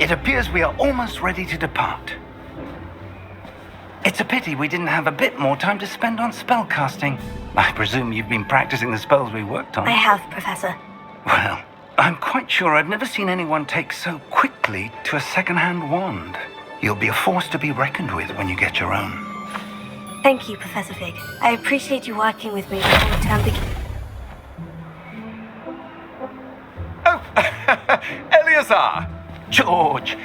It appears we are almost ready to depart. It's a pity we didn't have a bit more time to spend on spellcasting. I presume you've been practicing the spells we worked on. I have, Professor. Well, I'm quite sure I've never seen anyone take so quickly to a second-hand wand. You'll be a force to be reckoned with when you get your own. Thank you, Professor Fig. I appreciate you working with me before the term begins. Oh, Eleazar! George,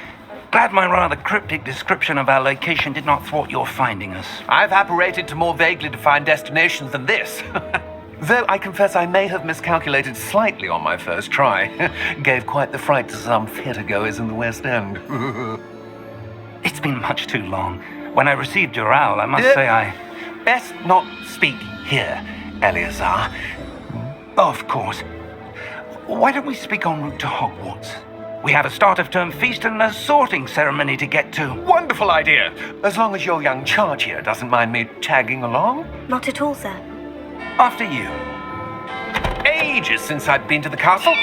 glad my rather cryptic description of our location did not thwart your finding us. I've apparated to more vaguely defined destinations than this. Though I confess I may have miscalculated slightly on my first try. Gave quite the fright to some theatergoers in the West End. It's been much too long. When I received your owl, I must say I... Best not speak here, Eleazar. Of course. Why don't we speak en route to Hogwarts? We have a start-of-term feast and a sorting ceremony to get to. Wonderful idea! As long as your young charge here doesn't mind me tagging along. Not at all, sir. After you. Ages since I'd been to the castle.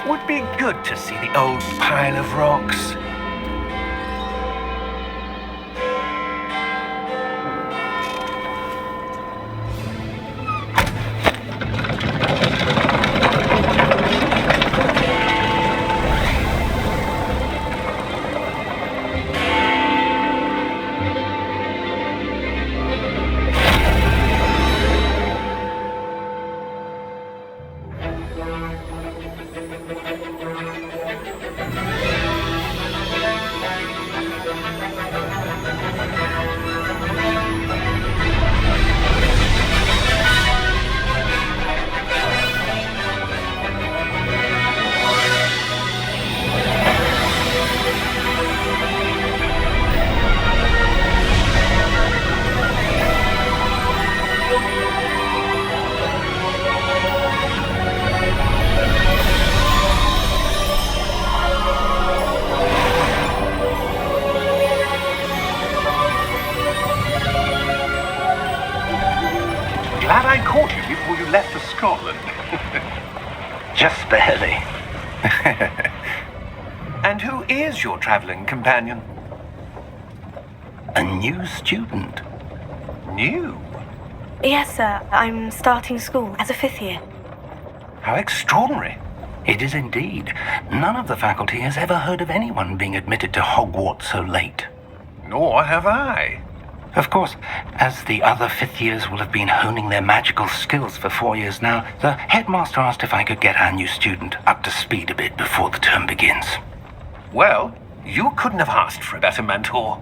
Would be good to see the old pile of rocks. Glad I caught you before you left for Scotland. Just barely. And who is your traveling companion? A new student. New? Yes, sir. I'm starting school as a 5th year. How extraordinary. It is indeed. None of the faculty has ever heard of anyone being admitted to Hogwarts so late. Nor have I. Of course, as the other 5th years will have been honing their magical skills for 4 years now, the headmaster asked if I could get our new student up to speed a bit before the term begins. Well, you couldn't have asked for a better mentor.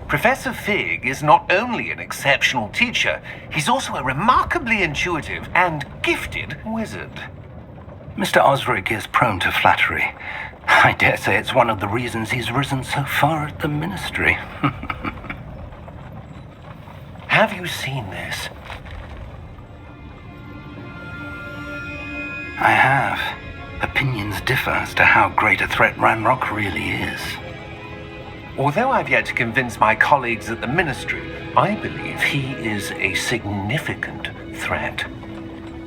Professor Fig is not only an exceptional teacher, he's also a remarkably intuitive and gifted wizard. Mr. Osric is prone to flattery. I dare say it's one of the reasons he's risen so far at the ministry. Have you seen this? I have. Opinions differ as to how great a threat Ranrock really is. Although I've yet to convince my colleagues at the ministry, I believe he is a significant threat.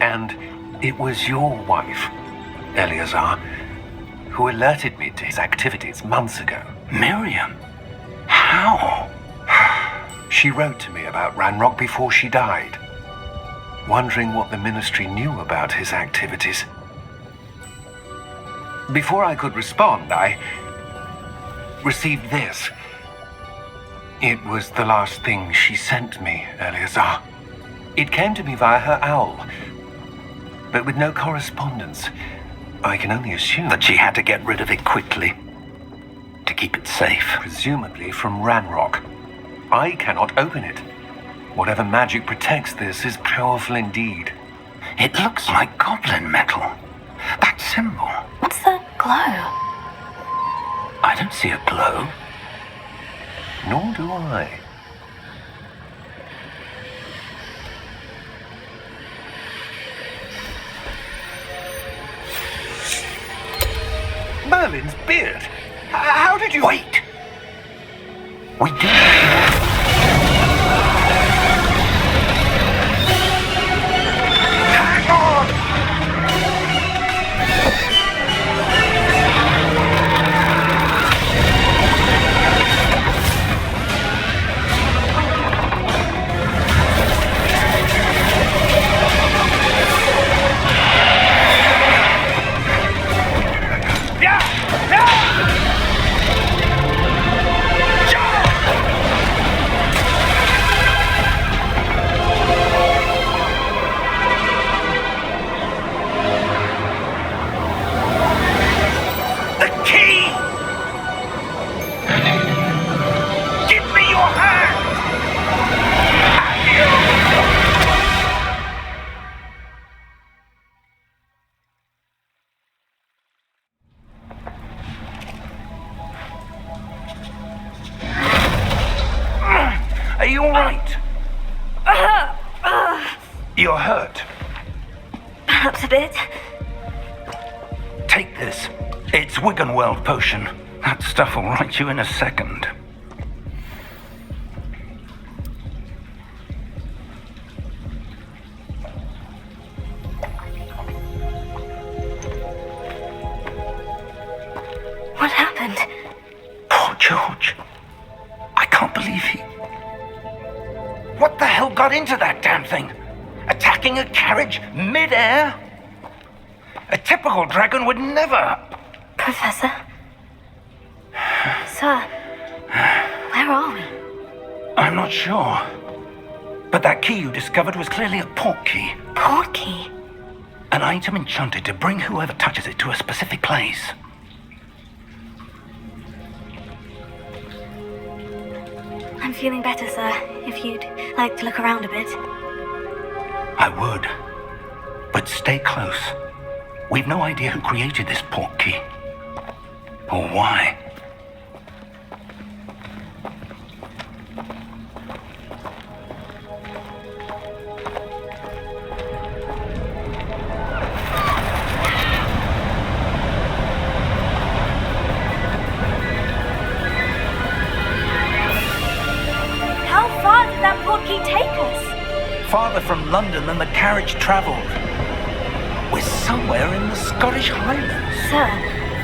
And it was your wife, Eleazar, who alerted me to his activities months ago. Miriam? How? She wrote to me about Ranrock before she died, wondering what the ministry knew about his activities. Before I could respond, I received this. It was the last thing she sent me, Eleazar. It came to me via her owl, but with no correspondence. I can only assume That she had to get rid of it quickly to keep it safe. presumably from Ranrock. I cannot open it. Whatever magic protects this is powerful indeed. It looks like goblin metal. That symbol. What's that glow? I don't see a glow. Nor do I. Merlin's beard. How did you... Wait! We did. Hang on! you all right? You're hurt. Perhaps a bit. Take this. It's Wiggenweld potion. That stuff will right you in a second. What happened? Poor George. I can't believe he... What the hell got into that damn thing? Attacking a carriage mid-air? A typical dragon would never... Professor? Sir, where are we? I'm not sure. But that key you discovered was clearly a port key. Port key? An item enchanted to bring whoever touches it to a specific place. I'm feeling better, sir. If you'd like to look around a bit. I would. But stay close. We've no idea who created this port key. Or why. How far did that port key take us? Farther from London than the carriage travelled. We're somewhere in the Scottish Highlands. Sir,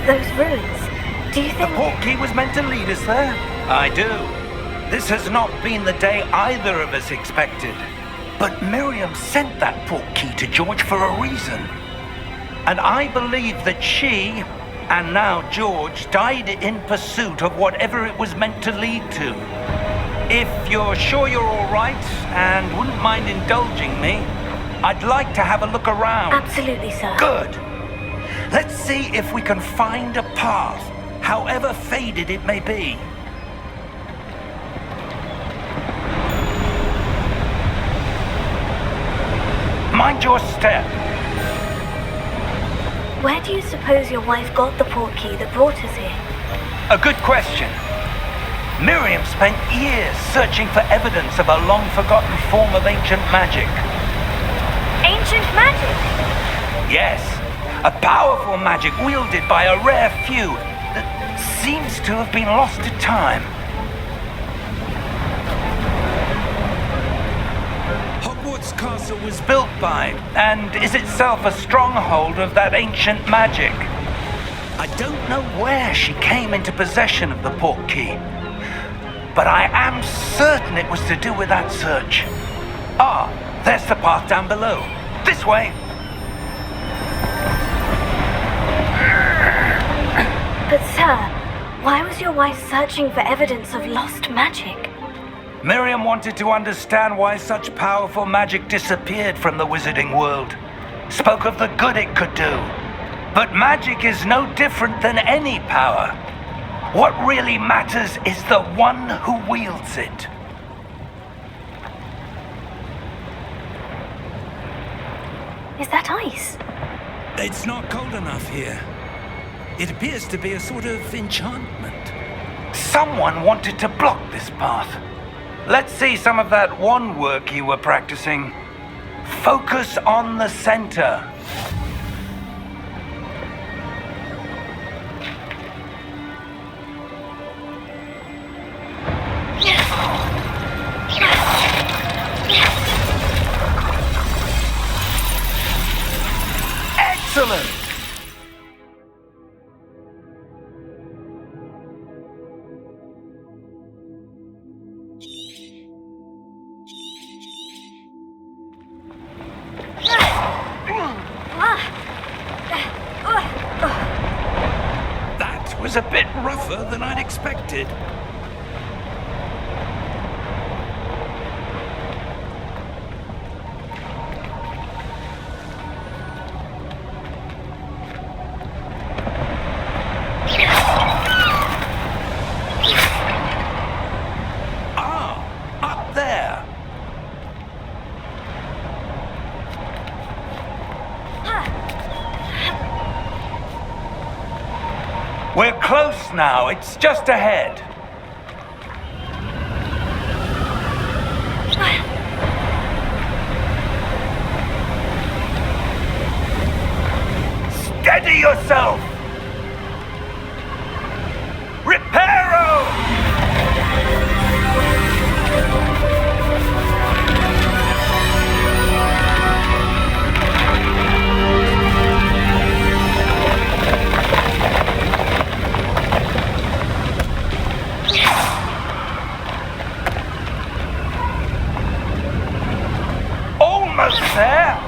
those ruins. Do you The think... port key was meant to lead us there? I do. This has not been the day either of us expected. But Miriam sent that port key to George for a reason. And I believe that she, and now George, died in pursuit of whatever it was meant to lead to. If you're sure you're all right and wouldn't mind indulging me, I'd like to have a look around. Absolutely, sir. Good. Let's see if we can find a path, however faded it may be. Mind your step. Where do you suppose your wife got the port key that brought us here? A good question. Miriam spent years searching for evidence of a long-forgotten form of ancient magic. Ancient magic? Yes, a powerful magic wielded by a rare few that seems to have been lost to time. Hogwarts Castle was built by, and is itself a stronghold of that ancient magic. I don't know where she came into possession of the port key, but I am certain it was to do with that search. Ah, there's the path down below. This way. But sir, why was your wife searching for evidence of lost magic? Miriam wanted to understand why such powerful magic disappeared from the wizarding world. Spoke of the good it could do. But magic is no different than any power. What really matters is the one who wields it. Is that ice? It's not cold enough here. It appears to be a sort of enchantment. Someone wanted to block this path. Let's see some of that wand work you were practicing. Focus on the center. Excellent! That was a bit rougher than I'd expected. We're close now. It's just ahead. Steady yourself! Reparo! Almost there!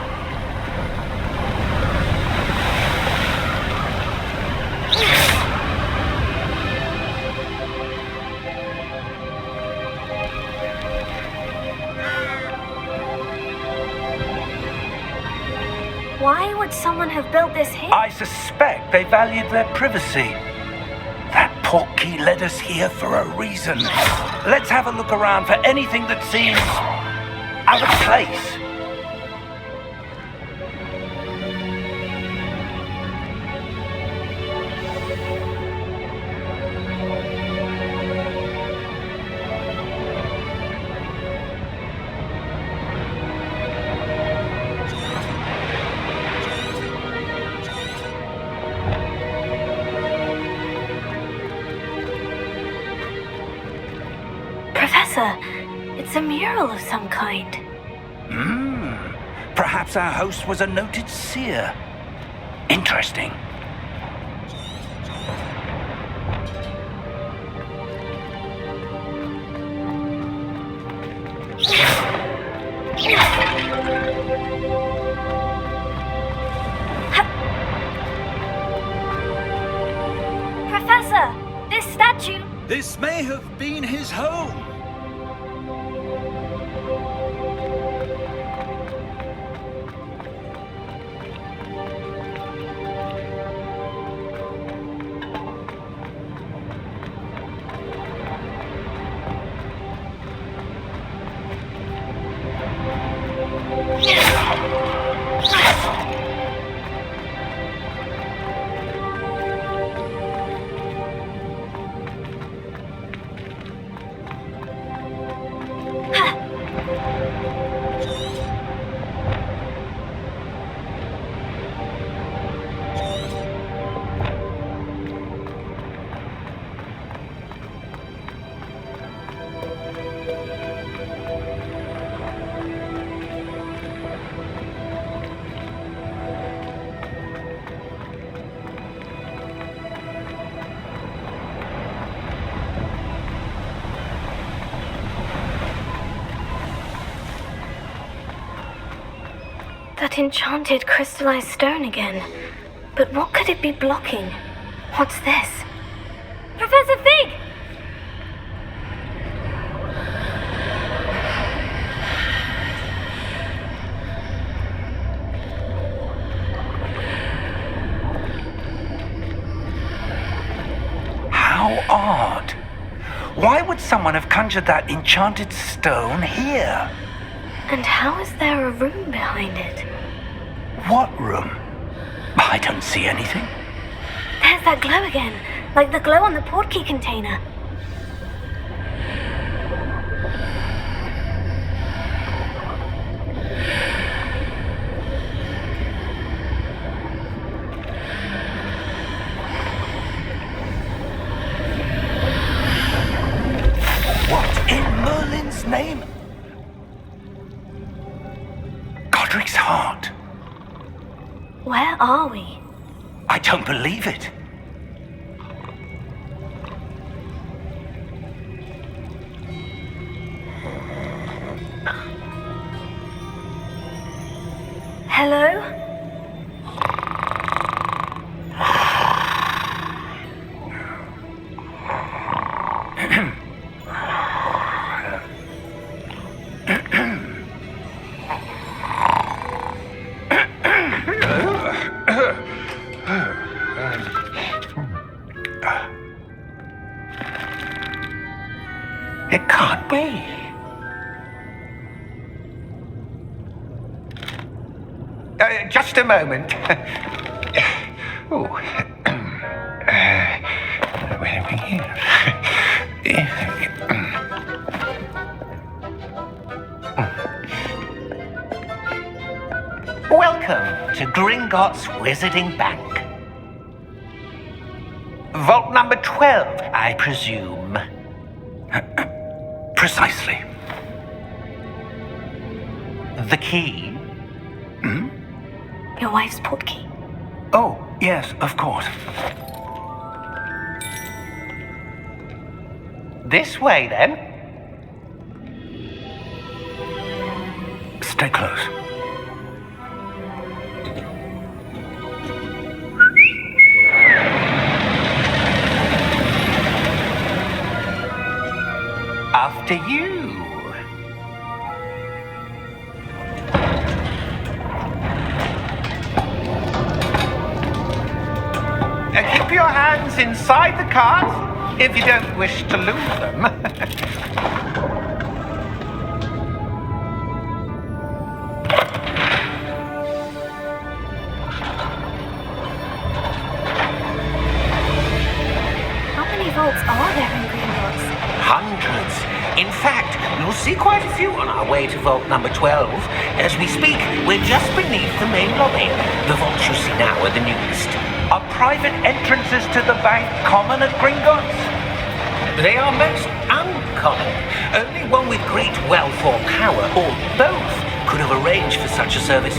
Why would someone have built this here? I suspect they valued their privacy. That portkey led us here for a reason. Let's have a look around for anything that seems out of place. Professor, it's a mural of some kind. Perhaps our host was a noted seer. Interesting. Professor, this statue... This may have been his home. That enchanted crystallized stone again. But what could it be blocking? What's this? Professor Fig! How odd. Why would someone have conjured that enchanted stone here? And how is there a room behind it? What room? I don't see anything. There's that glow again, like the glow on the portkey container. What in Merlin's name? Godric's heart. Where are we? I don't believe it. Hello? It can't be. Just a moment. Oh. Where are we here? Welcome to Gringotts Wizarding Bank. Vault number 12, I presume. Precisely. The key? Your wife's portkey. Oh, yes, of course. This way, then. Stay close. After you. Keep your hands inside the cart if you don't wish to lose them. How many vaults are there in Gringotts? Hundreds. In fact, you'll see quite a few on our way to vault number 12. As we speak, we're just beneath the main lobby. The vaults you see now are the newest. Are private entrances to the bank common at Gringotts? They are most uncommon. Only one with great wealth or power, or both, could have arranged for such a service.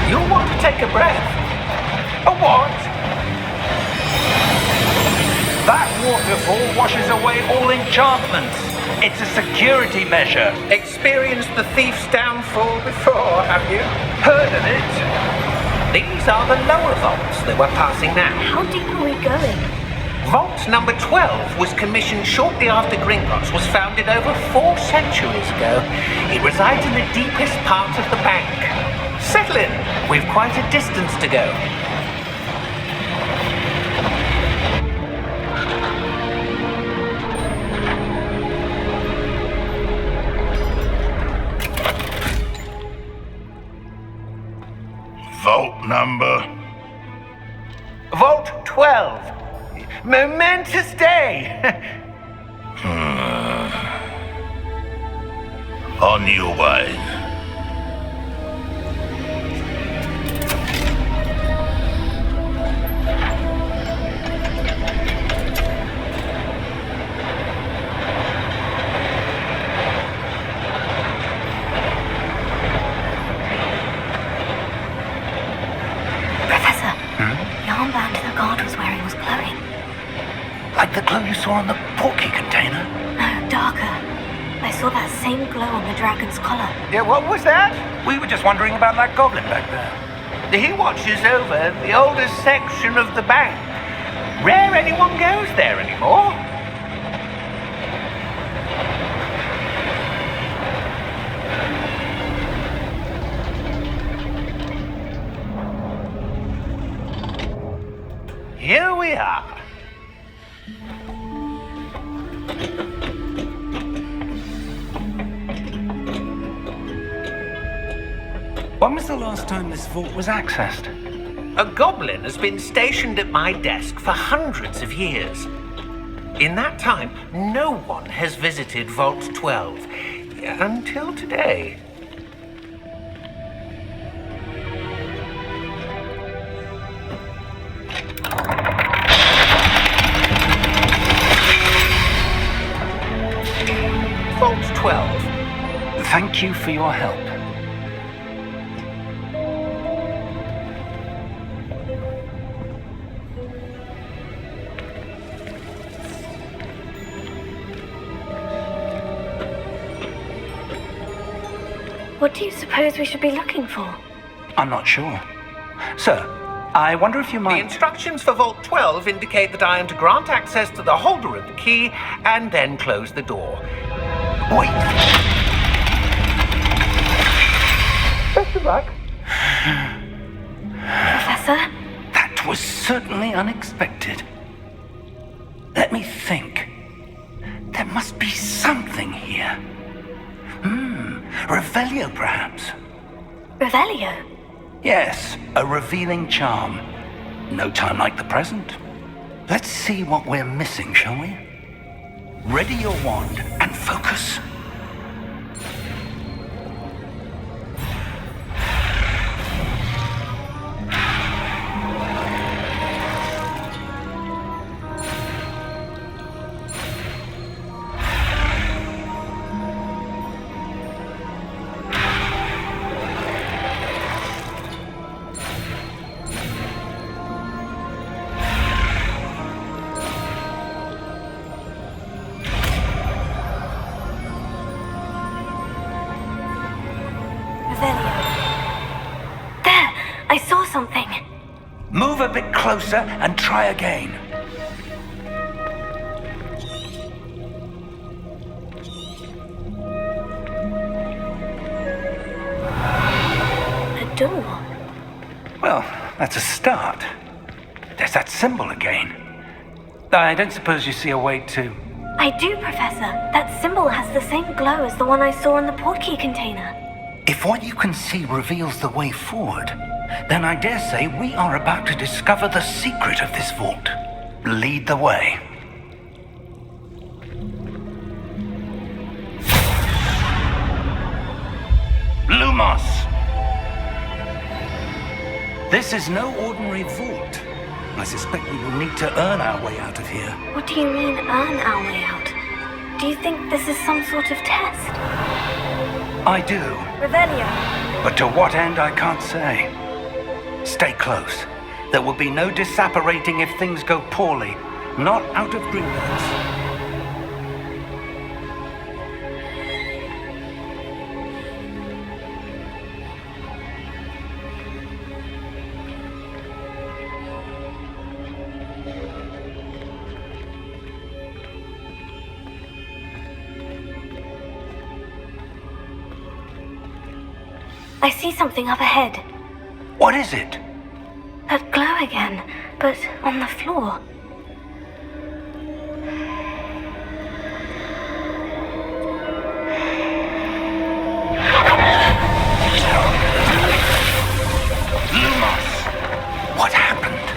You'll want to take a breath. A what? That waterfall washes away all enchantments. It's a security measure. Experienced the thief's downfall before, have you? Heard of it? These are the lower vaults that we're passing now. How deep are we going? Vault number 12 was commissioned shortly after Gringotts was founded over 4 centuries ago. It resides in the deepest part of the bank. Settle in. We've quite a distance to go. Vault number? Vault 12. Momentous day. On your way. Professor, the armband the guard was wearing was glowing. Like the glow you saw on the portkey container? No, darker. I saw that same glow on the dragon's collar. Yeah, what was that? We were just wondering about that goblin back there. He watches over the oldest section of the bank. Rare anyone goes there anymore. Here we are. When was the last time this vault was accessed? A goblin has been stationed at my desk for hundreds of years. In that time, no one has visited Vault 12 until today. Vault 12. Thank you for your help. What do you suppose we should be looking for? I'm not sure. Sir, I wonder if you The might... instructions for Vault 12 indicate that I am to grant access to the holder of the key and then close the door. Wait! Best of luck. Professor? That was certainly unexpected. Let me think. There must be something here. Revelio, perhaps? Revelio? Yes, a revealing charm. No time like the present. Let's see what we're missing, shall we? Ready your wand and focus. Move a bit closer and try again. A door. Well, that's a start. There's that symbol again. I don't suppose you see a way to... I do, Professor. That symbol has the same glow as the one I saw in the portkey container. If what you can see reveals the way forward, then I dare say we are about to discover the secret of this vault. Lead the way. Lumos! This is no ordinary vault. I suspect we will need to earn our way out of here. What do you mean, earn our way out? Do you think this is some sort of test? I do. Revelio. But to what end, I can't say. Stay close. There will be no disapparating if things go poorly. Not out of Gringotts. I see something up ahead. What is it? That glow again, but on the floor. Lumos! What happened?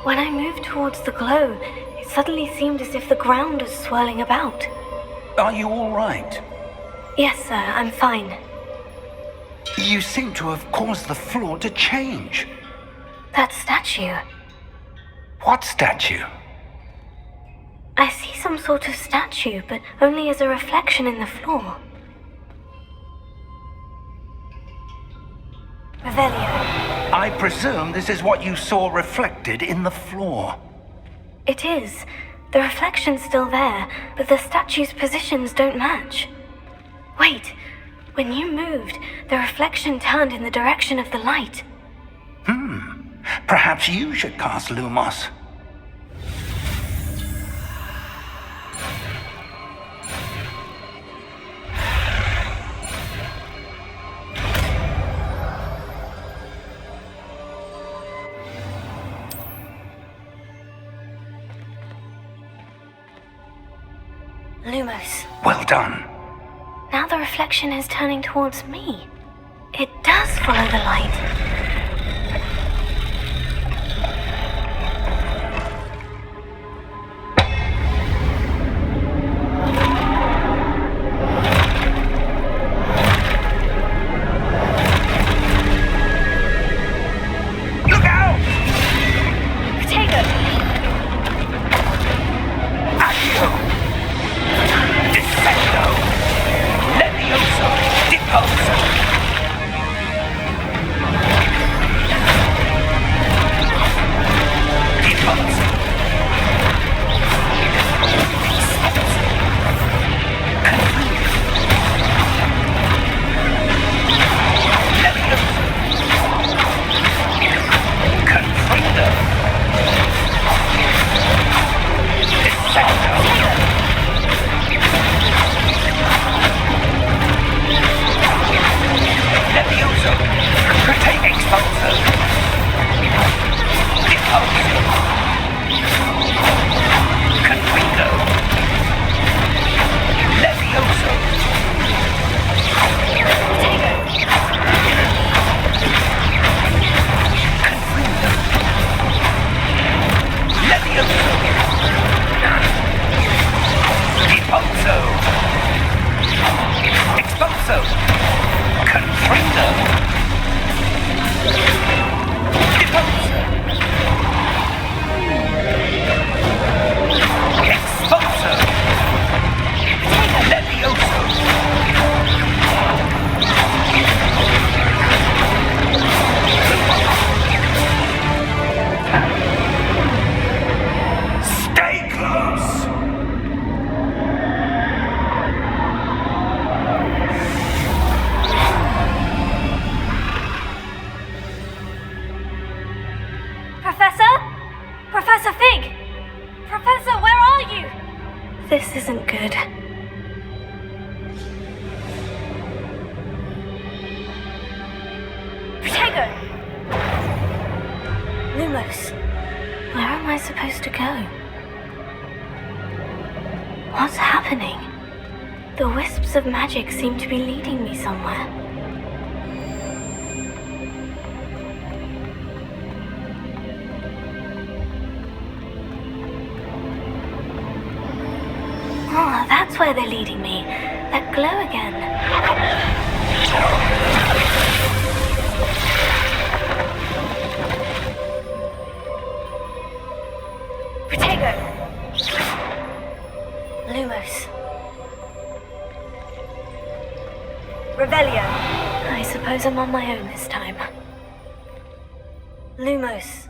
When I moved towards the glow, it suddenly seemed as if the ground was swirling about. Are you all right? Yes, sir, I'm fine. You seem to have caused the floor to change. That statue. What statue? I see some sort of statue, but only as a reflection in the floor. Revelio. I presume this is what you saw reflected in the floor. It is. The reflection's still there, but the statue's positions don't match. Wait. When you moved, the reflection turned in the direction of the light. Perhaps you should cast Lumos. Lumos. Well done. Now the reflection is turning towards me. It does follow the light. Look out! Potato! Accio! Defendo! Levioso! Deposo! This isn't good. Protego! Lumos, where am I supposed to go? What's happening? The wisps of magic seem to be leading me somewhere. Oh, that's where they're leading me. That glow again. Protego! Lumos. Revelio. I suppose I'm on my own this time. Lumos.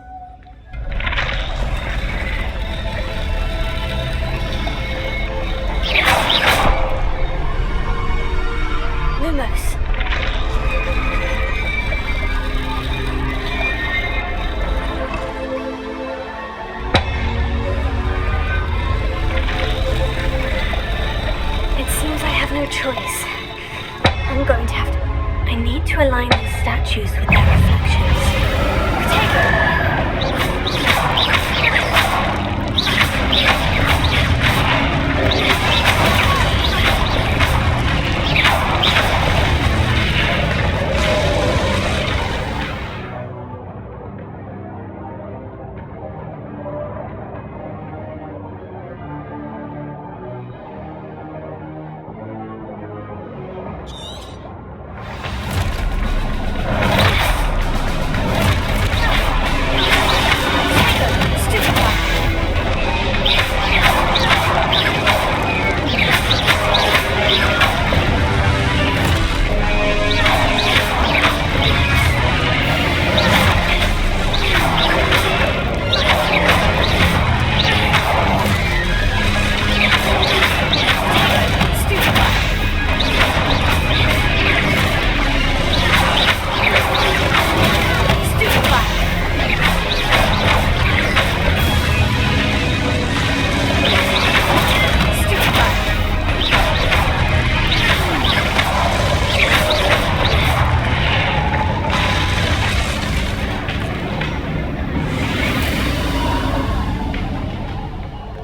Lumos. It seems I have no choice. I'm going to have to... I need to align these statues with their reflections. Protego!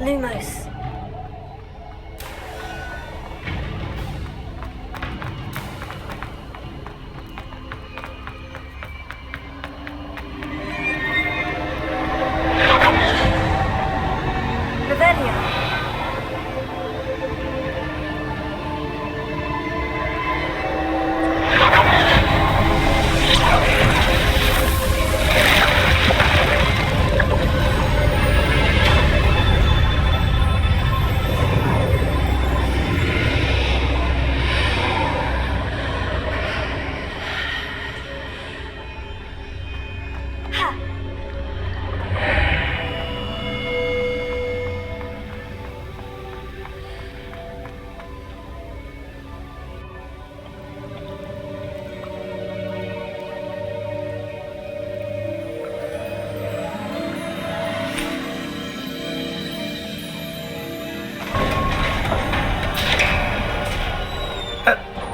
Lumos. Revelio.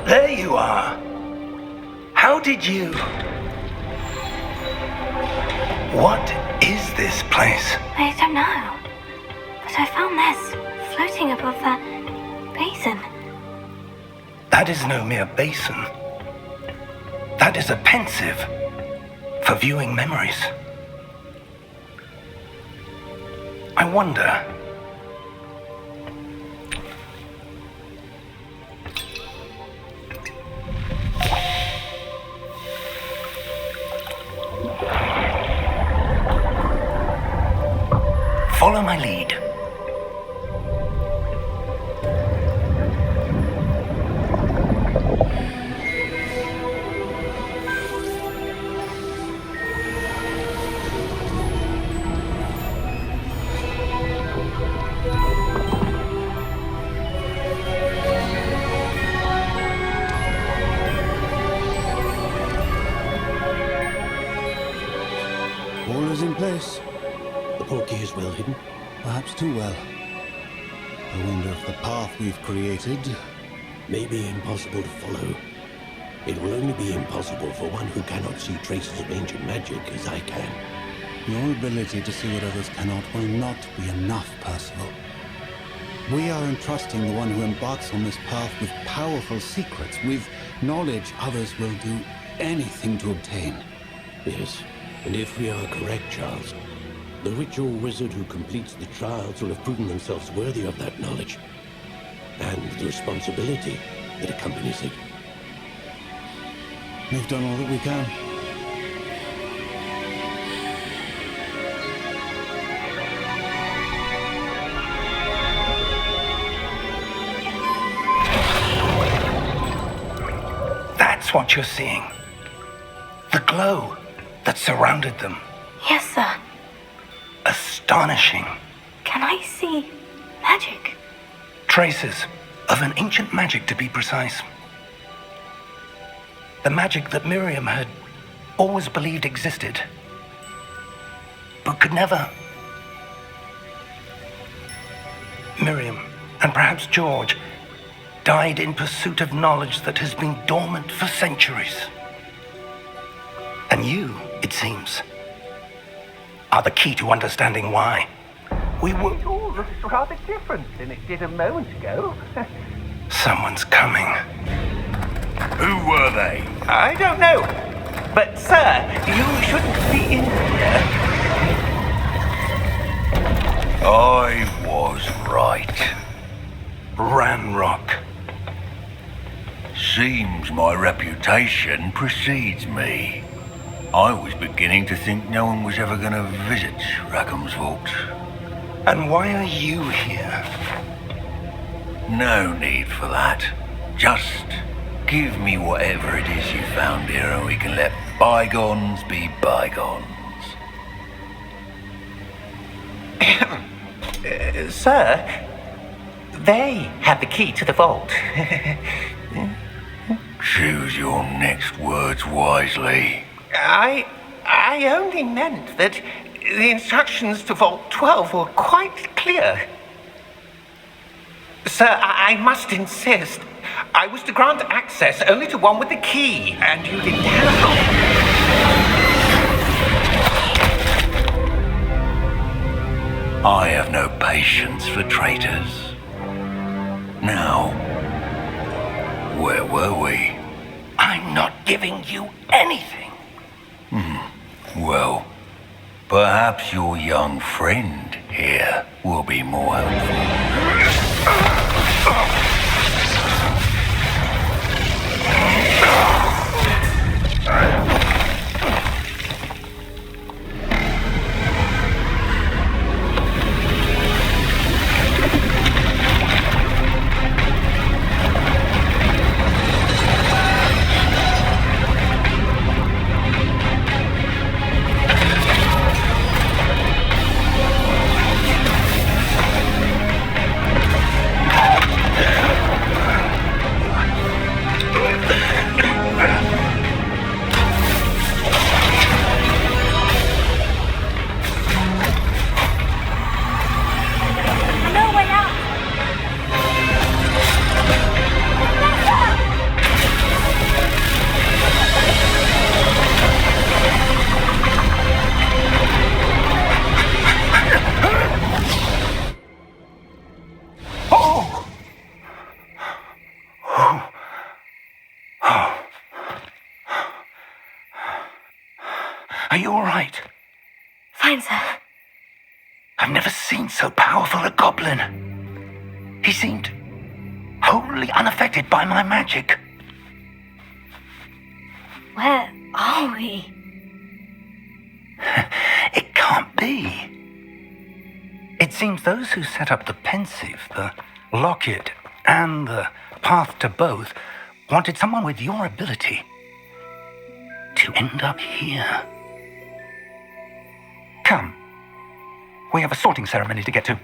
There you are. How did you... What is this place? I don't know. But I found this floating above that basin. That is no mere basin. That is a pensive for viewing memories. I wonder... Follow my lead. All is in place. The portkey is well hidden, perhaps too well. I wonder if the path we've created may be impossible to follow. It will only be impossible for one who cannot see traces of ancient magic as I can. Your ability to see what others cannot will not be enough, Percival. We are entrusting the one who embarks on this path with powerful secrets, with knowledge others will do anything to obtain. Yes, and if we are correct, Charles, the ritual wizard who completes the trials will have proven themselves worthy of that knowledge, and the responsibility that accompanies it. We've done all that we can. That's what you're seeing. The glow that surrounded them. Yes, sir. Astonishing. Can I see magic? Traces of an ancient magic, to be precise. The magic that Miriam had always believed existed, but could never. Miriam, and perhaps George, died in pursuit of knowledge that has been dormant for centuries. And you, it seems, are the key to understanding why. We were... It all looks rather different than it did a moment ago. Someone's coming. Who were they? I don't know. But, sir, you shouldn't be in here. I was right. Ranrock. Seems my reputation precedes me. I was beginning to think no one was ever going to visit Rackham's vault. And why are you here? No need for that. Just give me whatever it is you found here and we can let bygones be bygones. Sir, they have the key to the vault. Choose your next words wisely. I only meant that the instructions to Vault 12 were quite clear. Sir, I must insist. I was to grant access only to one with the key, and you didn't have I have no patience for traitors. Now, where were we? I'm not giving you anything. Well, perhaps your young friend here will be more helpful. No way out! Are you all right? Fine, sir. I've never seen so powerful a goblin. He seemed wholly unaffected by my magic. Where are we? It can't be. It seems those who set up the pensive, the locket, and the path to both wanted someone with your ability to end up here. Come. We have a sorting ceremony to get to.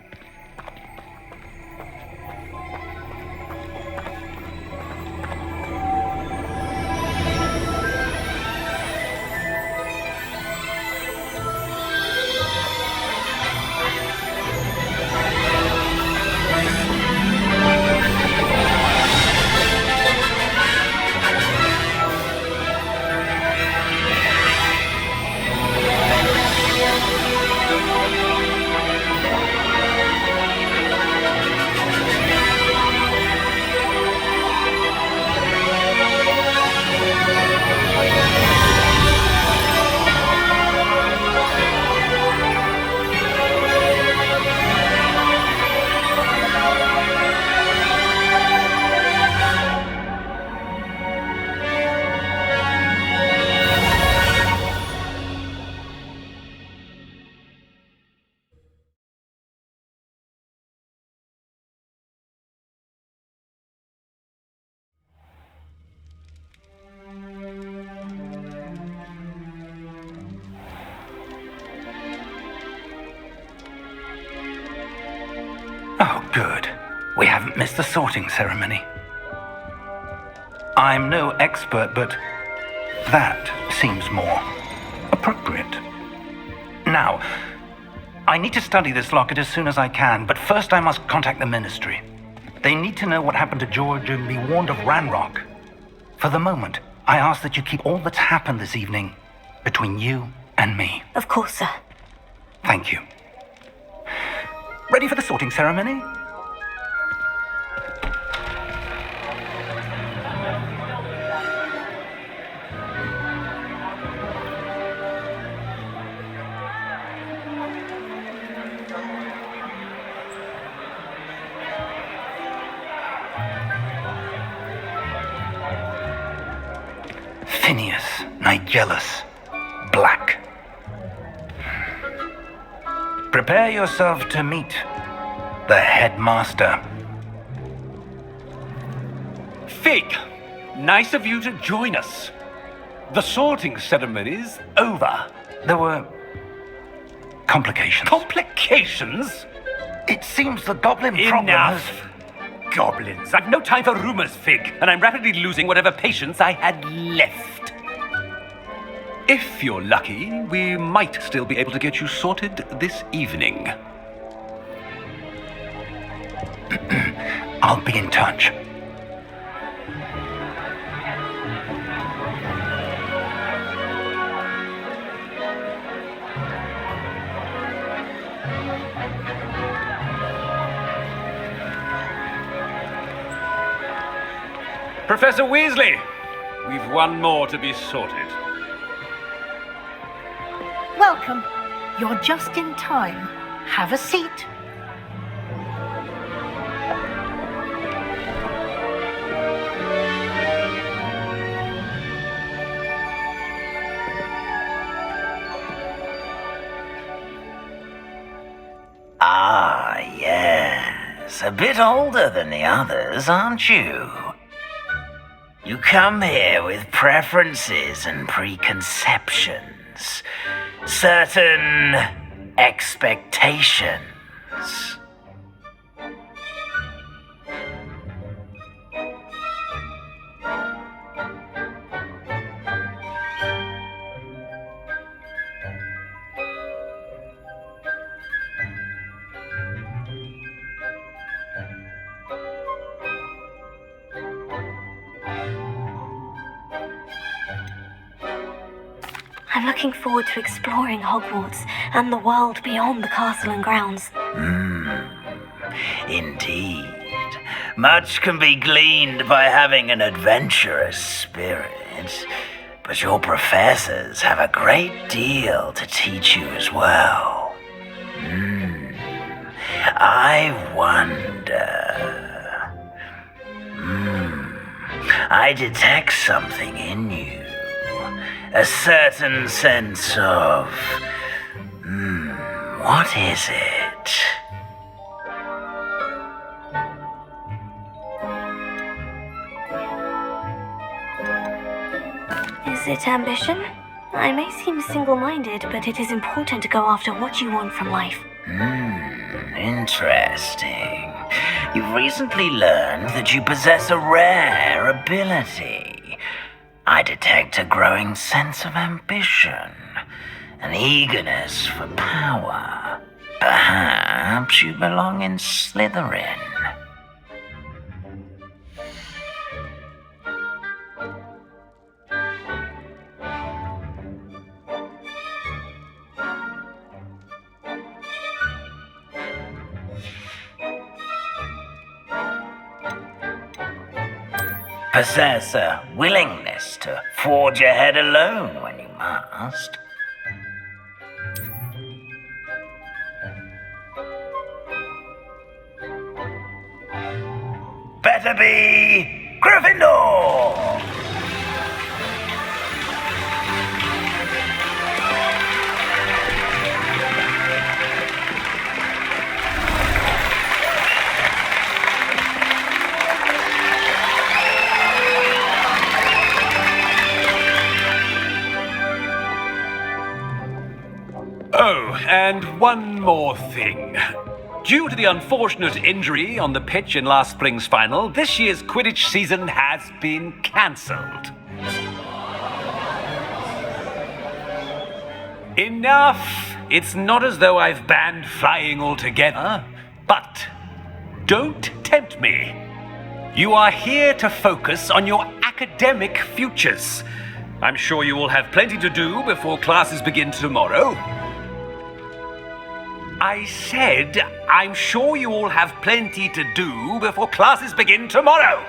Good. We haven't missed the sorting ceremony. I'm no expert, but that seems more appropriate. Now, I need to study this locket as soon as I can, but first I must contact the Ministry. They need to know what happened to George and be warned of Ranrock. For the moment, I ask that you keep all that's happened this evening between you and me. Of course, sir. Thank you. Ready for the sorting ceremony? Phineas, Nigellus, Black. Prepare yourself to meet the headmaster. Fig, nice of you to join us. The sorting ceremony's over. There were complications. Complications? It seems the goblin problem has... Enough! Goblins. I've no time for rumors, Fig, and I'm rapidly losing whatever patience I had left. If you're lucky, we might still be able to get you sorted this evening. I'll be in touch. Professor Weasley, we've one more to be sorted. Welcome. You're just in time. Have a seat. Ah, yes. A bit older than the others, aren't you? You come here with preferences and preconceptions, certain expectations. I'm looking forward to exploring Hogwarts and the world beyond the castle and grounds. Indeed. Much can be gleaned by having an adventurous spirit, but your professors have a great deal to teach you as well. I wonder... I detect something in you. A certain sense of... what is it? Is it ambition? I may seem single-minded, but it is important to go after what you want from life. Interesting. You've recently learned that you possess a rare ability. I detect a growing sense of ambition, an eagerness for power. Perhaps you belong in Slytherin. Possess a willingness to forge ahead alone when you must. Better be Gryffindor! Oh, and one more thing. Due to the unfortunate injury on the pitch in last spring's final, this year's Quidditch season has been cancelled. Enough! It's not as though I've banned flying altogether, but don't tempt me. You are here to focus on your academic futures. I'm sure you will have plenty to do before classes begin tomorrow. I said, I'm sure you all have plenty to do before classes begin tomorrow.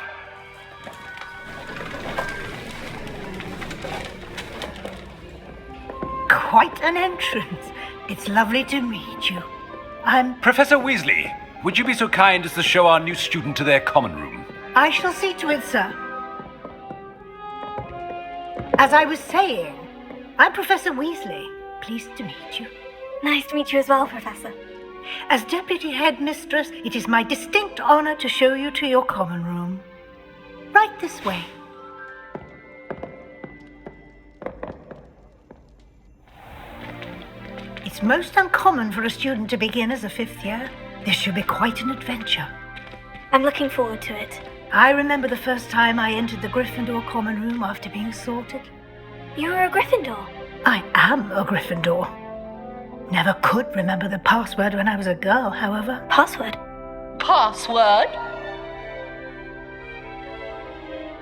Quite an entrance. It's lovely to meet you. I'm... Professor Weasley, would you be so kind as to show our new student to their common room? I shall see to it, sir. As I was saying, I'm Professor Weasley. Pleased to meet you. Nice to meet you as well, Professor. As Deputy Headmistress, it is my distinct honor to show you to your common room. Right this way. It's most uncommon for a student to begin as a fifth year. This should be quite an adventure. I'm looking forward to it. I remember the first time I entered the Gryffindor common room after being sorted. You were a Gryffindor? I am a Gryffindor. Never could remember the password when I was a girl, however. Password? Password?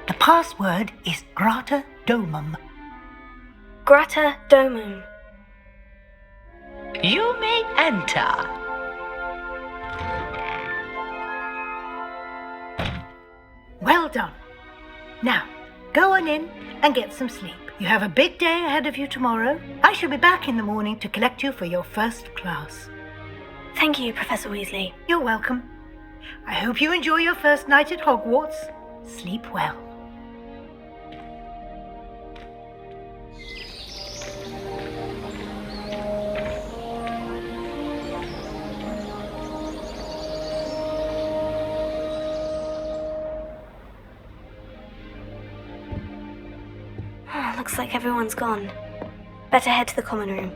The password is Grata Domum. Grata Domum. You may enter. Well done. Now, go on in and get some sleep. You have a big day ahead of you tomorrow. I shall be back in the morning to collect you for your first class. Thank you, Professor Weasley. You're welcome. I hope you enjoy your first night at Hogwarts. Sleep well. Looks like everyone's gone. Better head to the common room.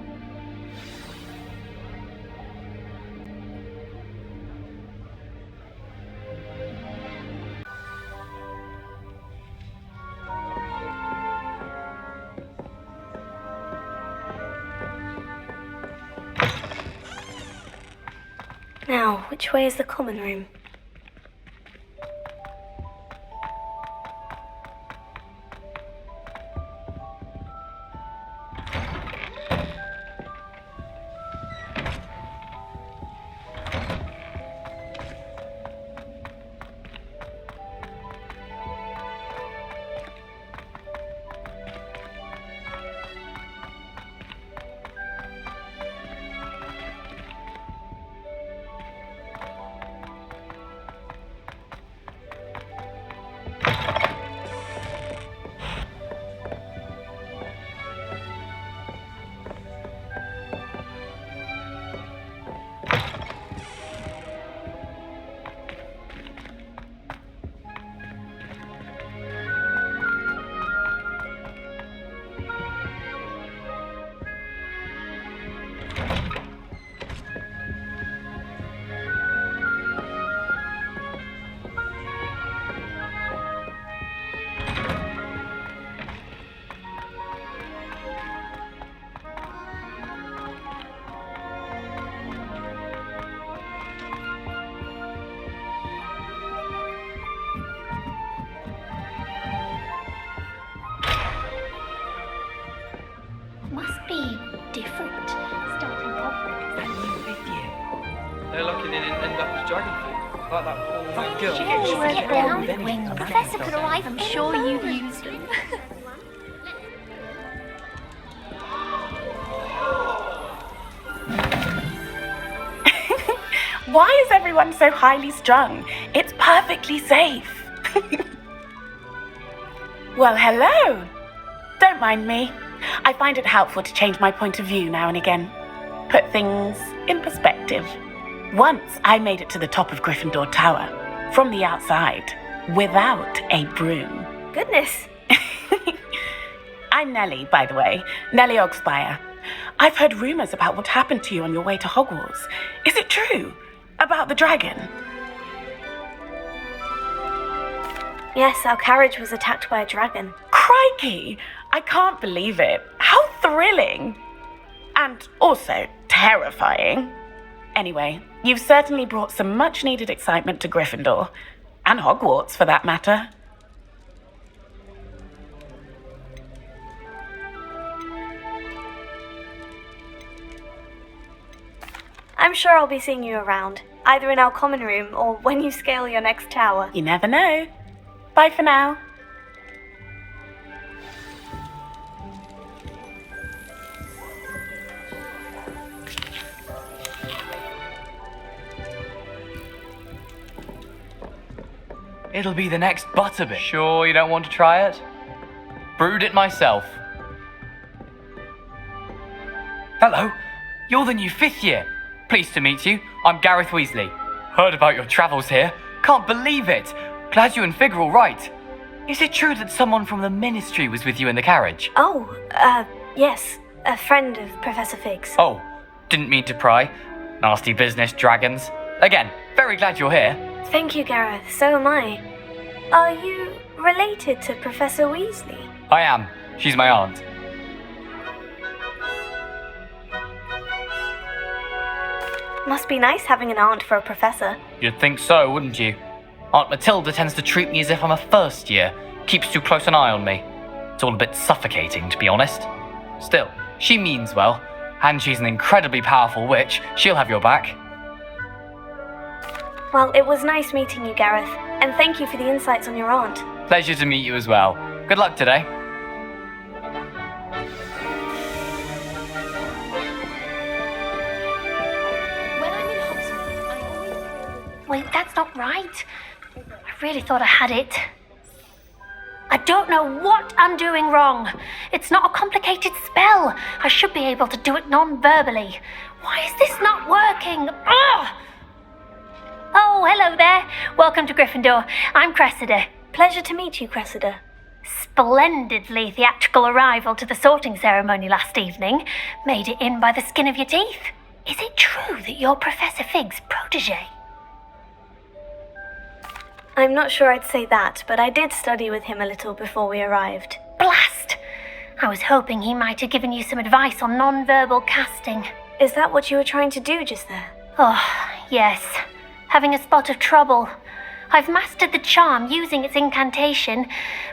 Now, which way is the common room? Must be different starting off with new fifth year. They're looking in that dragon food, like that poor girl. Get down. When the professor could arrive, I'm sure you've used them. Why is everyone so highly strung? It's perfectly safe. Well, hello. Don't mind me. I find it helpful to change my point of view now and again. Put things in perspective. Once I made it to the top of Gryffindor Tower, from the outside, without a broom. Goodness. I'm Nellie, by the way. Nellie Ogspire. I've heard rumors about what happened to you on your way to Hogwarts. Is it true? About the dragon? Yes, our carriage was attacked by a dragon. Crikey! I can't believe it. How thrilling! And also terrifying. Anyway, you've certainly brought some much-needed excitement to Gryffindor. And Hogwarts, for that matter. I'm sure I'll be seeing you around, either in our common room or when you scale your next tower. You never know. Bye for now. It'll be the next Butterbit. Sure you don't want to try it? Brewed it myself. Hello, you're the new 5th year. Pleased to meet you. I'm Gareth Weasley. Heard about your travels here. Can't believe it. Glad you and Fig are all right. Is it true that someone from the Ministry was with you in the carriage? Oh, yes. A friend of Professor Fig's. Oh, didn't mean to pry. Nasty business, dragons. Again, very glad you're here. Thank you, Gareth. So am I. Are you related to Professor Weasley? I am. She's my aunt. Must be nice having an aunt for a professor. You'd think so, wouldn't you? Aunt Matilda tends to treat me as if I'm a first year. Keeps too close an eye on me. It's all a bit suffocating, to be honest. Still, she means well. And she's an incredibly powerful witch. She'll have your back. Well, it was nice meeting you, Gareth. And thank you for the insights on your aunt. Pleasure to meet you as well. Good luck today. When I'm in Hogsmeade, I always... Wait, that's not right. I really thought I had it. I don't know what I'm doing wrong. It's not a complicated spell. I should be able to do it non-verbally. Why is this not working? Ugh! Oh, hello there. Welcome to Gryffindor. I'm Cressida. Pleasure to meet you, Cressida. Splendidly theatrical arrival to the sorting ceremony last evening. Made it in by the skin of your teeth. Is it true that you're Professor Fig's protege? I'm not sure I'd say that, but I did study with him a little before we arrived. Blast! I was hoping he might have given you some advice on non-verbal casting. Is that what you were trying to do just there? Oh, yes. Having a spot of trouble. I've mastered the charm using its incantation,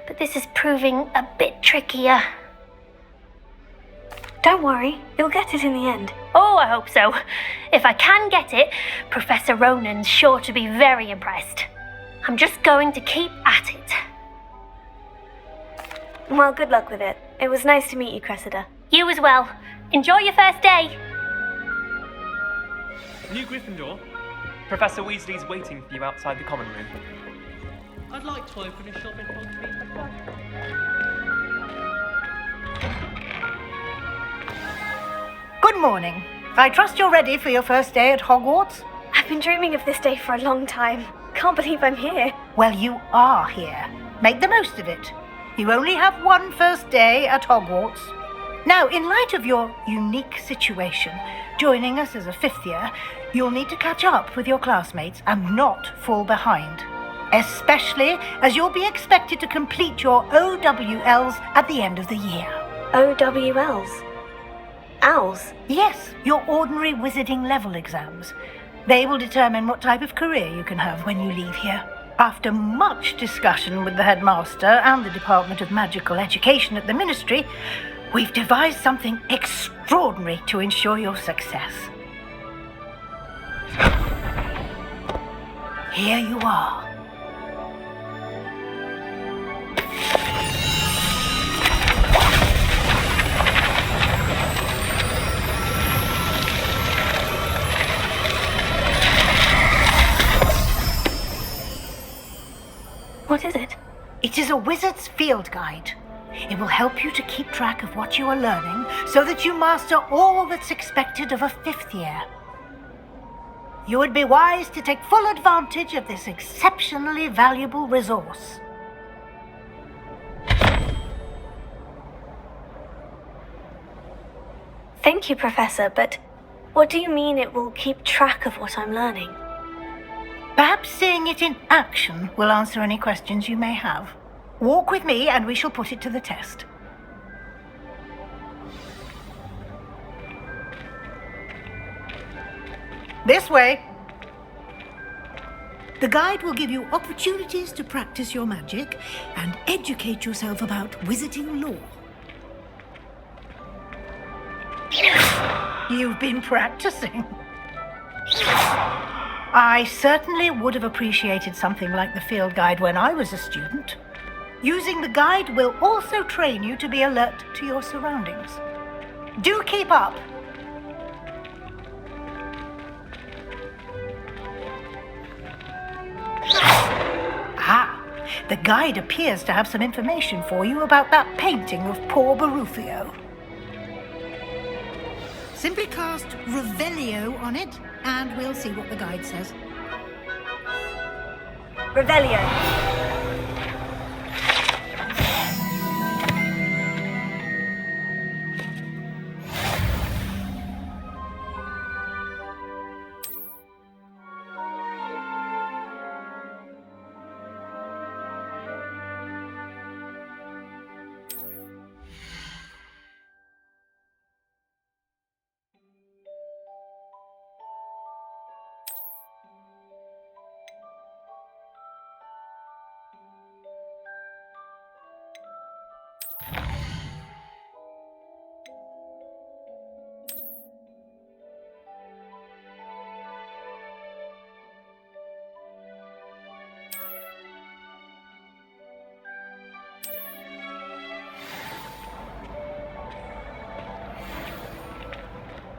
but this is proving a bit trickier. Don't worry, you'll get it in the end. Oh, I hope so. If I can get it, Professor Ronan's sure to be very impressed. I'm just going to keep at it. Well, good luck with it. It was nice to meet you, Cressida. You as well. Enjoy your first day. New Gryffindor. Professor Weasley's waiting for you outside the common room. I'd like to open a shop in Hogsmeade. Good morning. I trust you're ready for your first day at Hogwarts? I've been dreaming of this day for a long time. Can't believe I'm here. Well, you are here. Make the most of it. You only have one first day at Hogwarts. Now, in light of your unique situation, joining us as a 5th year, you'll need to catch up with your classmates and not fall behind. Especially as you'll be expected to complete your OWLs at the end of the year. OWLs? Owls? Yes, your ordinary wizarding level exams. They will determine what type of career you can have when you leave here. After much discussion with the headmaster and the Department of Magical Education at the Ministry, we've devised something extraordinary to ensure your success. Here you are. What is it? It is a wizard's field guide. It will help you to keep track of what you are learning so that you master all that's expected of a 5th year. You would be wise to take full advantage of this exceptionally valuable resource. Thank you, Professor, but what do you mean it will keep track of what I'm learning? Perhaps seeing it in action will answer any questions you may have. Walk with me and we shall put it to the test. This way. The guide will give you opportunities to practice your magic and educate yourself about wizarding lore. You've been practicing. I certainly would have appreciated something like the field guide when I was a student. Using the guide will also train you to be alert to your surroundings. Do keep up. The guide appears to have some information for you about that painting of poor Barufio. Simply cast Revelio on it, and we'll see what the guide says. Revelio.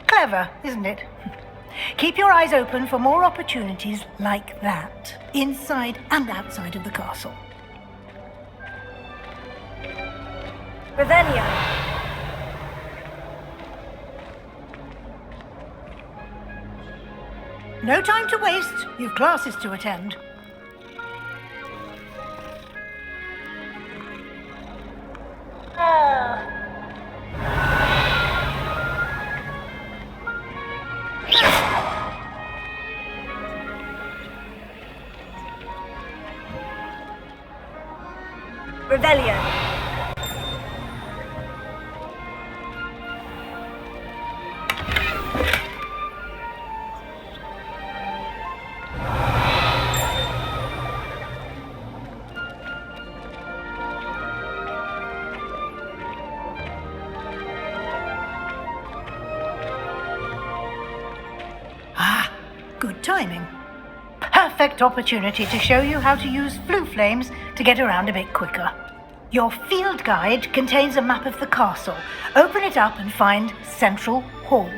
Clever, isn't it? Keep your eyes open for more opportunities like that, inside and outside of the castle. Revelio. No time to waste. You've classes to attend. Revelio. Good timing. Perfect opportunity to show you how to use flue flames to get around a bit quicker. Your field guide contains a map of the castle. Open it up and find Central Hall.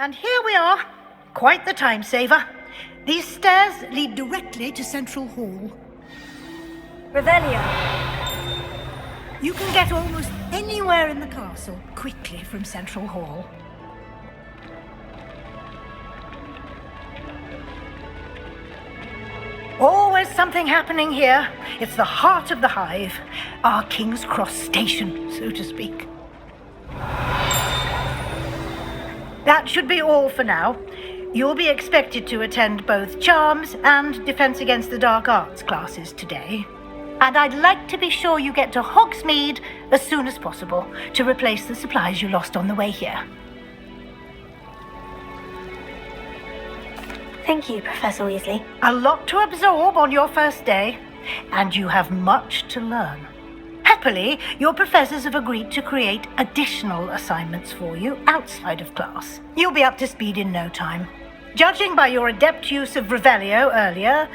And here we are. Quite the time saver. These stairs lead directly to Central Hall. Revelio. You can get almost anywhere in the castle quickly from Central Hall. Always something happening here. It's the heart of the hive. Our King's Cross station, so to speak. That should be all for now. You'll be expected to attend both Charms and Defense Against the Dark Arts classes today. And I'd like to be sure you get to Hogsmeade as soon as possible to replace the supplies you lost on the way here. Thank you, Professor Weasley. A lot to absorb on your first day, and you have much to learn. Happily, your professors have agreed to create additional assignments for you outside of class. You'll be up to speed in no time. Judging by your adept use of Revelio earlier,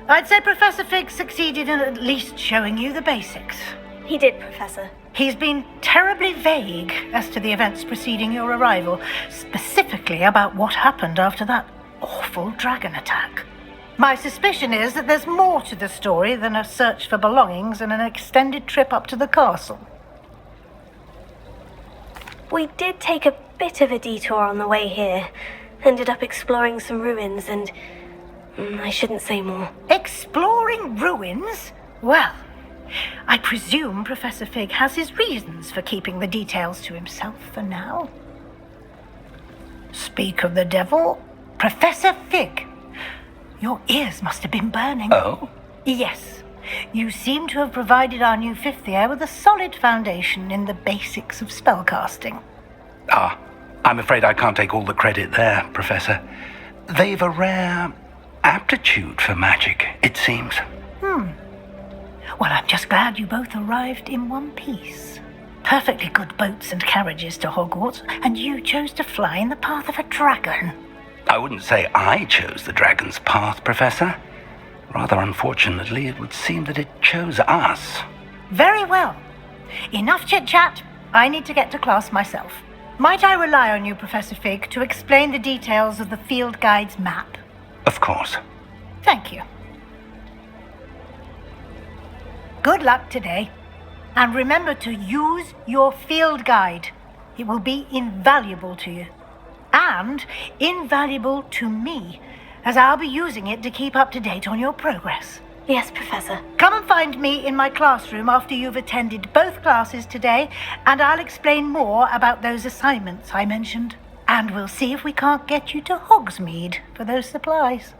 I'd say Professor Fig succeeded in at least showing you the basics. He did, Professor. He's been terribly vague as to the events preceding your arrival, specifically about what happened after that awful dragon attack. My suspicion is that there's more to the story than a search for belongings and an extended trip up to the castle. We did take a bit of a detour on the way here. Ended up exploring some ruins and... I shouldn't say more. Exploring ruins? Well, I presume Professor Fig has his reasons for keeping the details to himself for now. Speak of the devil, Professor Fig. Your ears must have been burning. Oh? Yes. You seem to have provided our new fifth year with a solid foundation in the basics of spellcasting. Ah, I'm afraid I can't take all the credit there, Professor. They've a rare aptitude for magic, it seems. Well, I'm just glad you both arrived in one piece. Perfectly good boats and carriages to Hogwarts, and you chose to fly in the path of a dragon. I wouldn't say I chose the dragon's path, Professor. Rather unfortunately, it would seem that it chose us. Very well. Enough chit-chat. I need to get to class myself. Might I rely on you, Professor Fig, to explain the details of the field guide's map? Of course. Thank you. Good luck today. And remember to use your field guide. It will be invaluable to you. And invaluable to me, as I'll be using it to keep up to date on your progress. Yes, Professor. Come and find me in my classroom after you've attended both classes today, and I'll explain more about those assignments I mentioned. And we'll see if we can't get you to Hogsmeade for those supplies.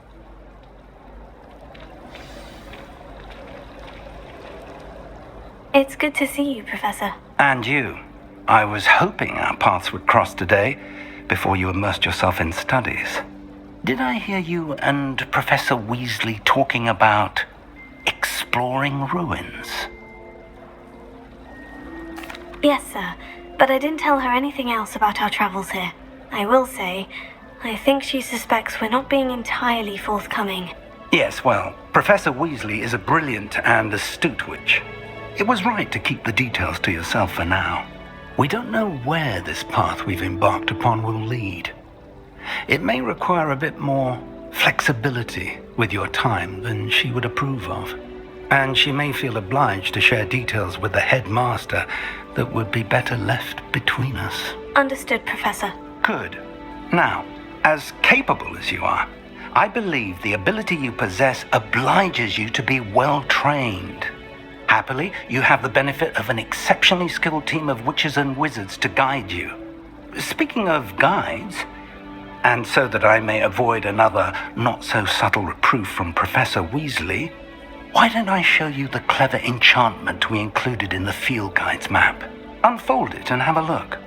It's good to see you, Professor. And you. I was hoping our paths would cross today, before you immersed yourself in studies. Did I hear you and Professor Weasley talking about exploring ruins? Yes, sir. But I didn't tell her anything else about our travels here. I will say, I think she suspects we're not being entirely forthcoming. Yes, well, Professor Weasley is a brilliant and astute witch. It was right to keep the details to yourself for now. We don't know where this path we've embarked upon will lead. It may require a bit more flexibility with your time than she would approve of. And she may feel obliged to share details with the headmaster that would be better left between us. Understood, Professor. Good. Now, as capable as you are, I believe the ability you possess obliges you to be well trained. Happily, you have the benefit of an exceptionally skilled team of witches and wizards to guide you. Speaking of guides, and so that I may avoid another not-so-subtle reproof from Professor Weasley, why don't I show you the clever enchantment we included in the field guide's map? Unfold it and have a look.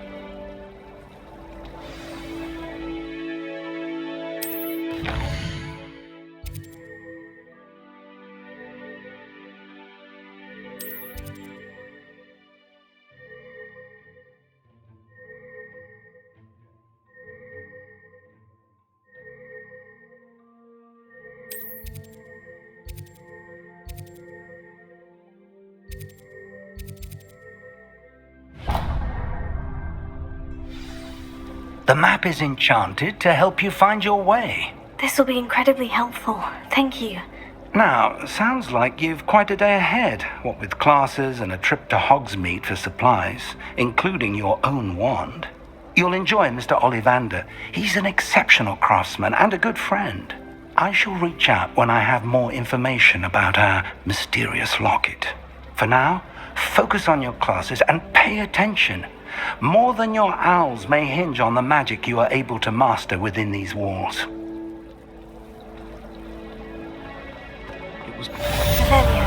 The map is enchanted to help you find your way. This will be incredibly helpful. Thank you. Now, sounds like you've quite a day ahead, what with classes and a trip to Hogsmeade for supplies, including your own wand. You'll enjoy Mr. Ollivander. He's an exceptional craftsman and a good friend. I shall reach out when I have more information about our mysterious locket. For now, focus on your classes and pay attention. More than your owls may hinge on the magic you are able to master within these walls. Revelio.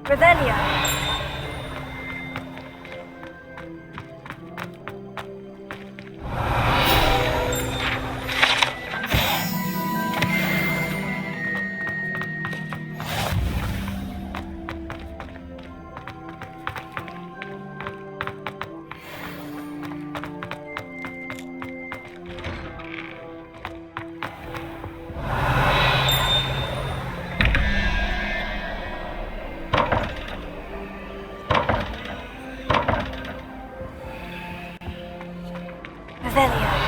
Revelio. Revelio.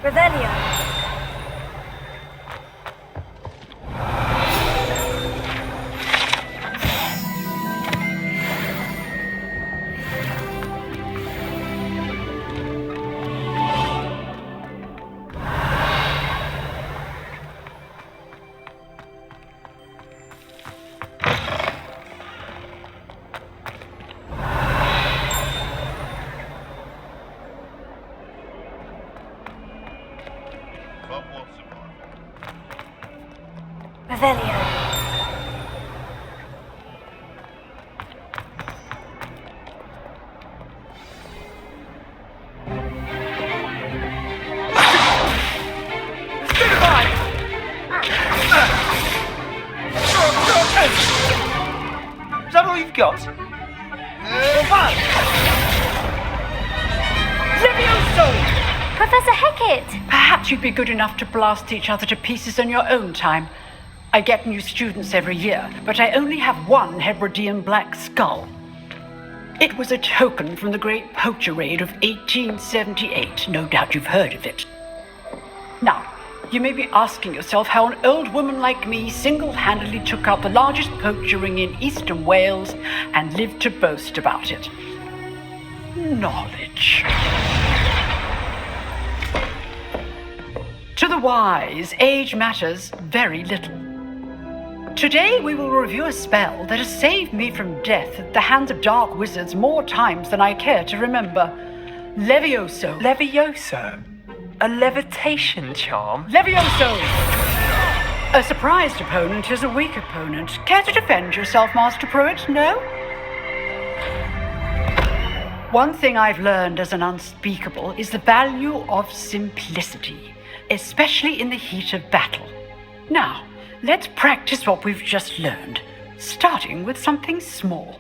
Revelio. Revelio. Is that all you've got? Levioso! Professor Hecat! Perhaps you'd be good enough to blast each other to pieces on your own time. I get new students every year, but I only have one Hebridean black skull. It was a token from the Great Poacher Raid of 1878. No doubt you've heard of it. Now, you may be asking yourself how an old woman like me single-handedly took out the largest poacher ring in eastern Wales and lived to boast about it. Knowledge. To the wise, age matters very little. Today we will review a spell that has saved me from death at the hands of dark wizards more times than I care to remember. Levioso. Levioso? A levitation charm? Levioso! A surprised opponent is a weak opponent. Care to defend yourself, Master Pruitt? No? One thing I've learned as an unspeakable is the value of simplicity, especially in the heat of battle. Now, let's practice what we've just learned, starting with something small.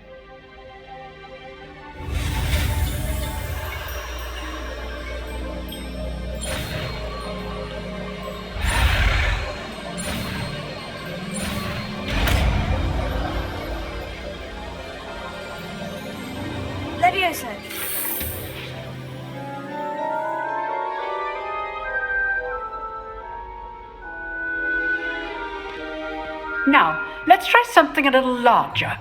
Levioso. Now, let's try something a little larger.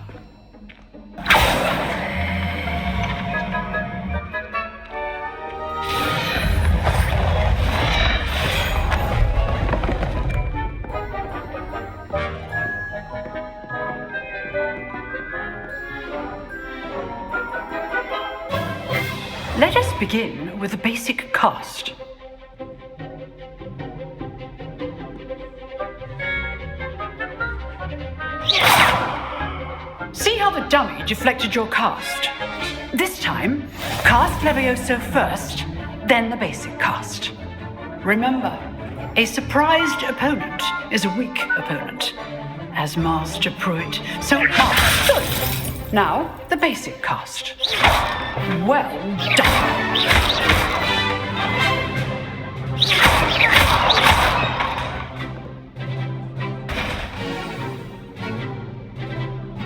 Let us begin with a basic cast. See how the dummy deflected your cast? This time, cast Levioso first, then the basic cast. Remember, a surprised opponent is a weak opponent, as Master Pruitt so understood. Now, the basic cast. Well done.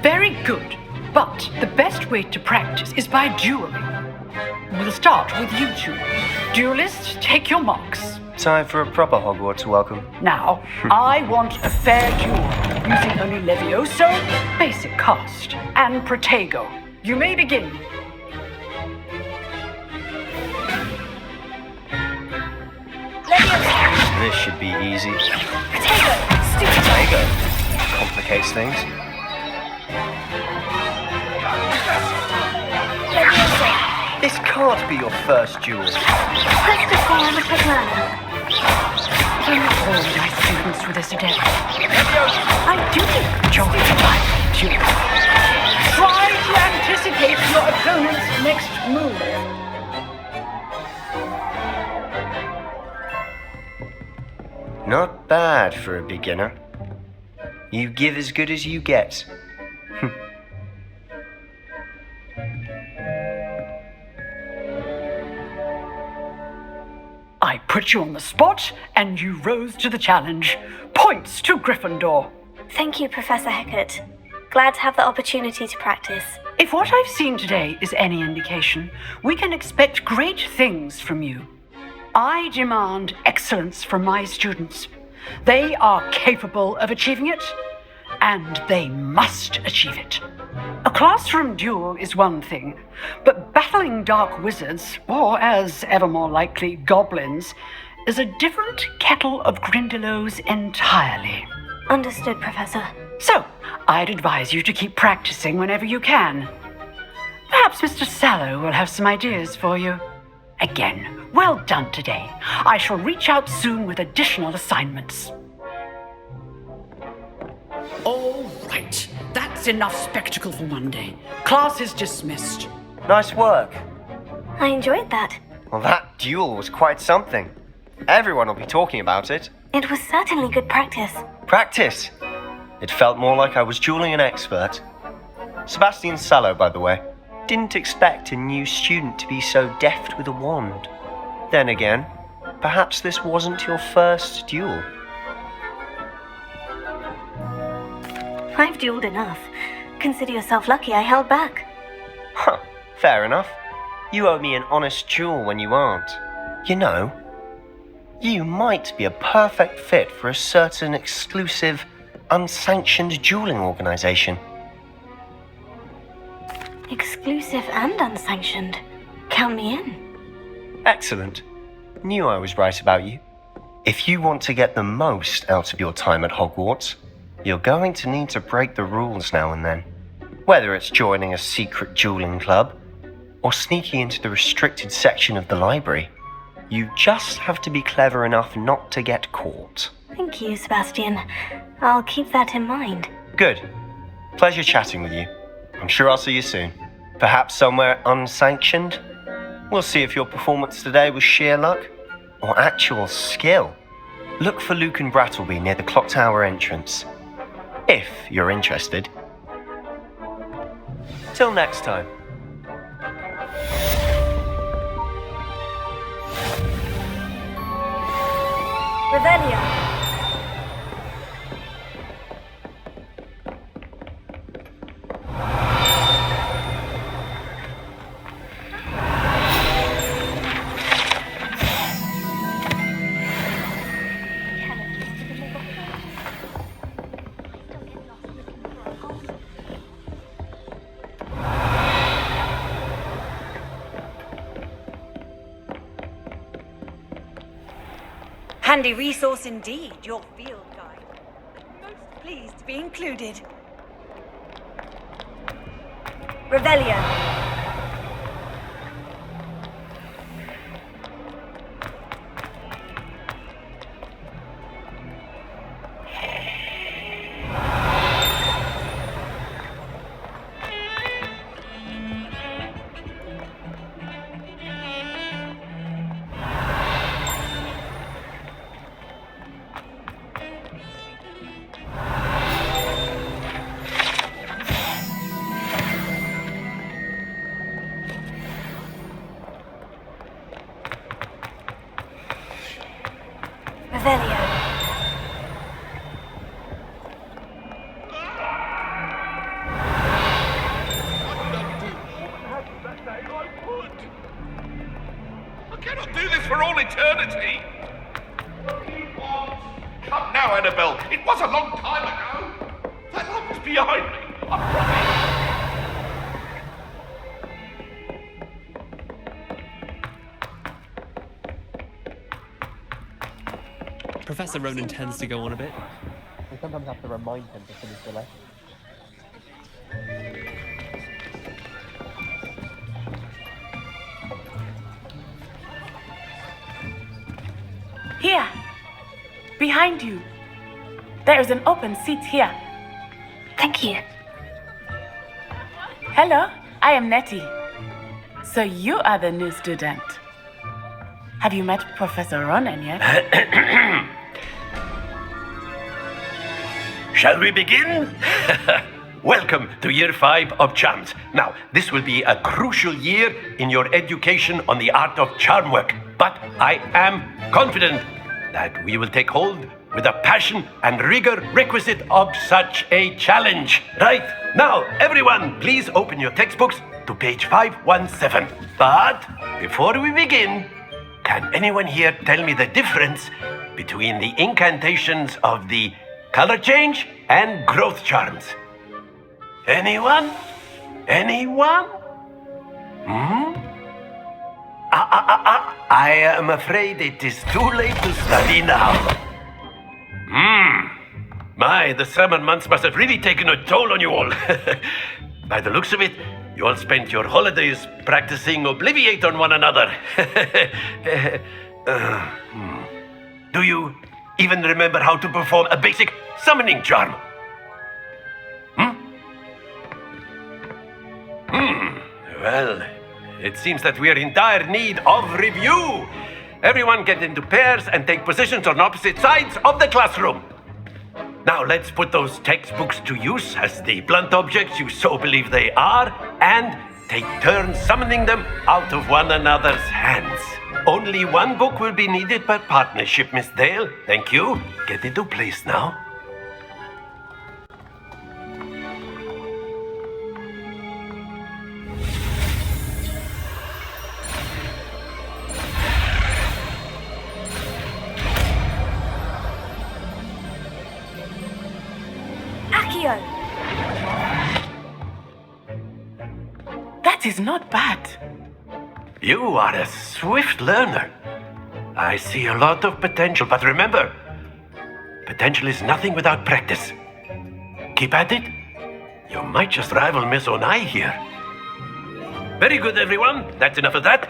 Very good, but the best way to practice is by dueling. We'll start with you two. Duelists, take your marks. Time for a proper Hogwarts welcome. Now, I want a fair duel, using only Levioso, basic cast, and Protego. You may begin. Levioso! This should be easy. Protego! Stupid! Protego complicates things. Levioso! This can't be your first duel. Press the form of Paglana. All my students with this adept. I do enjoy my duel. Try to anticipate your opponent's next move. Not bad for a beginner. You give as good as you get. I put you on the spot, and you rose to the challenge. Points to Gryffindor. Thank you, Professor Hecat. Glad to have the opportunity to practice. If what I've seen today is any indication, we can expect great things from you. I demand excellence from my students. They are capable of achieving it, and they must achieve it. A classroom duel is one thing, but battling dark wizards, or as ever more likely, goblins, is a different kettle of Grindylows entirely. Understood, Professor. So, I'd advise you to keep practicing whenever you can. Perhaps Mr. Sallow will have some ideas for you. Again, well done today. I shall reach out soon with additional assignments. All right. That's enough spectacle for one day. Class is dismissed. Nice work. I enjoyed that. Well, that duel was quite something. Everyone will be talking about it. It was certainly good practice. Practice? It felt more like I was dueling an expert. Sebastian Sallow, by the way, didn't expect a new student to be so deft with a wand. Then again, perhaps this wasn't your first duel. I've dueled enough. Consider yourself lucky I held back. Huh, fair enough. You owe me an honest duel when you aren't. You know, you might be a perfect fit for a certain exclusive, unsanctioned dueling organization. Exclusive and unsanctioned. Count me in. Excellent. Knew I was right about you. If you want to get the most out of your time at Hogwarts, you're going to need to break the rules now and then. Whether it's joining a secret dueling club, or sneaking into the restricted section of the library, you just have to be clever enough not to get caught. Thank you, Sebastian. I'll keep that in mind. Good. Pleasure chatting with you. I'm sure I'll see you soon. Perhaps somewhere unsanctioned? We'll see if your performance today was sheer luck or actual skill. Look for Luke and Brattleby near the clock tower entrance, if you're interested. Till next time. Revelio. Handy resource indeed, your field guide. Most pleased to be included. Revelio. Revelio. I cannot do this for all eternity. Come now, Annabelle. It was a long time ago. That love was behind me. I promise. Professor Ronan tends to go on a bit. We sometimes have to remind him to finish the lesson. Here! Behind you! There is an open seat here. Thank you. Hello, I am Nettie. So you are the new student. Have you met Professor Ronan yet? Shall we begin? Welcome to Year 5 of Charms. Now, this will be a crucial year in your education on the art of charm work, but I am confident that we will take hold with the passion and rigor requisite of such a challenge. Right, now, everyone, please open your textbooks to page 517. But before we begin, can anyone here tell me the difference between the incantations of the color change and growth charms? Anyone? Anyone? I am afraid it is too late to study now. My, the summer months must have really taken a toll on you all. By the looks of it, you all spent your holidays practicing Obliviate on one another. Do you even remember how to perform a basic summoning charm? Well, it seems that we are in dire need of review. Everyone get into pairs and take positions on opposite sides of the classroom. Now let's put those textbooks to use as the blunt objects you so believe they are, and take turns summoning them out of one another's hands. Only one book will be needed per partnership, Miss Dale. Thank you. Get into place now. That is not bad. You are a swift learner. I see a lot of potential, but remember, potential is nothing without practice. Keep at it. You might just rival Miss Onai here. Very good, everyone. That's enough of that.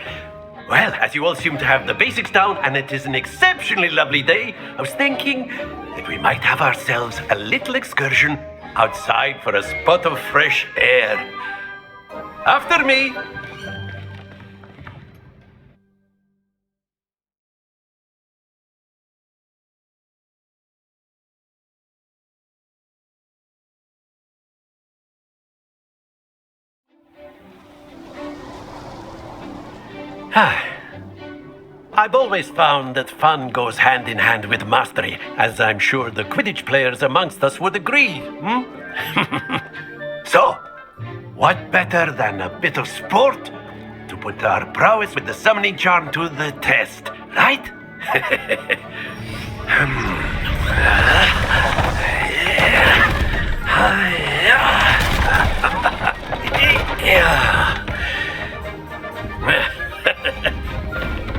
Well, as you all seem to have the basics down, and it is an exceptionally lovely day, I was thinking that we might have ourselves a little excursion outside for a spot of fresh air. After me. I've always found that fun goes hand in hand with mastery, as I'm sure the Quidditch players amongst us would agree. So, what better than a bit of sport to put our prowess with the summoning charm to the test, right?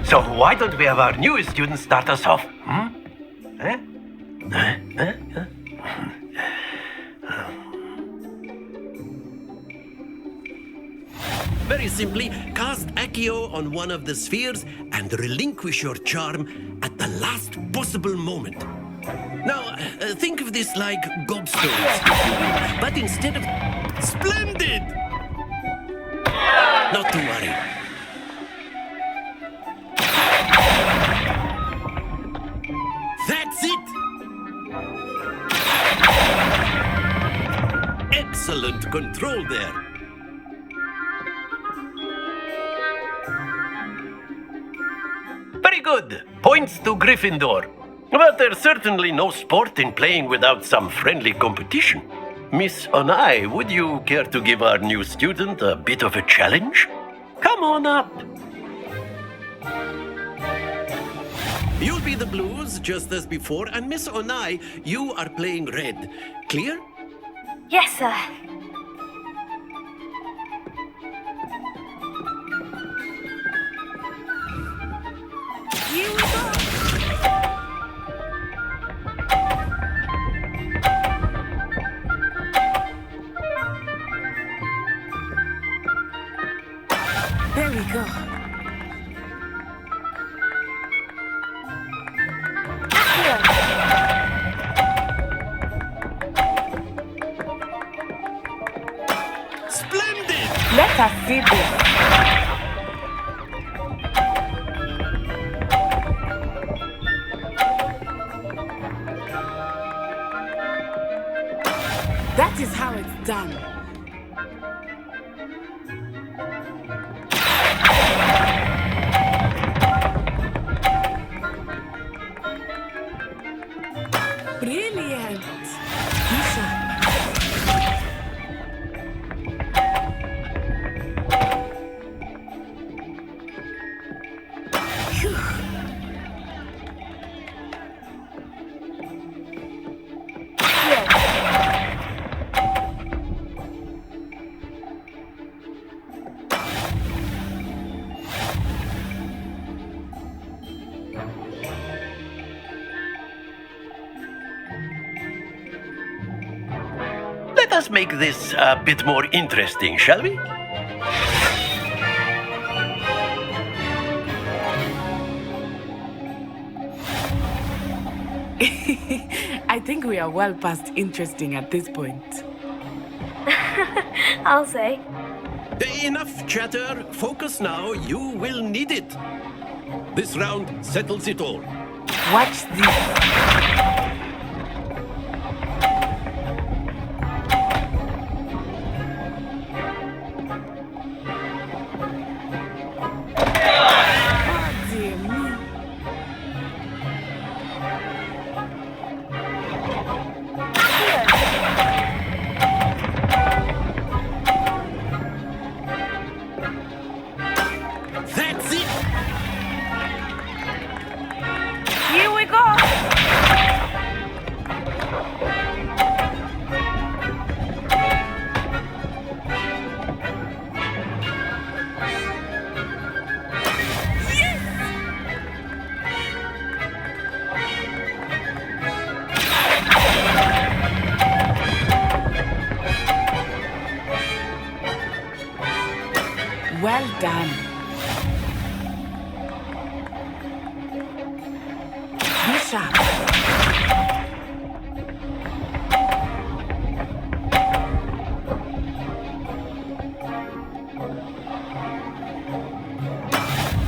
So why don't we have our newest student start us off? Very simply, cast Accio on one of the spheres and relinquish your charm at the last possible moment. Now, think of this like gobstones, if you will, but instead of... Splendid! Not to worry. That's it! Excellent control there. good. Points to Gryffindor. But there's certainly no sport in playing without some friendly competition. Miss Onai, would you care to give our new student a bit of a challenge? Come on up. You'll be the blues, just as before, and Miss Onai, you are playing red. Clear? Yes, sir. There we go. Splendid! Let us see this. That is how it's done. Brilliant. Misha. Let us make this a bit more interesting, shall we? I think we are well past interesting at this point. I'll say. Enough chatter. Focus now. You will need it. This round settles it all. Watch this. Dear me. That's it. Here we go. Well done. Be sharp.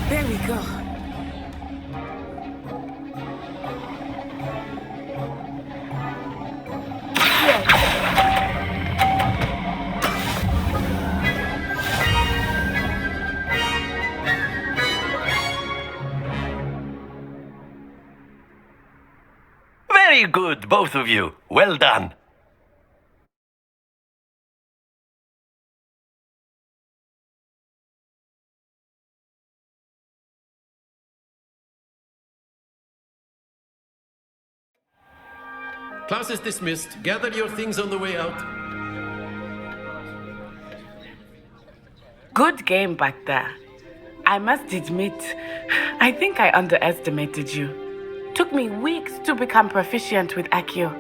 There we go. Very good, both of you. Well done. Class is dismissed. Gather your things on the way out. Good game back there. I must admit, I think I underestimated you. Took me weeks to become proficient with Accio.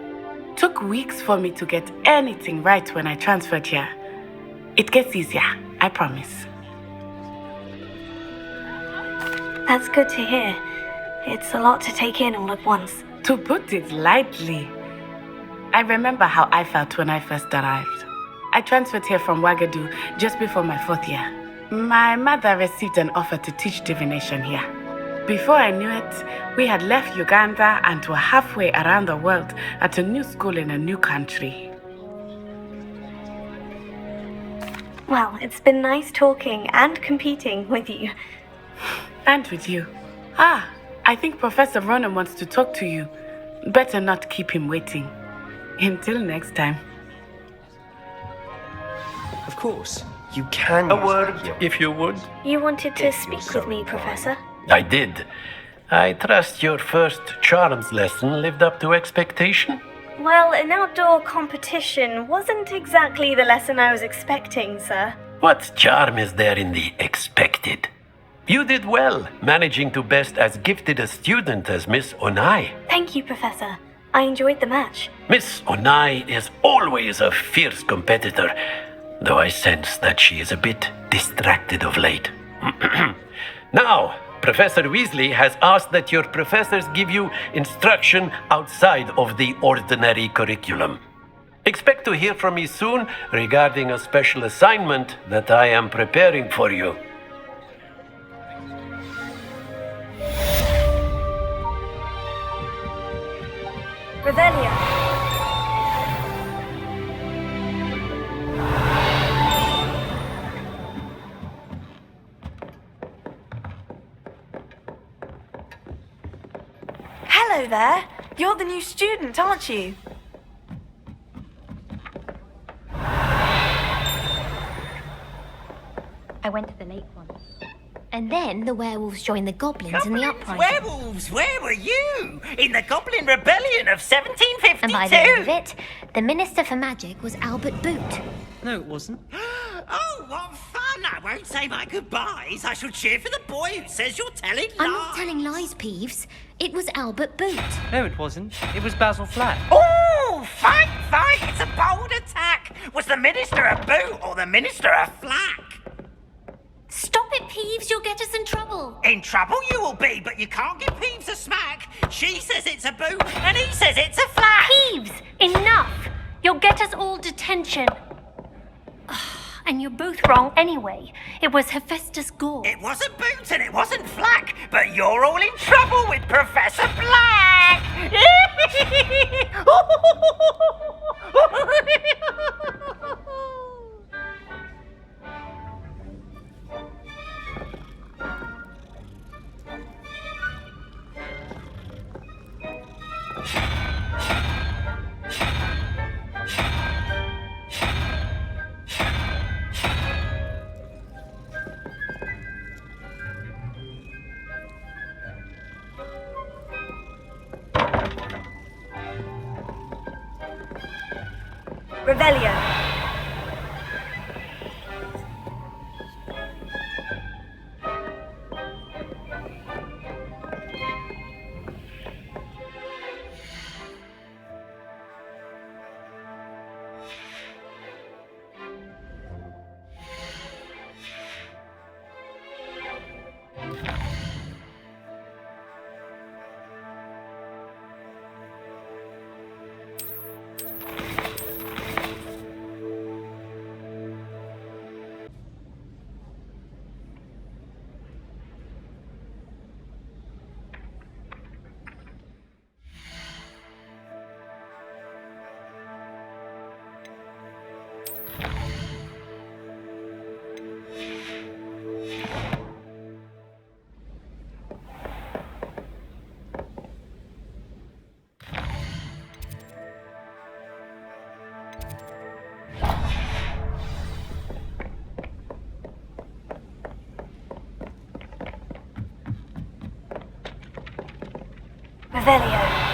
Took weeks for me to get anything right when I transferred here. It gets easier, I promise. That's good to hear. It's a lot to take in all at once. To put it lightly, I remember how I felt when I first arrived. I transferred here from Wagadu just before my 4th year. My mother received an offer to teach divination here. Before I knew it, we had left Uganda and were halfway around the world at a new school in a new country. Well, it's been nice talking and competing with you. And with you. Ah, I think Professor Ronan wants to talk to you. Better not keep him waiting. Until next time. Of course, you can. A word, if you would. You wanted to speak with me, Professor? I did. I trust your first charms lesson lived up to expectation. Well, an outdoor competition wasn't exactly the lesson I was expecting, sir. What charm is there in the expected? You did well, managing to best as gifted a student as Miss Onai. Thank you, Professor. I enjoyed the match. Miss Onai is always a fierce competitor, though I sense that she is a bit distracted of late. Now, Professor Weasley has asked that your professors give you instruction outside of the ordinary curriculum. Expect to hear from me soon regarding a special assignment that I am preparing for you. Revelio. Hello there. You're the new student, aren't you? I went to the lake once. And then the werewolves joined the goblins in the uprising. Werewolves, where were you? In the Goblin Rebellion of 1752? And by the end of it, the Minister for Magic was Albert Boot. No, it wasn't. Oh, what fun! I won't say my goodbyes. I shall cheer for the boy who says you're telling lies. I'm not telling lies, Peeves. It was Albert Boot. No, it wasn't. It was Basil Flack. Oh, fight! It's a bold attack. Was the Minister a boot or the Minister a flack? Stop it, Peeves. You'll get us in trouble. In trouble you will be, but you can't give Peeves a smack. She says it's a boot, and he says it's a flack. Peeves, enough. You'll get us all detention. And you're both wrong anyway. It was Hephaestus Gore. It wasn't boot and it wasn't flack, but you're all in trouble with Professor Black. Revelio. Revelio.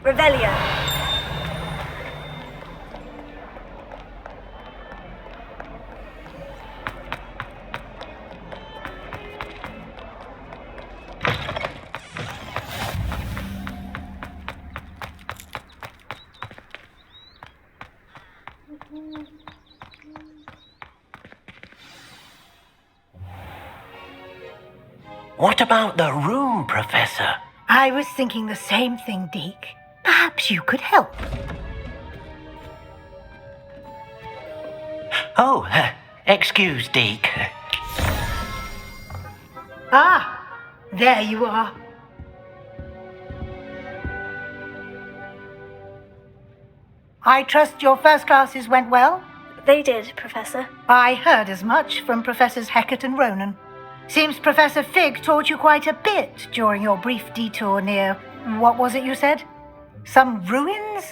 Revelio. What about the room, Professor? I was thinking the same thing, Deke. Perhaps you could help. Oh, excuse, Deke. Ah, there you are. I trust your first classes went well? They did, Professor. I heard as much from Professors Hecat and Ronan. Seems Professor Fig taught you quite a bit during your brief detour near, what was it you said? Some ruins?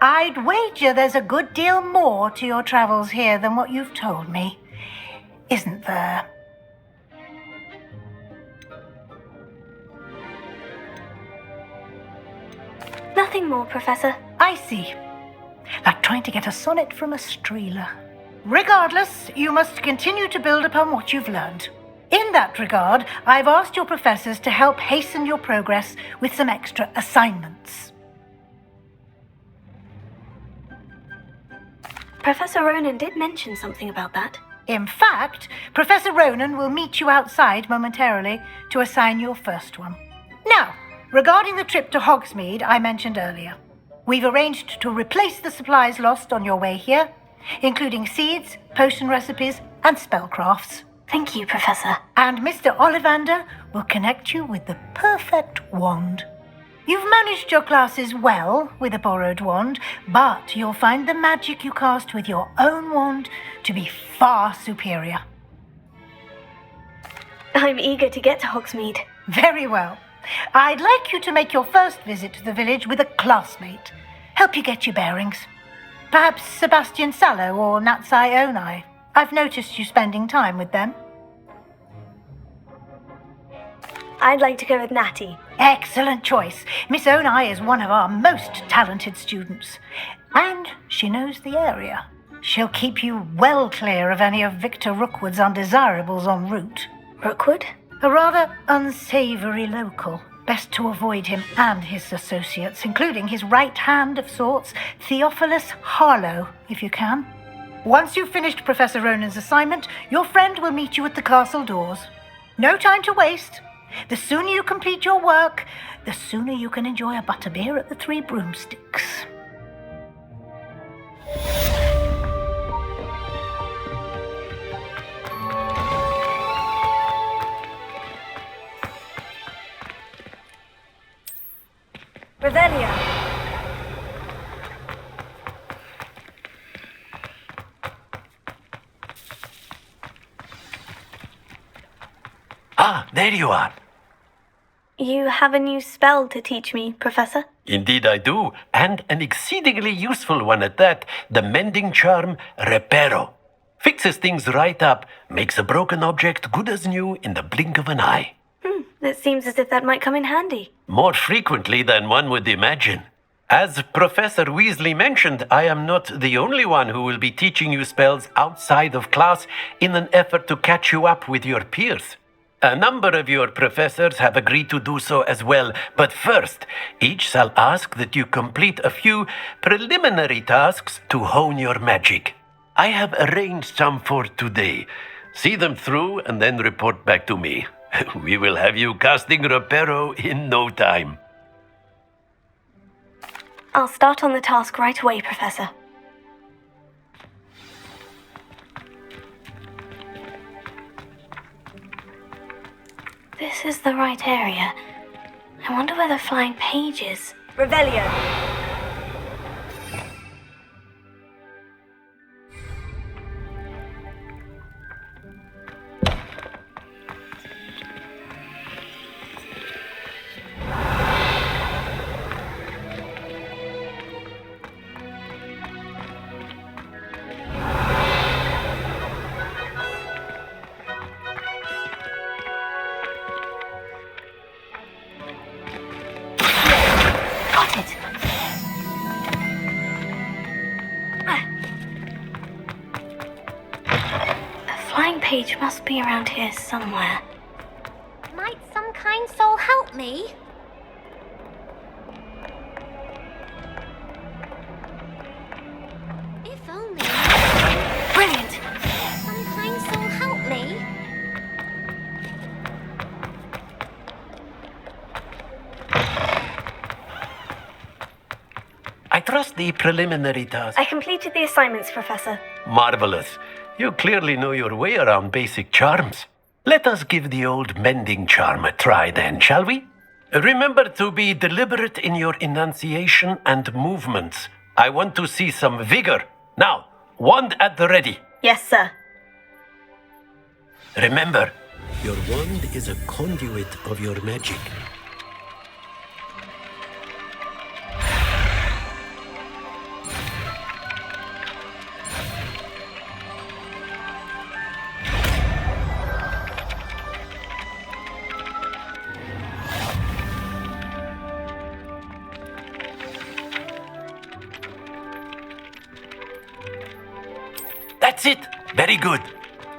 I'd wager there's a good deal more to your travels here than what you've told me. Isn't there? Nothing more, Professor. I see. Like trying to get a sonnet from a streeler. Regardless, you must continue to build upon what you've learned. In that regard, I've asked your professors to help hasten your progress with some extra assignments. Professor Ronan did mention something about that. In fact, Professor Ronan will meet you outside momentarily to assign your first one. Now, regarding the trip to Hogsmeade I mentioned earlier, we've arranged to replace the supplies lost on your way here, including seeds, potion recipes, and spellcrafts. Thank you, Professor. And Mr. Ollivander will connect you with the perfect wand. You've managed your classes well with a borrowed wand, but you'll find the magic you cast with your own wand to be far superior. I'm eager to get to Hogsmeade. Very well. I'd like you to make your first visit to the village with a classmate. Help you get your bearings. Perhaps Sebastian Sallow or Natsai Onai. I've noticed you spending time with them. I'd like to go with Natty. Excellent choice. Miss Onai is one of our most talented students. And she knows the area. She'll keep you well clear of any of Victor Rookwood's undesirables en route. Rookwood? A rather unsavory local. Best to avoid him and his associates, including his right hand of sorts, Theophilus Harlow, if you can. Once you've finished Professor Ronan's assignment, your friend will meet you at the castle doors. No time to waste. The sooner you complete your work, the sooner you can enjoy a butterbeer at the Three Broomsticks. Revelia. Ah, there you are. You have a new spell to teach me, Professor? Indeed I do, and an exceedingly useful one at that. The mending charm, Reparo. Fixes things right up, makes a broken object good as new in the blink of an eye. It seems as if that might come in handy. More frequently than one would imagine. As Professor Weasley mentioned, I am not the only one who will be teaching you spells outside of class in an effort to catch you up with your peers. A number of your professors have agreed to do so as well, but first, each shall ask that you complete a few preliminary tasks to hone your magic. I have arranged some for today. See them through and then report back to me. We will have you casting Reparo in no time. I'll start on the task right away, Professor. This is the right area. I wonder where the flying page is. Revelio. Page must be around here somewhere. Might some kind soul help me? If only. Brilliant! Some kind soul help me? just the preliminary task. I completed the assignments, Professor. Marvelous. You clearly know your way around basic charms. Let us give the old mending charm a try then, shall we? Remember to be deliberate in your enunciation and movements. I want to see some vigor. Now, wand at the ready. Yes, sir. Remember, Your wand is a conduit of your magic. that's it. Very good.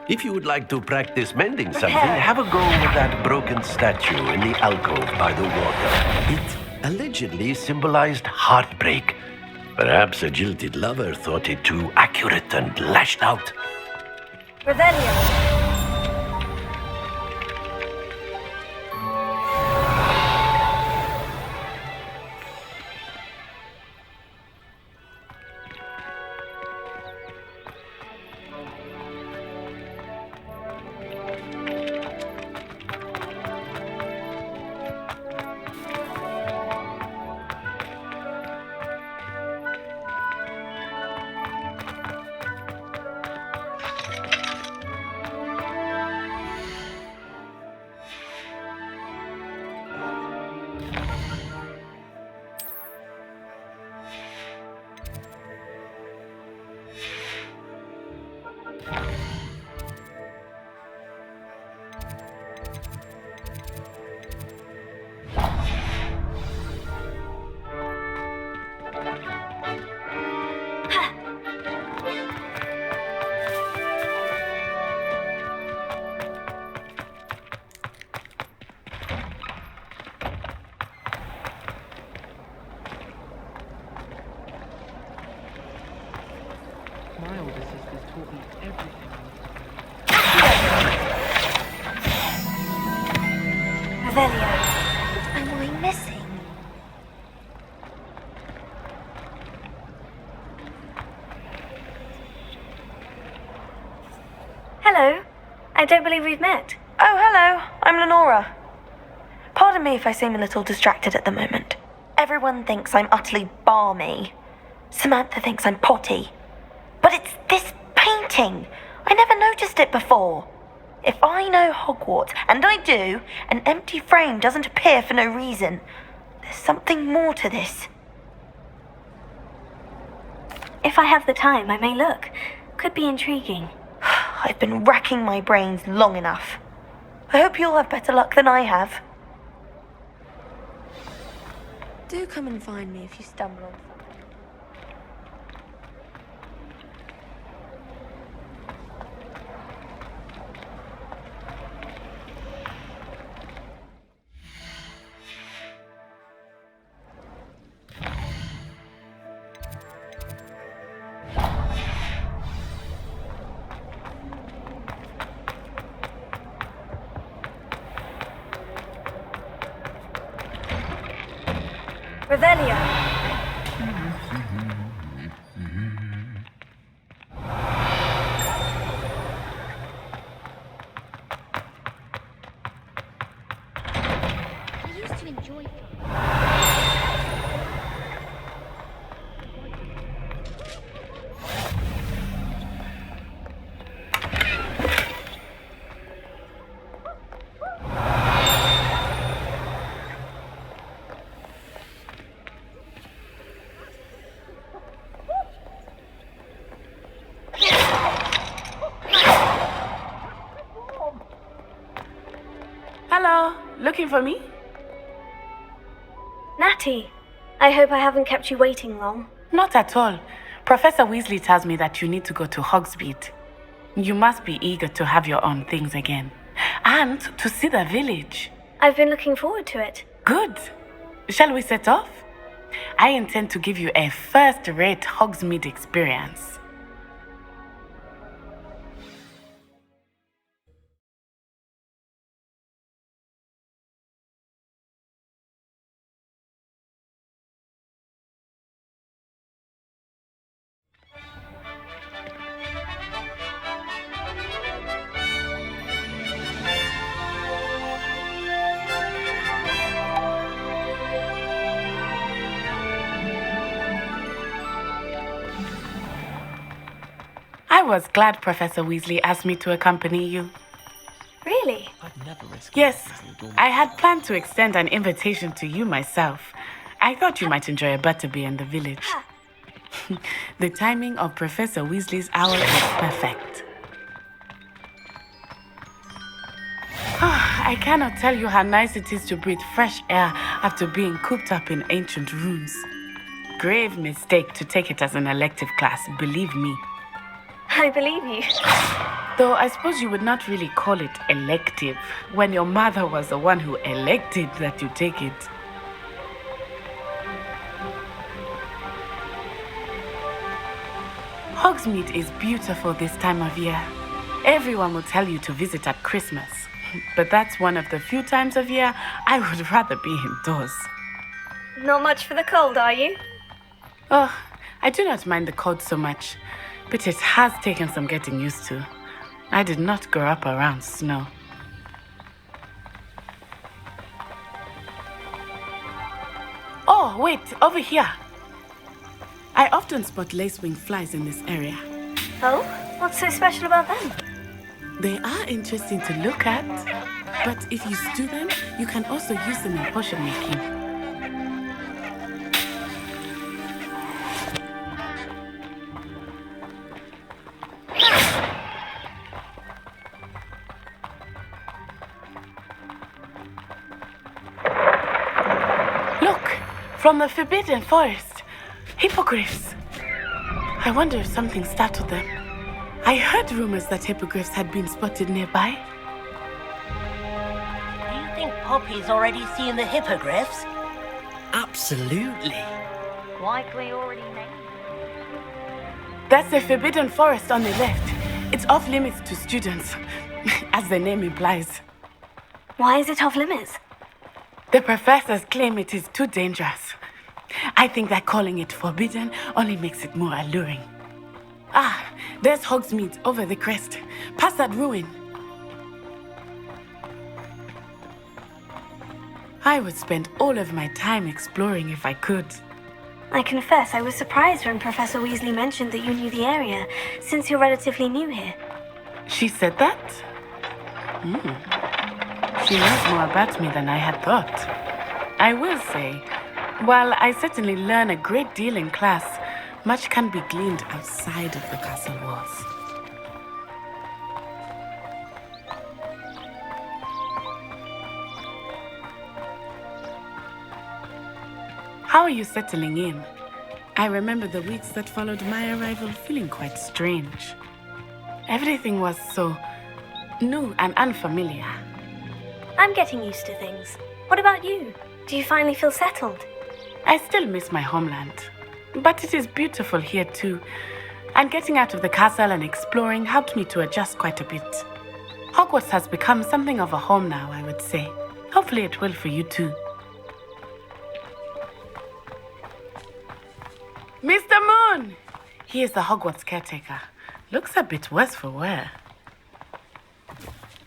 If you would like to practice mending something, have a go with that broken statue in the alcove by the water. It allegedly symbolized heartbreak. Perhaps a jilted lover thought it too accurate and lashed out. Revelio. My older sister's taught me everything Revelio. What am I missing? Hello. I don't believe we've met. Oh, hello. I'm Lenora. Pardon me if I seem a little distracted at the moment. Everyone thinks I'm utterly balmy. Samantha thinks I'm potty. But it's this painting. I never noticed it before. If I know Hogwarts, and I do, an empty frame doesn't appear for no reason. There's something more to this. If I have the time, I may look. Could be intriguing. I've been racking my brains long enough. I hope you'll have better luck than I have. Do come and find me if you stumble on something. Revelio. I used to enjoy Hello, looking for me? Natty, I hope I haven't kept you waiting long. Not at all. Professor Weasley tells me that you need to go to Hogsmeade. You must be eager to have your own things again. And to see the village. I've been looking forward to it. Good. Shall we set off? I intend to give you a first-rate Hogsmeade experience. I was glad Professor Weasley asked me to accompany you. Really? Yes, I had planned to extend an invitation to you myself. I thought you might enjoy a butterbeer in the village. The timing of Professor Weasley's hour was perfect. I cannot tell you how nice it is to breathe fresh air after being cooped up in ancient rooms. Grave mistake to take it as an elective class, believe me. I believe you. Though I suppose you would not really call it elective when your mother was the one who elected that you take it. Hogsmeade is beautiful this time of year. Everyone will tell you to visit at Christmas. But that's one of the few times of year I would rather be indoors. Not much for the cold, are you? Oh, I do not mind the cold so much, but it has taken some getting used to. I did not grow up around snow. Oh, wait, over here. I often spot lacewing flies in this area. Oh? What's so special about them? They are interesting to look at, but if you stew them, you can also use them in potion making. Look, from the Forbidden Forest, hippogriffs. I wonder if something startled them. I heard rumors that hippogriffs had been spotted nearby. Do you think Poppy's already seen the hippogriffs? Absolutely. Likely already named. That's the Forbidden Forest on the left. It's off limits to students, as the name implies. Why is it off limits? The professors claim it is too dangerous. I think that calling it forbidden only makes it more alluring. Ah, there's Hogsmeade over the crest. Past that ruin. I would spend all of my time exploring if I could. I confess I was surprised when Professor Weasley mentioned that you knew the area, since you're relatively new here. She said that? She knows more about me than I had thought. I will say, while I certainly learn a great deal in class, much can be gleaned outside of the castle walls. How are you settling in? I remember the weeks that followed my arrival feeling quite strange. Everything was so new and unfamiliar. I'm getting used to things. What about you? Do you finally feel settled? I still miss my homeland. But it is beautiful here too. And getting out of the castle and exploring helped me to adjust quite a bit. Hogwarts has become something of a home now, I would say. Hopefully it will for you too. Mr. Moon! He is the Hogwarts caretaker. Looks a bit worse for wear.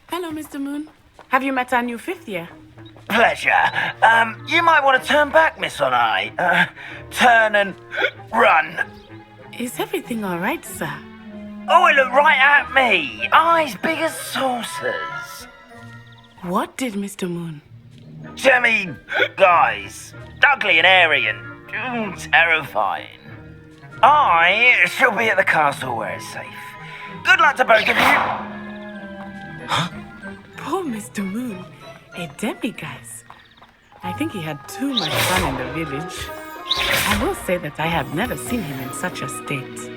Hello, Mr. Moon. Have you met our new fifth year? Pleasure. You might want to turn back, Miss On-Eye. Turn and run. Is everything all right, sir? Oh, it looked right at me. Eyes big as saucers. What did Mr. Moon? Jemmy guys. Ugly and airy and terrifying. I shall be at the castle where it's safe. Good luck to both of you. Poor Mr. Moon. A demiguise. I think he had too much fun in the village. I will say that I have never seen him in such a state.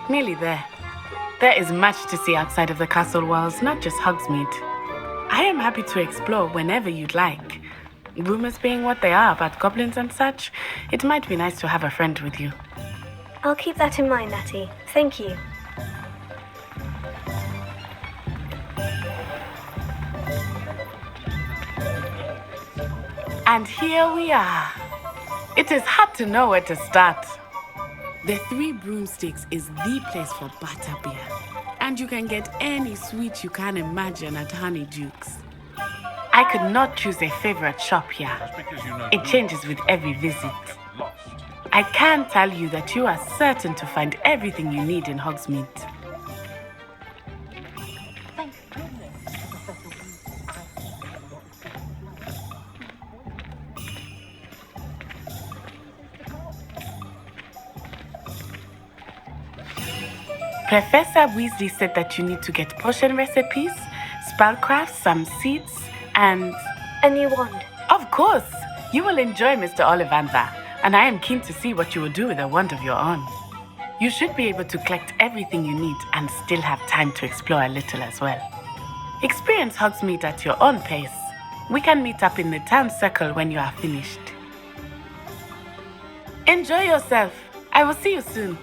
Nearly there. There is much to see outside of the castle walls, not just Hogsmeade. I am happy to explore whenever you'd like. Rumors being what they are about goblins and such, it might be nice to have a friend with you. I'll keep that in mind, Natty. Thank you. And here we are. It is hard to know where to start. The Three Broomsticks is the place for butterbeer. And you can get any sweet you can imagine at Honeydukes. I could not choose a favorite shop here. It changes with every visit. I can tell you that you are certain to find everything you need in Hogsmeade. Thank goodness. Professor Weasley said that you need to get potion recipes, spellcraft, some seeds, and... A new wand. Of course! You will enjoy Mr. Ollivander, and I am keen to see what you will do with a wand of your own. You should be able to collect everything you need and still have time to explore a little as well. Experience Hogsmeade at your own pace. We can meet up in the town circle when you are finished. Enjoy yourself. I will see you soon.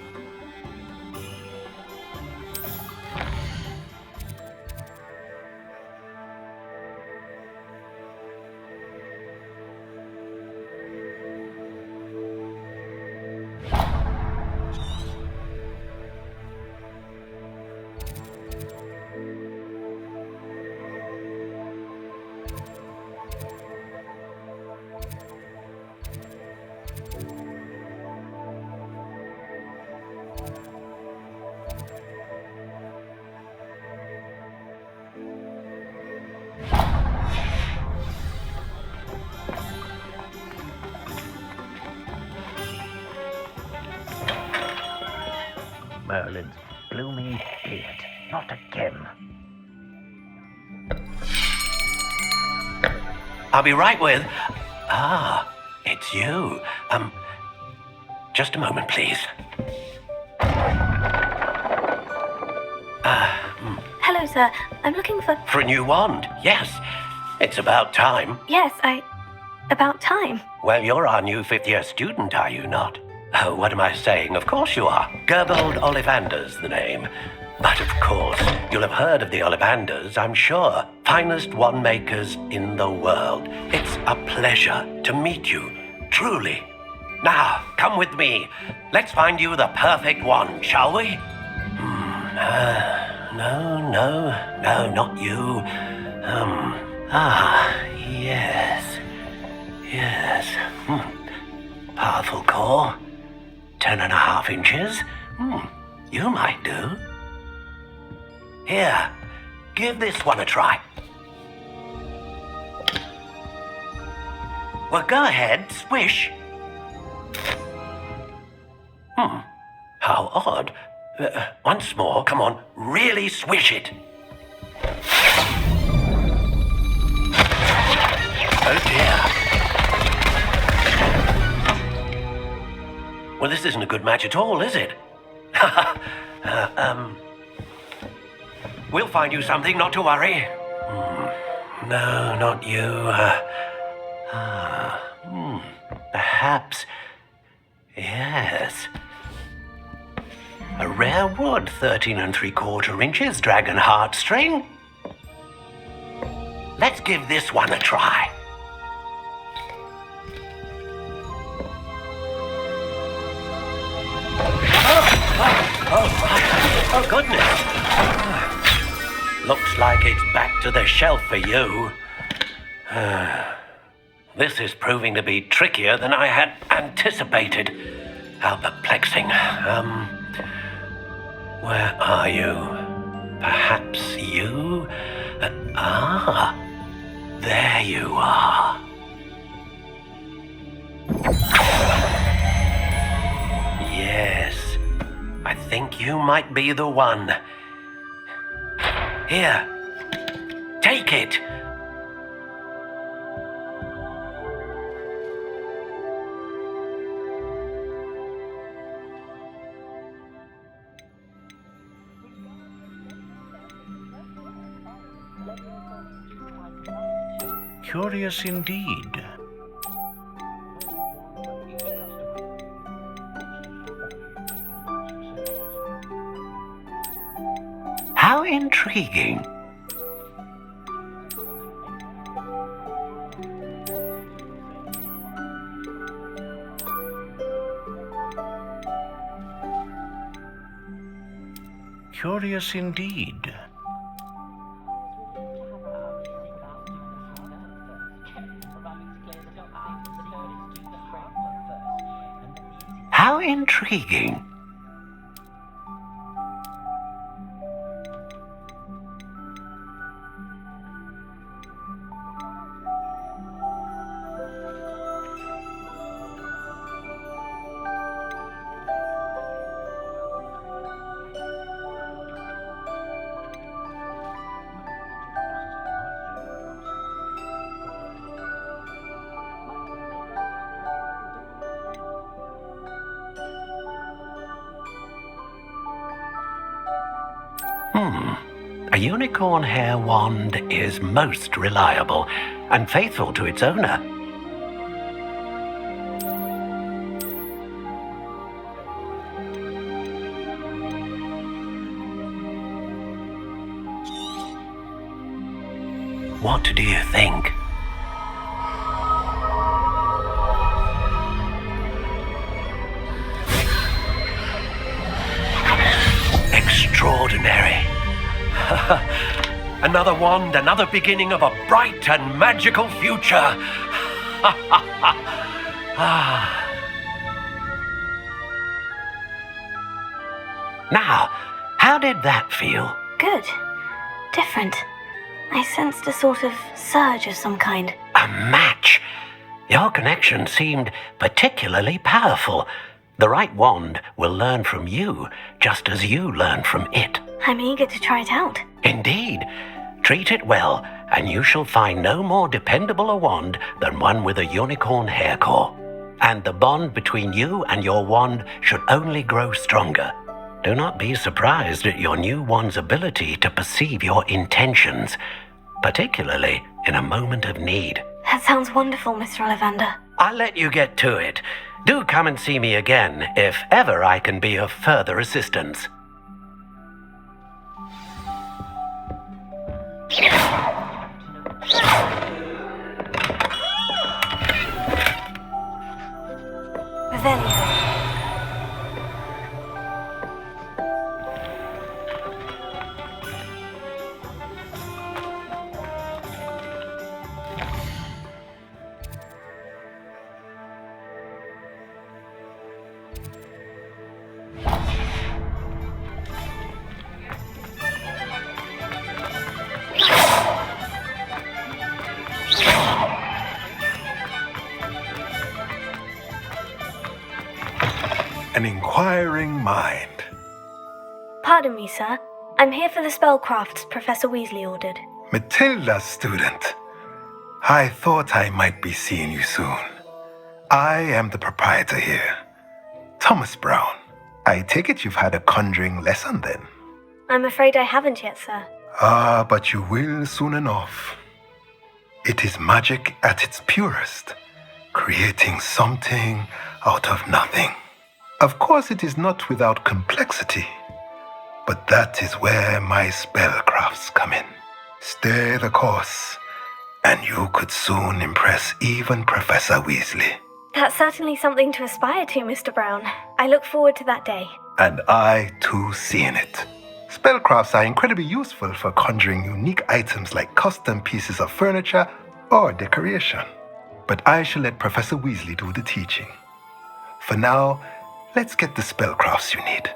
Merlin's blooming beard. Not again. I'll be right with... Ah, it's you. Just a moment, please. Hello, sir. I'm looking for... For a new wand, yes. It's about time. Yes, about time. Well, you're our new fifth-year student, are you not? Oh, what am I saying? Of course you are. Gerbold Ollivander's the name. But of course, you'll have heard of the Ollivanders, I'm sure. Finest wand makers in the world. It's a pleasure to meet you, truly. Now, come with me. Let's find you the perfect wand, shall we? No, not you. Yes. Powerful core. 10.5 inches. You might do. Here, give this one a try. Well, go ahead, swish. How odd. Once more, come on, really swish it. Oh dear. Well, this isn't a good match at all, is it? We'll find you something, not to worry. No, not you. Perhaps. Yes. A rare wood, 13 3/4 inches, dragon heartstring. Let's give this one a try. Oh, goodness. Looks like it's back to the shelf for you. This is proving to be trickier than I had anticipated. How perplexing. Where are you? Perhaps you? There you are. Yes, I think you might be the one. Here, take it. Curious indeed. How intriguing. Curious indeed. intriguing. A unicorn hair wand is most reliable and faithful to its owner. What do you think? Extraordinary. Another wand, another beginning of a bright and magical future. Now, how did that feel? Good. Different. I sensed a sort of surge of some kind. A match. Your connection seemed particularly powerful. The right wand will learn from you, just as you learn from it. I'm eager to try it out. Indeed. Treat it well, and you shall find no more dependable a wand than one with a unicorn hair core. And the bond between you and your wand should only grow stronger. Do not be surprised at your new wand's ability to perceive your intentions, particularly in a moment of need. That sounds wonderful, Mr. Ollivander. I'll let you get to it. Do come and see me again if ever I can be of further assistance. Revelio. An inquiring mind. Pardon me, sir. I'm here for the spellcrafts Professor Weasley ordered. Matilda's student. I thought I might be seeing you soon. I am the proprietor here, Thomas Brown. I take it you've had a conjuring lesson then? I'm afraid I haven't yet, sir. Ah, but you will soon enough. It is magic at its purest, creating something out of nothing. Of course, it is not without complexity, but that is where my spellcrafts come in. Stay the course, and you could soon impress even Professor Weasley. That's certainly something to aspire to, Mr. Brown. I look forward to that day. And I, too, seeing it. Spellcrafts are incredibly useful for conjuring unique items like custom pieces of furniture or decoration. But I shall let Professor Weasley do the teaching. For now, let's get the spellcrafts you need.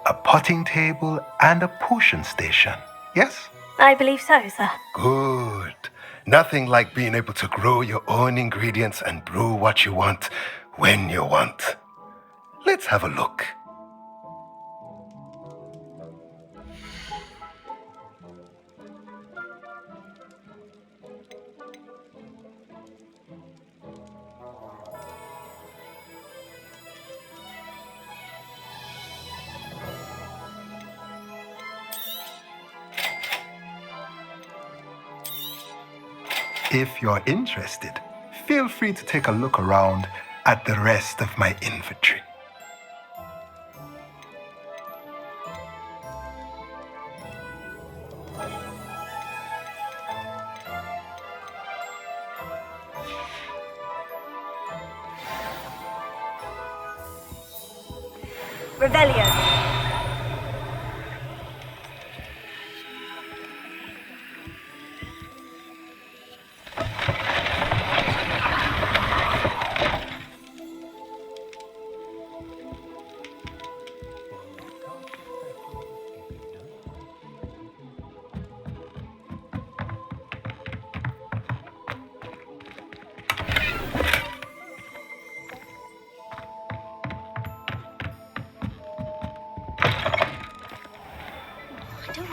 A potting table and a potion station, yes? I believe so, sir. Good. Nothing like being able to grow your own ingredients and brew what you want when you want. Let's have a look. If you're interested, feel free to take a look around at the rest of my inventory. Revelio.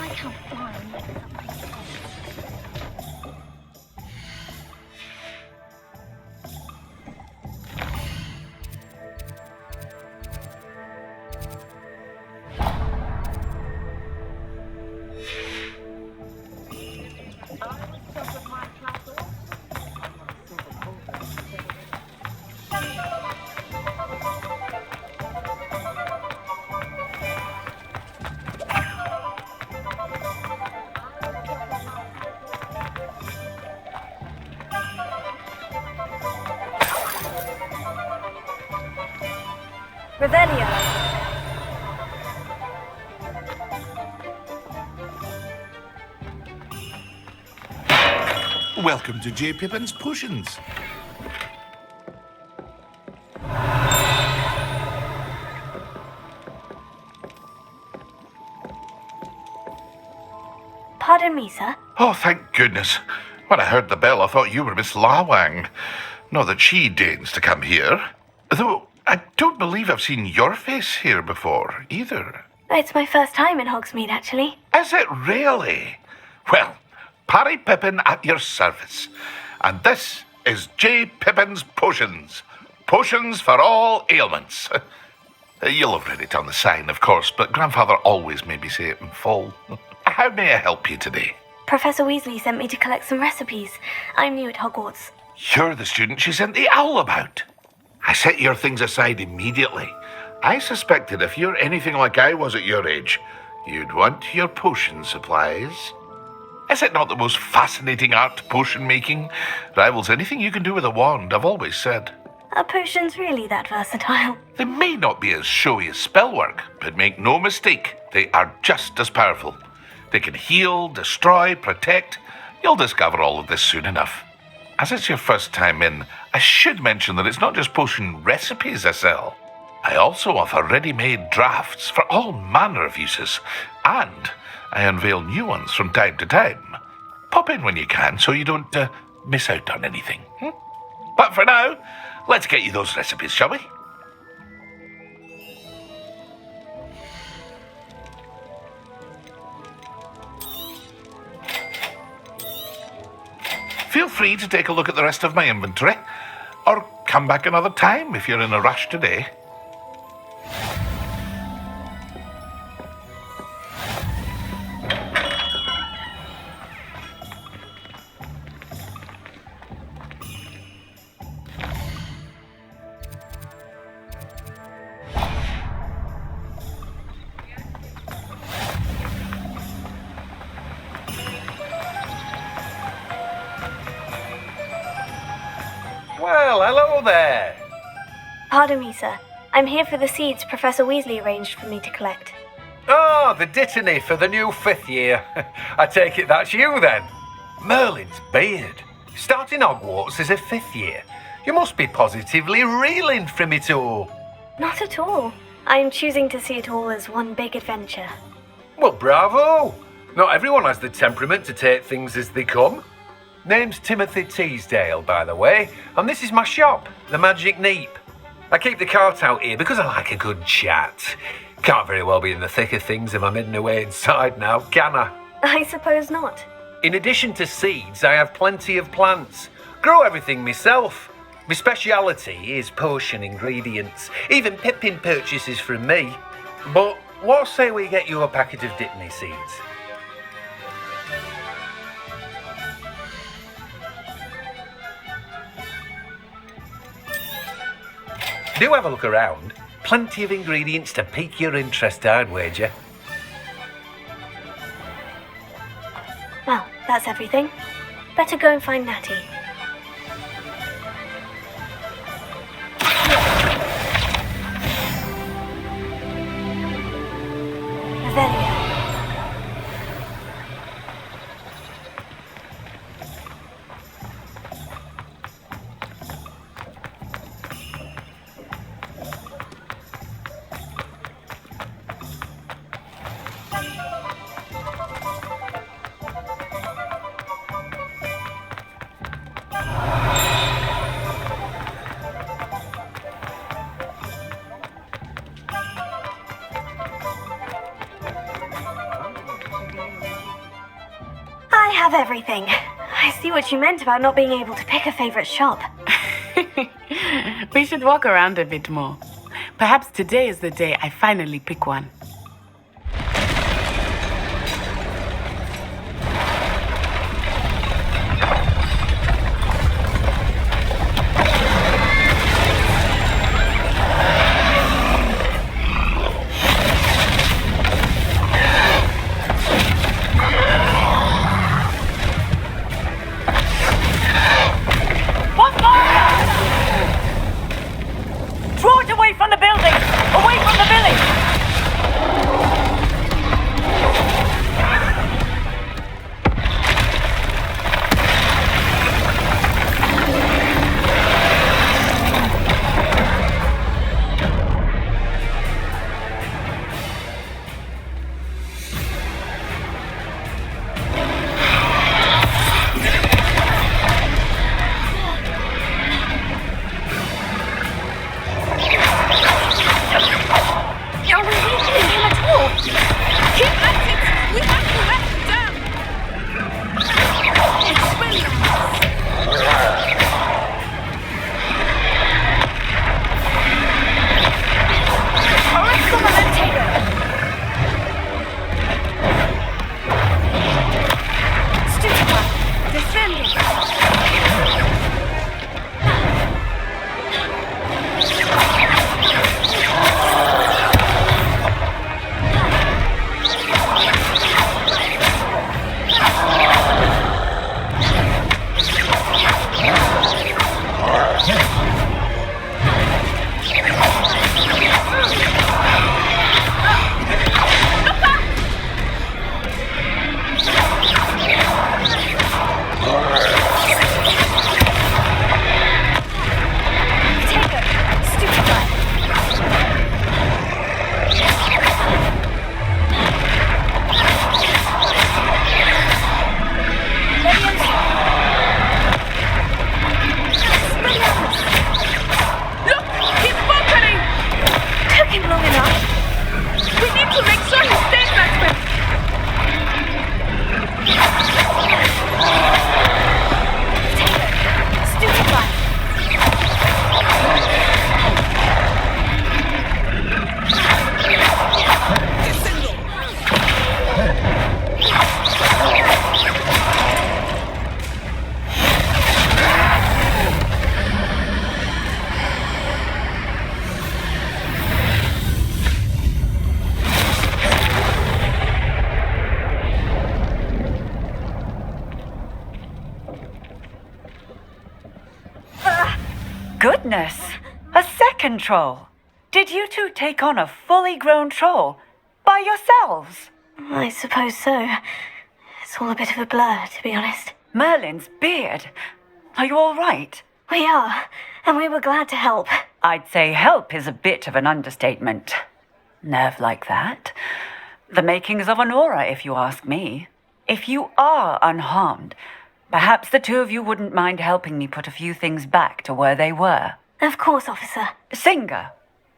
like how flying messes up my head. Revelio. Welcome to J. Pippin's Potions. Pardon me, sir. Oh, thank goodness. When I heard the bell, I thought you were Miss Lawang. Not that she deigns to come here. Though, I don't believe I've seen your face here before, either. It's my first time in Hogsmeade, actually. Is it really? Well, Parry Pippin at your service. And this is J. Pippin's Potions. Potions for all ailments. You'll have read it on the sign, of course, but Grandfather always made me say it in full. How may I help you today? Professor Weasley sent me to collect some recipes. I'm new at Hogwarts. You're the student she sent the owl about. I set your things aside immediately. I suspected if you're anything like I was at your age, you'd want your potion supplies. Is it not the most fascinating art, potion making? Rivals anything you can do with a wand, I've always said. Are potions really that versatile? They may not be as showy as spellwork, but make no mistake, they are just as powerful. They can heal, destroy, protect. You'll discover all of this soon enough. As it's your first time in, I should mention that it's not just potion recipes I sell. I also offer ready-made drafts for all manner of uses, and I unveil new ones from time to time. Pop in when you can so you don't miss out on anything. But for now, let's get you those recipes, shall we? Feel free to take a look at the rest of my inventory, or come back another time if you're in a rush today. Well, hello there. Pardon me, sir. I'm here for the seeds Professor Weasley arranged for me to collect. Oh, the dittany for the new 5th year. I take it that's you then. Merlin's beard. Starting Hogwarts as a 5th year. You must be positively reeling from it all. Not at all. I'm choosing to see it all as one big adventure. Well, bravo. Not everyone has the temperament to take things as they come. Name's Timothy Teasdale, by the way, and this is my shop, the Magic Neep. I keep the cart out here because I like a good chat. Can't very well be in the thick of things if I'm hidden away inside now, can I? I suppose not. In addition to seeds, I have plenty of plants. Grow everything myself. My speciality is potion ingredients. Even Pippin purchases from me. But what say we get you a packet of dittany seeds? Do have a look around. Plenty of ingredients to pique your interest, I'd wager. Well, that's everything. Better go and find Natty. Revelio. have everything. I see what you meant about not being able to pick a favorite shop. We should walk around a bit more. Perhaps today is the day I finally pick one. Draw it away from the building! Away from the village! Are we reaching him at all? Keep at it! We have to let him down! It's Williams! Alright, come on, let's take it! Stuka, defending! Goodness! A second troll! Did you two take on a fully grown troll? By yourselves? I suppose so. It's all a bit of a blur, to be honest. Merlin's beard! Are you all right? We are, and we were glad to help. I'd say help is a bit of an understatement. Nerve like that. The makings of an aura, if you ask me. If you are unharmed, perhaps the two of you wouldn't mind helping me put a few things back to where they were. Of course, officer. Singer.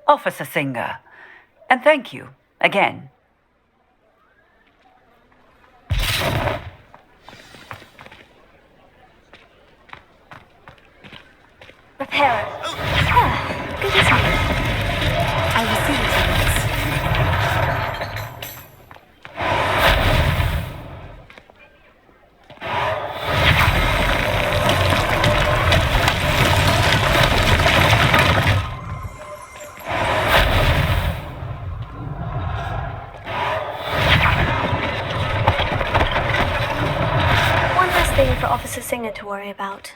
Officer Singer. And thank you, again. Repairer. Good as you. I will see you to this. One less thing for Officer Singer to worry about.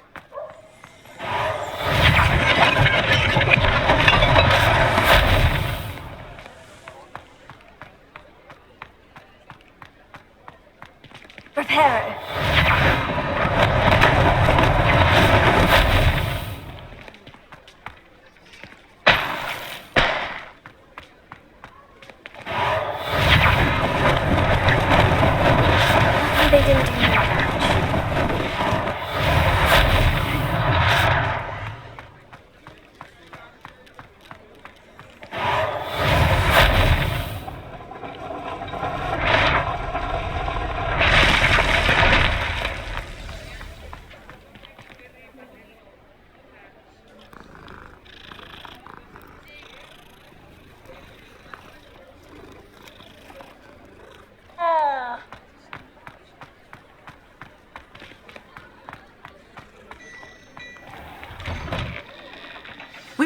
Repairer. They didn't do much.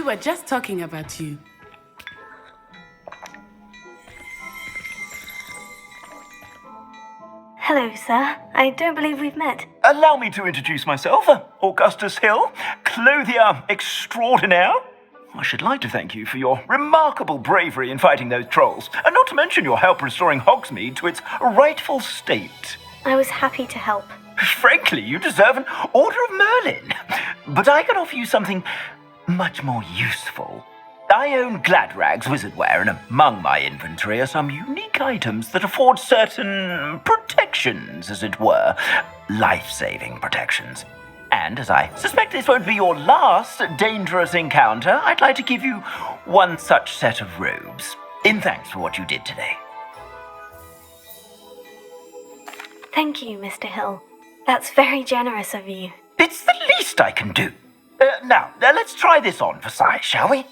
We were just talking about you. Hello, sir. I don't believe we've met. Allow me to introduce myself, Augustus Hill, clothier extraordinaire. I should like to thank you for your remarkable bravery in fighting those trolls, and not to mention your help restoring Hogsmeade to its rightful state. I was happy to help. Frankly, you deserve an Order of Merlin. But I can offer you something much more useful. I own Gladrag's wizardware, and among my inventory are some unique items that afford certain protections, as it were. Life-saving protections. And as I suspect this won't be your last dangerous encounter, I'd like to give you one such set of robes, in thanks for what you did today. Thank you, Mr. Hill. That's very generous of you. It's the least I can do. Now, let's try this on for size, shall we?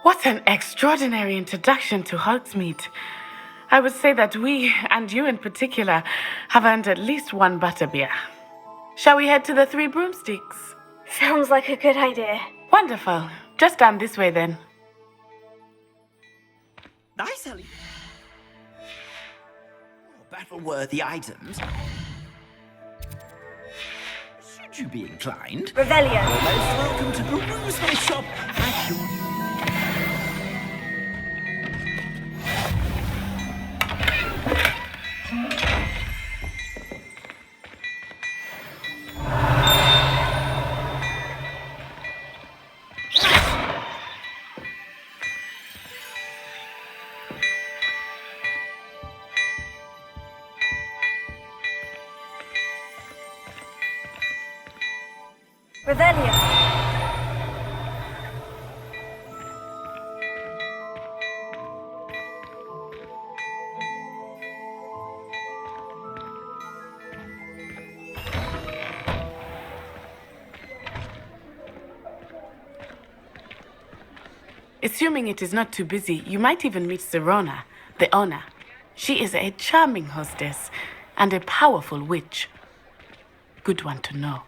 What an extraordinary introduction to Hogsmeade. I would say that we, and you in particular, have earned at least one butterbeer. Shall we head to the Three Broomsticks? Sounds like a good idea. Wonderful. Just down this way then. Nice, Ellie. Battle-worthy items. Should you be inclined? Revelio. You're most welcome to peruse my shop at your... Revelio. Assuming it is not too busy, you might even meet Serona, the owner. She is a charming hostess and a powerful witch. Good one to know.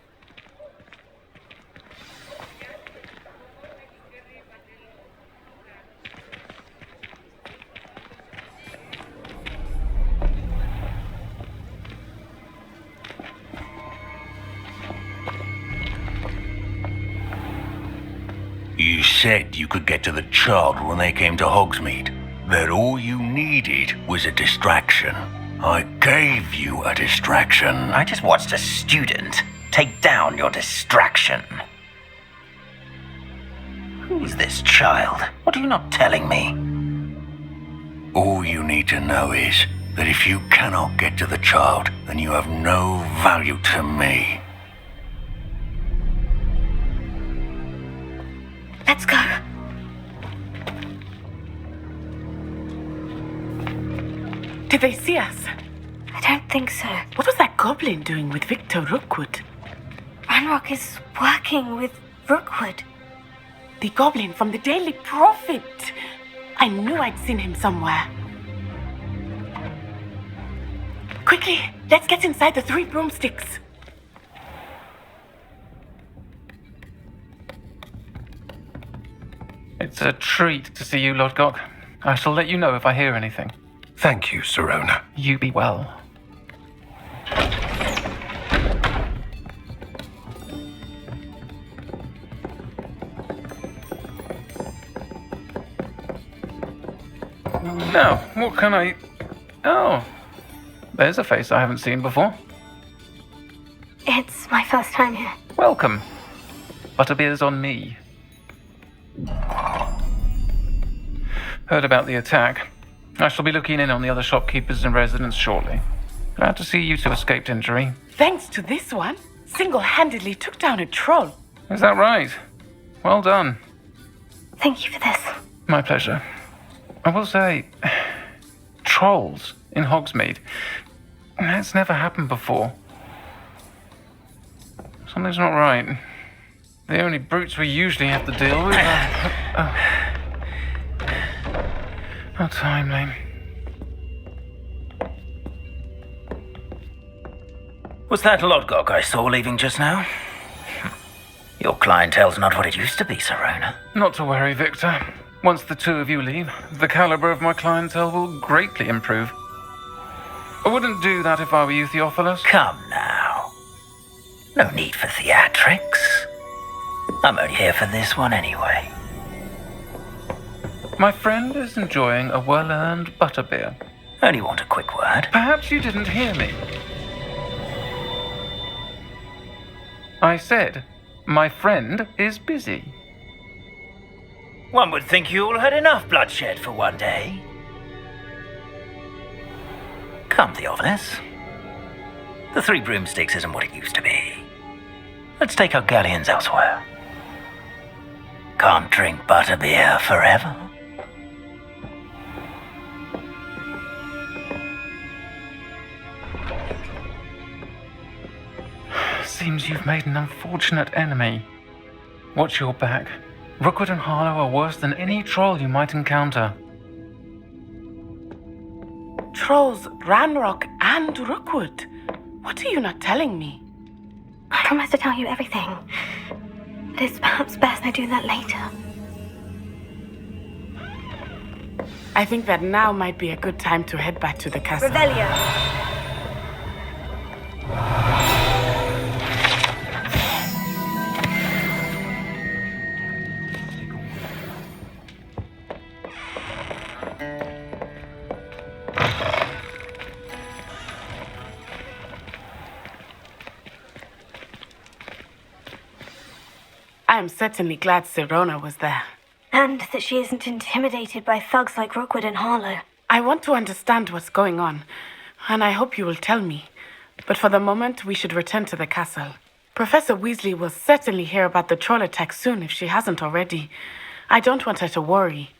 You said you could get to the child when they came to Hogsmeade. That all you needed was a distraction. I gave you a distraction. I just watched a student take down your distraction. Who's this child? What are you not telling me? All you need to know is that if you cannot get to the child, then you have no value to me. Let's go. Did they see us? I don't think so. What was that goblin doing with Victor Rookwood? Ranrock is working with Rookwood. The goblin from the Daily Prophet. I knew I'd seen him somewhere. Quickly, let's get inside the Three Broomsticks. It's a treat to see you, Lodgok. I shall let you know if I hear anything. Thank you, Serona. You be well. Now, what can I... Oh, there's a face I haven't seen before. It's my first time here. Welcome. Butterbeer's on me. Heard about the attack. I shall be looking in on the other shopkeepers and residents shortly. Glad to see you two escaped injury. Thanks to this one, single-handedly took down a troll. Is that right? Well done. Thank you for this. My pleasure. I will say, trolls in Hogsmeade. That's never happened before. Something's not right. The only brutes we usually have to deal with are... How timely. Was that Lodgok I saw leaving just now? Your clientele's not what it used to be, Serona. Not to worry, Victor. Once the two of you leave, the caliber of my clientele will greatly improve. I wouldn't do that if I were you, Theophilus. Come now. No need for theatrics. I'm only here for this one anyway. My friend is enjoying a well-earned butterbeer. Only want a quick word. Perhaps you didn't hear me. I said, my friend is busy. One would think you all had enough bloodshed for one day. Come, Theophilus. The Three Broomsticks isn't what it used to be. Let's take our galleons elsewhere. Can't drink butterbeer forever. Seems you've made an unfortunate enemy. Watch your back. Rookwood and Harlow are worse than any troll you might encounter. Trolls, Ranrock, and Rookwood. What are you not telling me? I promise to tell you everything. But it's perhaps best I do that later. I think that now might be a good time to head back to the castle. Revelio. I am certainly glad Serona was there. And that she isn't intimidated by thugs like Rookwood and Harlow. I want to understand what's going on, and I hope you will tell me. But for the moment, we should return to the castle. Professor Weasley will certainly hear about the troll attack soon if she hasn't already. I don't want her to worry.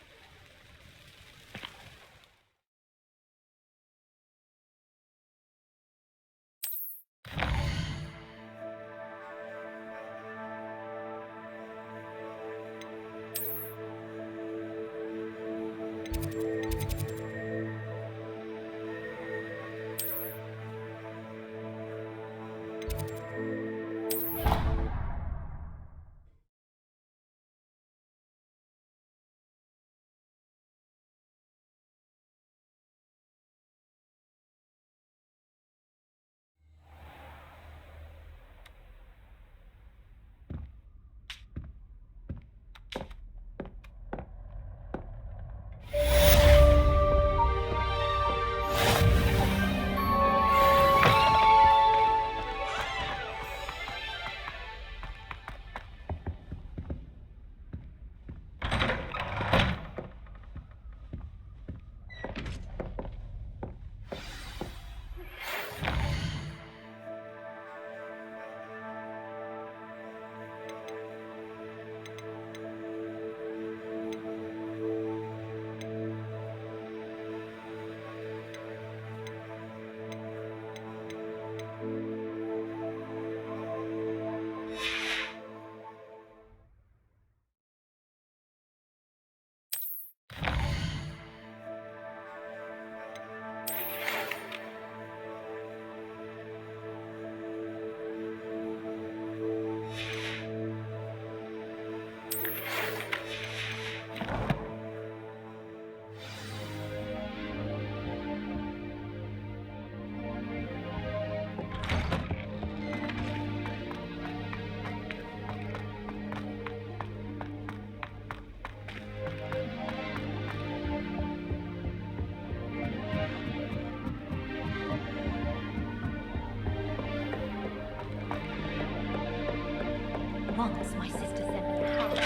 Once my sister sent me a house.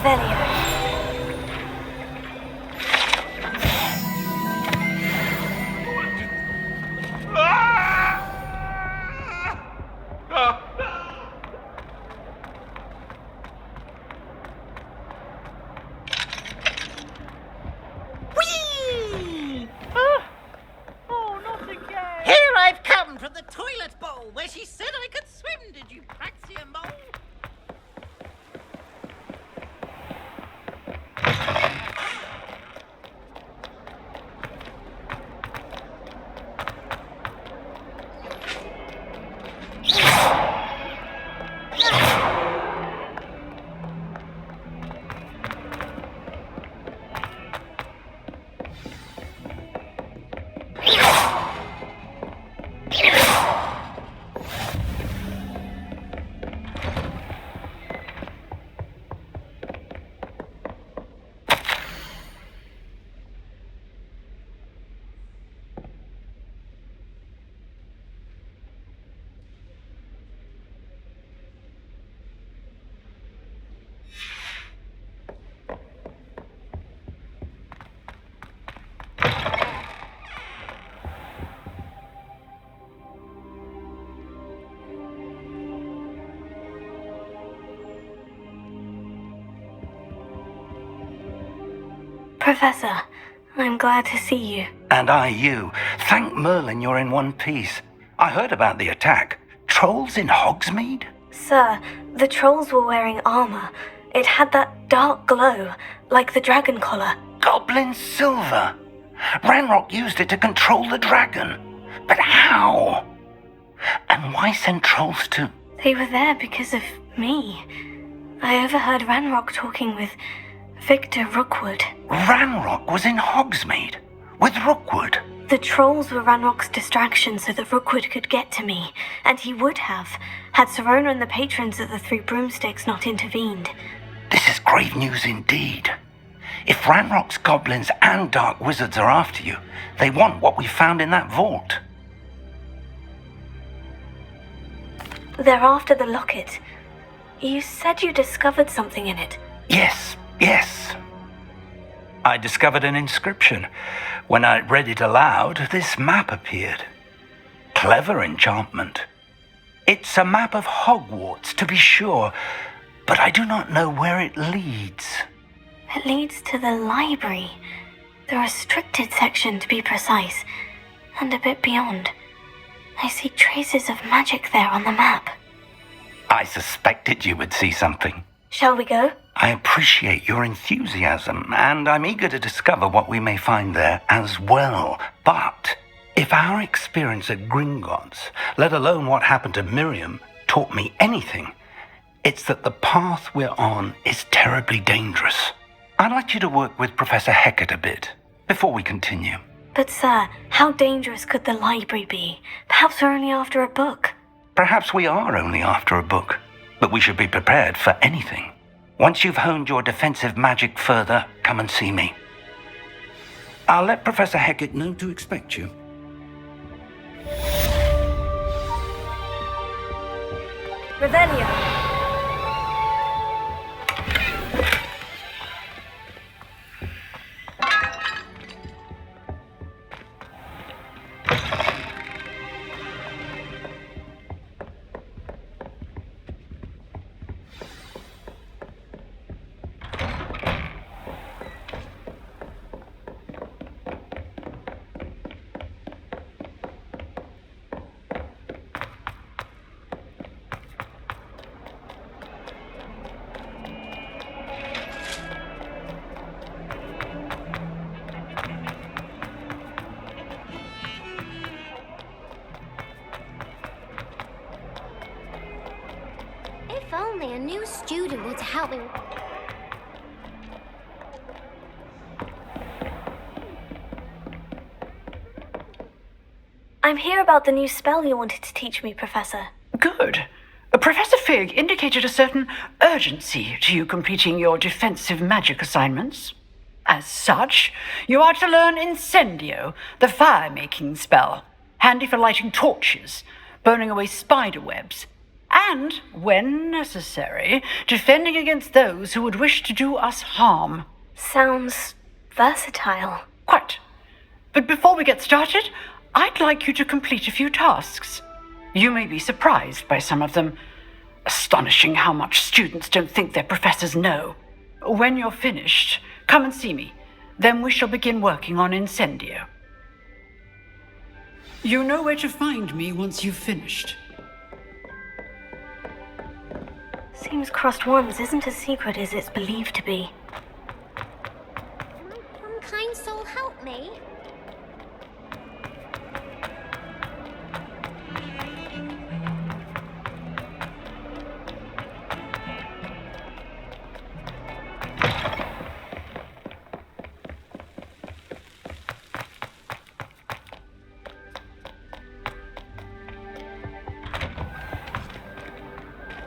Revelio. Here I've come from the toilet bowl where she said I could swim, did you praxia mole? Professor, I'm glad to see you. And I you. Thank Merlin you're in one piece. I heard about the attack. Trolls in Hogsmeade? Sir, the trolls were wearing armor. It had that dark glow, like the dragon collar. Goblin silver. Ranrock used it to control the dragon. But how? And why send trolls to... They were there because of me. I overheard Ranrock talking with Victor Rookwood. Ranrock was in Hogsmeade with Rookwood. The trolls were Ranrock's distraction so that Rookwood could get to me, and he would have, had Serona and the patrons of the Three Broomsticks not intervened. This is grave news indeed. If Ranrock's goblins and dark wizards are after you, they want what we found in that vault. They're after the locket. You said you discovered something in it. Yes. I discovered an inscription. When I read it aloud, this map appeared. Clever enchantment. It's a map of Hogwarts, to be sure, but I do not know where it leads. It leads to the library. The restricted section, to be precise, and a bit beyond. I see traces of magic there on the map. I suspected you would see something. Shall we go? I appreciate your enthusiasm, and I'm eager to discover what we may find there as well. But if our experience at Gringotts, let alone what happened to Miriam, taught me anything, it's that the path we're on is terribly dangerous. I'd like you to work with Professor Hecat a bit before we continue. But sir, how dangerous could the library be? Perhaps we're only after a book. Perhaps we are only after a book, but we should be prepared for anything. Once you've honed your defensive magic further, come and see me. I'll let Professor Hecat know to expect you. Revelio. If only a new student were to help me. I'm here about the new spell you wanted to teach me, Professor. Good. Professor Fig indicated a certain urgency to you completing your defensive magic assignments. As such, you are to learn Incendio, the fire-making spell, handy for lighting torches, burning away spider webs, And, when necessary, defending against those who would wish to do us harm. Sounds versatile. Quite. But before we get started, I'd like you to complete a few tasks. You may be surprised by some of them. Astonishing how much students don't think their professors know. When you're finished, come and see me. Then we shall begin working on Incendio. You know where to find me once you've finished. Seems crossed wands isn't as secret as it's believed to be. Kind soul, help me.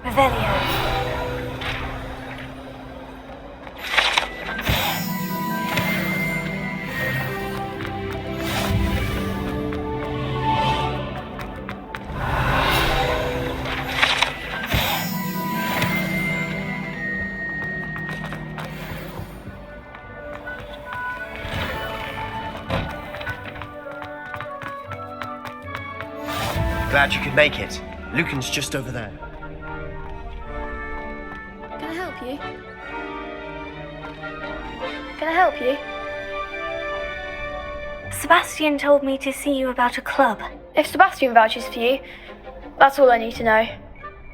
Revelio. Glad you could make it. Lucan's just over there. Can I help you? Can I help you? Sebastian told me to see you about a club. If Sebastian vouches for you, that's all I need to know.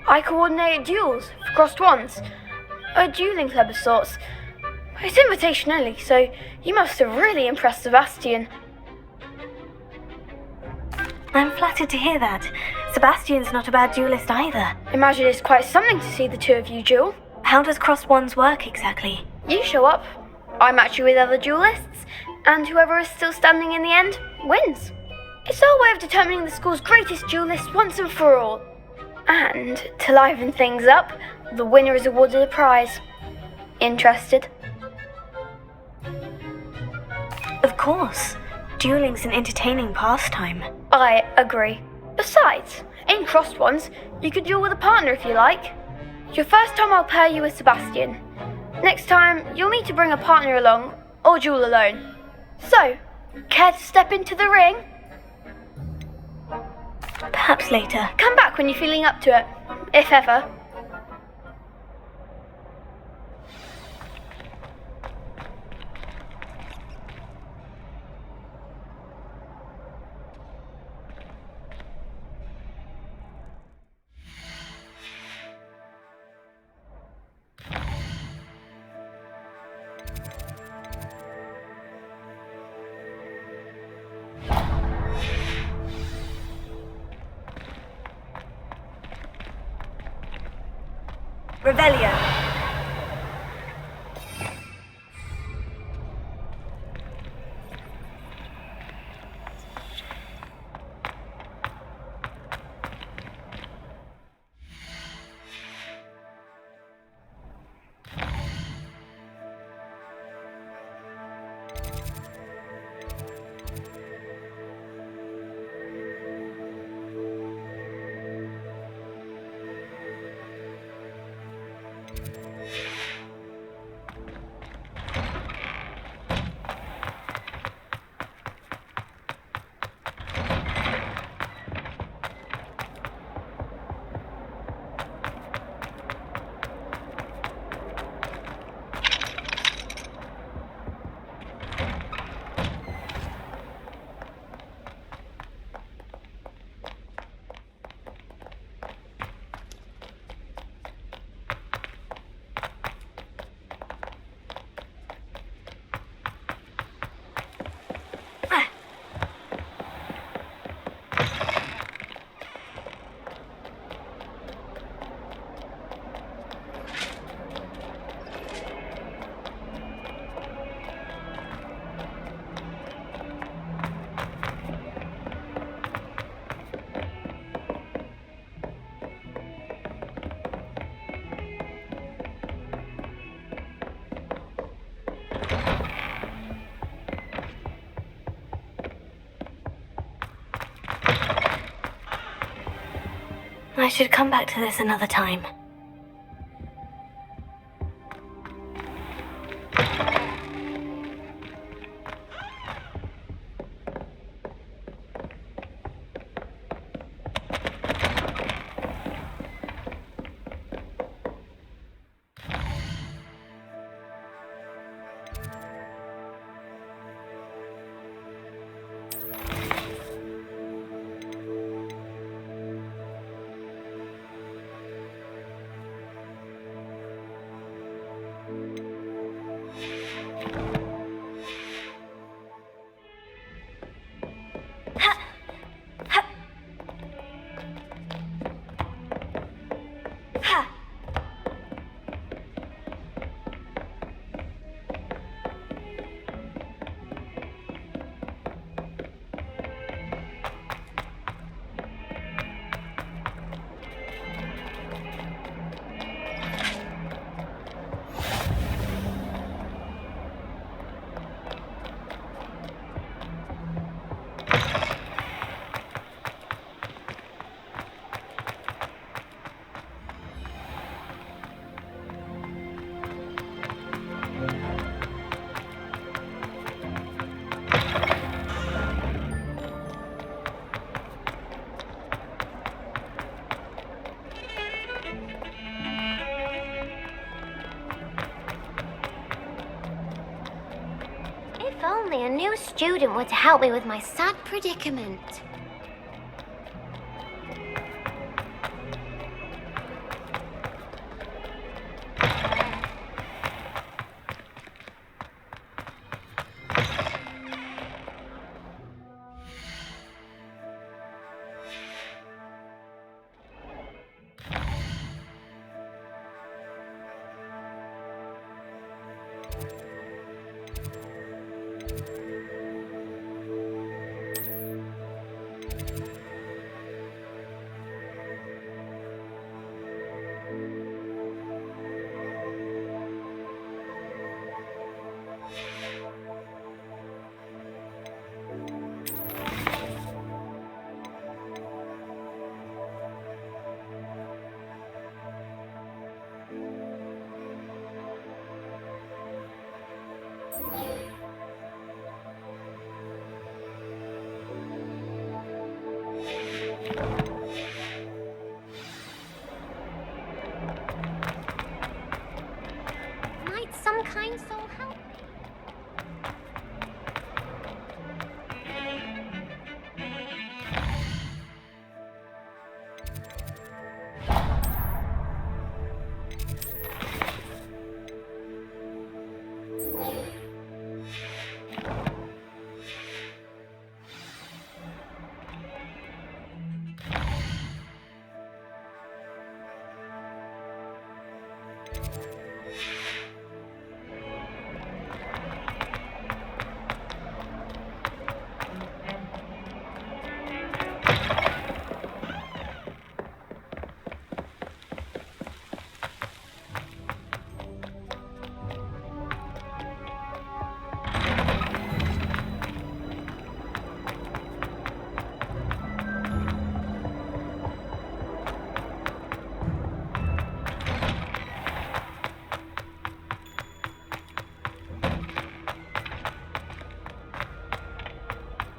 I coordinate duels for crossed wands. A dueling club of sorts. It's invitation only, so you must have really impressed Sebastian. I'm flattered to hear that. Sebastian's not a bad duelist either. Imagine it's quite something to see the two of you duel. How does crossed wands work exactly? You show up, I match you with other duelists, and whoever is still standing in the end wins. It's our way of determining the school's greatest duelist once and for all. And to liven things up, the winner is awarded a prize. Interested? Of course. Dueling's an entertaining pastime. I agree. Besides, in crossed wands, you can duel with a partner if you like. Your first time I'll pair you with Sebastian. Next time, you'll need to bring a partner along, or duel alone. So, care to step into the ring? Perhaps later. Come back when you're feeling up to it, if ever. Revelio. I should come back to this another time. If only a new student were to help me with my sad predicament. Might some kind soul help me?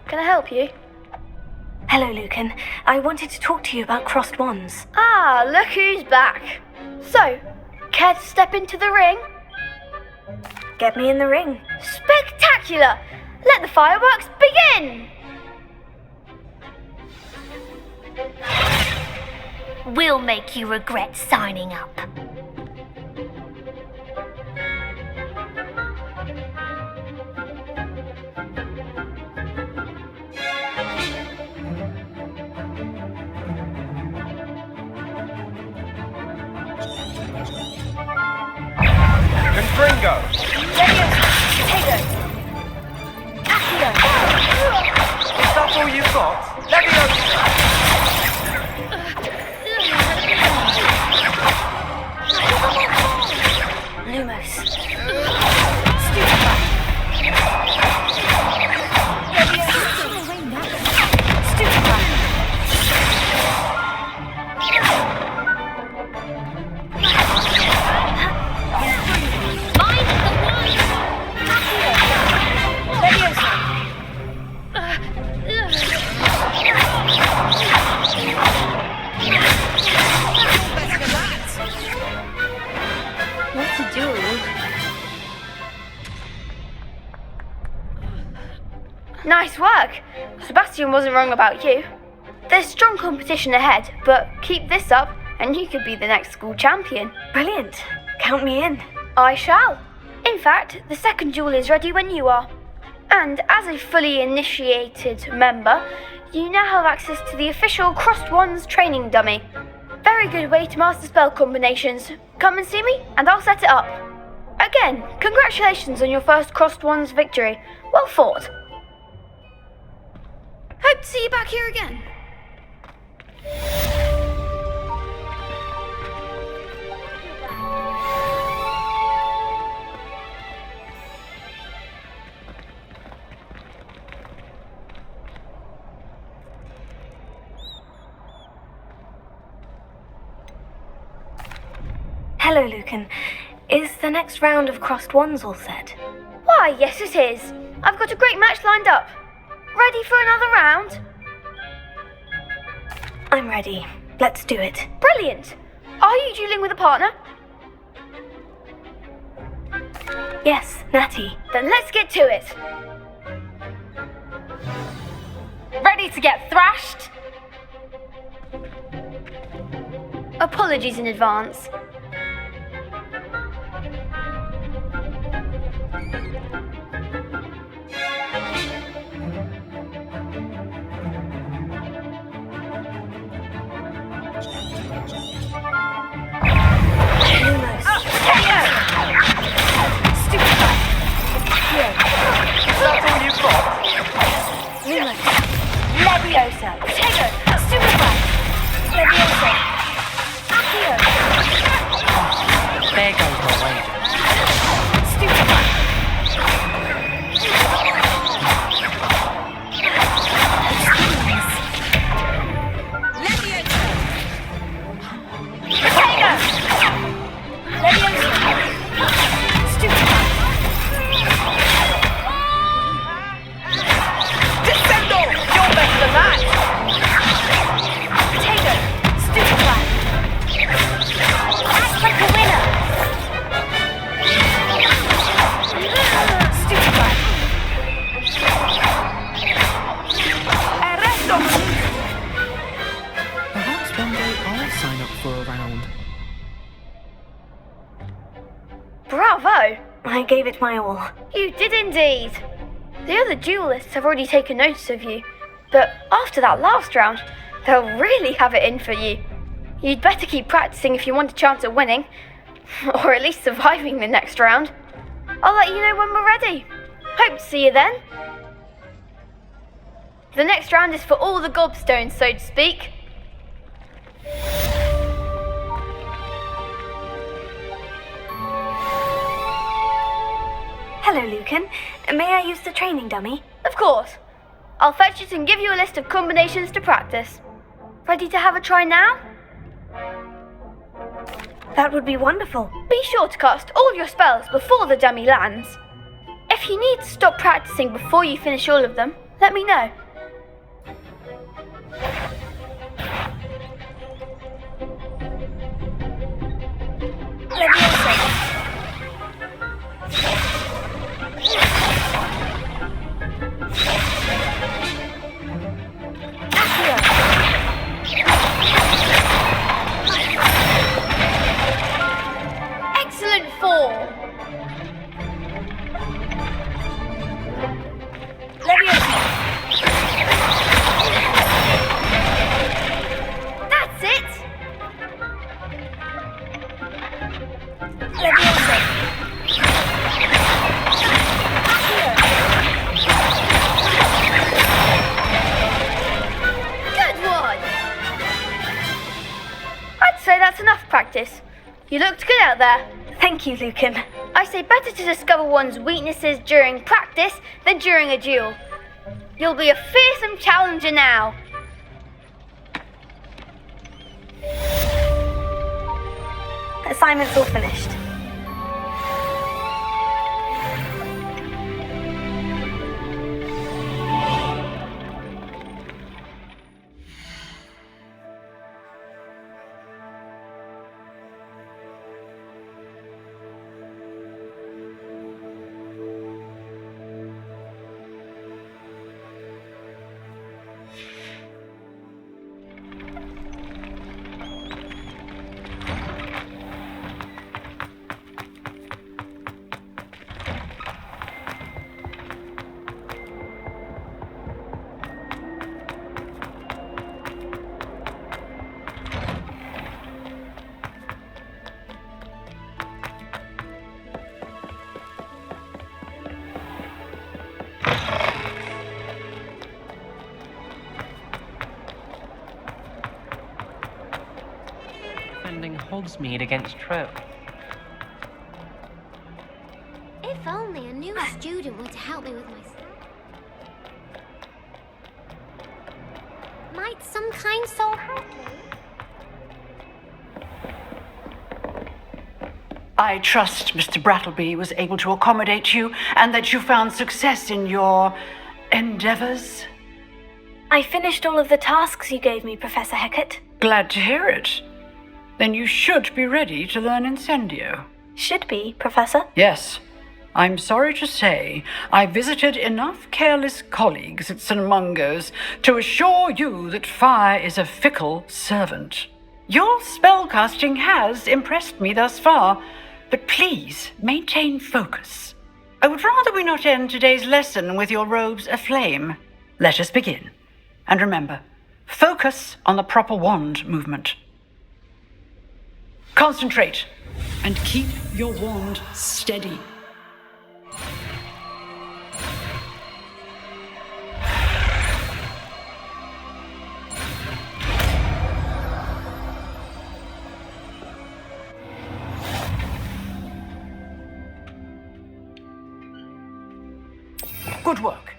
Can I help you? Hello, Lucan. I wanted to talk to you about crossed wands. Ah, look who's back. So, care to step into the ring? Get me in the ring. Spectacular! Let the fireworks begin! We'll make you regret signing up. Confringo! Potato! Accio! Is that all you've got? Lumos. Stupefy! Nice work. Sebastian wasn't wrong about you. There's strong competition ahead, but keep this up and you could be the next school champion. Brilliant. Count me in. I shall. In fact, the second duel is ready when you are. And as a fully initiated member, you now have access to the official Crossed Wands training dummy. Very good way to master spell combinations. Come and see me and I'll set it up. Again, congratulations on your first Crossed Wands victory. Well fought. Hope to see you back here again. Hello, Lucan. Is the next round of Crossed Wands all set? Why, yes it is. I've got a great match lined up. Ready for another round? I'm ready. Let's do it. Brilliant. Are you dueling with a partner? Yes, Natty. Then let's get to it. Ready to get thrashed? Apologies in advance. Leviosa. Tego. Stupefy. Leviosa. Accio. There goes my wager. Stupefy. Leviosa. Tego. Leviosa. Stupefy. Descendo! You're better than that! Potato! Stupefy! Act like a winner! Stupefy! Arresto! Perhaps one day I'll sign up for a round. Bravo! I gave it my all. You did indeed. The other duelists have already taken notice of you, but after that last round, they'll really have it in for you. You'd better keep practicing if you want a chance at winning, or at least surviving the next round. I'll let you know when we're ready. Hope to see you then. The next round is for all the gobstones, so to speak. Hello, Lucan. May I use the training dummy? Of course. I'll fetch it and give you a list of combinations to practice. Ready to have a try now? That would be wonderful. Be sure to cast all your spells before the dummy lands. If you need to stop practicing before you finish all of them, let me know. Leviosa. Excellent fall. Leviosa. That's it. Leviosa. Good one. I'd say that's enough practice. You looked good out there. Thank you, Lucan. I say better to discover one's weaknesses during practice than during a duel. You'll be a fearsome challenger now. Assignment's all finished. Hogsmeade against Trove. If only a new student were to help me with my stuff. Might some kind soul help me? I trust Mr. Brattleby was able to accommodate you and that you found success in your endeavors. I finished all of the tasks you gave me, Professor Hecat. Glad to hear it. Then you should be ready to learn Incendio. Should be, Professor? Yes. I'm sorry to say, I visited enough careless colleagues at St. Mungo's to assure you that fire is a fickle servant. Your spellcasting has impressed me thus far, but please maintain focus. I would rather we not end today's lesson with your robes aflame. Let us begin. And remember, focus on the proper wand movement. Concentrate and keep your wand steady. Good work.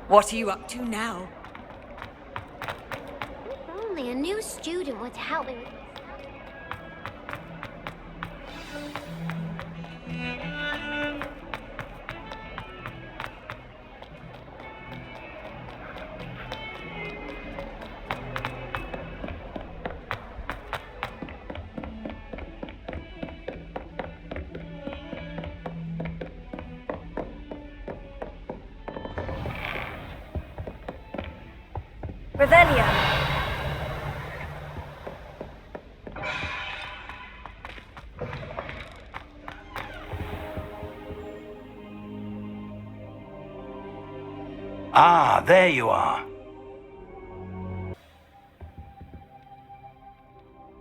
What are you up to now? If only a new student were to help me with my stuff. Revelio. Ah, there you are.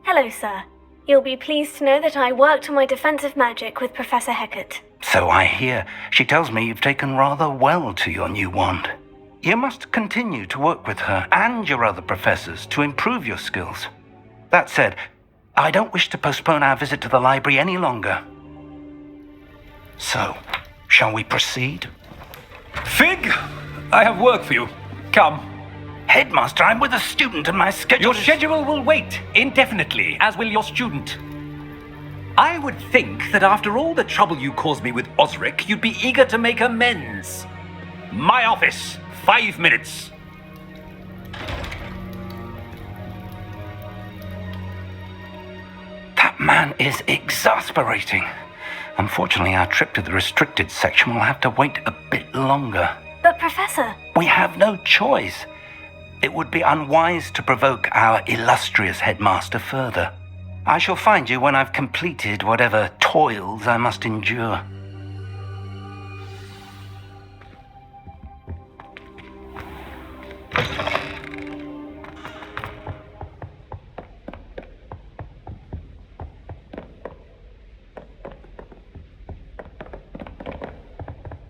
Hello, sir. You'll be pleased to know that I worked on my defensive magic with Professor Hecat. So I hear. She tells me you've taken rather well to your new wand. You must continue to work with her and your other professors to improve your skills. That said, I don't wish to postpone our visit to the library any longer. So, shall we proceed? Fig, I have work for you. Come. Headmaster, I'm with a student and my schedule... Your schedule will wait indefinitely, as will your student. I would think that after all the trouble you caused me with Osric, you'd be eager to make amends. My office, 5 minutes. That man is exasperating. Unfortunately, our trip to the restricted section will have to wait a bit longer. But, Professor... We have no choice. It would be unwise to provoke our illustrious headmaster further. I shall find you when I've completed whatever toils I must endure.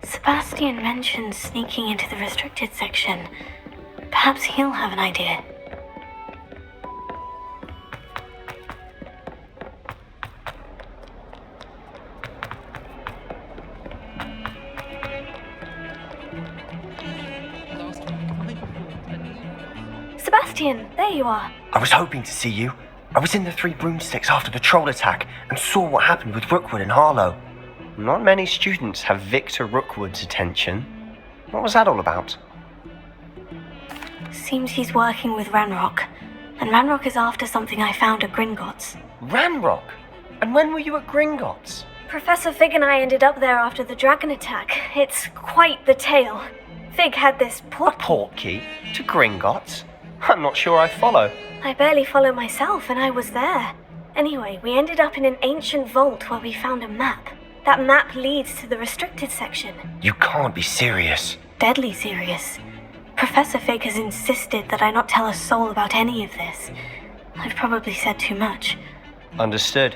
Sebastian mentioned sneaking into the restricted section. Perhaps he'll have an idea. Sebastian, there you are. I was hoping to see you. I was in the Three Broomsticks after the troll attack and saw what happened with Rookwood and Harlow. Not many students have Victor Rookwood's attention. What was that all about? Seems he's working with Ranrock. And Ranrock is after something I found at Gringotts. Ranrock? And when were you at Gringotts? Professor Fig and I ended up there after the dragon attack. It's quite the tale. Fig had this portkey to Gringotts? I'm not sure I follow. I barely follow myself, and I was there. Anyway, we ended up in an ancient vault where we found a map. That map leads to the restricted section. You can't be serious. Deadly serious. Professor Fig has insisted that I not tell a soul about any of this. I've probably said too much. Understood.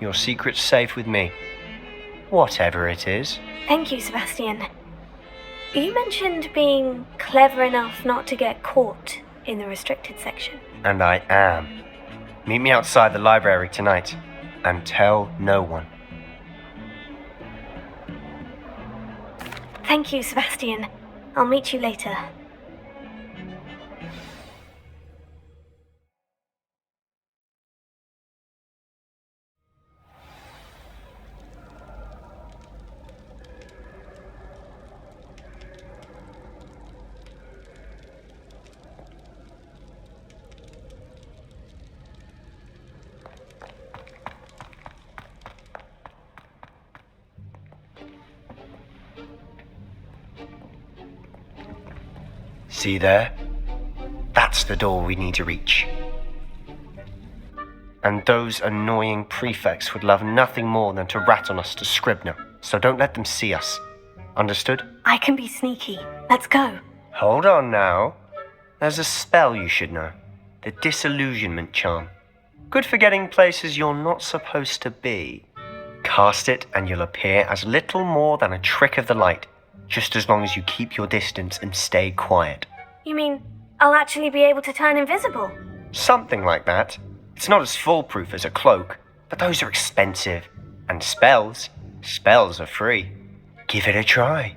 Your secret's safe with me. Whatever it is. Thank you, Sebastian. You mentioned being clever enough not to get caught in the restricted section. And I am. Meet me outside the library tonight. And tell no one. Thank you, Sebastian. I'll meet you later. See there? That's the door we need to reach. And those annoying prefects would love nothing more than to rat on us to Scribner, so don't let them see us. Understood? I can be sneaky. Let's go. Hold on now. There's a spell you should know. The Disillusionment Charm. Good for getting places you're not supposed to be. Cast it and you'll appear as little more than a trick of the light, just as long as you keep your distance and stay quiet. You mean I'll actually be able to turn invisible? Something like that. It's not as foolproof as a cloak, but those are expensive. And spells are free. Give it a try.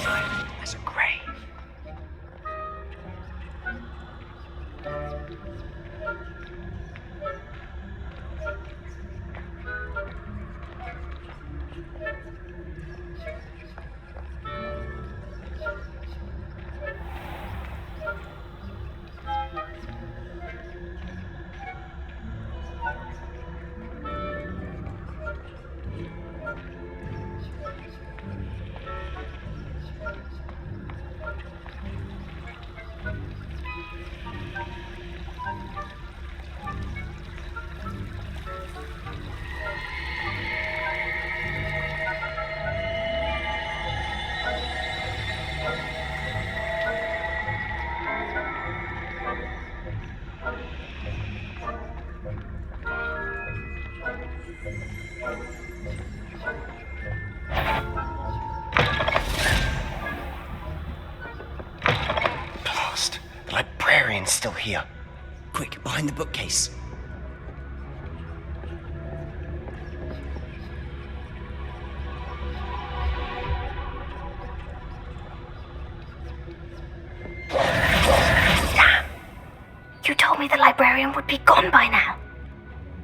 Silent as a grave. Librarian's still here. Quick, behind the bookcase. Damn! You told me the librarian would be gone by now.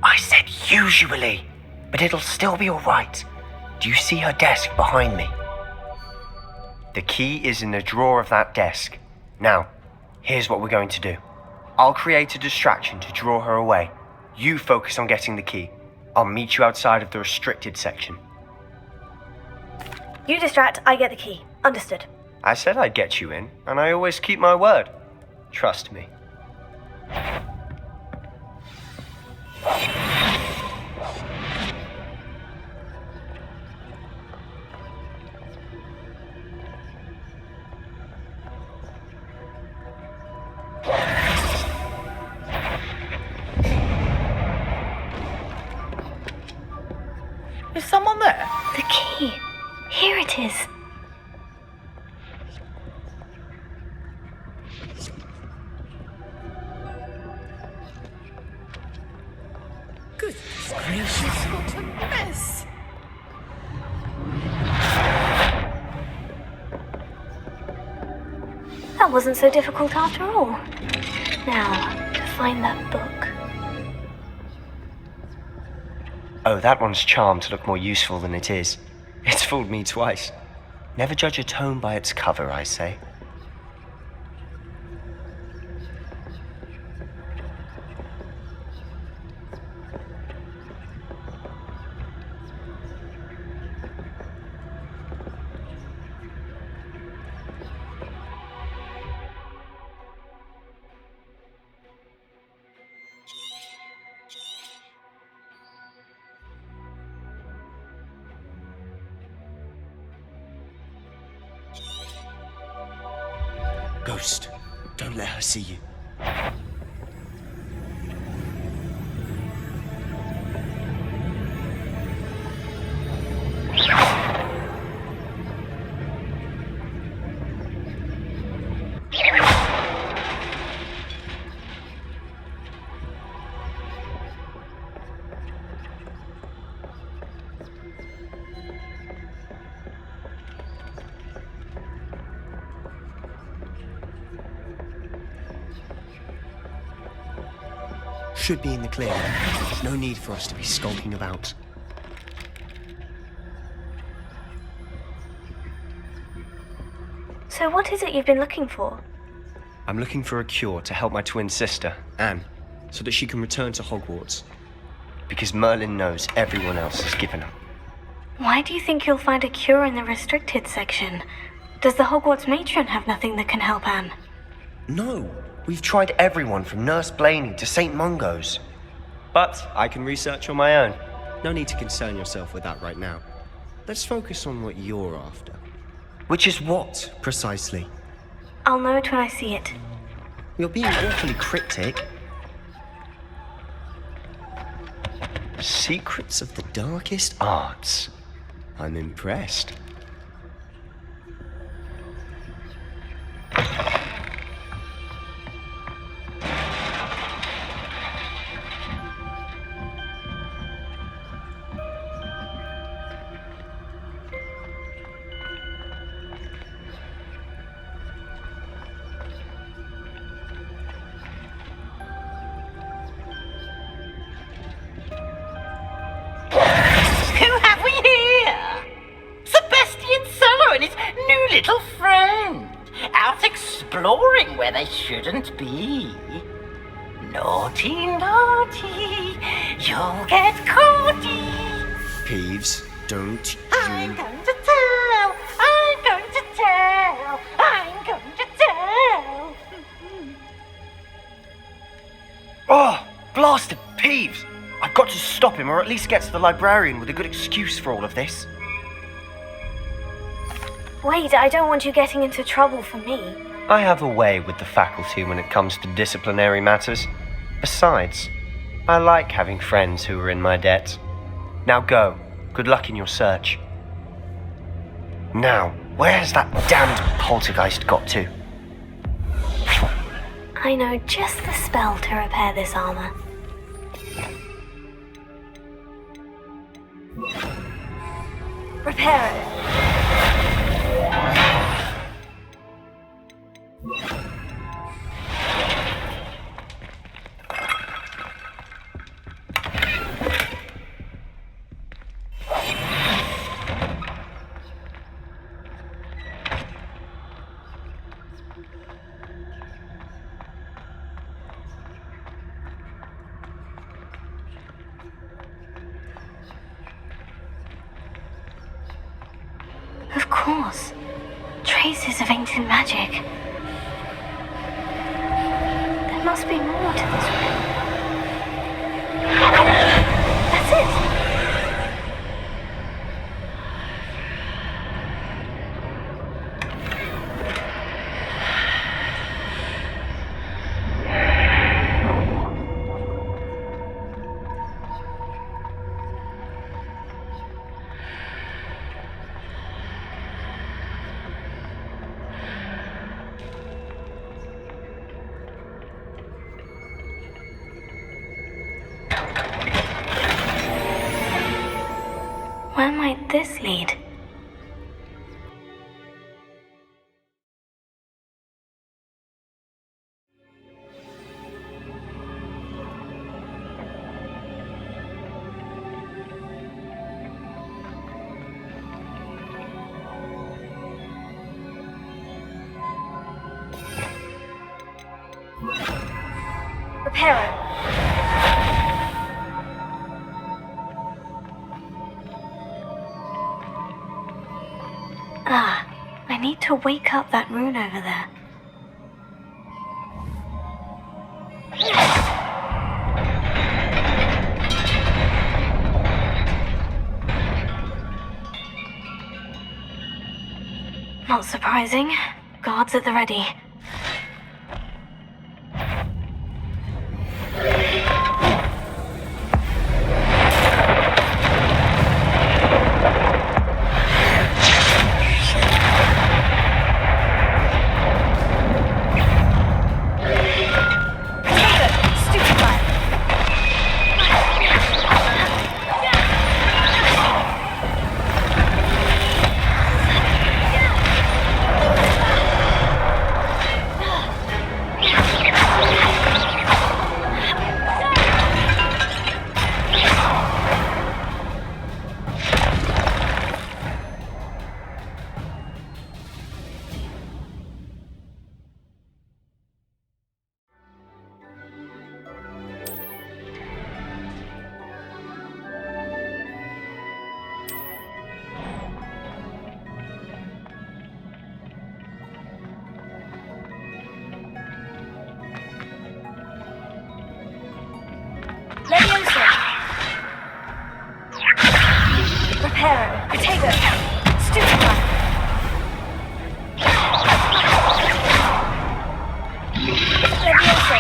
I said usually, but it'll still be alright. Do you see her desk behind me? The key is in the drawer of that desk. Now, here's what we're going to do. I'll create a distraction to draw her away. You focus on getting the key. I'll meet you outside of the restricted section. You distract, I get the key. Understood. I said I'd get you in, and I always keep my word. Trust me. Is someone there? The key. Here it is. Goodness gracious, what a mess! That wasn't so difficult after all. Now, to find that book. Oh, that one's charmed to look more useful than it is. It's fooled me twice. Never judge a tome by its cover, I say. Ghost, don't let her see you. Should be in the clear. There's no need for us to be skulking about. So what is it you've been looking for? I'm looking for a cure to help my twin sister, Anne, so that she can return to Hogwarts. because Merlin knows everyone else has given up. Why do you think you'll find a cure in the restricted section? Does the Hogwarts matron have nothing that can help Anne? No, we've tried everyone from Nurse Blaney to St. Mungo's. But I can research on my own. No need to concern yourself with that right now. Let's focus on what you're after. Which is what? Precisely. I'll know it when I see it. You're being awfully cryptic. Secrets of the darkest arts. I'm impressed. Who have we here? Sebastian Solo and his new little friend, out exploring where they shouldn't be. Naughty, naughty, you'll get caughty. Peeves, don't I'm you... going to tell, I'm going to tell, I'm going to tell. Oh, blasted Peeves! I've got to stop him, or at least get to the librarian with a good excuse for all of this. Wait, I don't want you getting into trouble for me. I have a way with the faculty when it comes to disciplinary matters. Besides, I like having friends who are in my debt. Now go. Good luck in your search. Now, where's that damned poltergeist got to? I know just the spell to repair this armor. Repair it. Of course. Traces of ancient magic. There must be more to this room. That's it! might this lead? Reparo. Ah, I need to wake up that rune over there. Not surprising. Guards at the ready. Reparo. Protego. Stupefy. Levioso.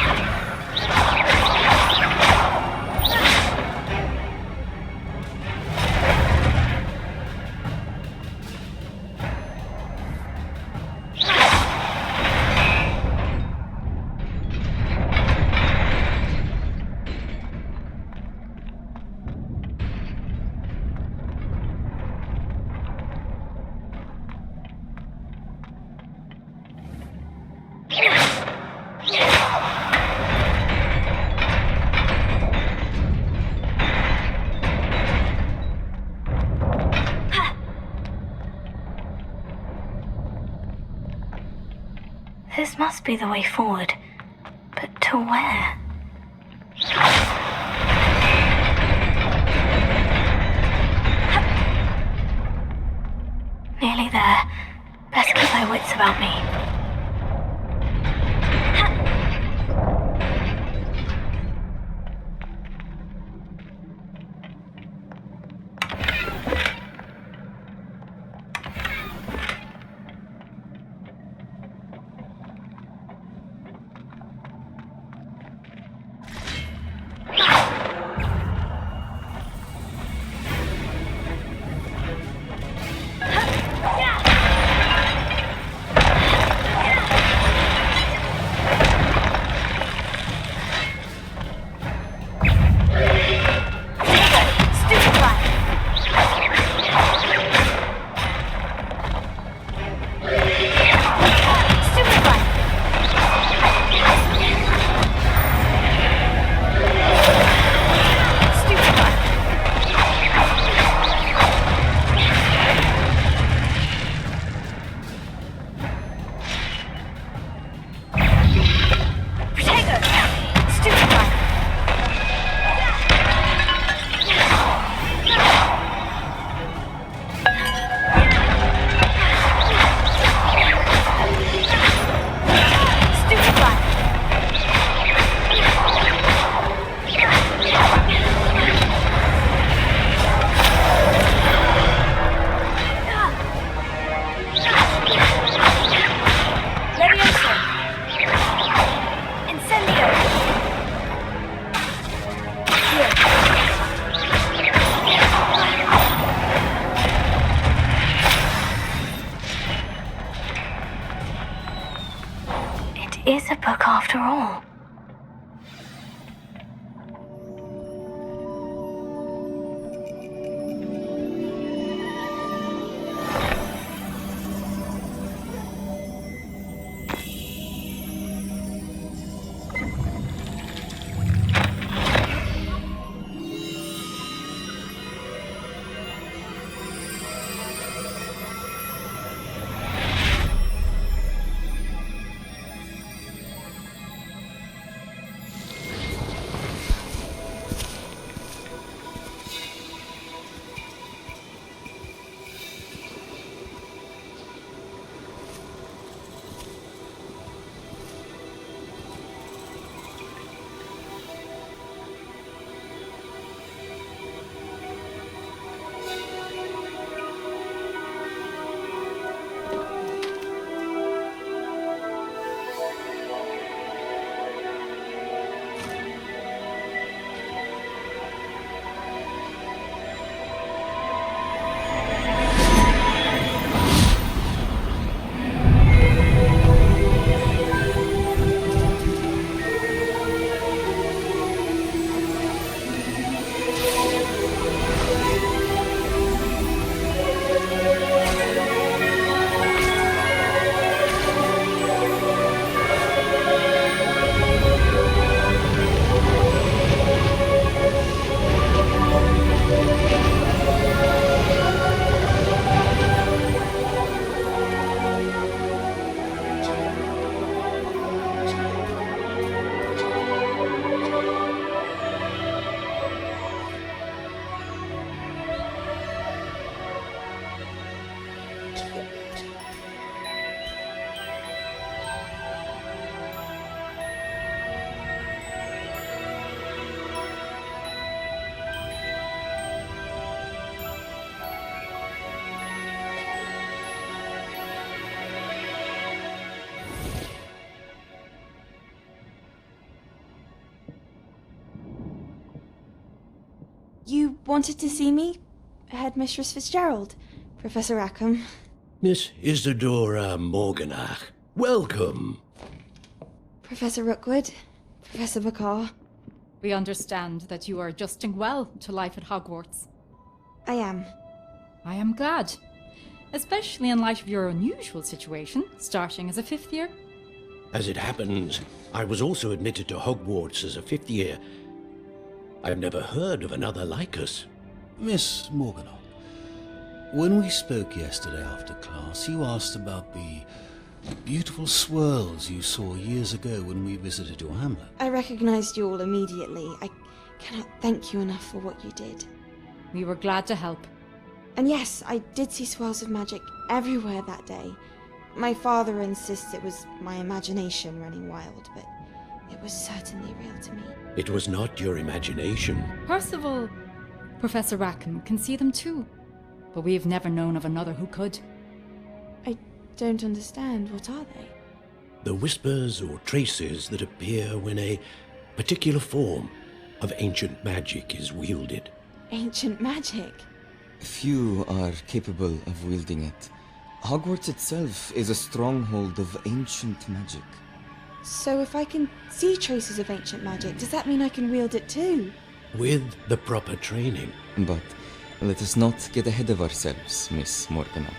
This must be the way forward. But to where? Nearly there. Best keep my wits about me. Is a book after all. wanted to see me? Headmistress Fitzgerald, Professor Rackham. Miss Isadora Morganach, welcome. Professor Rookwood, Professor Bakar. We understand that you are adjusting well to life at Hogwarts. I am. I am glad. Especially in light of your unusual situation, starting as a 5th year. As it happens, I was also admitted to Hogwarts as a 5th year. I've never heard of another like us. Miss Morganock, when we spoke yesterday after class, you asked about the beautiful swirls you saw years ago when we visited your hamlet. I recognized you all immediately. I cannot thank you enough for what you did. We were glad to help. And yes, I did see swirls of magic everywhere that day. My father insists it was my imagination running wild, but it was certainly real to me. It was not your imagination. Percival, Professor Rackham can see them too, but we have never known of another who could. I don't understand. What are they? The whispers or traces that appear when a particular form of ancient magic is wielded. Ancient magic? Few are capable of wielding it. Hogwarts itself is a stronghold of ancient magic. So if I can see traces of ancient magic, does that mean I can wield it too? With the proper training. But let us not get ahead of ourselves, Miss Morganock.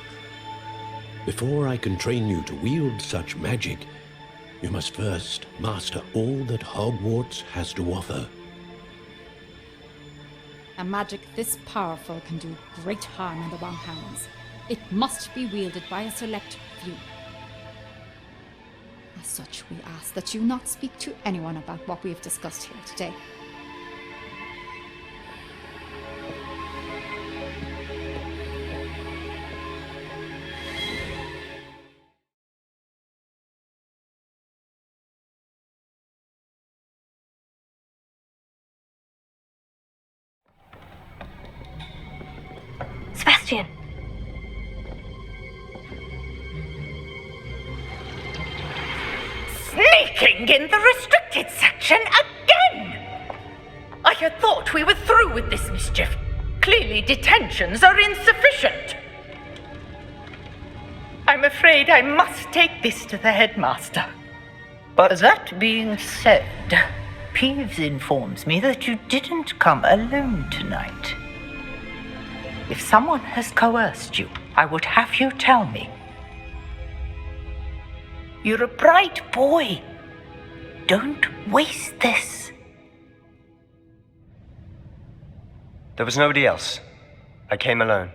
Before I can train you to wield such magic, you must first master all that Hogwarts has to offer. A magic this powerful can do great harm in the wrong hands. It must be wielded by a select few. As such, we ask that you not speak to anyone about what we have discussed here today. Sebastian! Sneaking in the restricted section again! I had thought we were through with this mischief. Clearly detentions are insufficient. I'm afraid I must take this to the headmaster. But that being said, Peeves informs me that you didn't come alone tonight. If someone has coerced you, I would have you tell me. You're a bright boy. Don't waste this. There was nobody else. I came alone.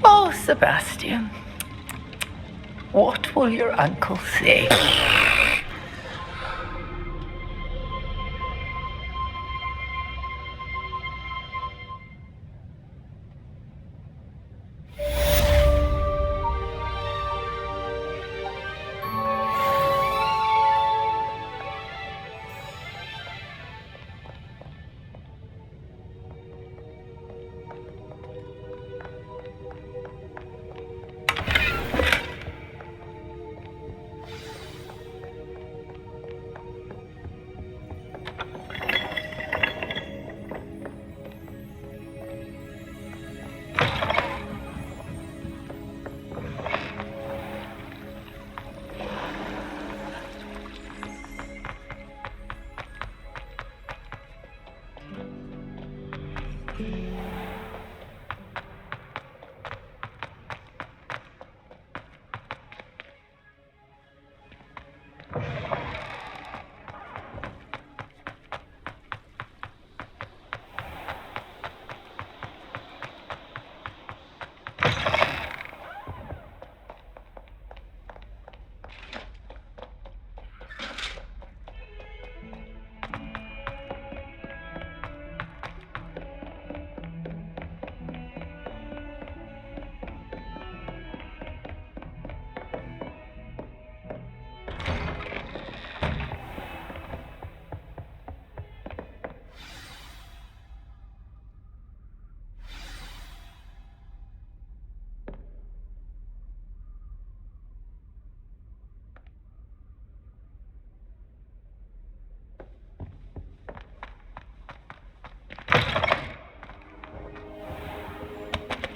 Oh, Sebastian. What will your uncle say?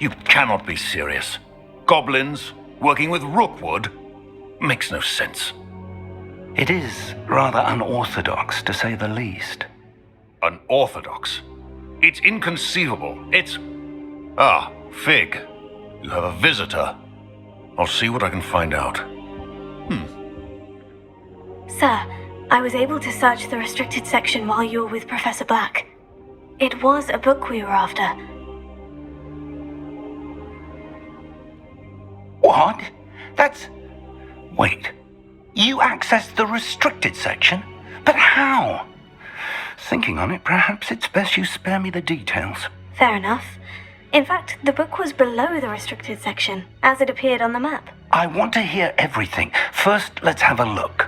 You cannot be serious. Goblins working with Rookwood? Makes no sense. It is rather unorthodox, to say the least. Unorthodox? It's inconceivable. It's... Ah, Fig. You have a visitor. I'll see what I can find out. Sir, I was able to search the restricted section while you were with Professor Black. It was a book we were after. What? That's... Wait. You accessed the restricted section? But how? Thinking on it, perhaps it's best you spare me the details. Fair enough. In fact, the book was below the restricted section, as it appeared on the map. I want to hear everything. First, let's have a look.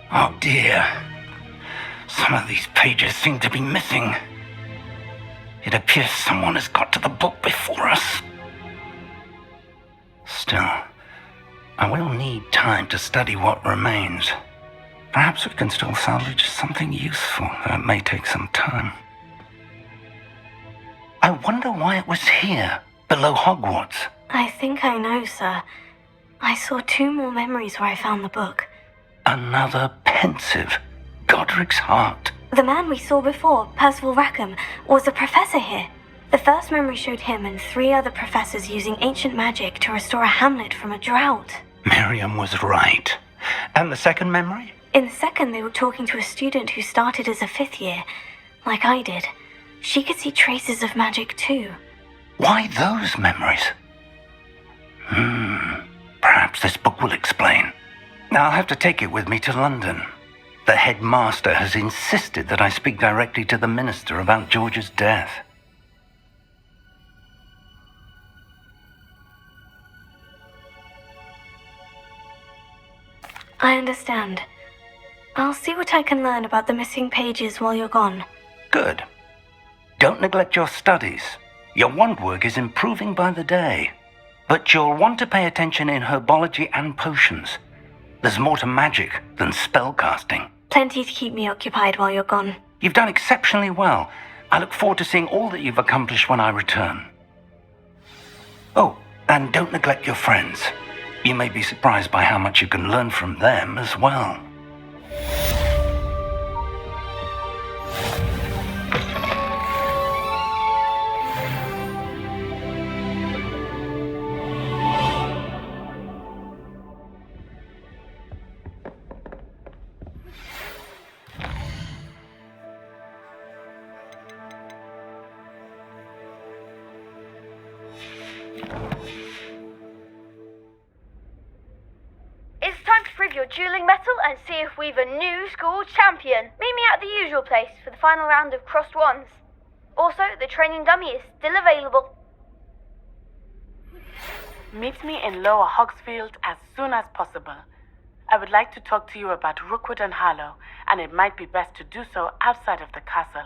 Oh dear. Some of these pages seem to be missing. It appears someone has got to the book before us. Still, I will need time to study what remains. Perhaps we can still salvage something useful, though it may take some time. I wonder why it was here, below Hogwarts. I think I know, sir. I saw 2 more memories where I found the book. Another pensive. Godric's heart. The man we saw before, Percival Rackham, was a professor here. The first memory showed him and 3 other professors using ancient magic to restore a hamlet from a drought. Miriam was right. And the second memory? In the second, they were talking to a student who started as a 5th year, like I did. She could see traces of magic too. Why those memories? Perhaps this book will explain. I'll have to take it with me to London. The headmaster has insisted that I speak directly to the minister about George's death. I understand. I'll see what I can learn about the missing pages while you're gone. Good. Don't neglect your studies. Your wand work is improving by the day. But you'll want to pay attention in herbology and potions. There's more to magic than spellcasting. Plenty to keep me occupied while you're gone. You've done exceptionally well. I look forward to seeing all that you've accomplished when I return. Oh, and don't neglect your friends. You may be surprised by how much you can learn from them as well. It's time to prove your dueling mettle and see if we've a new school champion. Meet me at the usual place for the final round of crossed wands. Also, the training dummy is still available. Meet me in Lower Hogsfield as soon as possible. I would like to talk to you about Rookwood and Harlow, and it might be best to do so outside of the castle.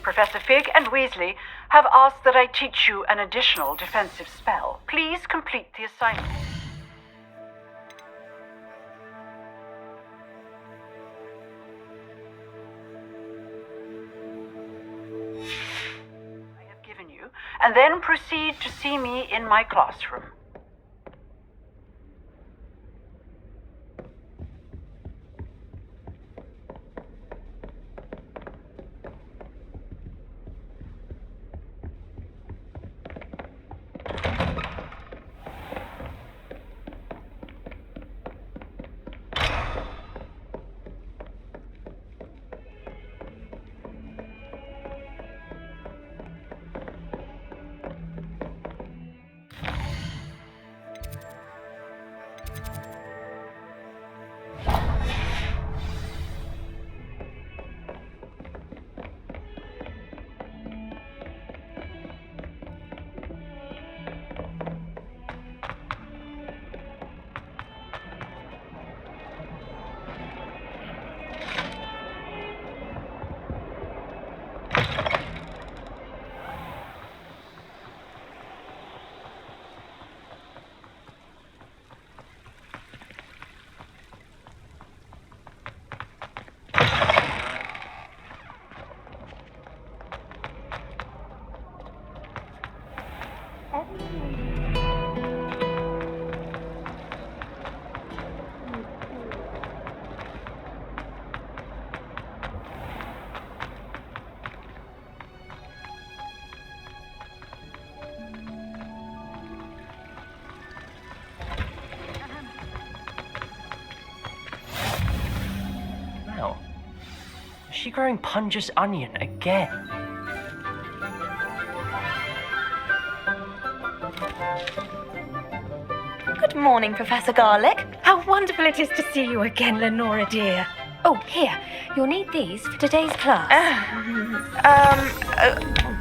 Professor Fig and Weasley have asked that I teach you an additional defensive spell. Please complete the assignment. I have given you, and then proceed to see me in my classroom. now? Is she growing Punja's onion again? Good morning, Professor Garlick. How wonderful it is to see you again, Lenora dear. Oh, here, you'll need these for today's class.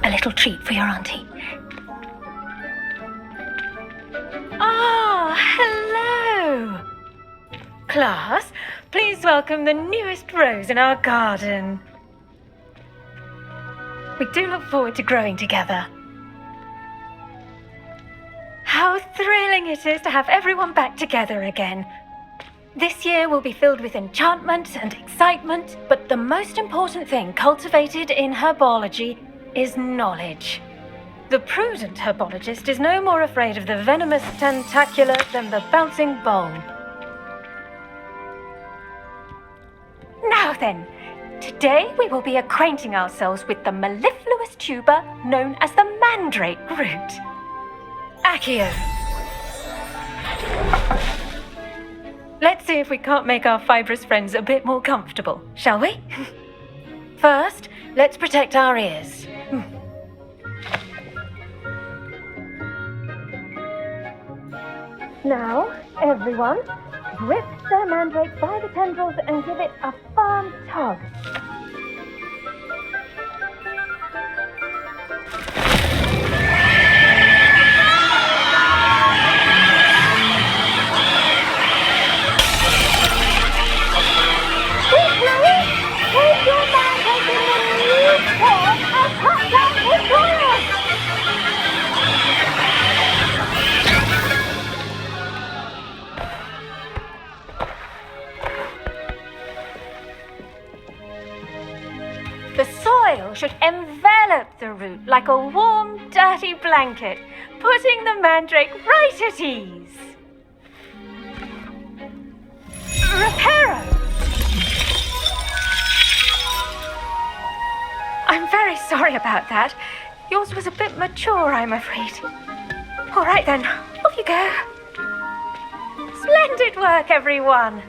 A little treat for your auntie. Ah, hello! Class, please welcome the newest rose in our garden. We do look forward to growing together. How thrilling it is to have everyone back together again. This year will be filled with enchantment and excitement, but the most important thing cultivated in herbology is knowledge. The prudent herbologist is no more afraid of the venomous tentacula than the bouncing bulb. Now then, today we will be acquainting ourselves with the mellifluous tuber known as the mandrake root. Accio. Let's see if we can't make our fibrous friends a bit more comfortable, shall we? First, let's protect our ears. Now, everyone, grip the mandrake by the tendrils and give it a firm tug. Take your mandrake in the new form and cut down his soil! The soil should envelop the root like a warm, dirty blanket, putting the mandrake right at ease. Reparo! I'm very sorry about that. Yours was a bit mature, I'm afraid. All right then, off you go. Splendid work, everyone.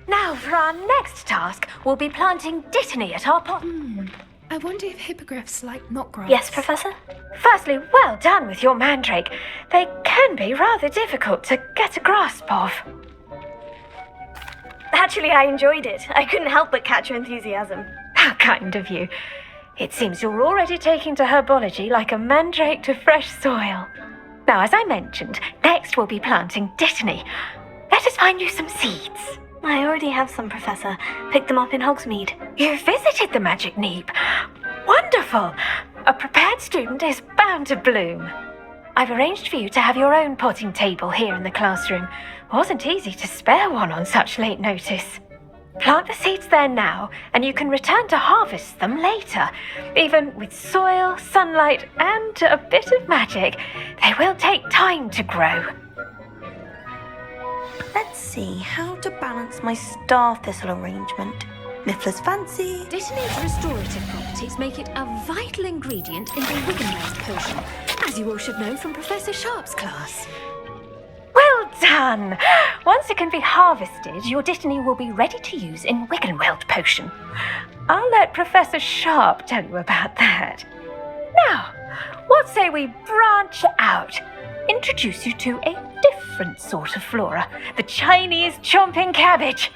Now, for our next task, we'll be planting dittany at our pot. I wonder if hippogriffs like knotgrass. Yes, Professor? Firstly, well done with your mandrake. They can be rather difficult to get a grasp of. Actually, I enjoyed it. I couldn't help but catch your enthusiasm. How kind of you. It seems you're already taking to herbology like a mandrake to fresh soil. Now, as I mentioned, next we'll be planting dittany. Let us find you some seeds. I already have some, Professor. Picked them up in Hogsmeade. You visited the Magic Neep. Wonderful! A prepared student is bound to bloom. I've arranged for you to have your own potting table here in the classroom. Wasn't easy to spare one on such late notice. Plant the seeds there now, and you can return to harvest them later. Even with soil, sunlight, and a bit of magic, they will take time to grow. Let's see how to balance my star thistle arrangement. Niffler's fancy. Dittany's restorative properties make it a vital ingredient in the Wiggenweld potion, as you all should know from Professor Sharp's class. Well done! Once it can be harvested, your dittany will be ready to use in Wiggenweld potion. I'll let Professor Sharp tell you about that. Now, what say we branch out? Introduce you to a different sort of flora, the Chinese chomping cabbage.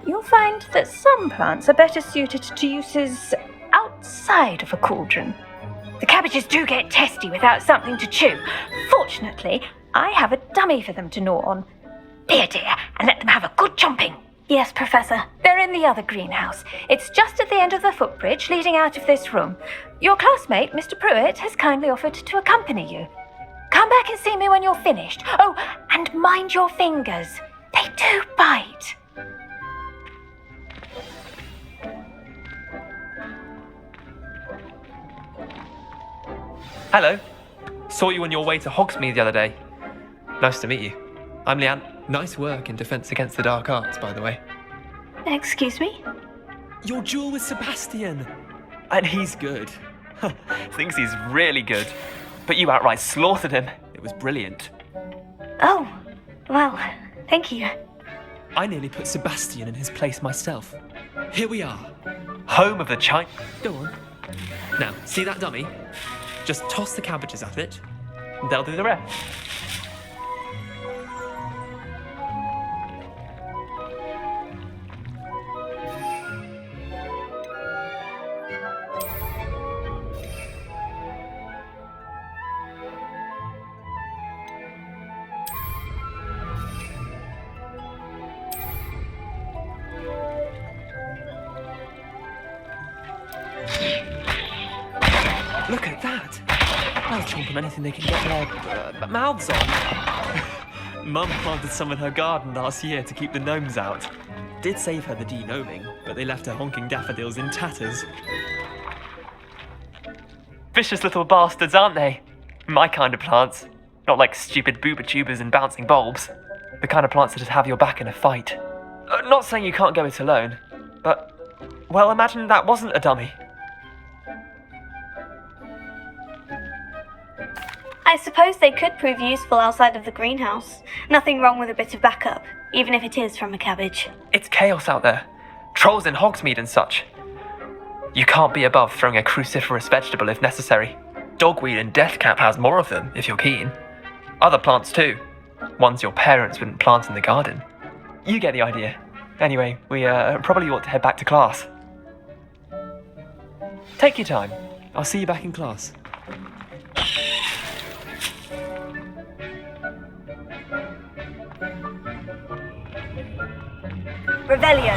You'll find that some plants are better suited to uses outside of a cauldron. The cabbages do get testy without something to chew. Fortunately, I have a dummy for them to gnaw on. Here, dear, and let them have a good chomping. Yes, Professor. They're in the other greenhouse. It's just at the end of the footbridge leading out of this room. Your classmate, Mr. Pruitt, has kindly offered to accompany you. Come back and see me when you're finished. Oh, and mind your fingers. They do bite. Hello. Saw you on your way to Hogsmeade the other day. Nice to meet you. I'm Leanne. Nice work in Defense Against the Dark Arts, by the way. Excuse me? Your duel with Sebastian. And he's good. Thinks he's really good. But you outright slaughtered him. It was brilliant. Oh, well, Thank you. I nearly put Sebastian in his place myself. Here we are. Home of the China. Go on. Now, see that dummy? Just toss the cabbages at it, and they'll do the rest. Look at that! They'll chomp on anything they can get their mouths on. Mum planted some in her garden last year to keep the gnomes out. Did save her the de-gnoming, but they left her honking daffodils in tatters. Vicious little bastards, aren't they? My kind of plants. Not like stupid booba tubers and bouncing bulbs. The kind of plants that just have your back in a fight. Not saying you can't go it alone, but... well, imagine that wasn't a dummy. I suppose they could prove useful outside of the greenhouse. Nothing wrong with a bit of backup, even if it is from a cabbage. It's chaos out there. Trolls in Hogsmeade and such. You can't be above throwing a cruciferous vegetable if necessary. Dogweed and deathcap has more of them, if you're keen. Other plants too. Ones your parents wouldn't plant in the garden. You get the idea. Anyway, we probably ought to head back to class. Take your time. I'll see you back in class. Rebellion!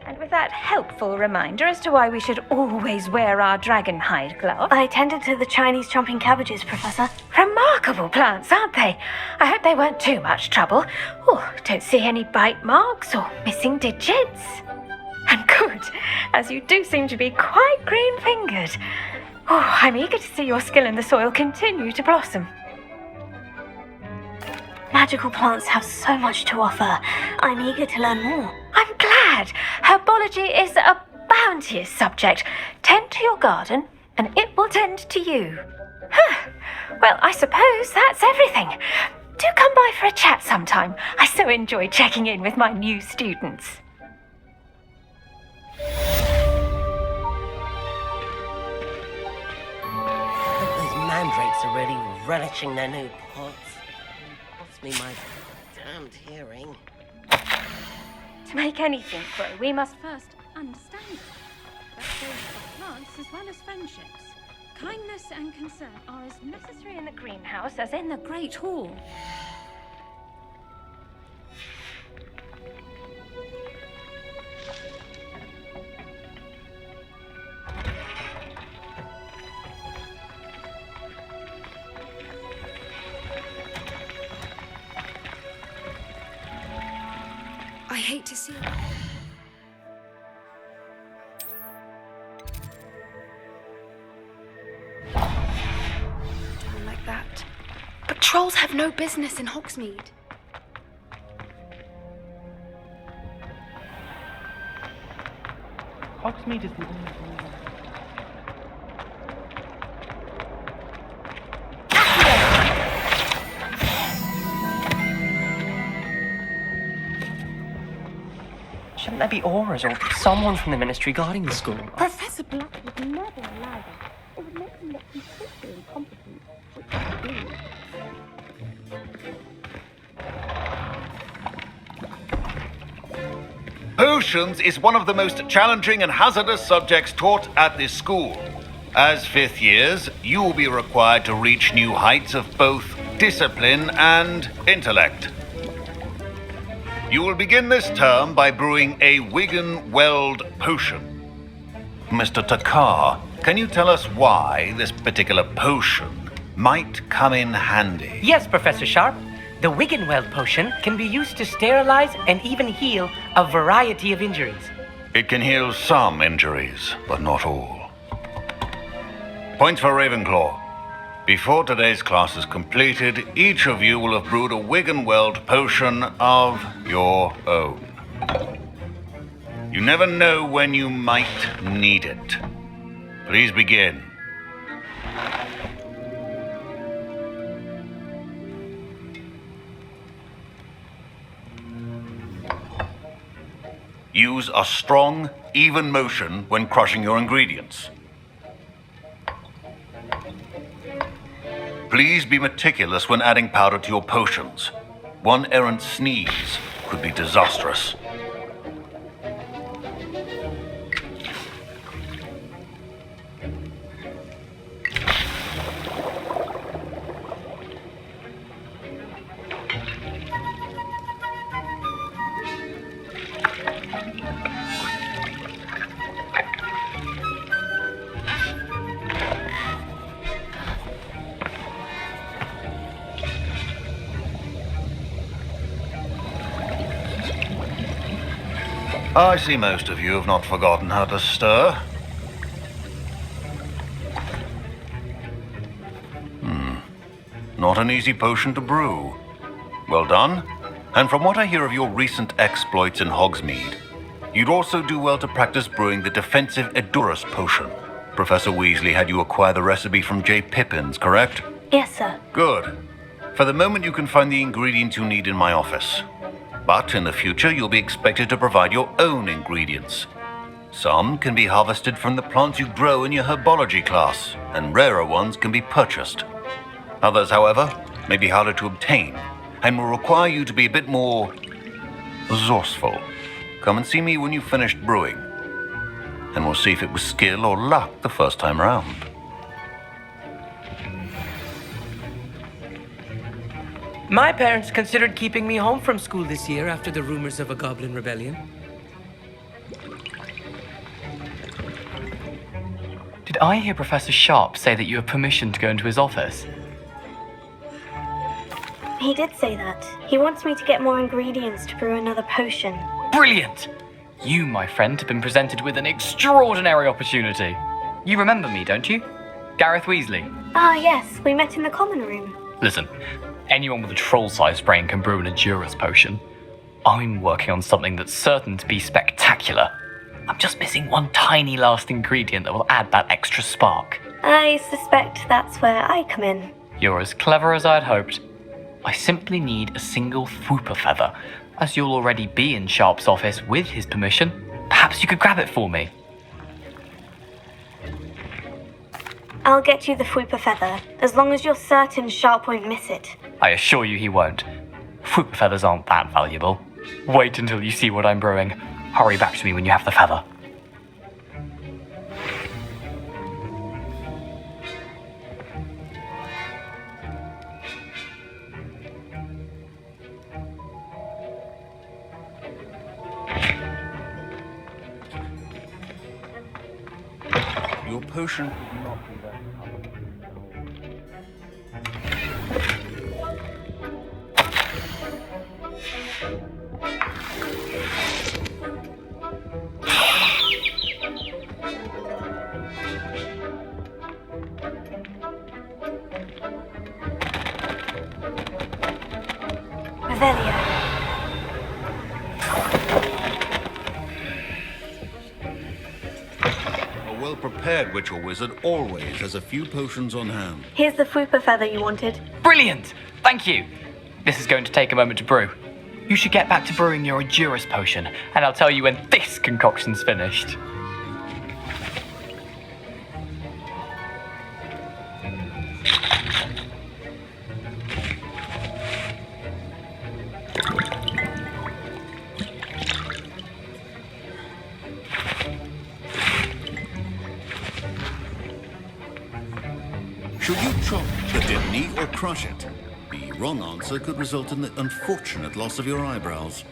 And with that helpful reminder as to why we should always wear our dragon hide glove. I tended to the Chinese chomping cabbages, Professor. Remarkable plants, aren't they? I hope they weren't too much trouble. Oh, don't see any bite marks or missing digits. And good, as you do seem to be quite green-fingered. Oh, I'm eager to see your skill in the soil continue to blossom. Magical plants have so much to offer. I'm eager to learn more. I'm glad. Herbology is a bounteous subject. Tend to your garden, and it will tend to you. Well, I suppose that's everything. Do come by for a chat sometime. I so enjoy checking in with my new students. Those mandrakes are really relishing their new pots. Cost me my damned hearing. To make anything grow, we must First, understand it. That goes for plants as well as friendships. Kindness and concern are as necessary in the greenhouse as in the Great Hall. I hate to see it. Down like that. But trolls have no business in Hogsmeade. Hogsmeade is the only one. Shouldn't there be auras or someone from the ministry guarding the school? Professor Black would never allow that. It would make him look completely incompetent, which he do. Potions is one of the most challenging and hazardous subjects taught at this school. As fifth years, you will be required to reach new heights of both discipline and intellect. You will begin this term by brewing a Wigan-Weld potion. Mr. Takar, can you tell us why this particular potion might come in handy? Yes, Professor Sharp. The Wigan-Weld potion can be used to sterilize and even heal a variety of injuries. It can heal some injuries, but not all. Points for Ravenclaw. Before today's class is completed, each of you will have brewed a Wiggenweld potion of your own. You never know when you might need it. Please begin. Use a strong, even motion when crushing your ingredients. Please be meticulous when adding powder to your potions. One errant sneeze could be disastrous. I see most of you have not forgotten how to stir. Not an easy potion to brew. Well done. And from what I hear of your recent exploits in Hogsmeade, you'd also do well to practice brewing the defensive Edurus potion. Professor Weasley had you acquire the recipe from J. Pippin's, correct? Yes, sir. Good. For the moment, you can find the ingredients you need in my office. But in the future, you'll be expected to provide your own ingredients. Some can be harvested from the plants you grow in your herbology class, and rarer ones can be purchased. Others, however, may be harder to obtain, and will require you to be a bit more resourceful. Come and see me when you've finished brewing, and we'll see if it was skill or luck the first time round. My parents considered keeping me home from school this year after the rumors of a goblin rebellion. Did I hear Professor Sharp say that you have permission to go into his office? He did say that. He wants me to get more ingredients to brew another potion. Brilliant! You, my friend, have been presented with an extraordinary opportunity. You remember me, don't you? Gareth Weasley. Ah, yes. We met in the common room. Listen, anyone with a troll-sized brain can brew an Edurus potion. I'm working on something that's certain to be spectacular. I'm just missing one tiny last ingredient that will add that extra spark. I suspect that's where I come in. You're as clever as I'd hoped. I simply need a single Fwooper feather. As you'll already be in Sharp's office with his permission, perhaps you could grab it for me. I'll get you the Fwooper feather, as long as you're certain Sharp won't miss it. I assure you he won't. Fwooper feathers aren't that valuable. Wait until you see what I'm brewing. Hurry back to me when you have the feather. Your potion could not be that Revelio. A well-prepared witch or wizard always has a few potions on hand. Here's the Fwooper feather you wanted. Brilliant! Thank you! This is going to take a moment to brew. You should get back to brewing your Edurus potion, and I'll tell you when this concoction's finished. Should you chop the dibney or crush it? The wrong answer could result in the unfortunate loss of your eyebrows.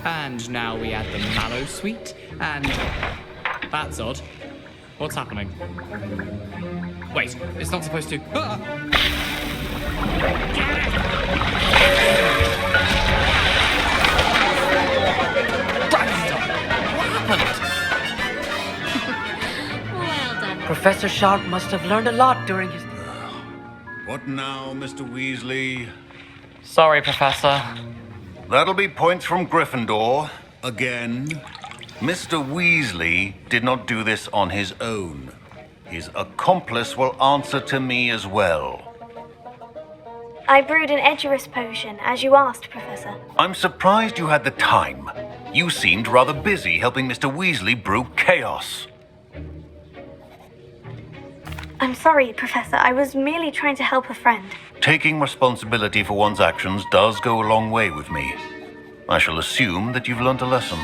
And now we add the mallow sweet, and... That's odd. What's happening? Wait, it's not supposed to... Ah! Well done. Professor Sharp must have learned a lot during his... What now, Mr. Weasley? Sorry, Professor. That'll be points from Gryffindor. Again. Mr. Weasley did not do this on his own. His accomplice will answer to me as well. I brewed an Edurus potion, as you asked, Professor. I'm surprised you had the time. You seemed rather busy helping Mr. Weasley brew chaos. I'm sorry, Professor. I was merely trying to help a friend. Taking responsibility for one's actions does go a long way with me. I shall assume that you've learnt a lesson.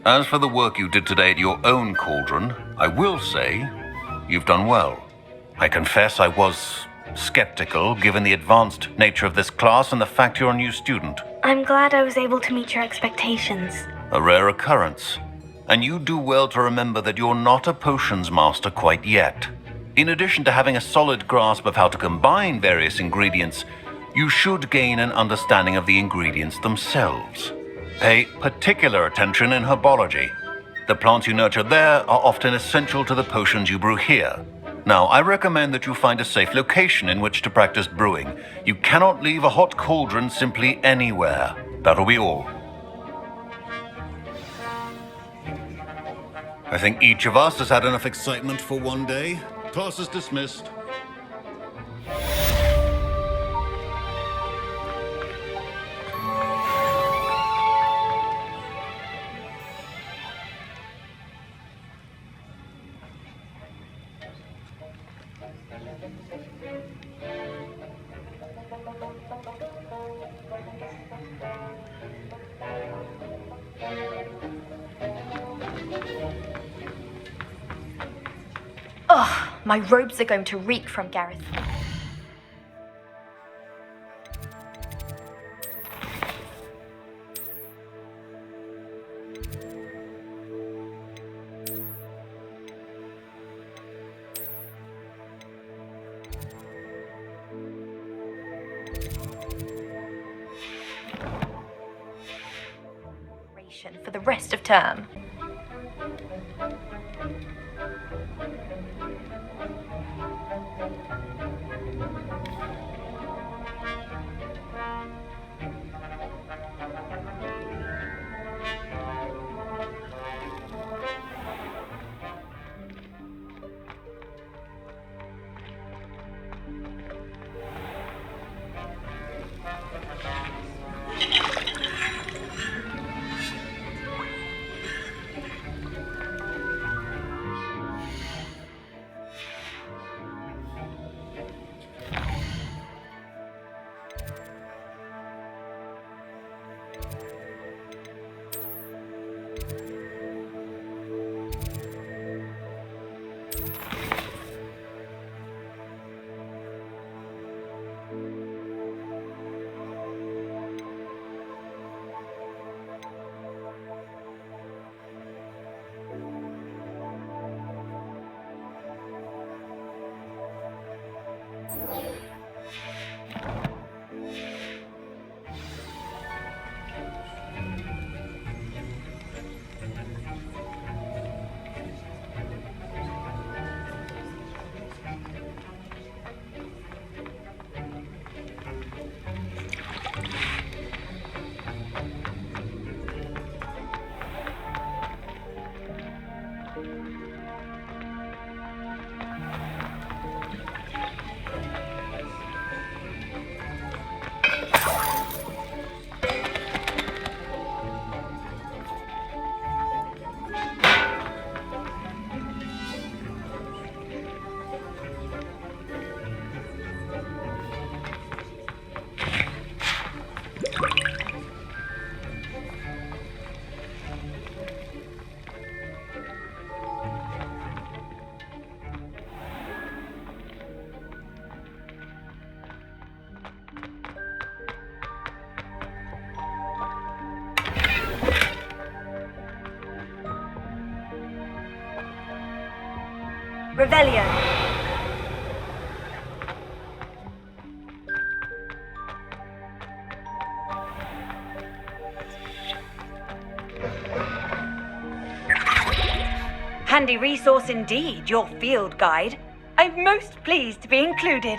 As for the work you did today at your own cauldron, I will say you've done well. I confess I was skeptical, given the advanced nature of this class and the fact you're a new student. I'm glad I was able to meet your expectations. A rare occurrence. And you do well to remember that you're not a potions master quite yet. In addition to having a solid grasp of how to combine various ingredients, you should gain an understanding of the ingredients themselves. Pay particular attention in herbology. The plants you nurture there are often essential to the potions you brew here. Now, I recommend that you find a safe location in which to practice brewing. You cannot leave a hot cauldron simply anywhere. That'll be all. I think each of us has had enough excitement for one day. Class is dismissed. Ugh, my robes are going to reek from Gareth. For the rest of term. Revelio. Handy resource indeed, your field guide. I'm most pleased to be included.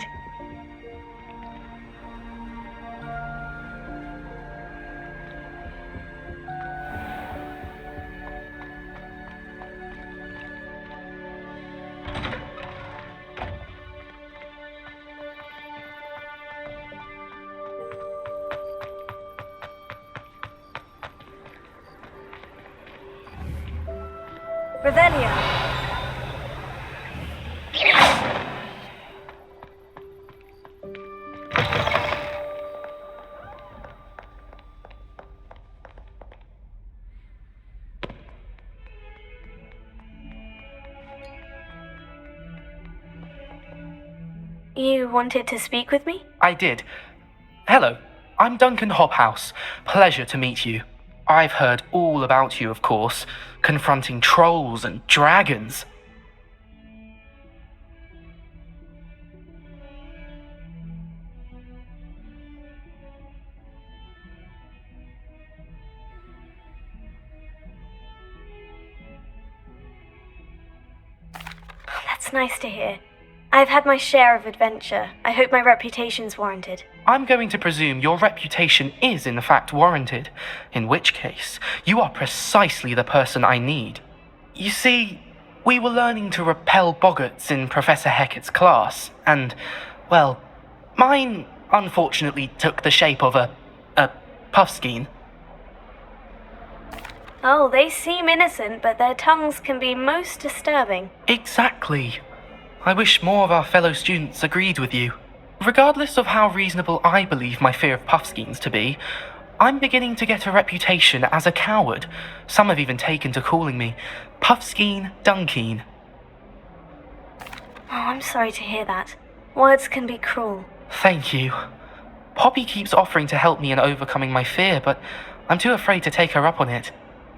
Revelio. You wanted to speak with me? I did. Hello, I'm Duncan Hobhouse. Pleasure to meet you. I've heard all about you, of course, confronting trolls and dragons. That's nice to hear. I've had my share of adventure. I hope my reputation's warranted. I'm going to presume your reputation is in fact warranted, in which case, you are precisely the person I need. You see, we were learning to repel boggarts in Professor Hecat's class, and, well, mine unfortunately took the shape of a puffskein. Oh, they seem innocent, but their tongues can be most disturbing. Exactly. I wish more of our fellow students agreed with you. Regardless of how reasonable I believe my fear of puffskeins to be, I'm beginning to get a reputation as a coward. Some have even taken to calling me Puffskeen Dunkeen. Oh, I'm sorry to hear that. Words can be cruel. Thank you. Poppy keeps offering to help me in overcoming my fear, but I'm too afraid to take her up on it.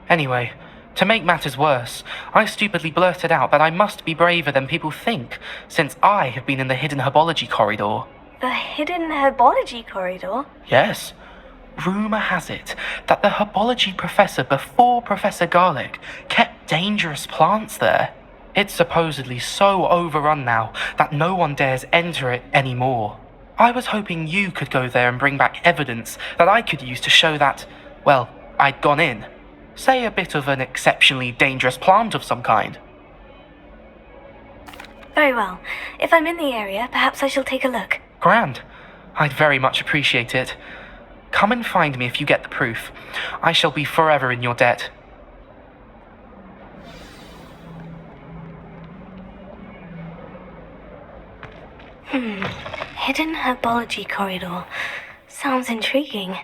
Anyway, to make matters worse, I stupidly blurted out that I must be braver than people think, since I have been in the hidden herbology corridor. The hidden herbology corridor? Yes. Rumour has it that the herbology professor before Professor Garlic kept dangerous plants there. It's supposedly so overrun now that no one dares enter it anymore. I was hoping you could go there and bring back evidence that I could use to show that, well, I'd gone in. Say a bit of an exceptionally dangerous plant of some kind. Very well. If I'm in the area, perhaps I shall take a look. Grand. I'd very much appreciate it. Come and find me if you get the proof. I shall be forever in your debt. Hidden herbology corridor. Sounds intriguing.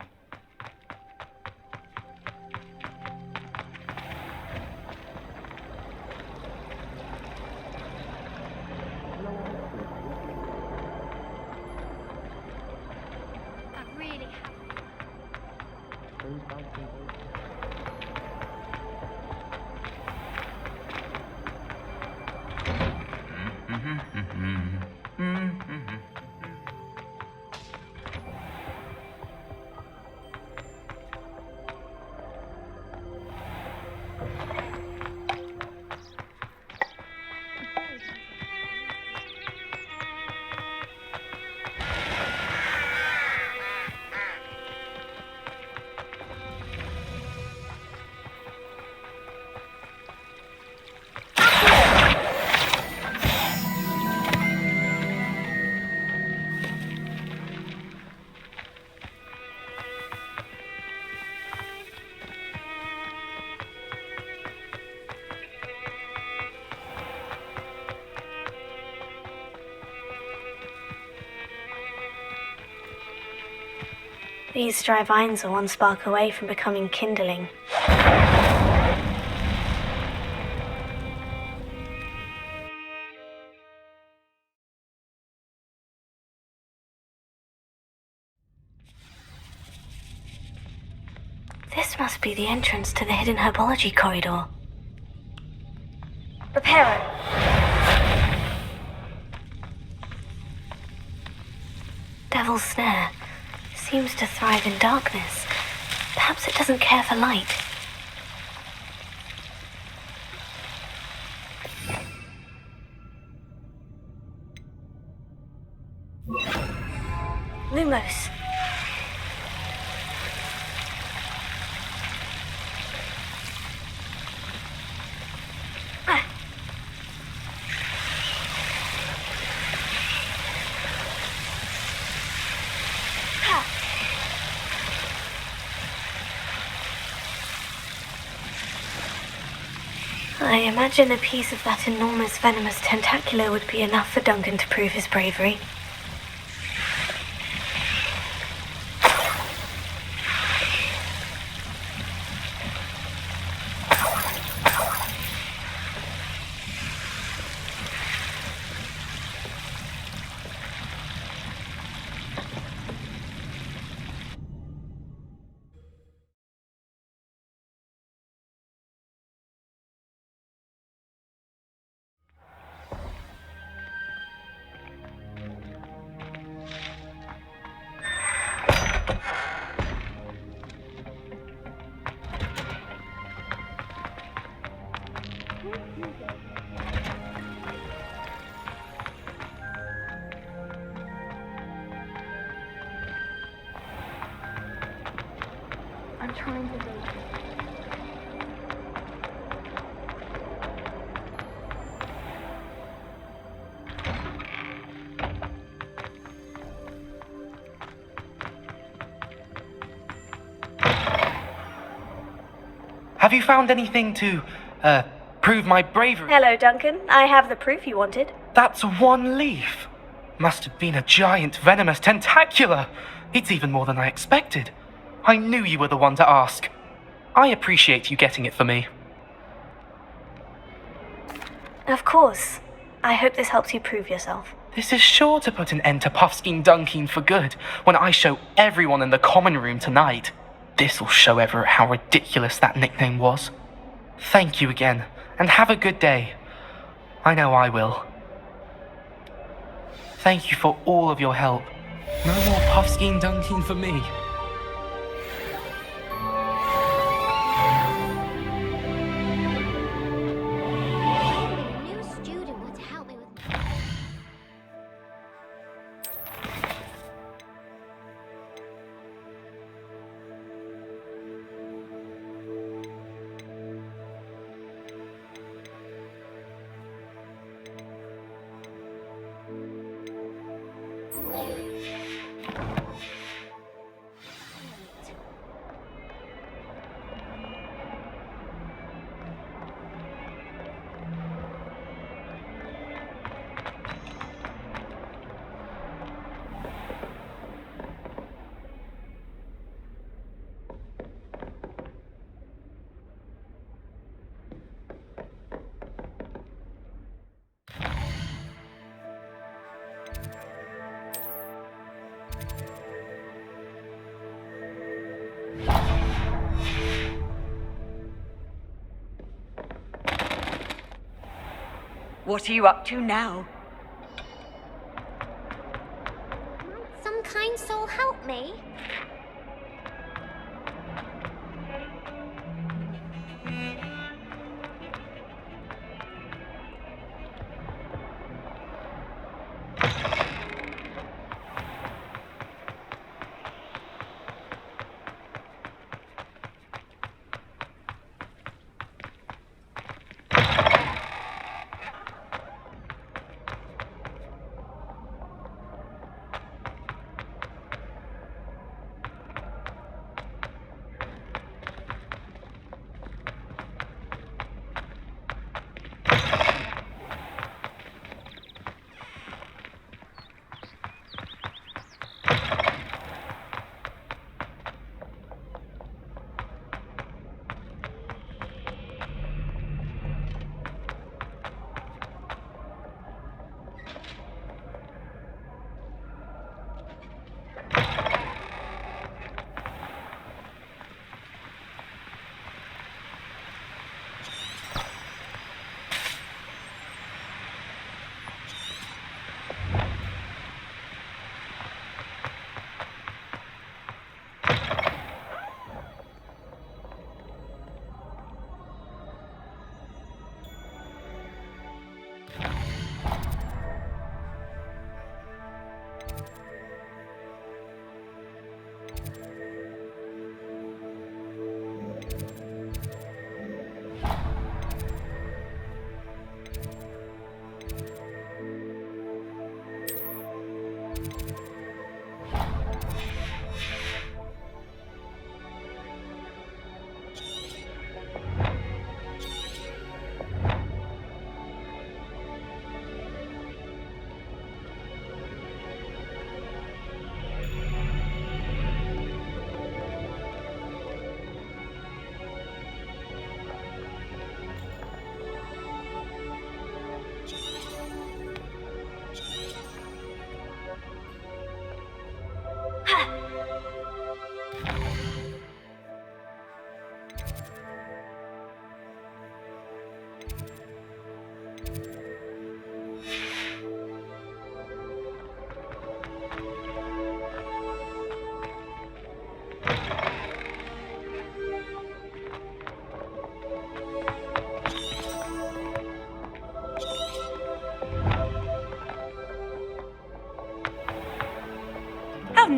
These dry vines are one spark away from becoming kindling. This must be the entrance to the hidden herbology corridor. Reparo. devil's snare. Seems to thrive in darkness. Perhaps it doesn't care for light. Lumos. I imagine a piece of that enormous venomous tentacular would be enough for Duncan to prove his bravery. I'm trying to do. Have you found anything to, prove my bravery? Hello, Duncan. I have the proof you wanted. That's one leaf. Must have been a giant venomous tentacular. It's even more than I expected. I knew you were the one to ask. I appreciate you getting it for me. Of course. I hope this helps you prove yourself. This is sure to put an end to Puffskein Dunkeen for good when I show everyone in the common room tonight. This'll show Everett how ridiculous that nickname was. Thank you again, and have a good day. I know I will. Thank you for all of your help. No more Puffskein Dunkeen for me. What are you up to now? Some kind soul help me?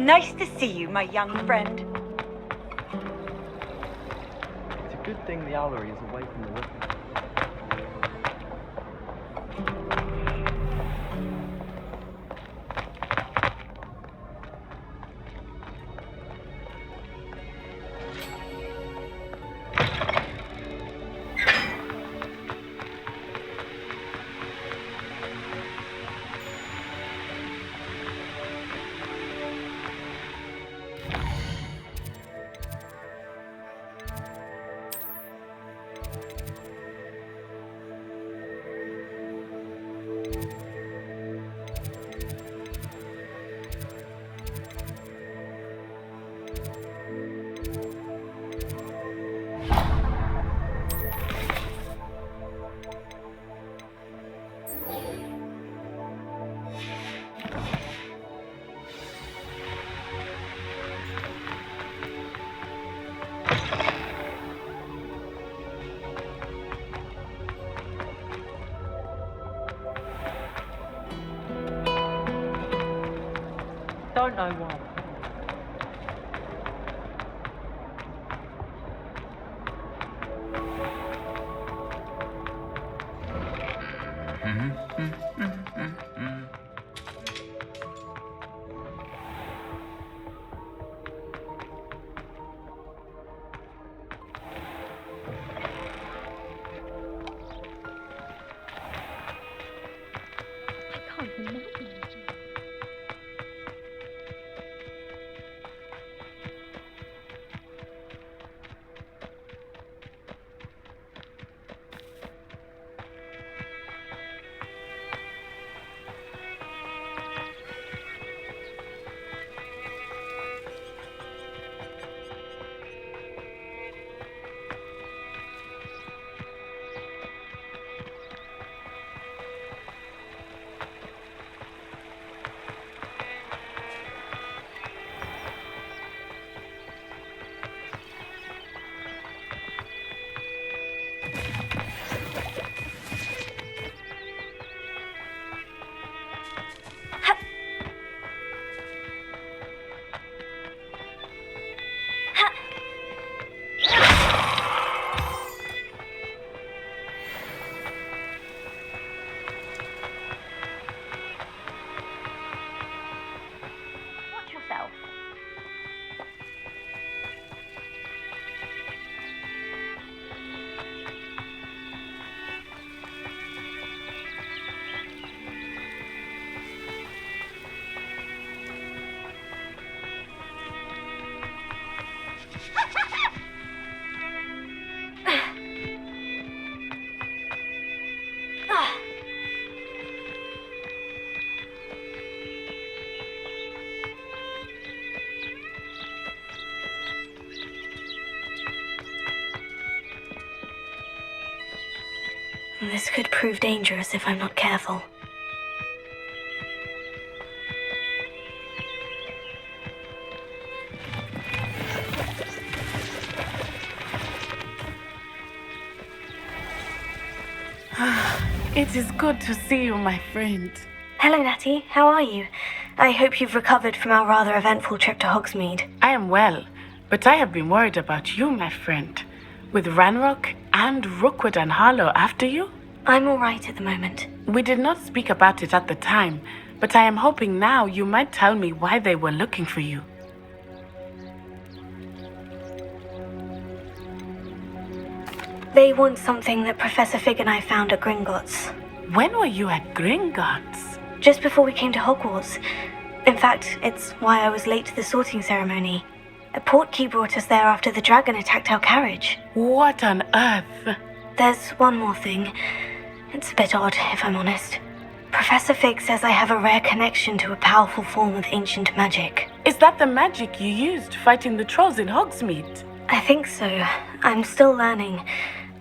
nice to see you, my young friend. It's a good thing the owlery is away from the river. Don't know why. I can't imagine. Watch yourself. This could prove dangerous if I'm not careful. It is good to see you, my friend. Hello, Natty. How are you? I hope you've recovered from our rather eventful trip to Hogsmeade. I am well, but I have been worried about you, my friend. With Ranrock and Rookwood and Harlow after you? I'm all right at the moment. We did not speak about it at the time, but I am hoping now you might tell me why they were looking for you. They want something that Professor Fig and I found at Gringotts. When were you at Gringotts? Just before we came to Hogwarts. In fact, it's why I was late to the sorting ceremony. A portkey brought us there after the dragon attacked our carriage. What on earth? There's one more thing. It's a bit odd, if I'm honest. Professor Fig says I have a rare connection to a powerful form of ancient magic. Is that the magic you used fighting the trolls in Hogsmeade? I think so. I'm still learning.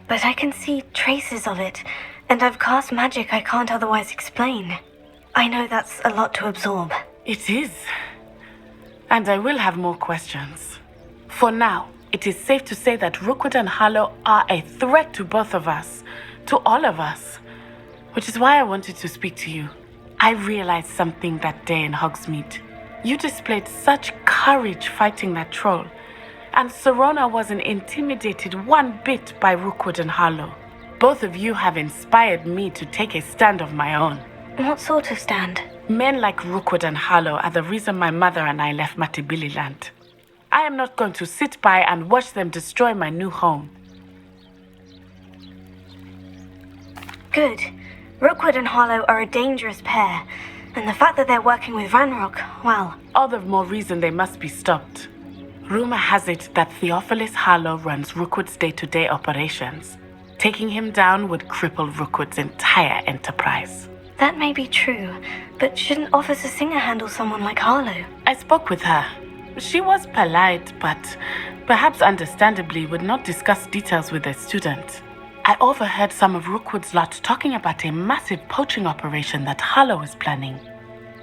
But I can see traces of it, and I've cast magic I can't otherwise explain. I know that's a lot to absorb. It is. And I will have more questions. For now, it is safe to say that Rookwood and Harlow are a threat to both of us, to all of us. Which is why I wanted to speak to you. I realized something that day in Hogsmeade. You displayed such courage fighting that troll, and Serona wasn't intimidated one bit by Rookwood and Harlow. Both of you have inspired me to take a stand of my own. What sort of stand? Men like Rookwood and Harlow are the reason my mother and I left Matibili land. I am not going to sit by and watch them destroy my new home. Good. Rookwood and Harlow are a dangerous pair, and the fact that they're working with Ranrock, well... All the more reason they must be stopped. Rumor has it that Theophilus Harlow runs Rookwood's day-to-day operations. Taking him down would cripple Rookwood's entire enterprise. That may be true, but shouldn't Officer Singer handle someone like Harlow? I spoke with her. She was polite, but perhaps understandably would not discuss details with a student. I overheard some of Rookwood's lot talking about a massive poaching operation that Harlow is planning.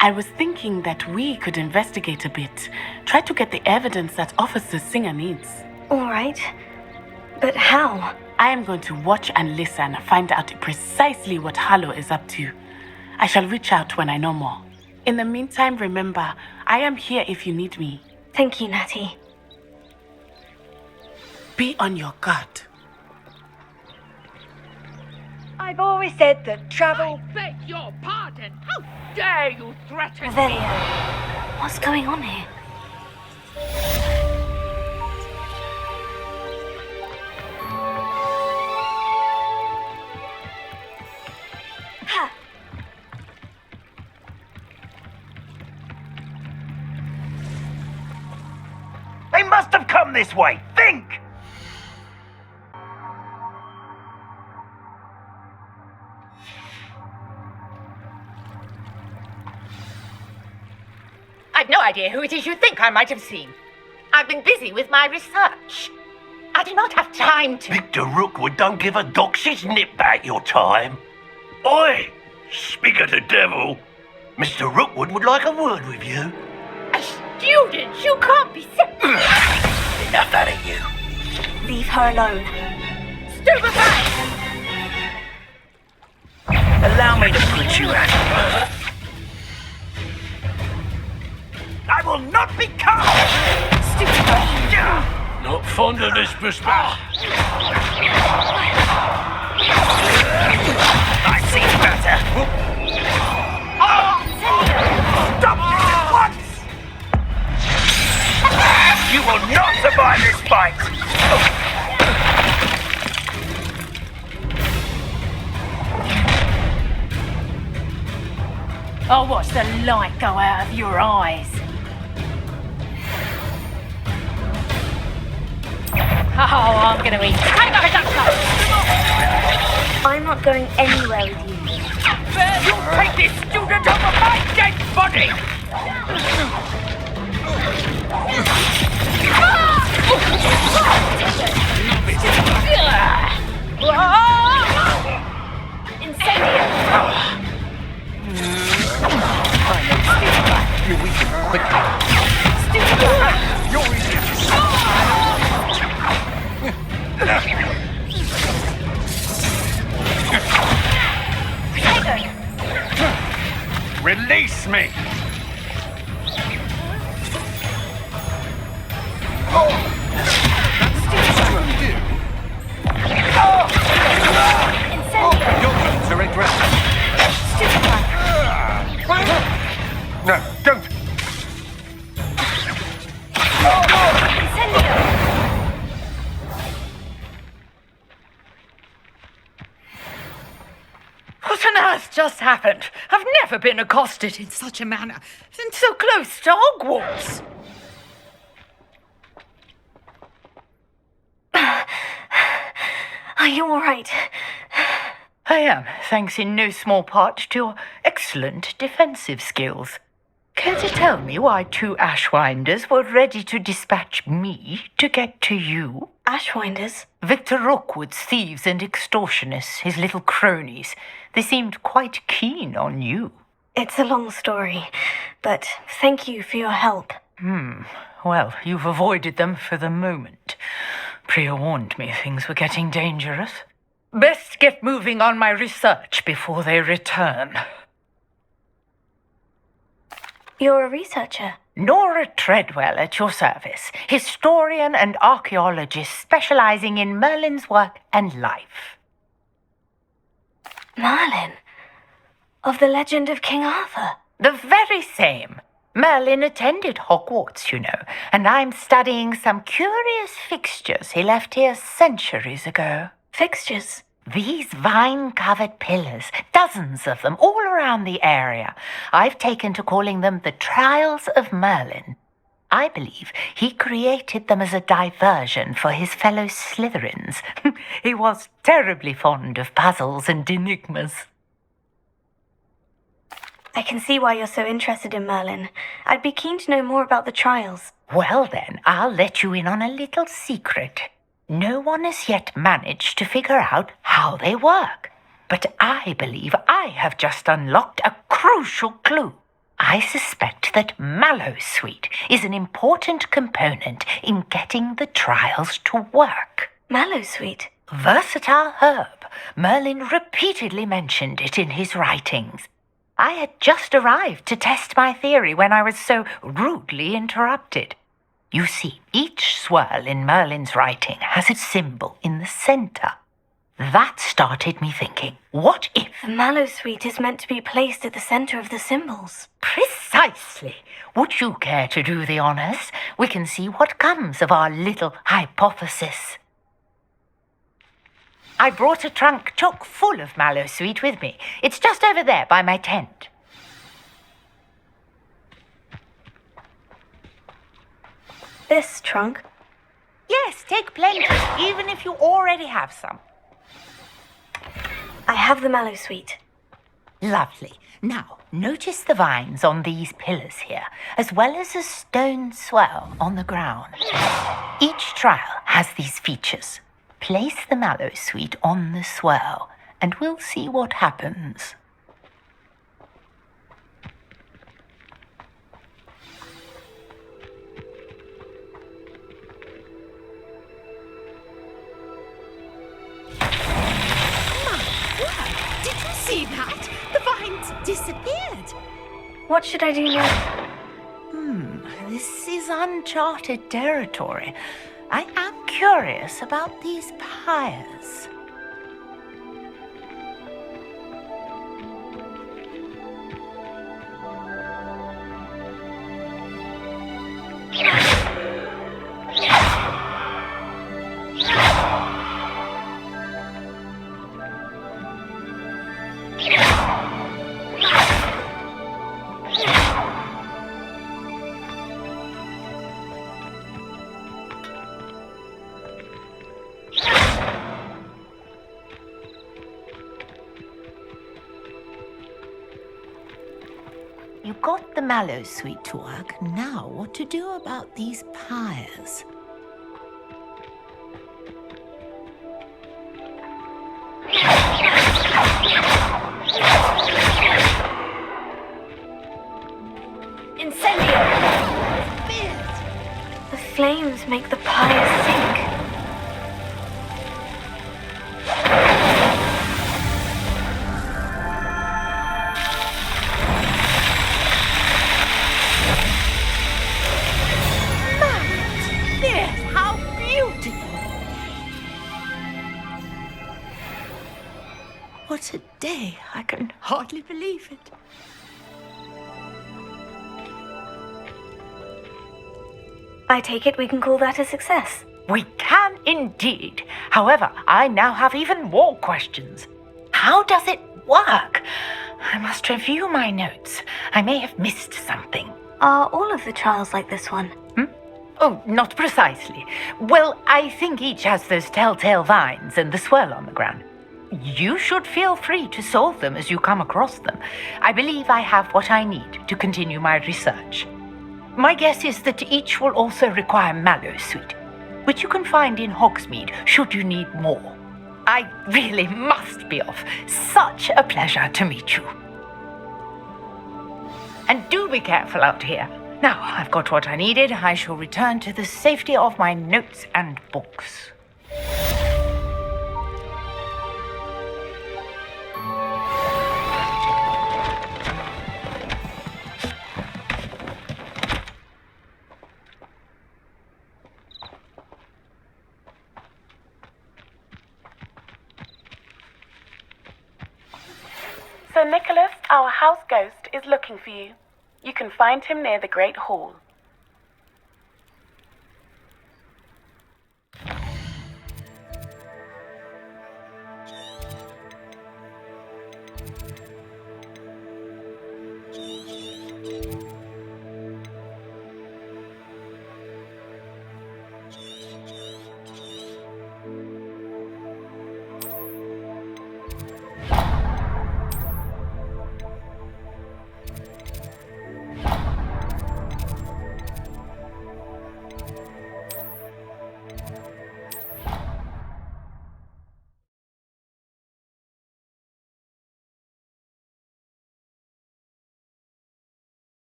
I was thinking that we could investigate a bit, try to get the evidence that Officer Singer needs. All right. But how? I am going to watch and listen, find out precisely what Harlow is up to. I shall reach out when I know more. In the meantime, remember, I am here if you need me. Thank you, Natty. Be on your guard. I've always said that travel... I beg your pardon! How dare you threaten me? Revelio, what's going on here? Ha! They must have come this way. Think! I've no idea who it is you think I might have seen. I've been busy with my research. I do not have time to... Victor Rookwood don't give a doxy's nip about your time. Oi! Speak of the devil. Mr. Rookwood would like a word with you. A student? You can't be so... Enough out of you. Leave her alone. Stupefy! Allow me to put you out. I will not be caught! Stupid! Not fond of this perspective. I see better! Stop this at once! You will not survive this fight! I'll watch the light go out of your eyes. Oh, I'm gonna eat. I'm not going anywhere with you. You take this student over my dead body! Release me! You're going to regret it. No, don't! What on earth just happened? I've never been accosted in such a manner, and so close to Hogwarts. Are you all right? I am, thanks in no small part to your excellent defensive skills. Care to tell me why two Ashwinders were ready to dispatch me to get to you? Ashwinders? Victor Rookwood's thieves and extortionists, his little cronies. They seemed quite keen on you. It's a long story, but thank you for your help. Well, you've avoided them for the moment. Priya warned me things were getting dangerous. Best get moving on my research before they return. You're a researcher. Nora Treadwell at your service, historian and archaeologist specializing in Merlin's work and life. Merlin? Of the legend of King Arthur? The very same. Merlin attended Hogwarts, you know, and I'm studying some curious fixtures he left here centuries ago. Fixtures? These vine-covered pillars, dozens of them, all around the area. I've taken to calling them the Trials of Merlin. I believe he created them as a diversion for his fellow Slytherins. He was terribly fond of puzzles and enigmas. I can see why you're so interested in Merlin. I'd be keen to know more about the trials. Well then, I'll let you in on a little secret. No one has yet managed to figure out how they work. But I believe I have just unlocked a crucial clue. I suspect that Mallowsweet is an important component in getting the trials to work. Mallowsweet? Versatile herb. Merlin repeatedly mentioned it in his writings. I had just arrived to test my theory when I was so rudely interrupted. You see, each swirl in Merlin's writing has a symbol in the center. That started me thinking, what if... The Mallowsweet is meant to be placed at the center of the symbols. Precisely. Would you care to do the honors? We can see what comes of our little hypothesis. I brought a trunk chock full of Mallowsweet with me. It's just over there by my tent. This trunk? Yes, take plenty, even if you already have some. I have the Mallowsweet. Lovely. Now, notice the vines on these pillars here, as well as a stone swirl on the ground. Each trial has these features. Place the Mallowsweet on the swirl, and we'll see what happens. See that? The vines disappeared. What should I do now? This is uncharted territory. I am curious about these pyres. You got the Mallowsweet to work. Now what to do about these pyres? Incendio! The flames make the pyres sink. How beautiful! What a day! I can hardly believe it. I take it we can call that a success. We can indeed. However, I now have even more questions. How does it work? I must review my notes. I may have missed something. Are all of the trials like this one? Oh, not precisely. Well, I think each has those telltale vines and the swirl on the ground. You should feel free to solve them as you come across them. I believe I have what I need to continue my research. My guess is that each will also require Mallowsweet, which you can find in Hogsmeade should you need more. I really must be off. Such a pleasure to meet you. And do be careful out here. Now I've got what I needed. I shall return to the safety of my notes and books. Nicholas, our house ghost, is looking for you. You can find him near the Great Hall.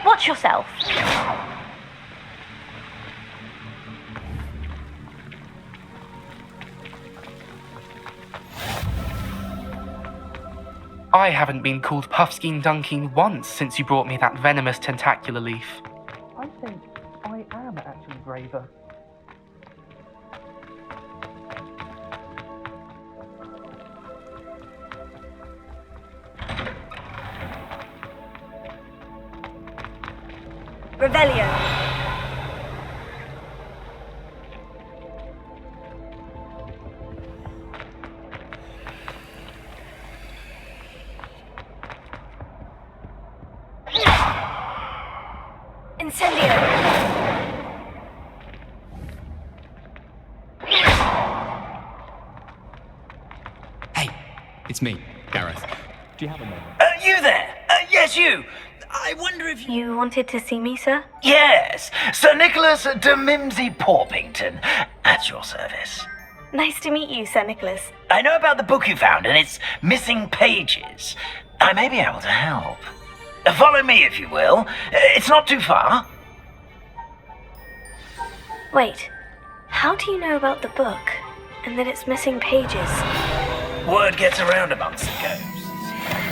Watch yourself. I haven't been called Puffskein Dunking once since you brought me that venomous tentacular leaf. I think I am actually braver. Revelio. Incendio. Hey, it's me, Gareth. Do you have a moment? You there? Yes, you. I wonder if you wanted to see me, sir? Yes, Sir Nicholas de Mimsy Porpington, at your service. Nice to meet you, Sir Nicholas. I know about the book you found and its missing pages. I may be able to help. Follow me, if you will. It's not too far. Wait, how do you know about the book and that it's missing pages? Word gets around amongst the ghosts.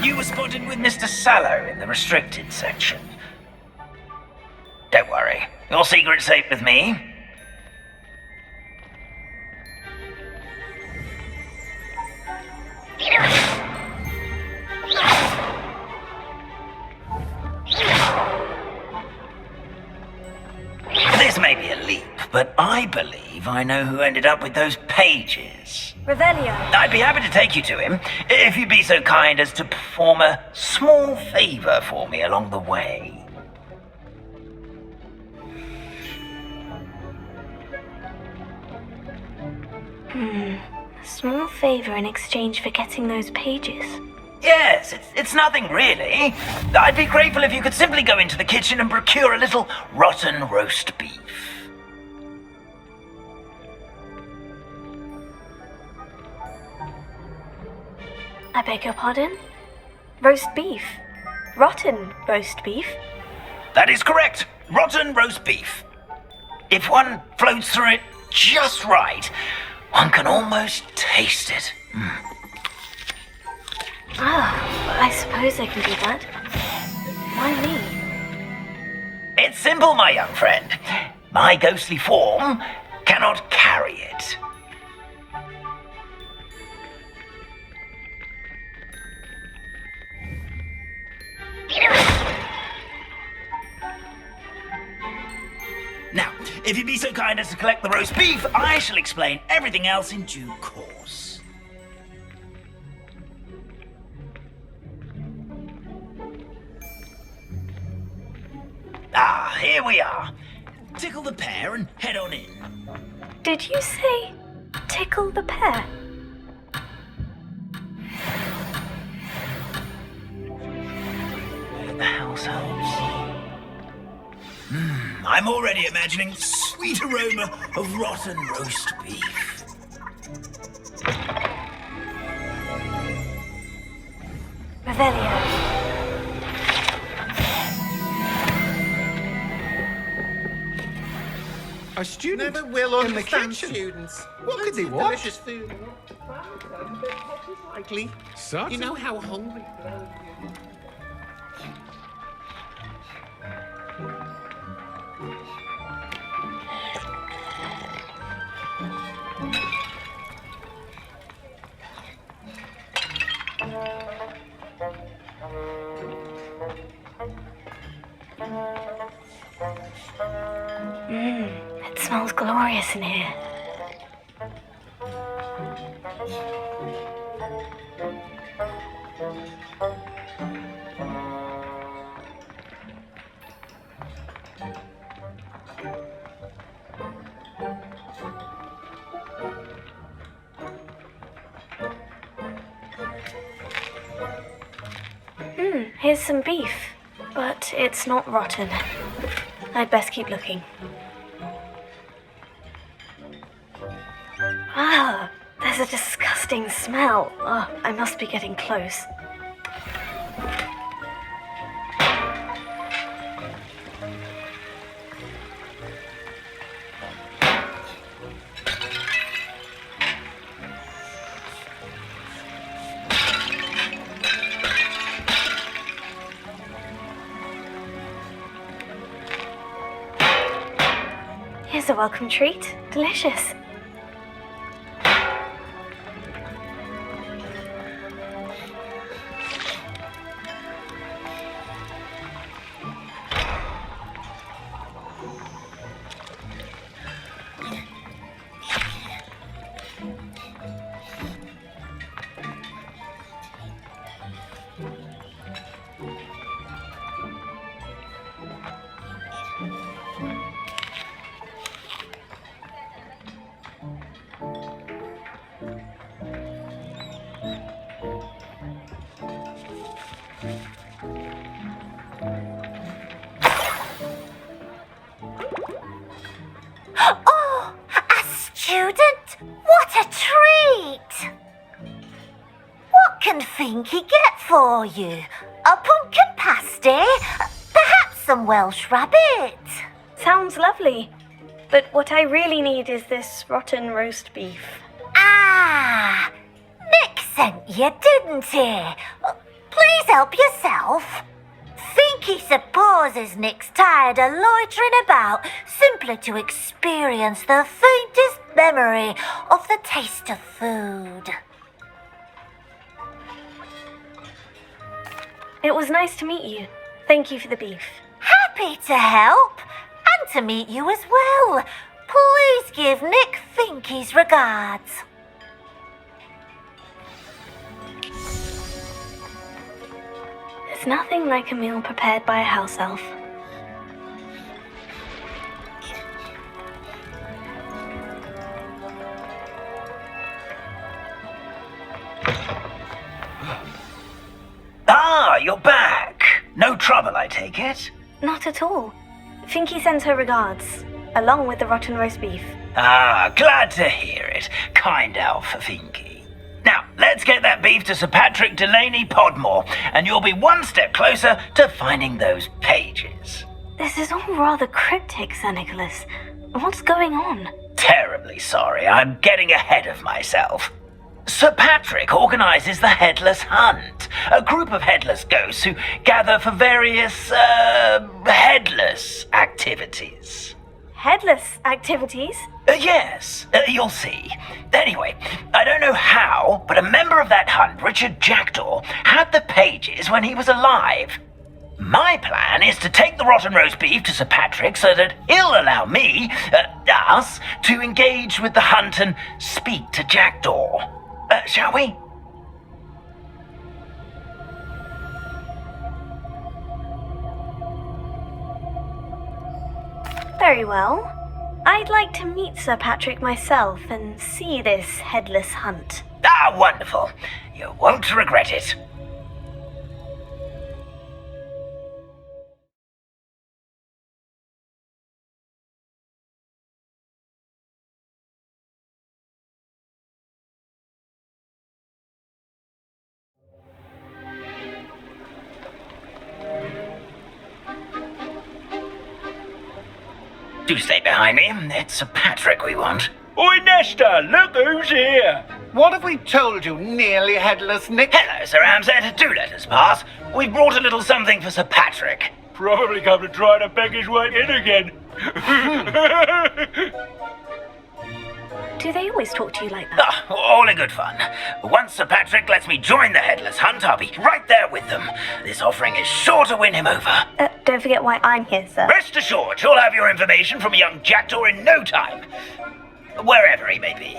You were spotted with Mr. Sallow in the restricted section. Don't worry, your secret's safe with me. This may be a leap, but I believe I know who ended up with those pages. Revelio. I'd be happy to take you to him, if you'd be so kind as to perform a small favor for me along the way. A small favor in exchange for getting those pages. Yes, it's nothing really. I'd be grateful if you could simply go into the kitchen and procure a little rotten roast beef. I beg your pardon? Roast beef? Rotten roast beef? That is correct. Rotten roast beef. If one floats through it just right, one can almost taste it. I suppose I can do that. Why me? It's simple, my young friend. My ghostly form cannot carry it. If you'd be so kind as to collect the roast beef, I shall explain everything else in due course. Ah, here we are. Tickle the pear and head on in. Did you say tickle the pear? The house helps. I'm already imagining sweet aroma of rotten roast beef. Revelio. A student Never will in the understand kitchen. students. What could they Loads of want? Delicious food. Likely. Certainly. You know how hungry. It smells glorious in here. Here's some beef, but it's not rotten. I'd best keep looking. Ah, there's a disgusting smell. Oh, I must be getting close. Here's a welcome treat. Delicious. Oh, a student? What a treat! What can Finky get for you? A pumpkin pasty? Perhaps some Welsh rabbit? Sounds lovely. But what I really need is this rotten roast beef. Ah, Nick sent you, didn't he? Please help yourself. Finky supposes Nick's tired of loitering about simply to experience the faintest memory of the taste of food. It was nice to meet you. Thank you for the beef. Happy to help, and to meet you as well. Please give Nick Finky's regards. There's nothing like a meal prepared by a house elf. Ah, you're back. No trouble, I take it? Not at all. Finky sends her regards, along with the rotten roast beef. Ah, glad to hear it. Kind elf, Finky. Now, let's get that beef to Sir Patrick Delaney Podmore, and you'll be one step closer to finding those pages. This is all rather cryptic, Sir Nicholas. What's going on? Terribly sorry, I'm getting ahead of myself. Sir Patrick organises the Headless Hunt, a group of headless ghosts who gather for various, headless activities. Headless activities? Yes, you'll see. Anyway, I don't know how, but a member of that hunt, Richard Jackdaw, had the pages when he was alive. My plan is to take the rotten roast beef to Sir Patrick so that he'll allow me, us, to engage with the hunt and speak to Jackdaw. Shall we? Very well. I'd like to meet Sir Patrick myself and see this headless hunt. Ah, wonderful. You won't regret it. Do stay behind me. It's Sir Patrick we want. Oi, Nesta, look who's here. What have we told you, nearly headless Nick? Hello, Sir Ramsay. Do let us pass. We've brought a little something for Sir Patrick. Probably come to try to beg his way in again. Do they always talk to you like that? Oh, all in good fun. Once Sir Patrick lets me join the headless hunt, I'll be right there with them. This offering is sure to win him over. Don't forget why I'm here, sir. Rest assured, you'll have your information from a young Jackdaw in no time. Wherever he may be.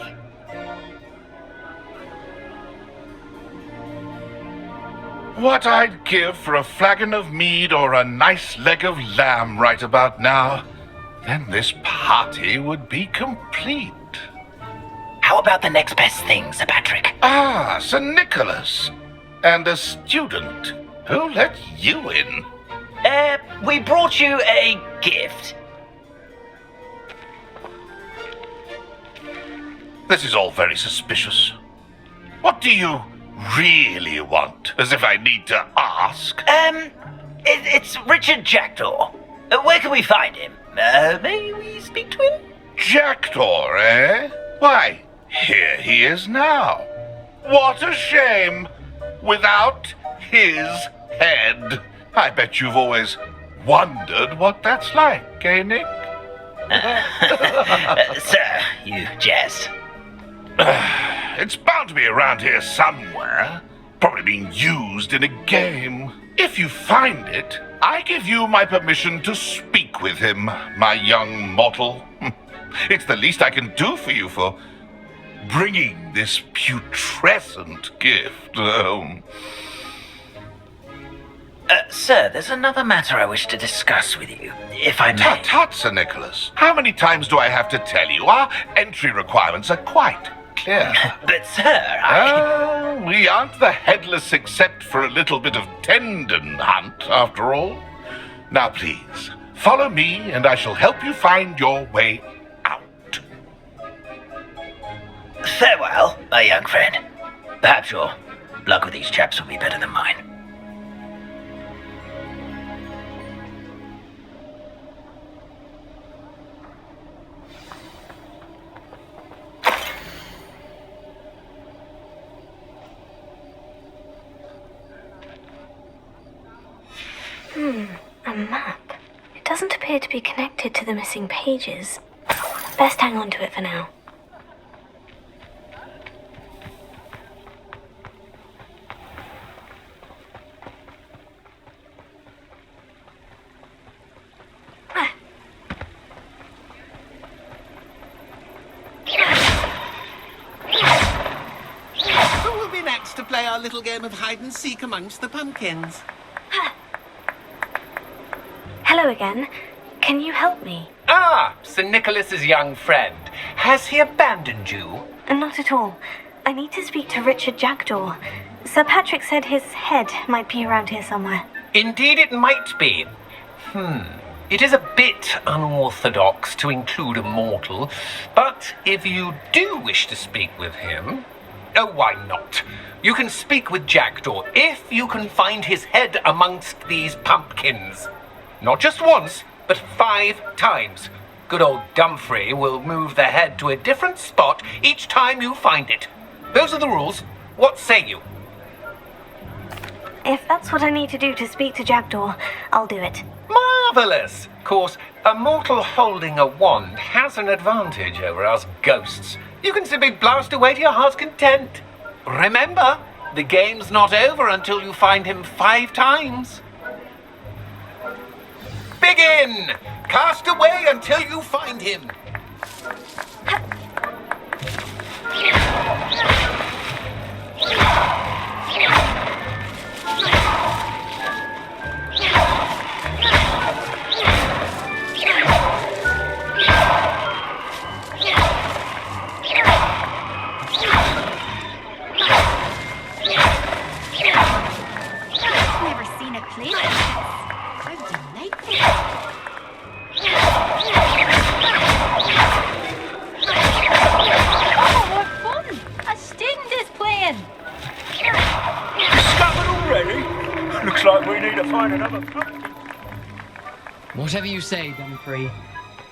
What I'd give for a flagon of mead or a nice leg of lamb right about now. Then this party would be complete. How about the next best thing, Sir Patrick? Ah, Sir Nicholas. And a student. Who let you in? We brought you a gift. This is all very suspicious. What do you really want? As if I need to ask. It's Richard Jackdaw. Where can we find him? May we speak to him? Jackdaw, eh? Why, here he is now. What a shame. Without his head. I bet you've always wondered what that's like, eh, Nick? Sir, you jest. It's bound to be around here somewhere. Probably being used in a game. If you find it, I give you my permission to speak with him, my young mortal. It's the least I can do for you for bringing this putrescent gift home. Sir, there's another matter I wish to discuss with you, if I may. Tut, Sir Nicholas. How many times do I have to tell you? Our entry requirements are quite clear. But, sir, we aren't the headless except for a little bit of tendon hunt, after all. Now, please, follow me, and I shall help you find your way out. Farewell, my young friend. Perhaps your luck with these chaps will be better than mine. A map. It doesn't appear to be connected to the missing pages. Best hang on to it for now. Who will be next to play our little game of hide and seek amongst the pumpkins? Hello again. Can you help me? Ah, Sir Nicholas's young friend. Has he abandoned you? Not at all. I need to speak to Richard Jackdaw. Sir Patrick said his head might be around here somewhere. Indeed it might be. It is a bit unorthodox to include a mortal, but if you do wish to speak with him, oh, why not? You can speak with Jackdaw if you can find his head amongst these pumpkins. Not just once, but 5 times. Good old Dumfrey will move the head to a different spot each time you find it. Those are the rules. What say you? If that's what I need to do to speak to Jackdaw, I'll do it. Marvellous! Of course, a mortal holding a wand has an advantage over us ghosts. You can simply blast away to your heart's content. Remember, the game's not over until you find him 5 times. begin! Cast away until you find him. Never seen a place like this. How delightful. Oh, what fun! A student is playing. Discovered already? Looks like we need to find another. Whatever you say, Dumfrey.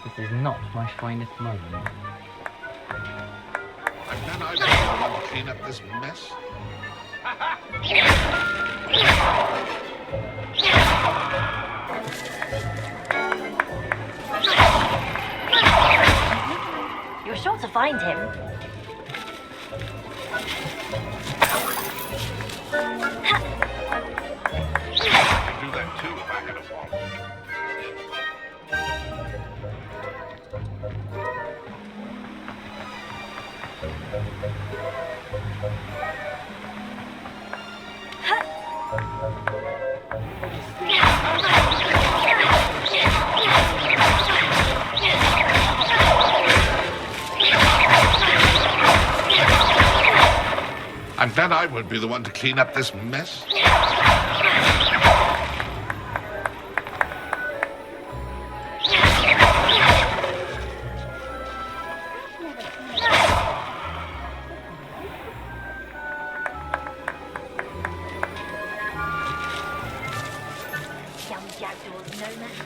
This is not my finest moment. And then I will clean up this mess. You're sure to find him. I'd do that too if I had a wand. And then I will be the one to clean up this mess. Young jackdaws, no man.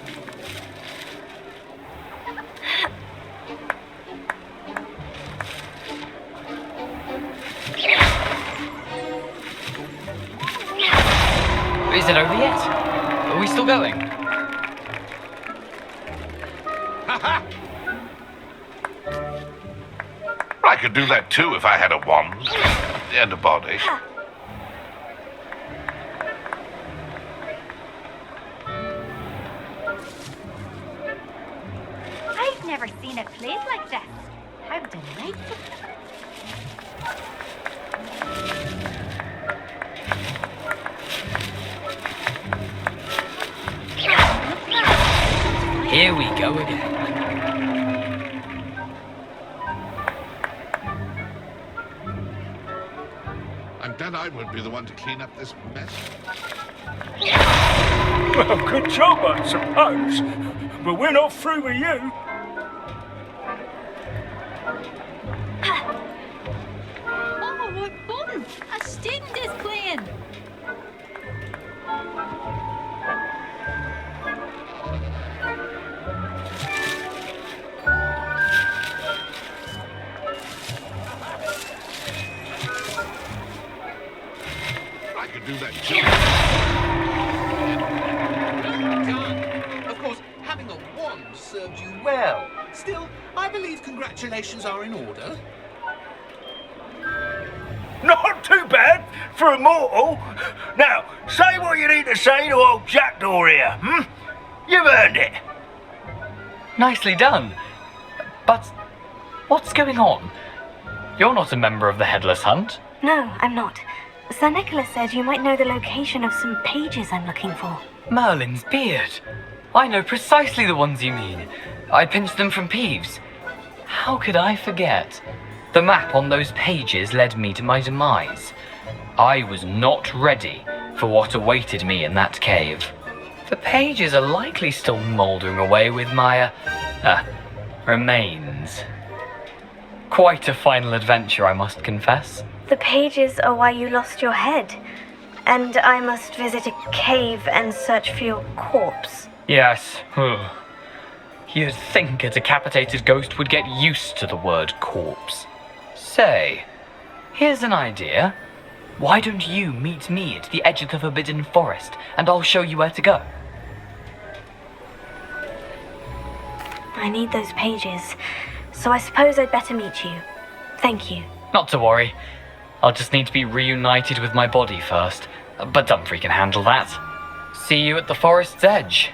Is it over yet? Are we still going? I could do that too if I had a wand and a body. I've never seen a place like this. How delightful. Here we go again. And then I will be the one to clean up this mess. Well, good job, I suppose. But we're not through with you. Oh, what fun! A student is playing. I could do that too. Done. Of course, having a wand served you well. Still, I believe congratulations are in order. Not too bad for a mortal. Now, say what you need to say to old Jackdaw here, You've earned it. Nicely done. But what's going on? You're not a member of the Headless Hunt. No, I'm not. Sir Nicholas said you might know the location of some pages I'm looking for. Merlin's beard. I know precisely the ones you mean. I pinched them from Peeves. How could I forget? The map on those pages led me to my demise. I was not ready for what awaited me in that cave. The pages are likely still mouldering away with my, remains. Quite a final adventure, I must confess. The pages are why you lost your head. And I must visit a cave and search for your corpse. Yes. You'd think a decapitated ghost would get used to the word corpse. Say, here's an idea. Why don't you meet me at the edge of the Forbidden Forest, and I'll show you where to go? I need those pages, so I suppose I'd better meet you. Thank you. Not to worry. I'll just need to be reunited with my body first. But Dumfrey can handle that. See you at the forest's edge.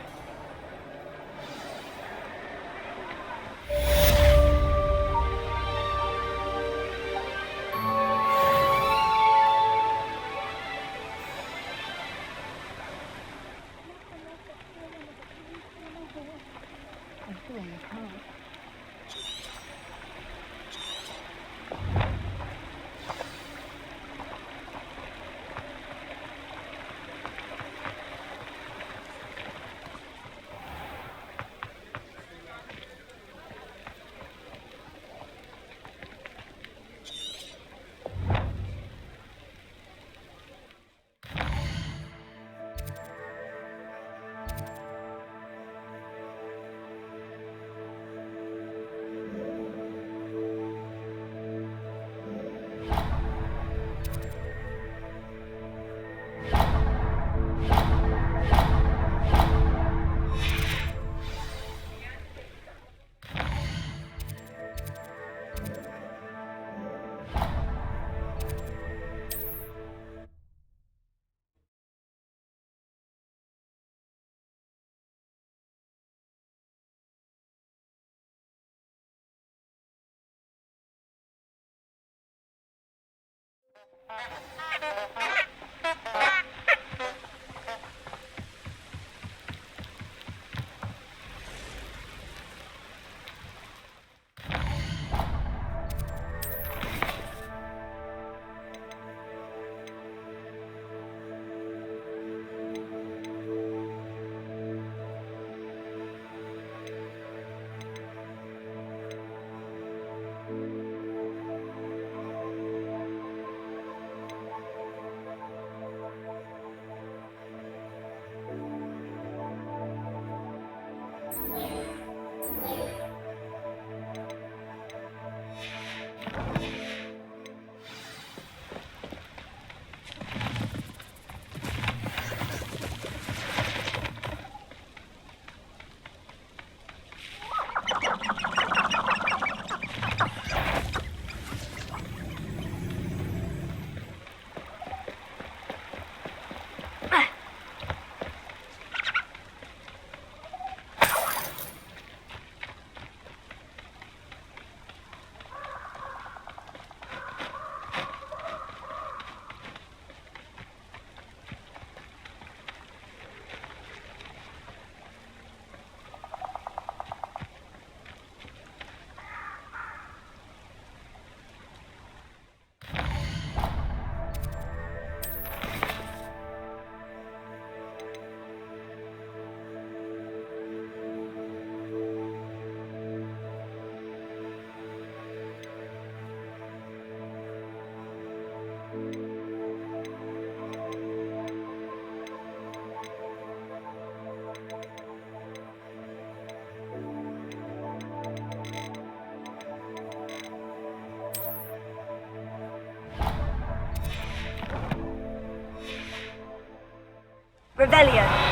Revelio.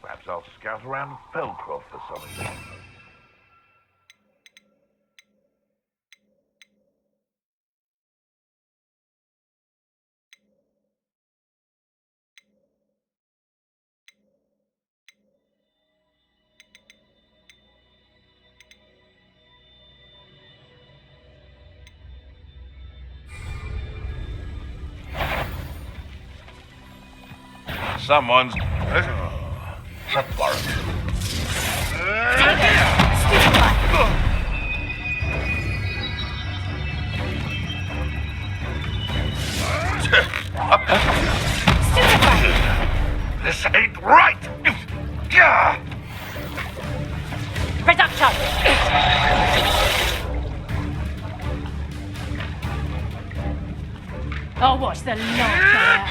Perhaps I'll scout around Felcroft for something. Someone's... This ain't right! Production! I'll watch the lot.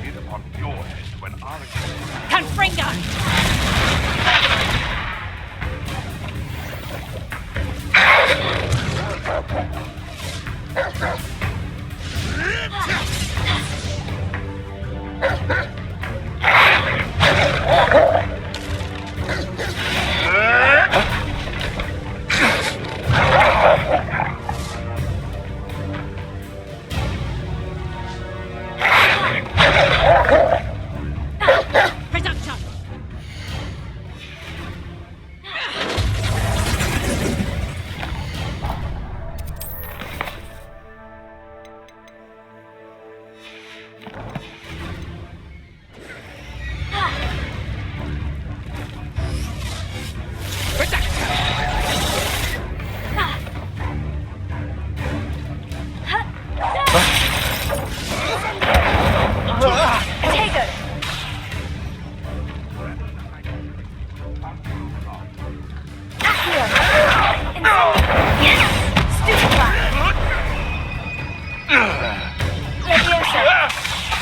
Hit upon your head when I... Confringo! Reducto!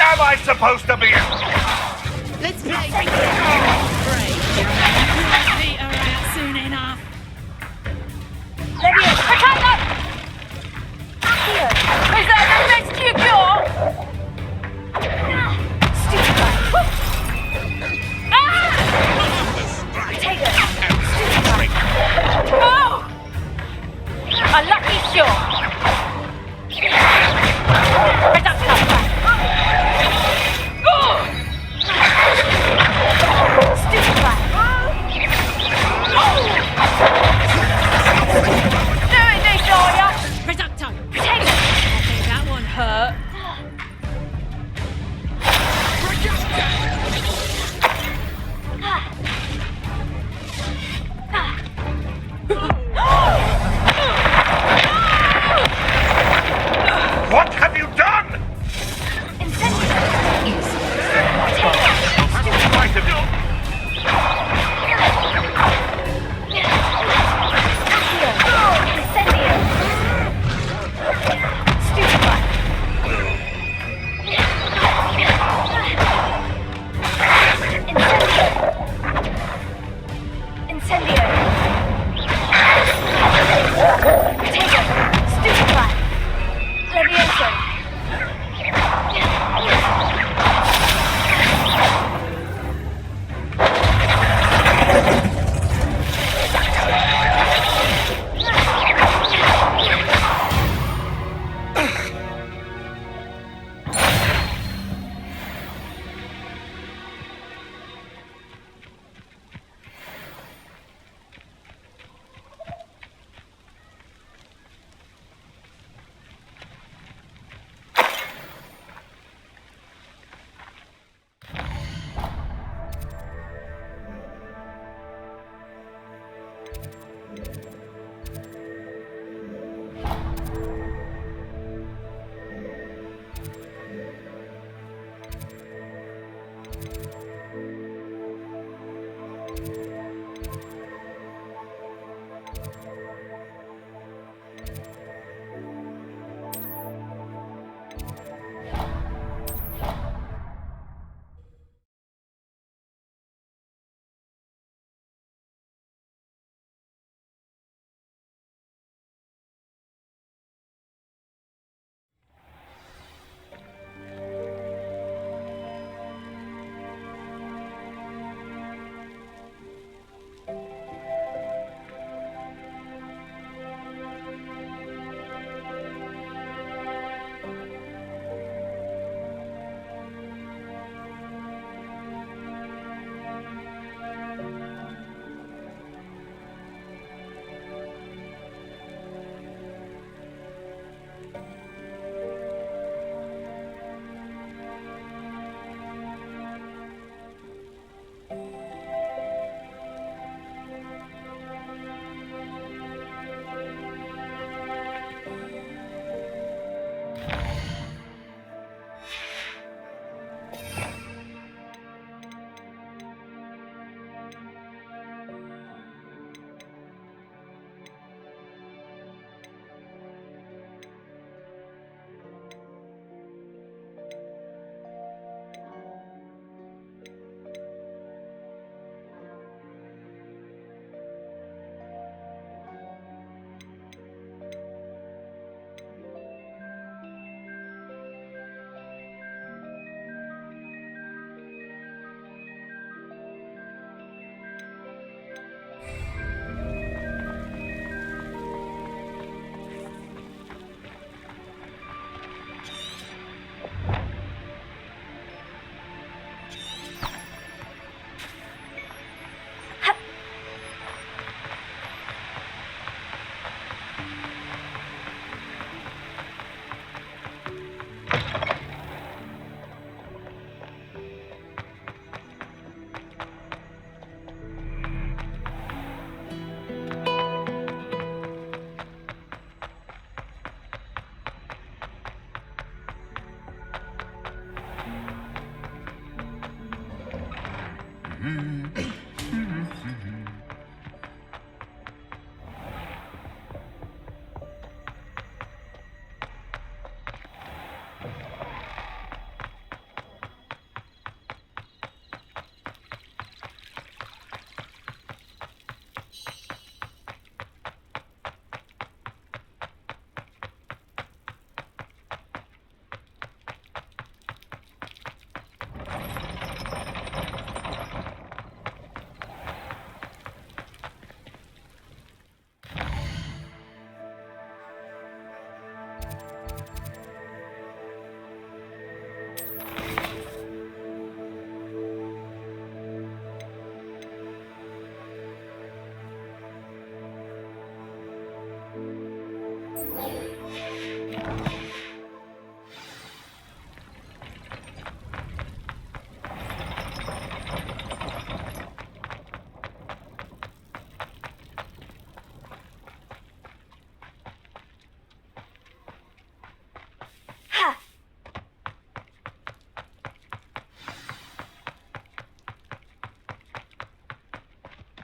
Am I supposed to be? Let's play break. Your feet are out soon enough. Leviosa, protect us! Accio! Reserve and rescue cure! Stupid guy! Potato! Stupid guy! Oh! A lucky shot! Reducto! Stupid guy! Do it, Destroyer! Reducto! Potato!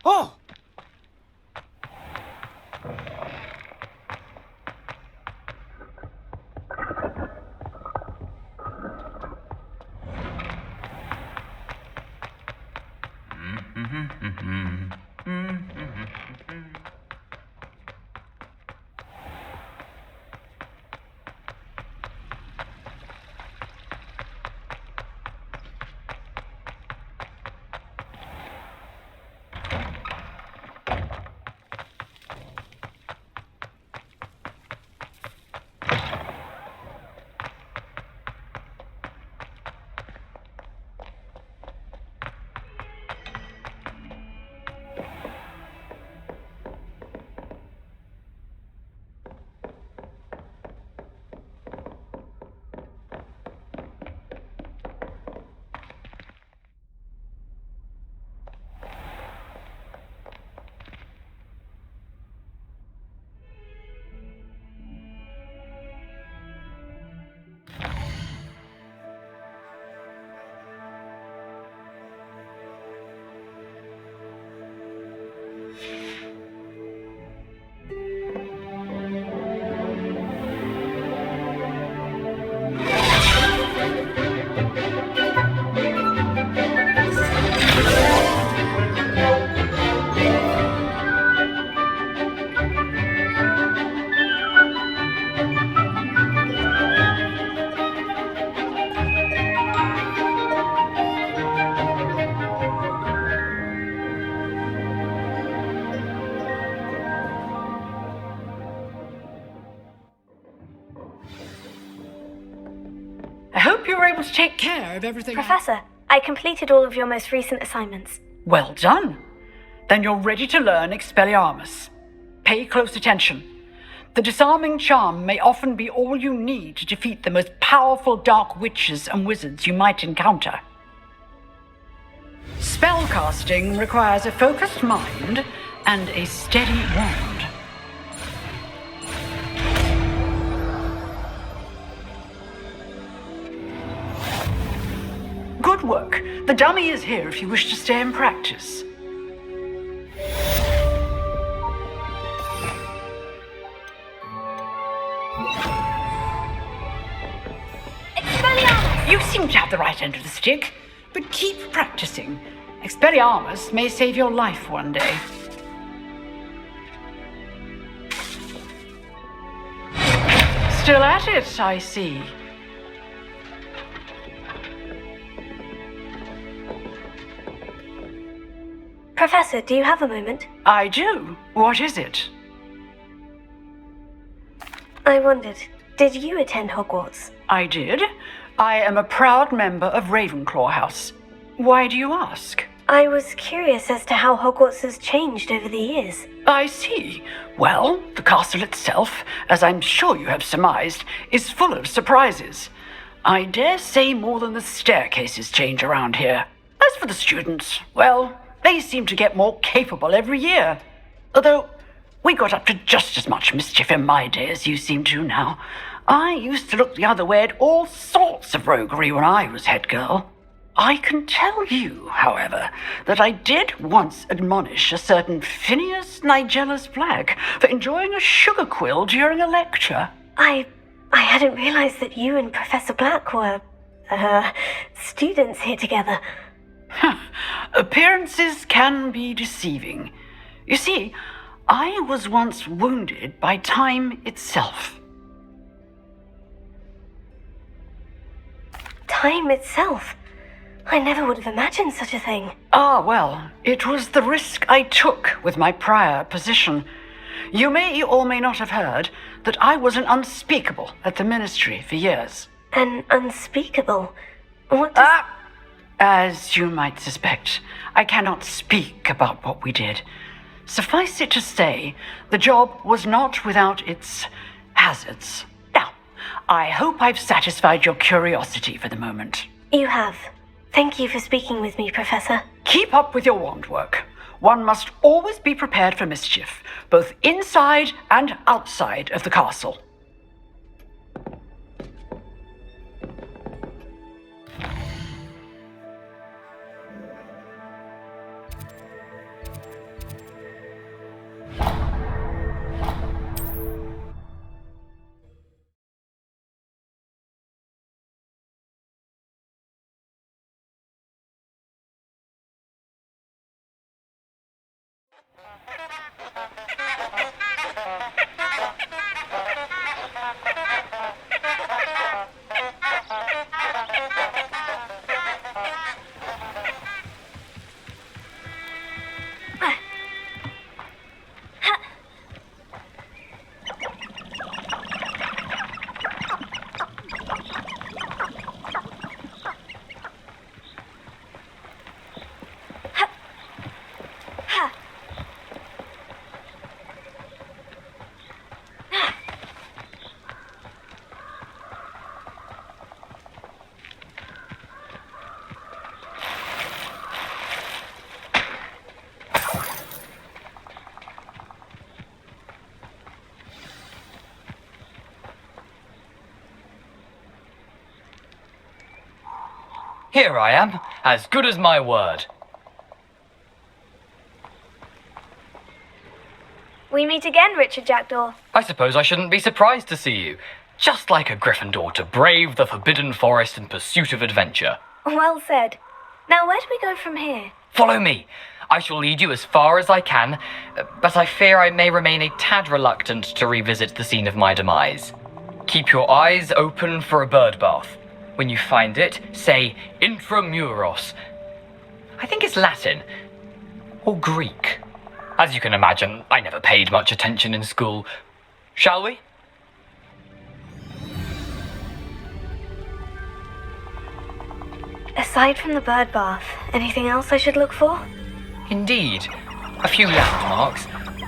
Oh! I hope you were able to take care of everything. Professor, I completed all of your most recent assignments. Well done. Then you're ready to learn Expelliarmus. Pay close attention. The disarming charm may often be all you need to defeat the most powerful dark witches and wizards you might encounter. Spellcasting requires a focused mind and a steady wand. Good work. The dummy is here if you wish to stay and practice. Expelliarmus! You seem to have the right end of the stick, but keep practicing. Expelliarmus may save your life one day. Still at it, I see. Professor, do you have a moment? I do. What is it? I wondered, did you attend Hogwarts? I did. I am a proud member of Ravenclaw House. Why do you ask? I was curious as to how Hogwarts has changed over the years. I see. Well, the castle itself, as I'm sure you have surmised, is full of surprises. I dare say more than the staircases change around here. As for the students, well, they seem to get more capable every year. Although, we got up to just as much mischief in my day as you seem to now. I used to look the other way at all sorts of roguery when I was head girl. I can tell you, however, that I did once admonish a certain Phineas Nigellus Black for enjoying a sugar quill during a lecture. I hadn't realized that you and Professor Black were, students here together. Appearances can be deceiving. You see, I was once wounded by time itself. Time itself? I never would have imagined such a thing. Ah, well, it was the risk I took with my prior position. You may or may not have heard that I was an unspeakable at the Ministry for years. An unspeakable? What does... As you might suspect, I cannot speak about what we did. Suffice it to say, the job was not without its hazards. Now, I hope I've satisfied your curiosity for the moment. You have. Thank you for speaking with me, Professor. Keep up with your wand work. One must always be prepared for mischief, both inside and outside of the castle. Here I am, as good as my word. We meet again, Richard Jackdaw. I suppose I shouldn't be surprised to see you. Just like a Gryffindor to brave the Forbidden Forest in pursuit of adventure. Well said. Now, where do we go from here? Follow me. I shall lead you as far as I can, but I fear I may remain a tad reluctant to revisit the scene of my demise. Keep your eyes open for a bird bath. When you find it, say intramuros. I think it's Latin. Or Greek. As you can imagine, I never paid much attention in school. Shall we? Aside from the bird bath, anything else I should look for? Indeed. A few landmarks.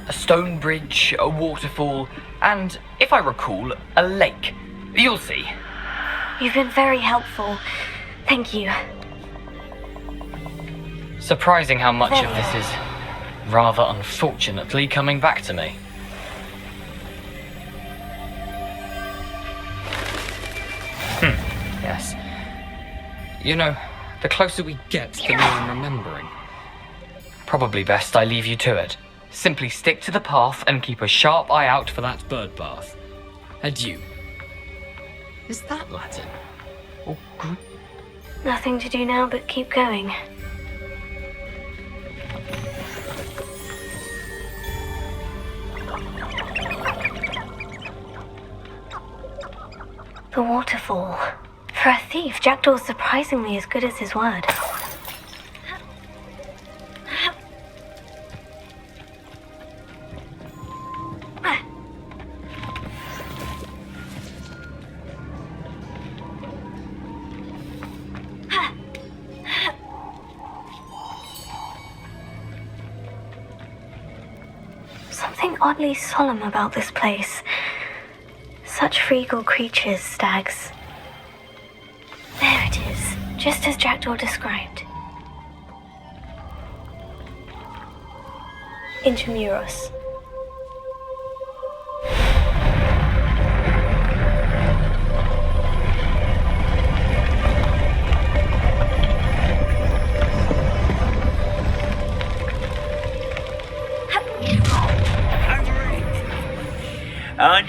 A stone bridge, a waterfall, and, if I recall, a lake. You'll see. You've been very helpful. Thank you. Surprising how much of this is, rather unfortunately, coming back to me. Yes. You know, the closer we get, the more I'm remembering. Probably best I leave you to it. Simply stick to the path and keep a sharp eye out for that bird bath. Adieu. Is that Latin? Or Greek? Nothing to do now but keep going. The waterfall. For a thief, Jackdaw's surprisingly as good as his word. Something oddly solemn about this place. Such regal creatures, stags. There it is, just as Jackdaw described. Intramuros.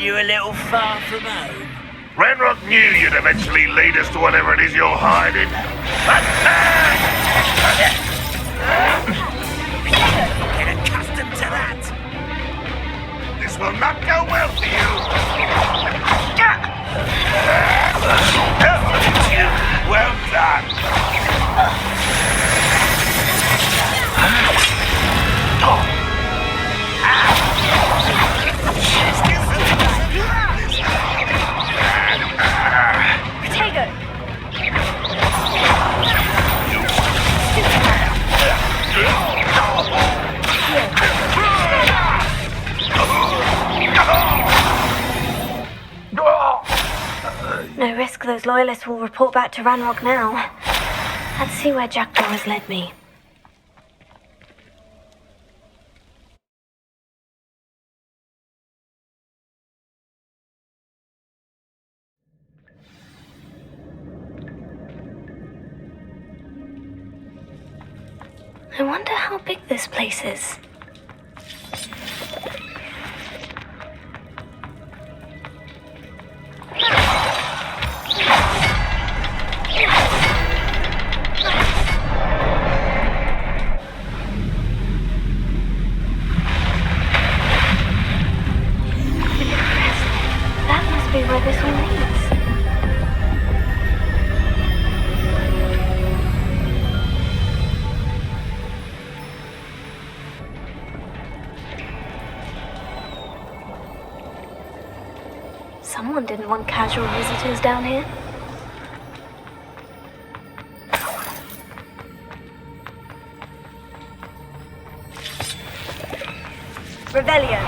you a little far from home? Ranrock knew you'd eventually lead us to whatever it is you're hiding. Get accustomed to that. This will not go well for you. Well done. No risk those loyalists will report back to Ranrock now. Let's see where Jackdaw has led me. I wonder how big this place is. That must be where this one leads. Someone didn't want casual visitors down here. Revelio.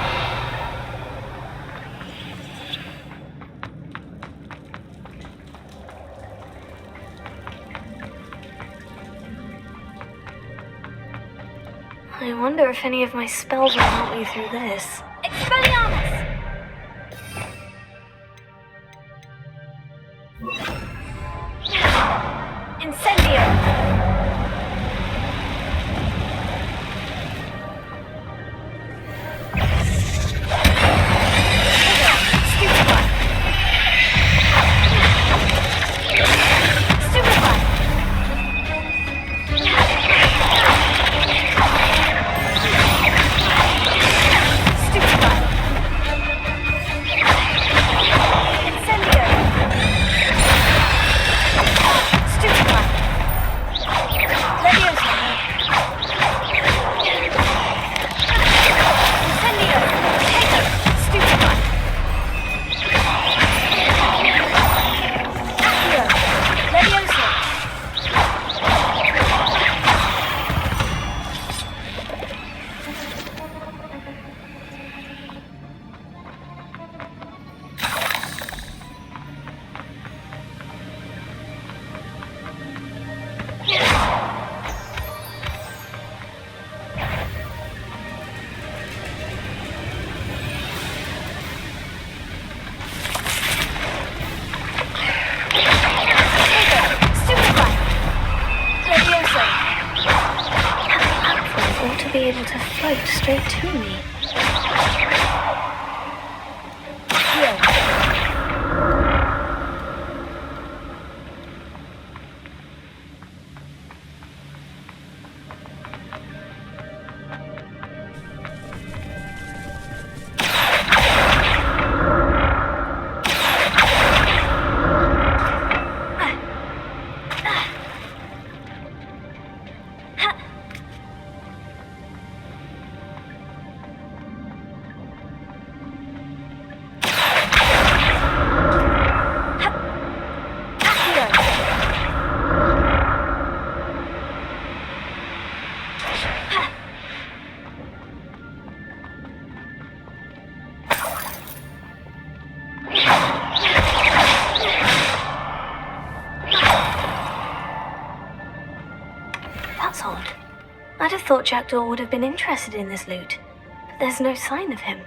I wonder if any of my spells will help me through this. Expelliarmus! Incendio! Be able to float straight to me. That's odd. I'd have thought Jackdaw would have been interested in this loot, but there's no sign of him.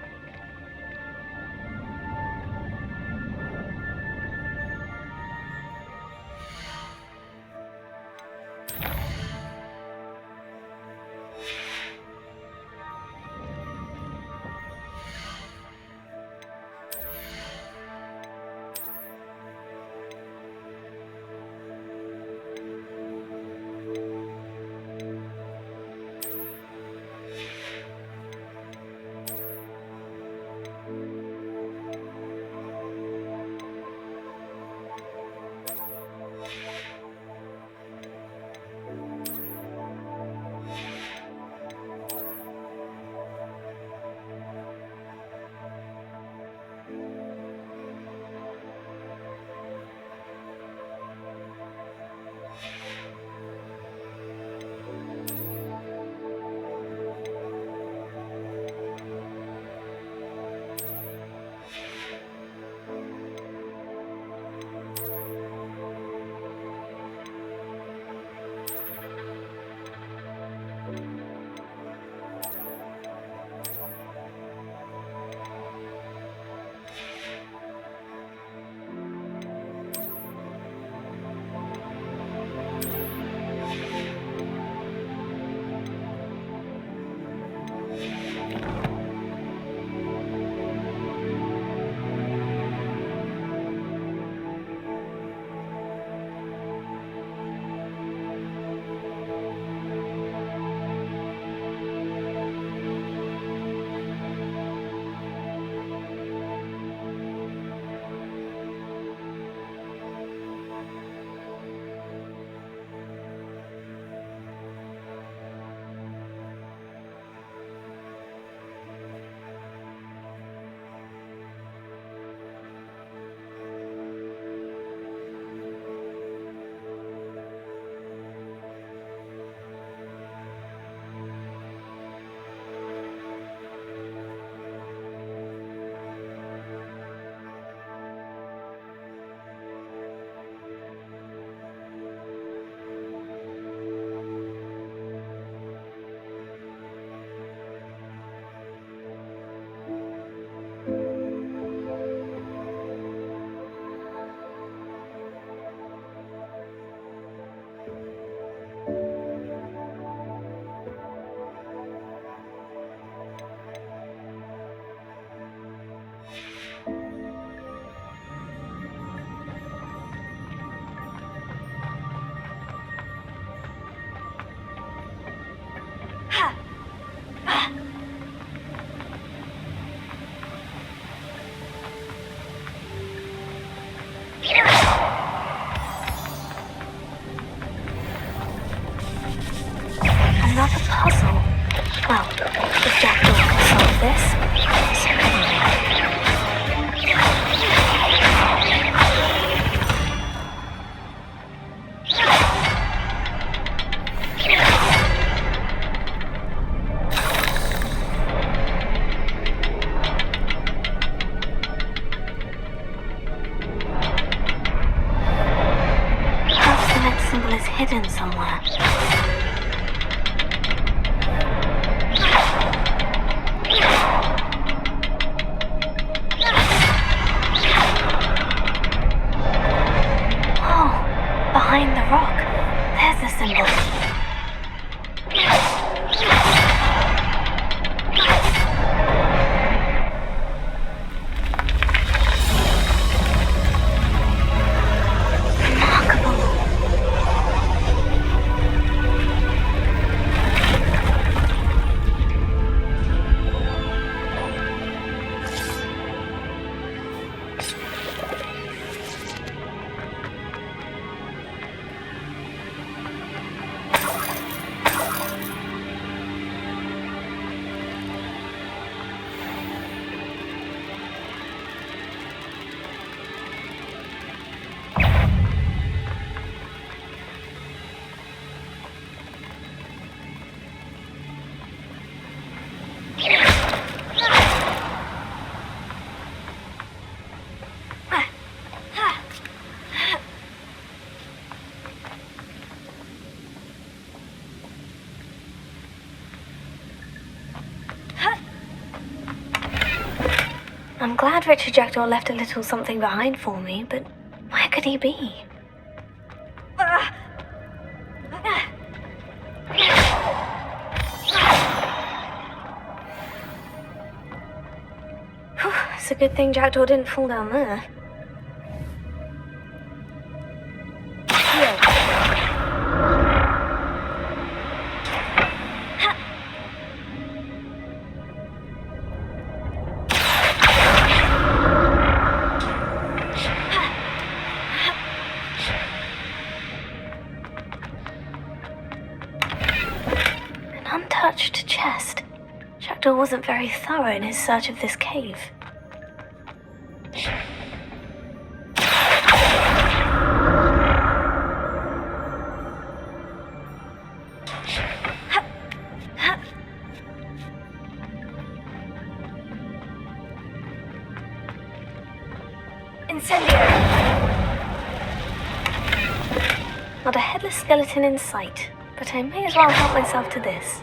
Another puzzle. Well, if Jackdaw can solve this, so can I. Perhaps the next symbol is hidden somewhere. Behind the rock, there's the symbol. I'm glad Richard Jackdaw left a little something behind for me, but where could he be? Whew, it's a good thing Jackdaw didn't fall down there. Untouched chest. Jackdaw wasn't very thorough in his search of this cave. Incendio! Not a headless skeleton in sight, but I may as well help myself to this.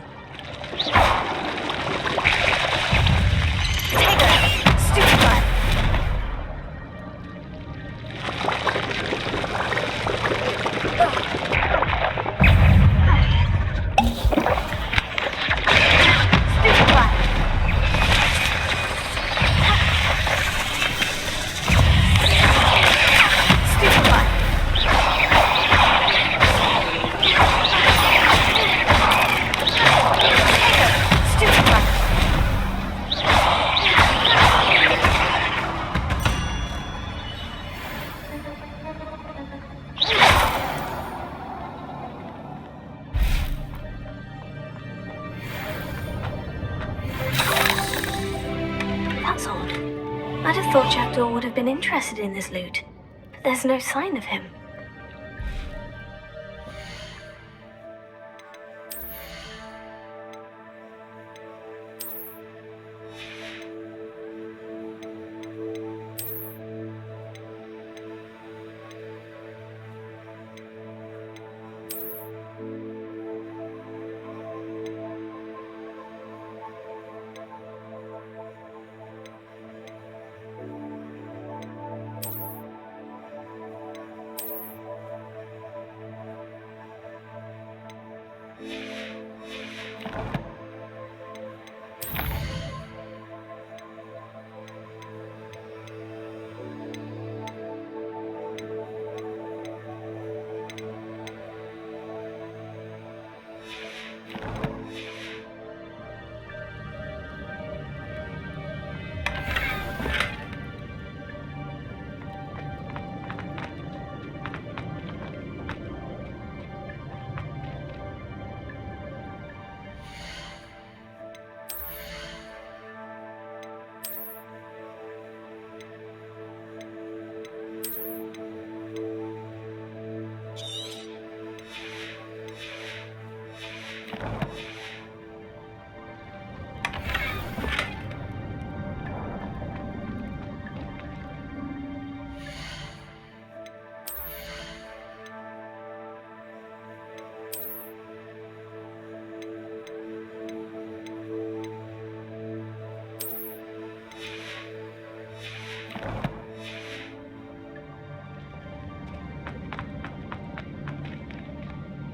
That's odd. I'd have thought Jackdaw would have been interested in this loot, but there's no sign of him.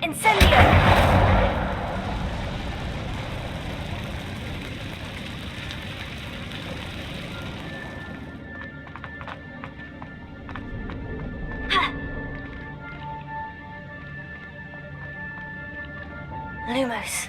Incendio! Lumos.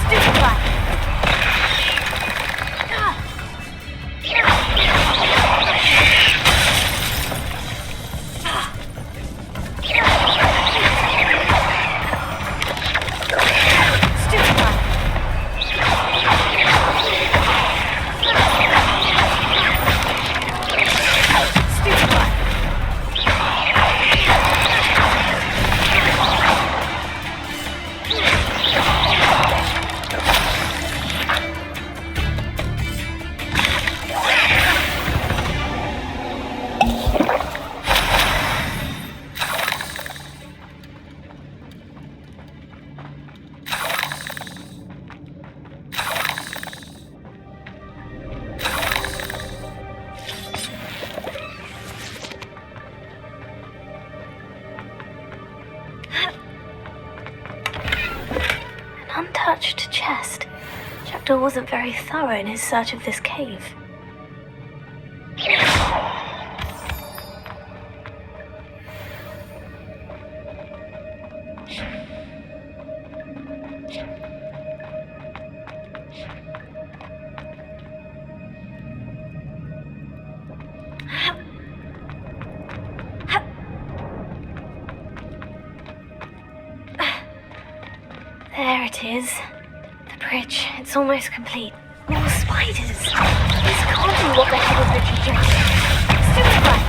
Reparo. Untouched chest. Jackdaw wasn't very thorough in his search of this cave. There it is. The bridge. It's almost complete. More spiders. This can't be what the head of Richard doing. Stupefy!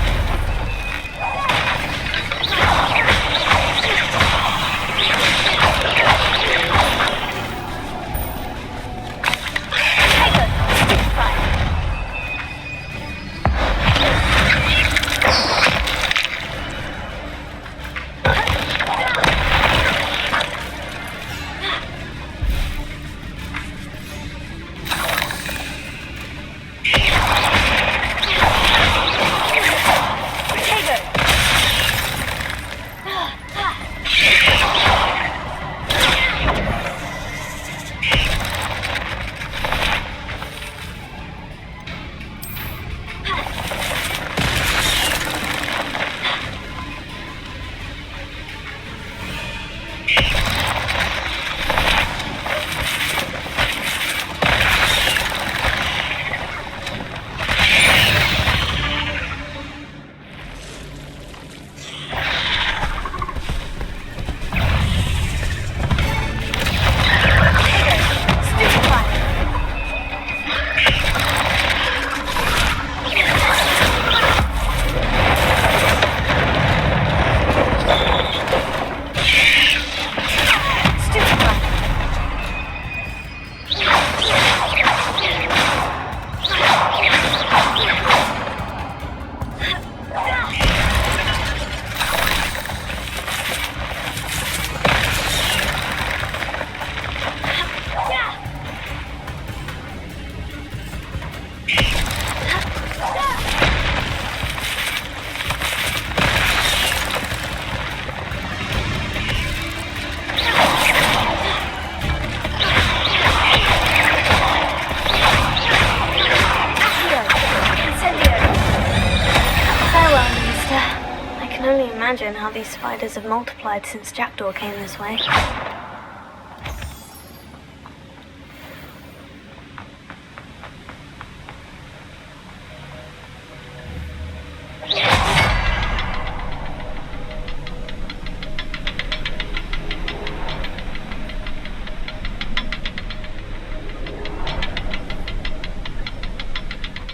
Imagine how these spiders have multiplied since Jackdaw came this way.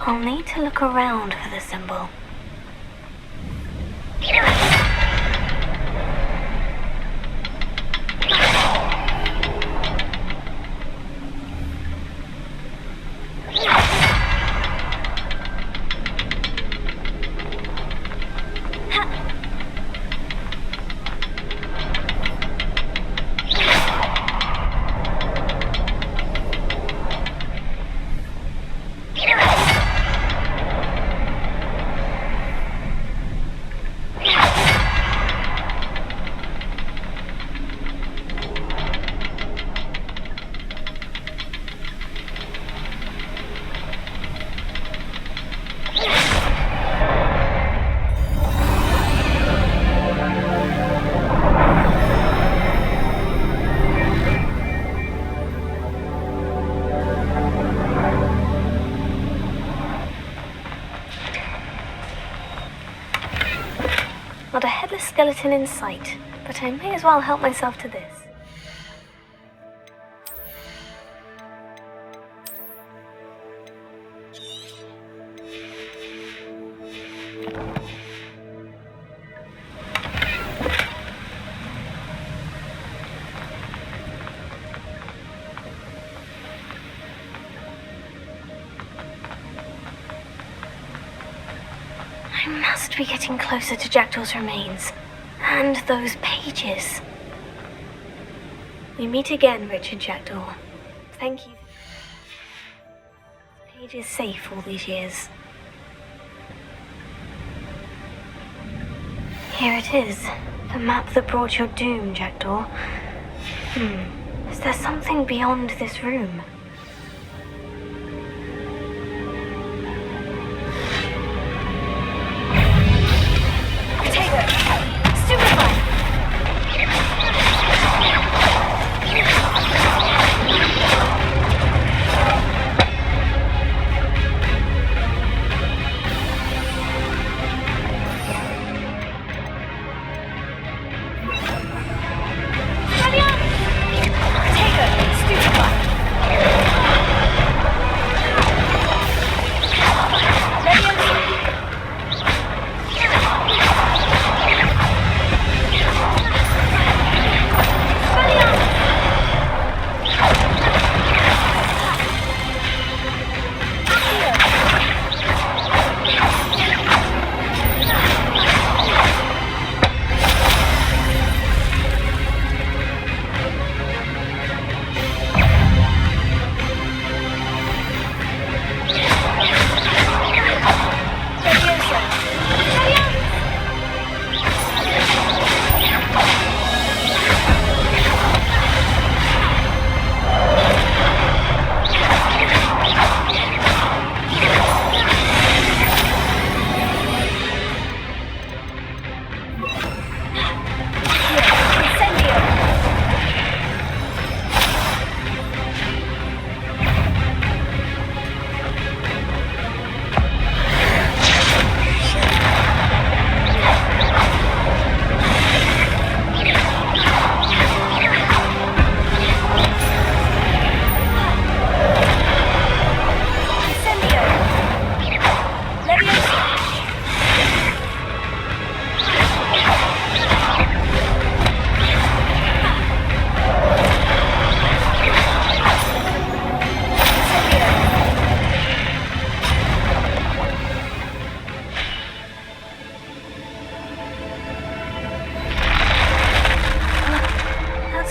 I'll need to look around for the symbol. Not a headless skeleton in sight, but I may as well help myself to this. I must be getting closer to Jackdaw's remains. And those pages. We meet again, Richard Jackdaw. Thank you. This page is safe all these years. Here it is. The map that brought your doom, Jackdaw. Is there something beyond this room?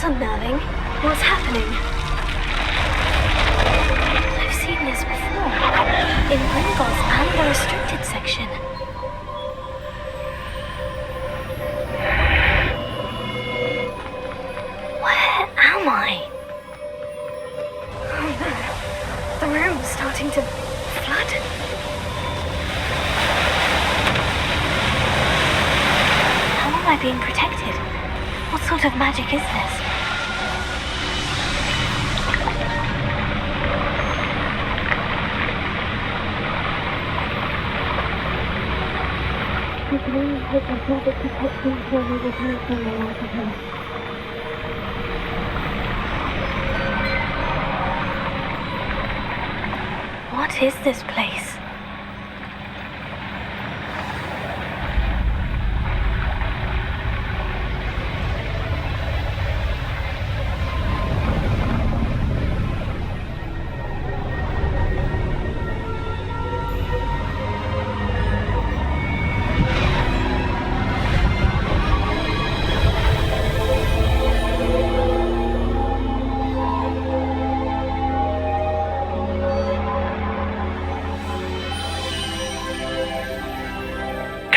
Unnerving. What's happening? I've seen this before. In Gringotts and the restricted section. Where am I? The room's starting to flood. How am I being protected? What sort of magic is this? What is this place?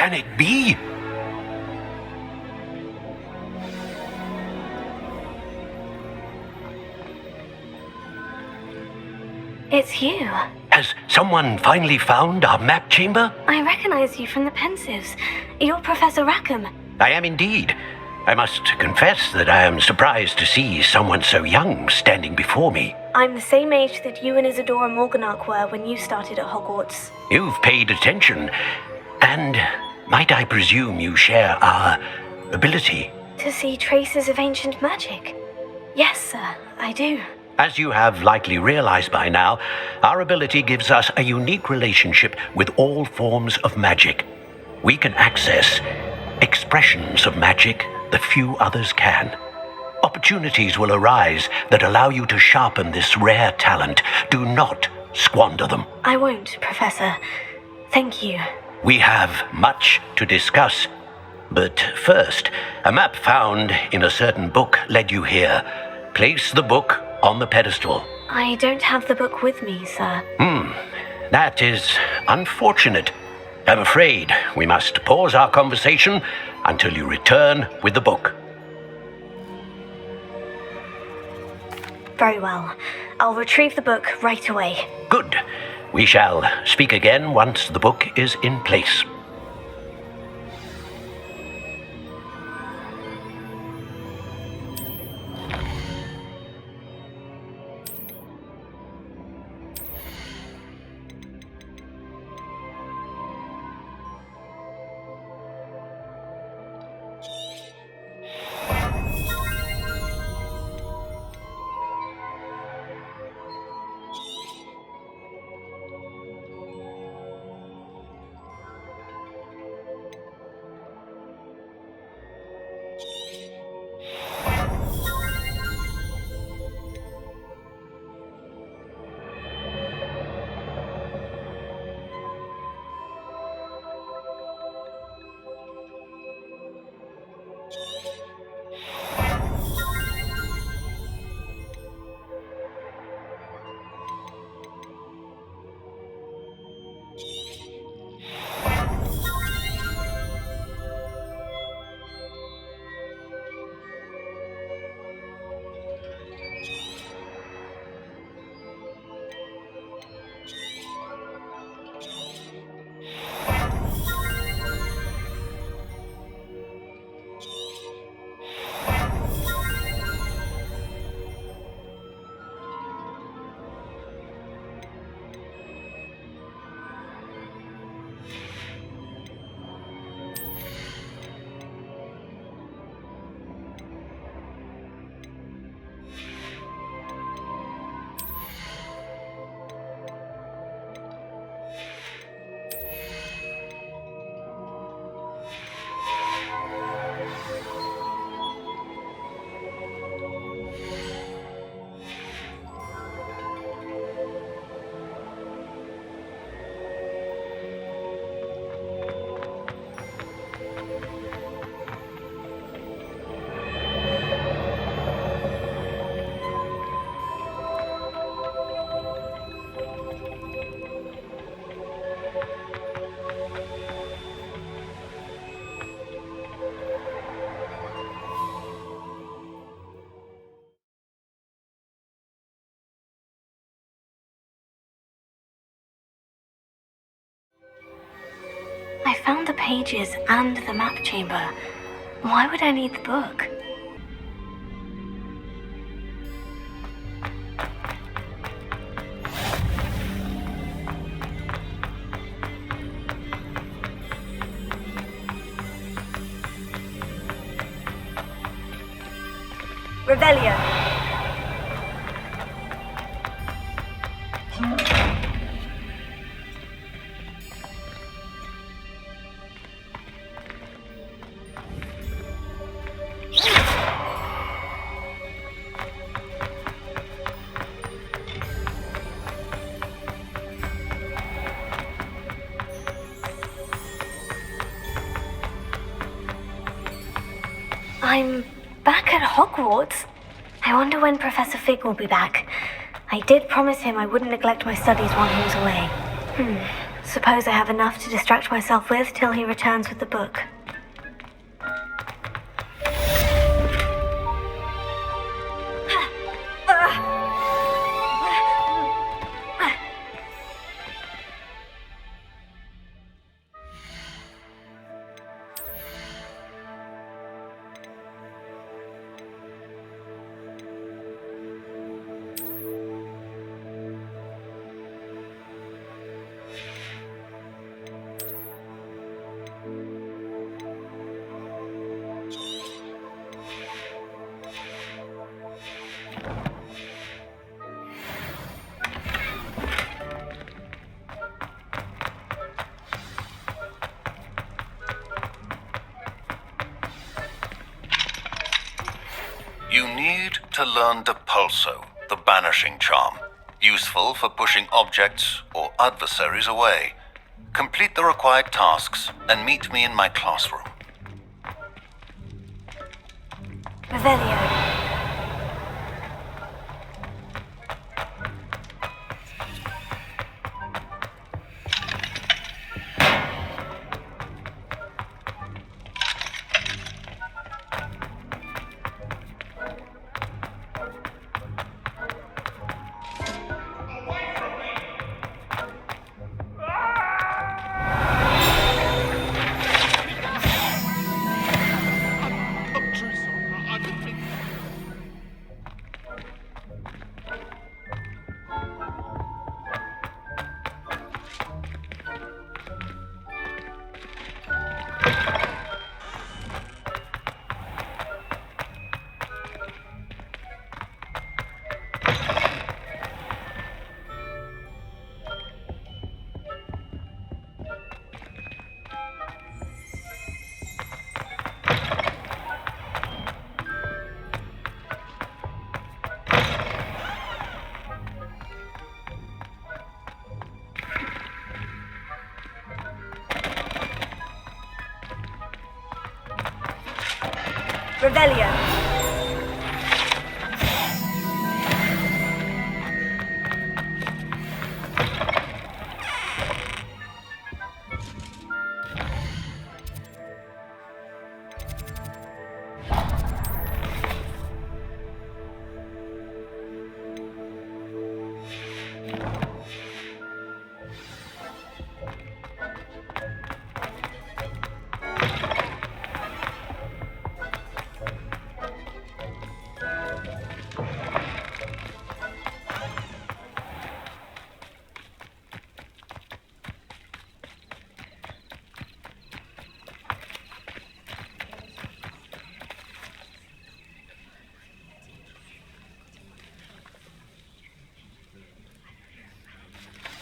Can it be? It's you. Has someone finally found our map chamber? I recognize you from the Pensives. You're Professor Rackham. I am indeed. I must confess that I am surprised to see someone so young standing before me. I'm the same age that you and Isadora Morganach were when you started at Hogwarts. You've paid attention, and might I presume you share our ability? To see traces of ancient magic? Yes, sir, I do. As you have likely realized by now, our ability gives us a unique relationship with all forms of magic. We can access expressions of magic that few others can. Opportunities will arise that allow you to sharpen this rare talent. Do not squander them. I won't, Professor. Thank you. We have much to discuss. But first, a map found in a certain book led you here. Place the book on the pedestal. I don't have the book with me, sir. That is unfortunate. I'm afraid we must pause our conversation until you return with the book. Very well. I'll retrieve the book right away. Good. We shall speak again once the book is in place. I found the pages and the map chamber. Why would I need the book? Revelio. I'm back at Hogwarts. I wonder when Professor Fig will be back. I did promise him I wouldn't neglect my studies while he was away. Suppose I have enough to distract myself with till he returns with the book. You need to learn Depulso, the banishing charm. Useful for pushing objects or adversaries away. Complete the required tasks and meet me in my classroom. Revelio. Revelio.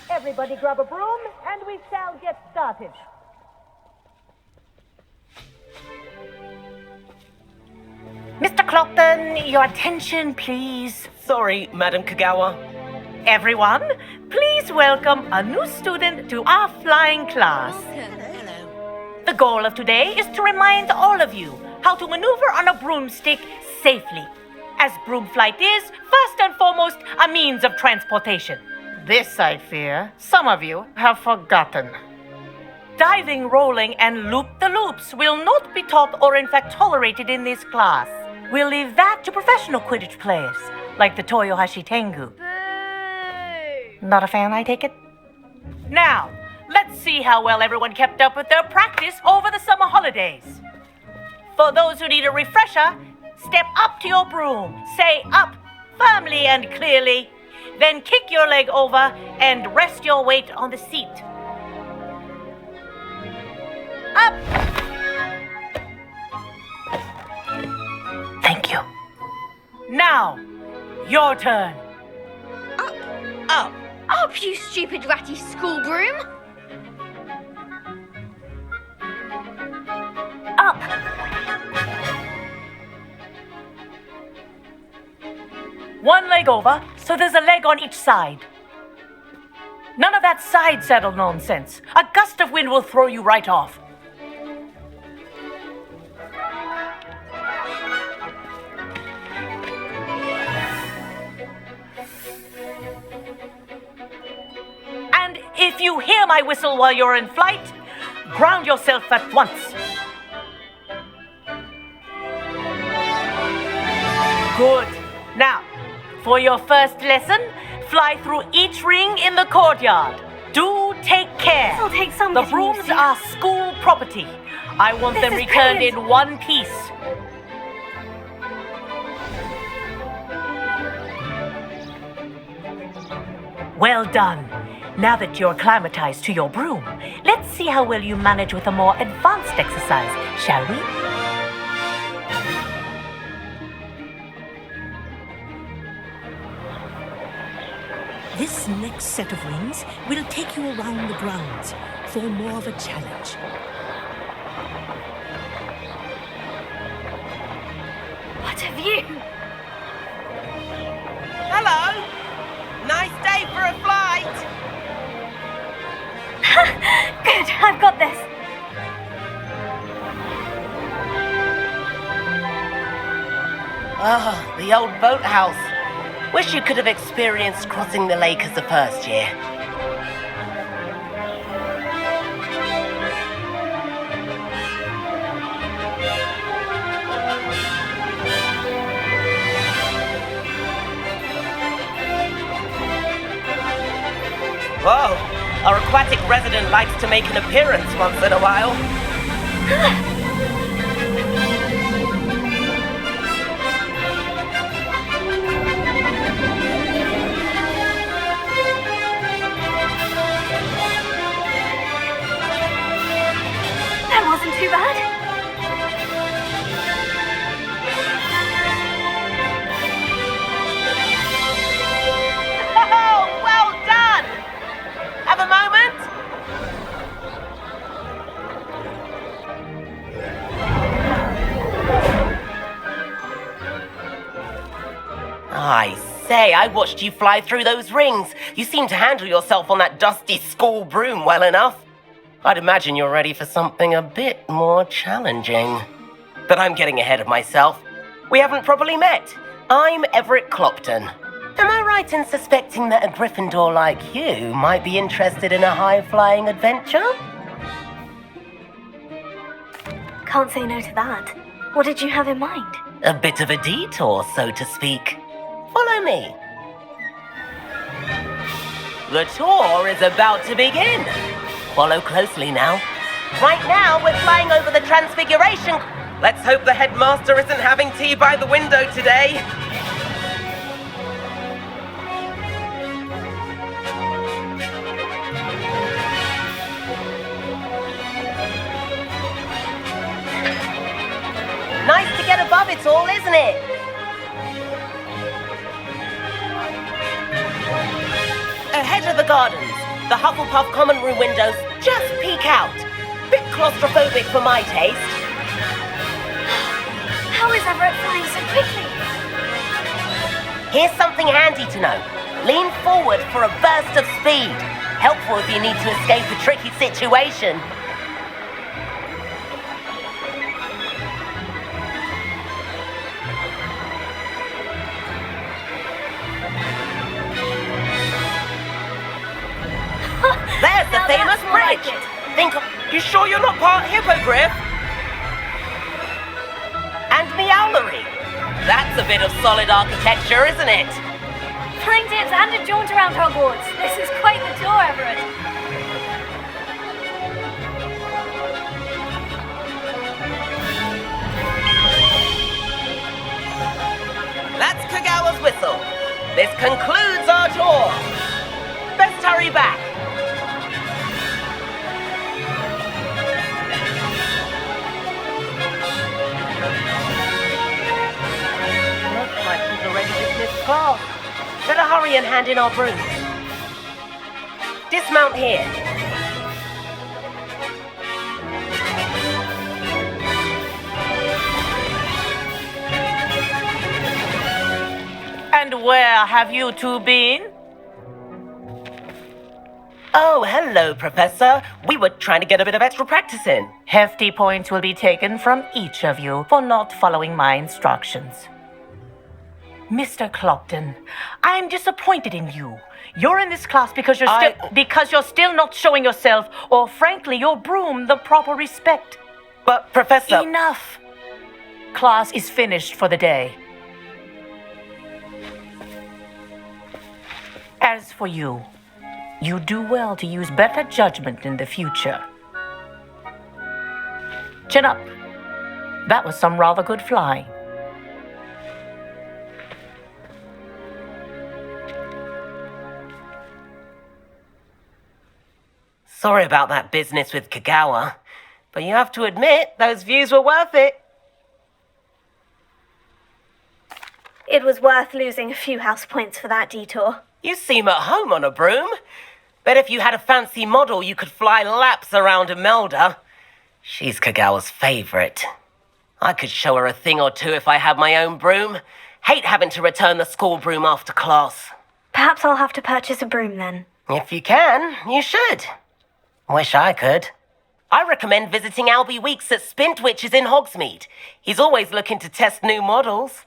Everybody grab a broom, and we shall get started. Mr. Clockton, your attention, please. Sorry, Madam Kagawa. Everyone, please welcome a new student to our flying class. The goal of today is to remind all of you how to maneuver on a broomstick safely, as broom flight is, first and foremost, a means of transportation. This, I fear, some of you have forgotten. Diving, rolling, and loop-the-loops will not be taught or in fact tolerated in this class. We'll leave that to professional Quidditch players, like the Toyohashi Tengu. Not a fan, I take it? Now, let's see how well everyone kept up with their practice over the summer holidays. For those who need a refresher, step up to your broom, say up firmly and clearly, then kick your leg over and rest your weight on the seat. Up! Thank you. Now, your turn. Up! Up, you stupid ratty school broom! Up! One leg over, so there's a leg on each side. None of that side saddle nonsense. A gust of wind will throw you right off. And If you hear my whistle while you're in flight, ground yourself at once. Good. Now, for your first lesson, fly through each ring in the courtyard. Do take care. This'll take some The getting brooms used to. are school property. I want This them is returned brilliant. in one piece. Well done. Now that you're acclimatized to your broom, let's see how well you manage with a more advanced exercise, shall we? This next set of rings will take you around the grounds for more of a challenge. What a view! Hello! Nice day for a flight! Good, I've got this. Ah, the old boathouse. Wish you could have experienced crossing the lake as the first year. Whoa, our aquatic resident likes to make an appearance once in a while. That wasn't too bad. Oh, well done! Have a moment? I say, I watched you fly through those rings. You seem to handle yourself on that dusty school broom well enough. I'd imagine you're ready for something a bit more challenging. But I'm getting ahead of myself. We haven't properly met. I'm Everett Clopton. Am I right in suspecting that a Gryffindor like you might be interested in a high-flying adventure? Can't say no to that. What did you have in mind? A bit of a detour, so to speak. Follow me. The tour is about to begin. Follow closely now. Right now, we're flying over the Transfiguration. Let's hope the headmaster isn't having tea by the window today. Nice to get above it all, isn't it? Ahead of the gardens, the Hufflepuff common room windows just peek out. Bit claustrophobic for my taste. How is Everett flying so quickly? Here's something handy to know. Lean forward for a burst of speed. Helpful if you need to escape a tricky situation. There's the famous bridge! You sure you're not part hippogriff? And meowlery. That's a bit of solid architecture, isn't it? Flying dips and a jaunt around Hogwarts. This is quite the tour, Everett. That's Kagawa's whistle. This concludes our tour. Best hurry back. Looks like he's already dismissed class. Better hurry and hand in our brooms. Dismount here. And where have you two been? Oh, hello, Professor. We were trying to get a bit of extra practice in. Hefty points will be taken from each of you for not following my instructions. Mr. Clopton, I'm disappointed in you. You're in this class because you're still not showing yourself, or frankly, your broom, the proper respect. But, Professor... Enough! Class is finished for the day. As for you, you do well to use better judgment in the future. Chin up. That was some rather good flying. Sorry about that business with Kagawa, but you have to admit, those views were worth it. It was worth losing a few house points for that detour. You seem at home on a broom. Bet if you had a fancy model, you could fly laps around Imelda. She's Kagawa's favorite. I could show her a thing or two if I had my own broom. Hate having to return the school broom after class. Perhaps I'll have to purchase a broom then. If you can, you should. Wish I could. I recommend visiting Albie Weeks at Spintwitches in Hogsmeade. He's always looking to test new models.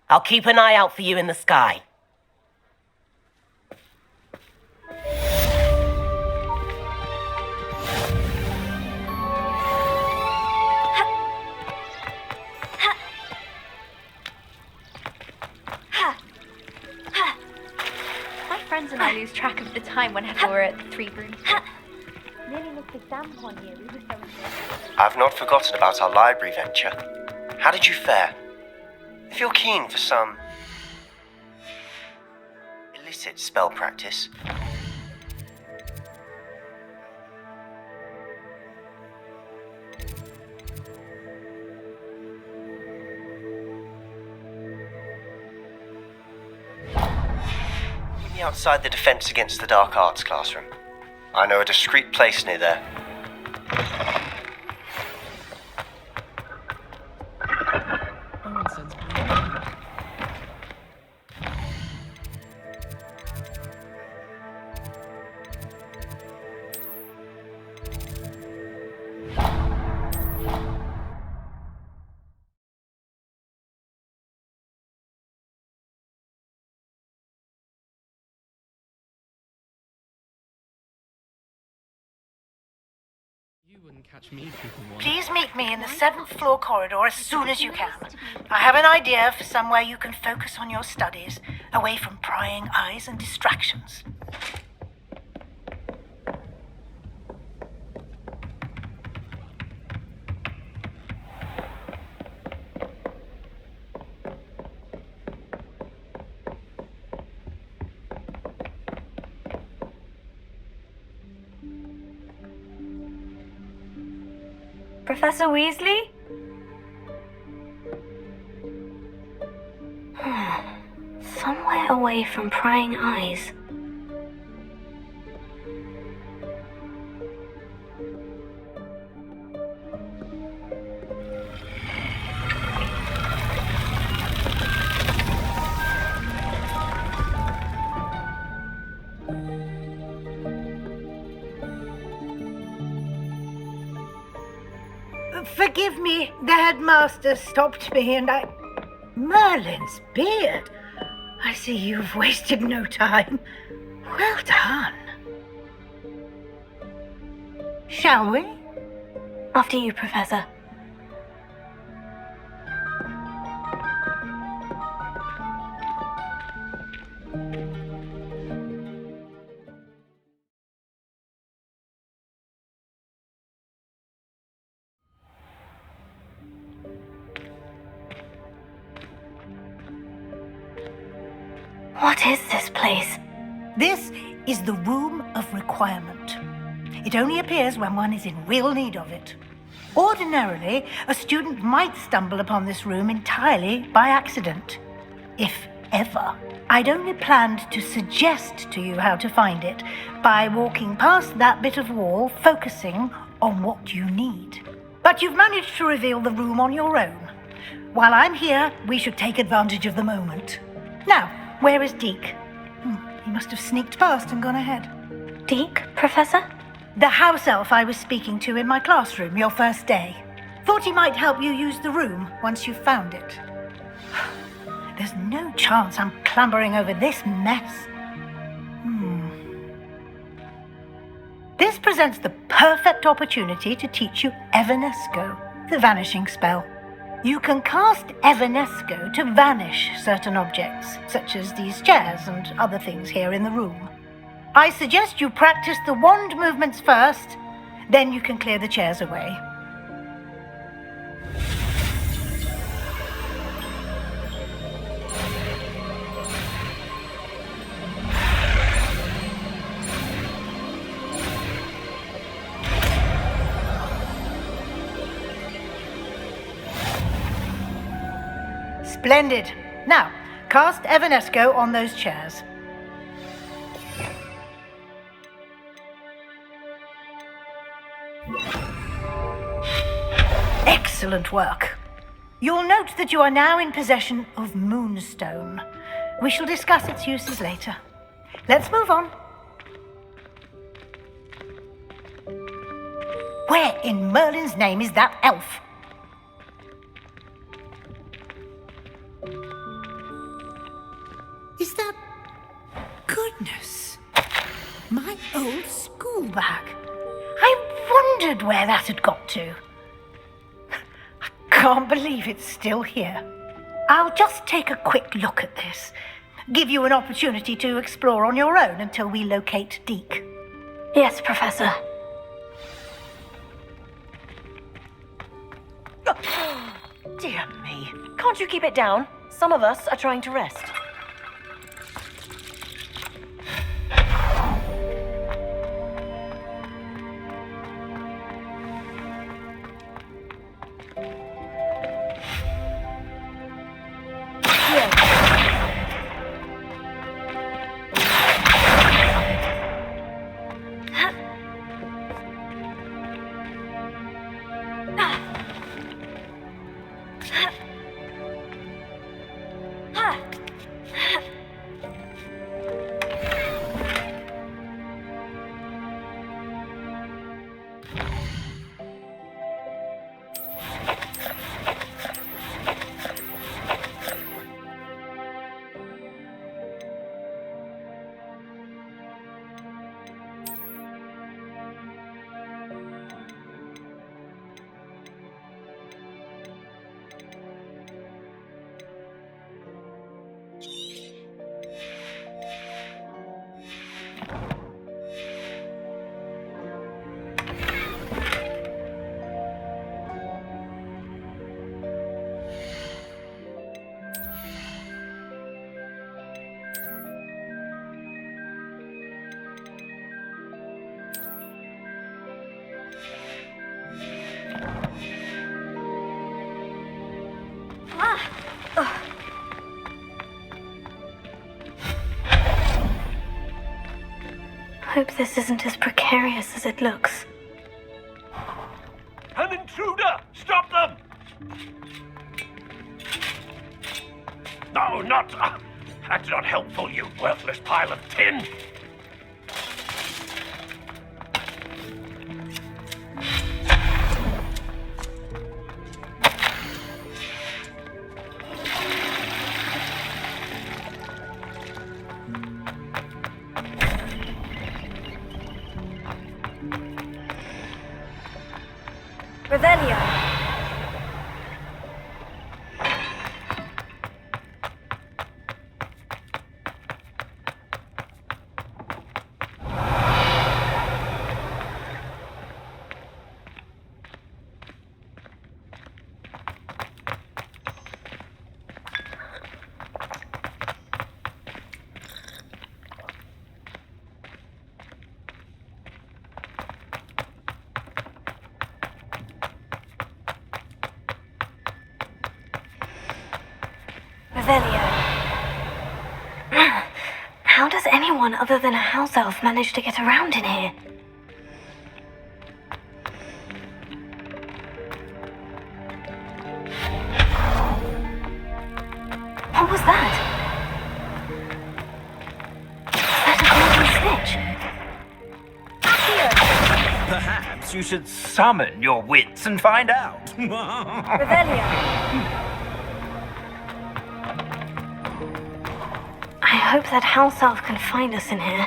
I'll keep an eye out for you in the sky. My friends and I lose track of the time whenever we're at the Three Brooms. Nearly looked exam one year. We were so enjoyable. I've not forgotten about our library venture. How did you fare? If you're keen for some illicit spell practice. Meet me outside the Defense Against the Dark Arts classroom. I know a discreet place near there. You wouldn't catch me creeping one. Please meet me in the 7th floor corridor as soon as you can. I have an idea for somewhere you can focus on your studies, away from prying eyes and distractions. Professor Weasley? Somewhere away from prying eyes. Forgive me, the headmaster stopped me and I... Merlin's beard. I see you've wasted no time. Well done. Shall we? After you, Professor. What is this place? This is the Room of Requirement. It only appears when one is in real need of it. Ordinarily, a student might stumble upon this room entirely by accident. If ever. I'd only planned to suggest to you how to find it by walking past that bit of wall, focusing on what you need. But you've managed to reveal the room on your own. While I'm here, we should take advantage of the moment. Now, where is Deke? He must have sneaked past and gone ahead. Deke, Professor? The house elf I was speaking to in my classroom your first day. Thought he might help you use the room once you've found it. There's no chance I'm clambering over this mess. This presents the perfect opportunity to teach you Evanesco, the vanishing spell. You can cast Evanesco to vanish certain objects, such as these chairs and other things here in the room. I suggest you practice the wand movements first, then you can clear the chairs away. Splendid. Now, cast Evanesco on those chairs. Excellent work. You'll note that you are now in possession of Moonstone. We shall discuss its uses later. Let's move on. Where in Merlin's name is that elf? Is that... Goodness! My old school bag. I wondered where that had got to. I can't believe it's still here. I'll just take a quick look at this. Give you an opportunity to explore on your own until we locate Deke. Yes, Professor. Dear me. Can't you keep it down? Some of us are trying to rest. Hope this isn't as precarious as it looks. An intruder! Stop them! No, not... that's not helpful, you worthless pile of tin! Revelio. How does anyone other than a house elf manage to get around in here? What was that? Is that a golden snitch? Perhaps you should summon your wits and find out. Revelio. hope that house elf can find us in here.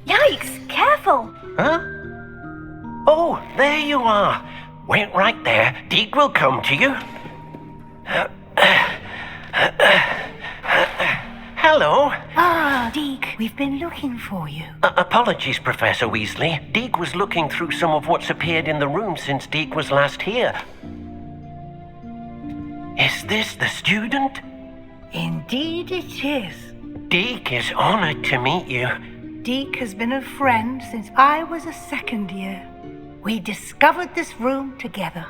Yikes! Careful! Huh? Oh, there you are. Wait right there. Deke will come to you. Hello. Ah, Deke, we've been looking for you. Apologies, Professor Weasley. Deke was looking through some of what's appeared in the room since Deke was last here. Is this the student? Indeed it is. Deke is honored to meet you. Deke has been a friend since I was a second year. We discovered this room together.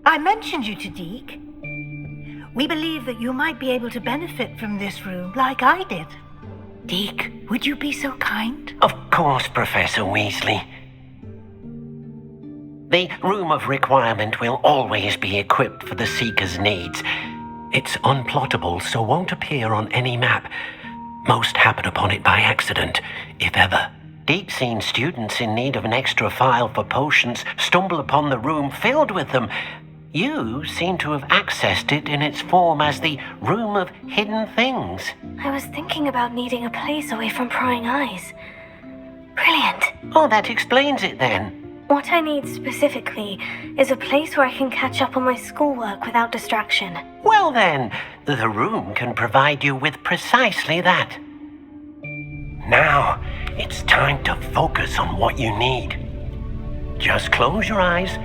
I mentioned you to Deke. We believe that you might be able to benefit from this room like I did. Deke, would you be so kind? Of course, Professor Weasley. The Room of Requirement will always be equipped for the Seeker's needs. It's unplottable, so won't appear on any map. Most happen upon it by accident, if ever. Deke's seen students in need of an extra file for potions stumble upon the room filled with them. You seem to have accessed it in its form as the Room of Hidden Things. I was thinking about needing a place away from prying eyes. Brilliant. Oh, that explains it then. What I need specifically is a place where I can catch up on my schoolwork without distraction. Well then, the room can provide you with precisely that. Now, it's time to focus on what you need. Just close your eyes.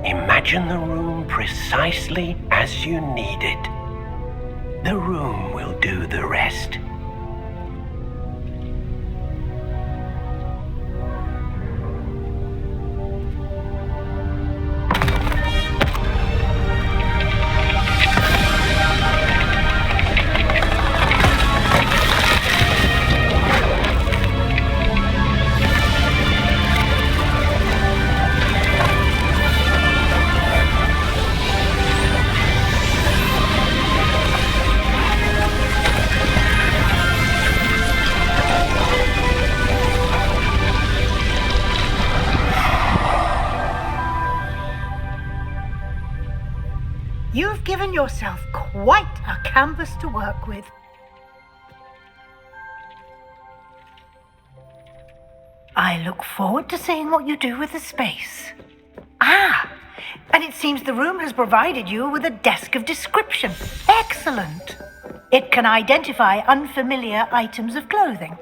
Imagine the room precisely as you need it. The room will do the rest. You've given yourself quite a canvas to work with. I look forward to seeing what you do with the space. Ah, and it seems the room has provided you with a desk of description. Excellent. It can identify unfamiliar items of clothing.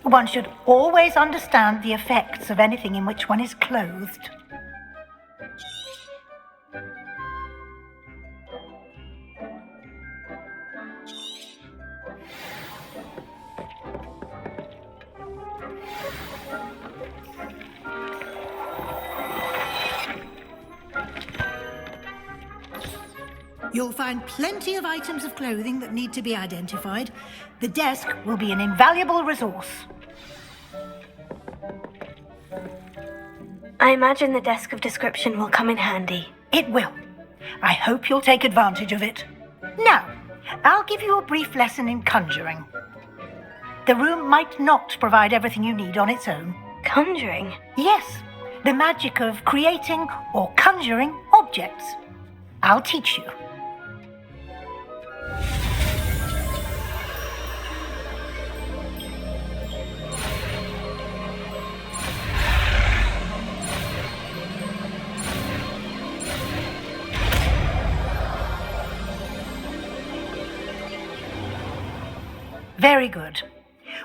One should always understand the effects of anything in which one is clothed. You'll find plenty of items of clothing that need to be identified. The desk will be an invaluable resource. I imagine the desk of description will come in handy. It will. I hope you'll take advantage of it. Now, I'll give you a brief lesson in conjuring. The room might not provide everything you need on its own. Conjuring? Yes, the magic of creating or conjuring objects. I'll teach you. Very good.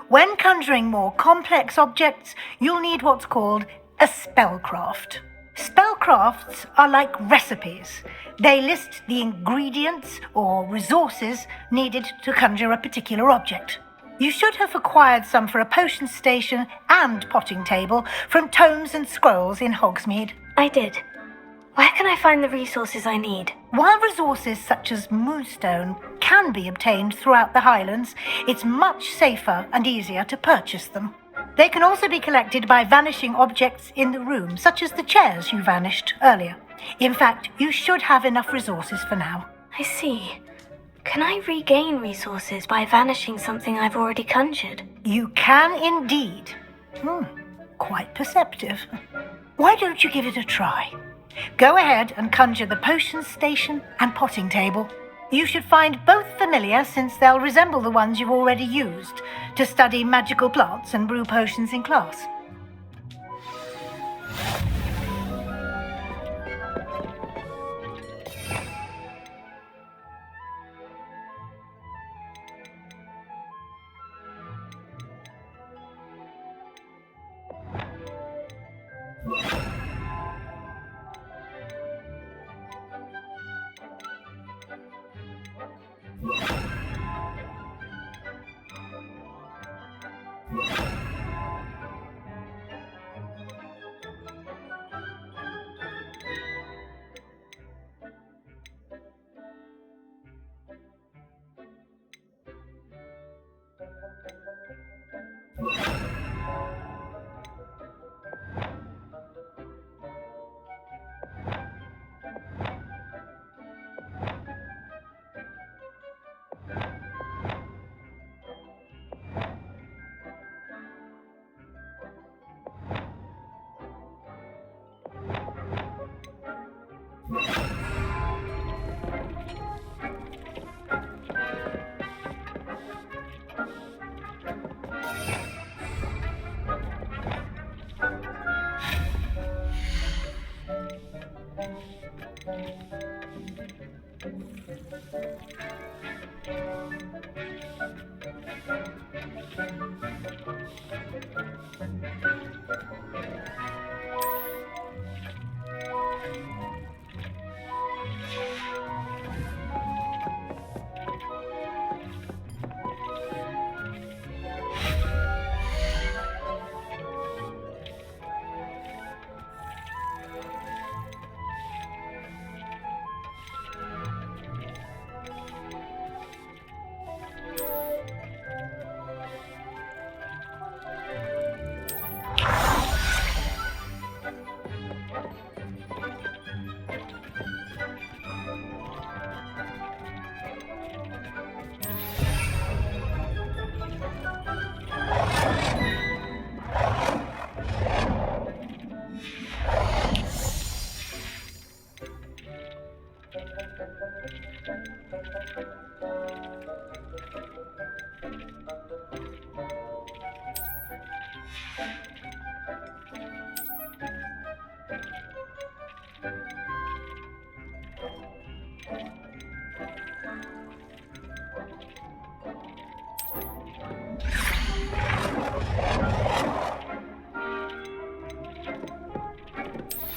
When conjuring more complex objects, you'll need what's called a spellcraft. Spellcrafts are like recipes. They list the ingredients or resources needed to conjure a particular object. You should have acquired some for a potion station and potting table from tomes and scrolls in Hogsmeade. I did. Where can I find the resources I need? While resources such as moonstone can be obtained throughout the Highlands, it's much safer and easier to purchase them. They can also be collected by vanishing objects in the room, such as the chairs you vanished earlier. In fact, you should have enough resources for now. I see. Can I regain resources by vanishing something I've already conjured? You can indeed. Quite perceptive. Why don't you give it a try? Go ahead and conjure the potion station and potting table. You should find both familiar, since they'll resemble the ones you've already used to study magical plants and brew potions in class.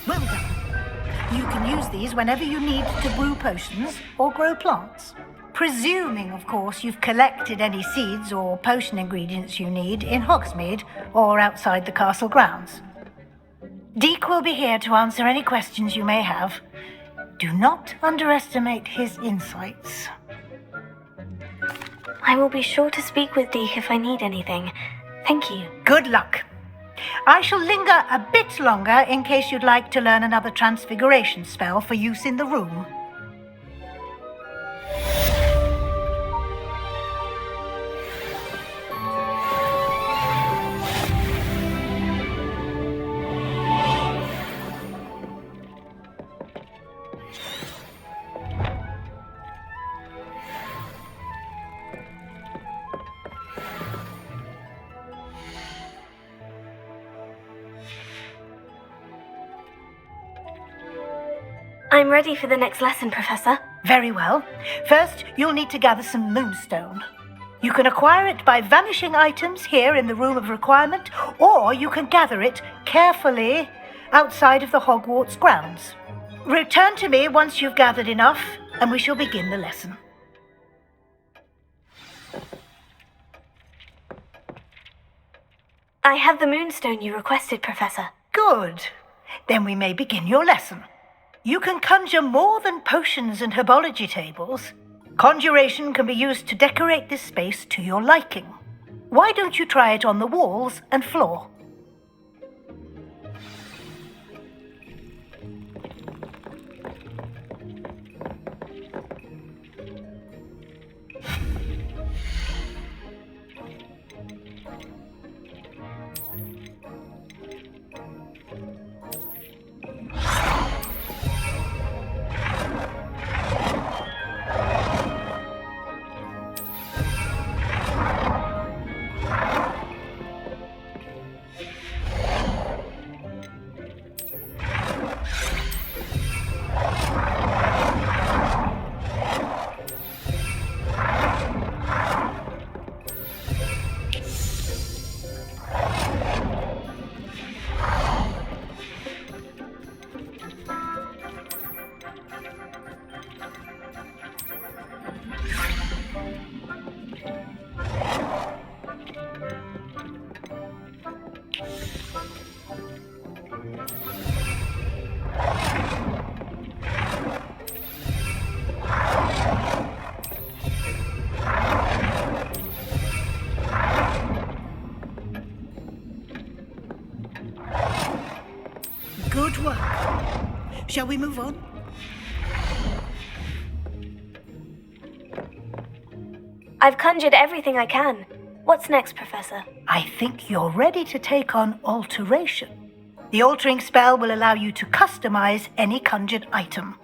Well done. You can use these whenever you need to brew potions or grow plants. Presuming, of course, you've collected any seeds or potion ingredients you need in Hogsmeade or outside the castle grounds. Deek will be here to answer any questions you may have. Do not underestimate his insights. I will be sure to speak with Deek if I need anything. Thank you. Good luck. I shall linger a bit longer in case you'd like to learn another transfiguration spell for use in the room. I'm ready for the next lesson, Professor. Very well. First, you'll need to gather some moonstone. You can acquire it by vanishing items here in the Room of Requirement, or you can gather it carefully outside of the Hogwarts grounds. Return to me once you've gathered enough, and we shall begin the lesson. I have the moonstone you requested, Professor. Good. Then we may begin your lesson. You can conjure more than potions and herbology tables. Conjuration can be used to decorate this space to your liking. Why don't you try it on the walls and floor? Good work. Shall we move on? I've conjured everything I can. What's next, Professor? I think you're ready to take on alteration. The altering spell will allow you to customize any conjured item.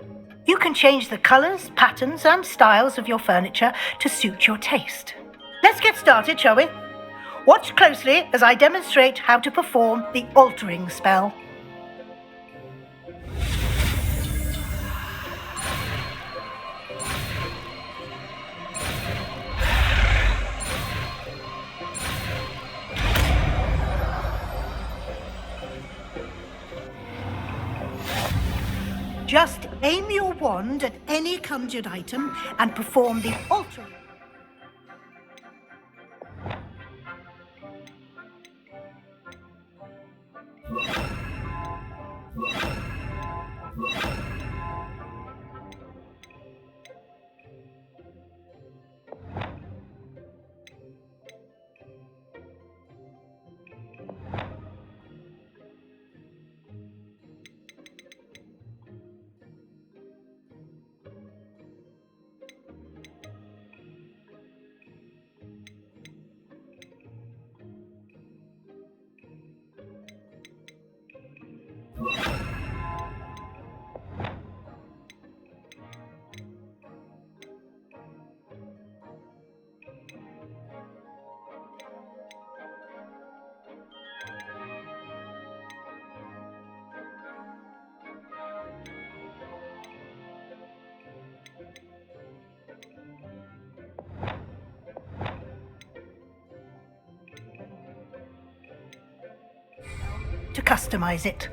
You can change the colors, patterns, and styles of your furniture to suit your taste. Let's get started, shall we? Watch closely as I demonstrate how to perform the altering spell. Just aim your wand at any conjured item and perform the altering. To customize it.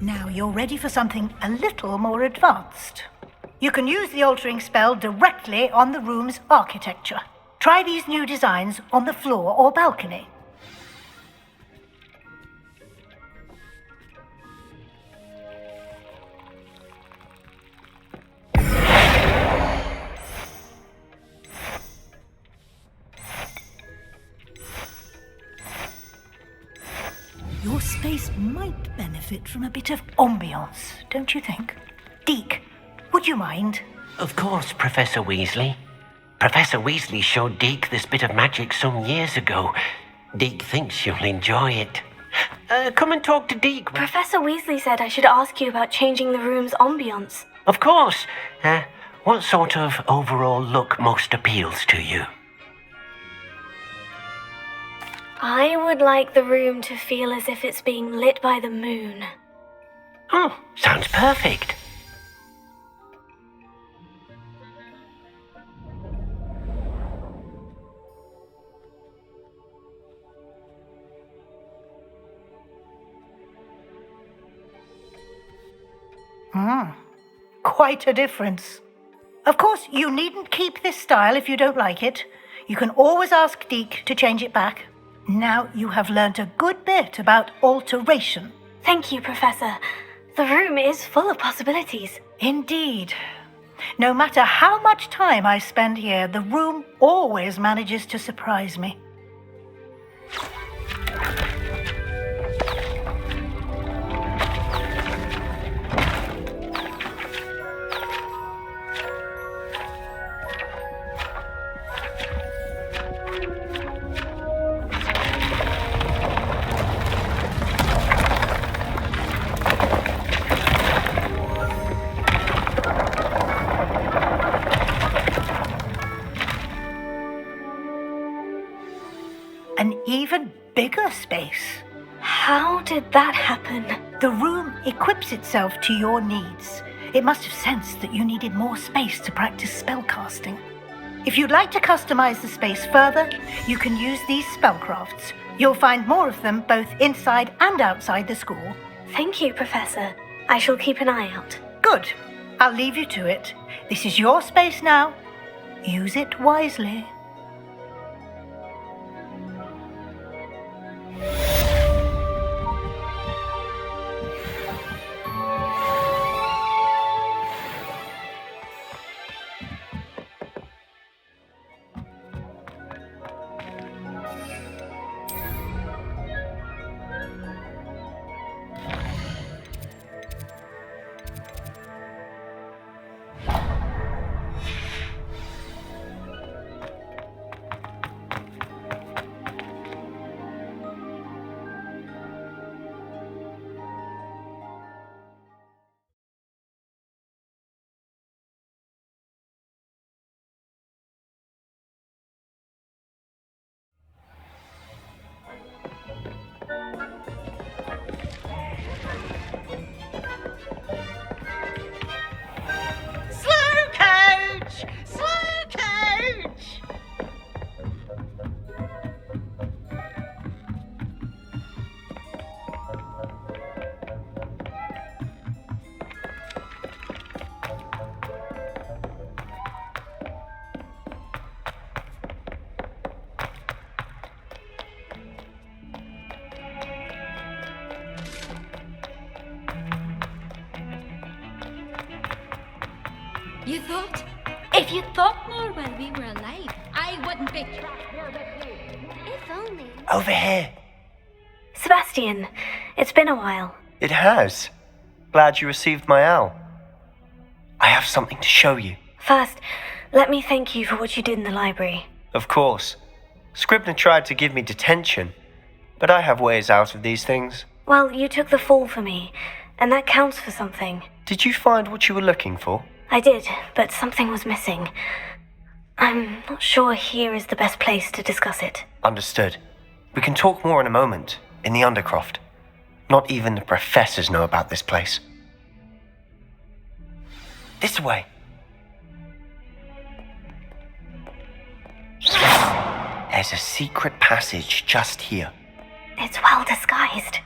Now you're ready for something a little more advanced. You can use the altering spell directly on the room's architecture. Try these new designs on the floor or balcony. Your space might benefit from a bit of ambiance, don't you think? Deke, would you mind? Of course, Professor Weasley. Professor Weasley showed Deke this bit of magic some years ago. Deke thinks you'll enjoy it. Come and talk to Deke. Professor Weasley said I should ask you about changing the room's ambience. Of course. What sort of overall look most appeals to you? I would like the room to feel as if it's being lit by the moon. Oh, sounds perfect. Quite a difference. Of course, you needn't keep this style if you don't like it. You can always ask Deke to change it back. Now you have learnt a good bit about alteration. Thank you, Professor. The room is full of possibilities. Indeed. No matter how much time I spend here, the room always manages to surprise me. An even bigger space. How did that happen? The room equips itself to your needs. It must have sensed that you needed more space to practice spellcasting. If you'd like to customize the space further, you can use these spellcrafts. You'll find more of them both inside and outside the school. Thank you, Professor. I shall keep an eye out. Good. I'll leave you to it. This is your space now. Use it wisely. You thought? If you thought more while we were alive, I wouldn't be trapped here with you. If only. Over here. Sebastian, it's been a while. It has. Glad you received my owl. I have something to show you. First, let me thank you for what you did in the library. Of course. Scribner tried to give me detention, but I have ways out of these things. Well, you took the fall for me, and that counts for something. Did you find what you were looking for? I did, but something was missing. I'm not sure here is the best place to discuss it. Understood. We can talk more in a moment, in the Undercroft. Not even the professors know about this place. This way. There's a secret passage just here. It's well disguised.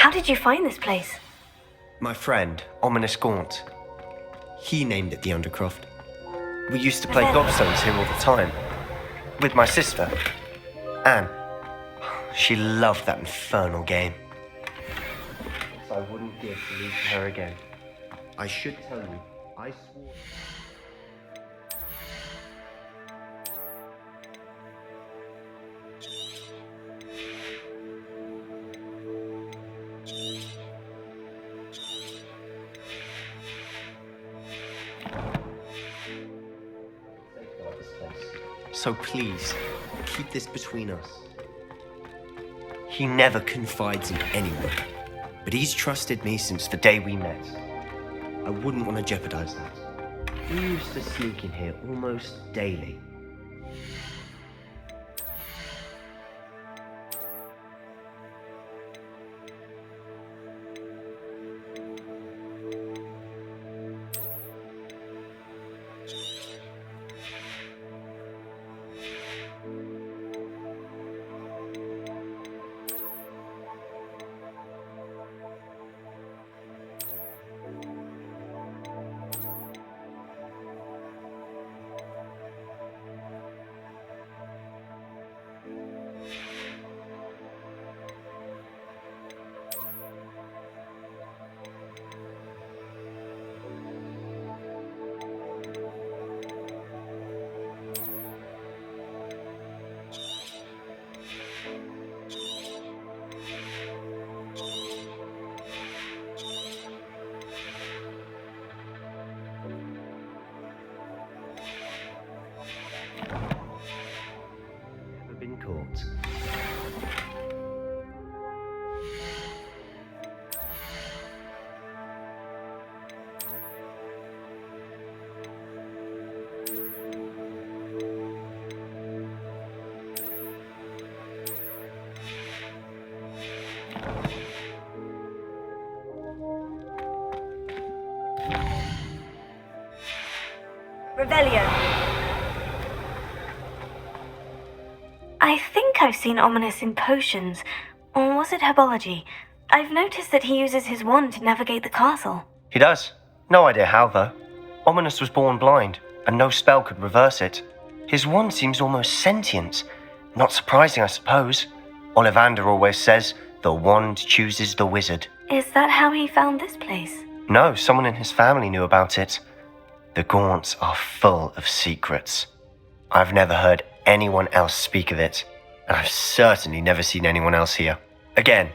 How did you find this place? My friend, Ominous Gaunt. He named it the Undercroft. We used to play gobstones here all the time. With my sister, Anne. She loved that infernal game. I wouldn't give to lose to her again. I should tell you, I swore... So please, keep this between us. He never confides in anyone, but he's trusted me since the day we met. I wouldn't want to jeopardize that. We used to sneak in here almost daily. Been caught. Revelio. I think I've seen Ominous in potions, or was it herbology? I've noticed that he uses his wand to navigate the castle. He does. No idea how, though. Ominous was born blind, and no spell could reverse it. His wand seems almost sentient. Not surprising, I suppose. Ollivander always says, the wand chooses the wizard. Is that how he found this place? No, someone in his family knew about it. The Gaunts are full of secrets. I've never heard anyone else speak of it, and I've certainly never seen anyone else here. Again,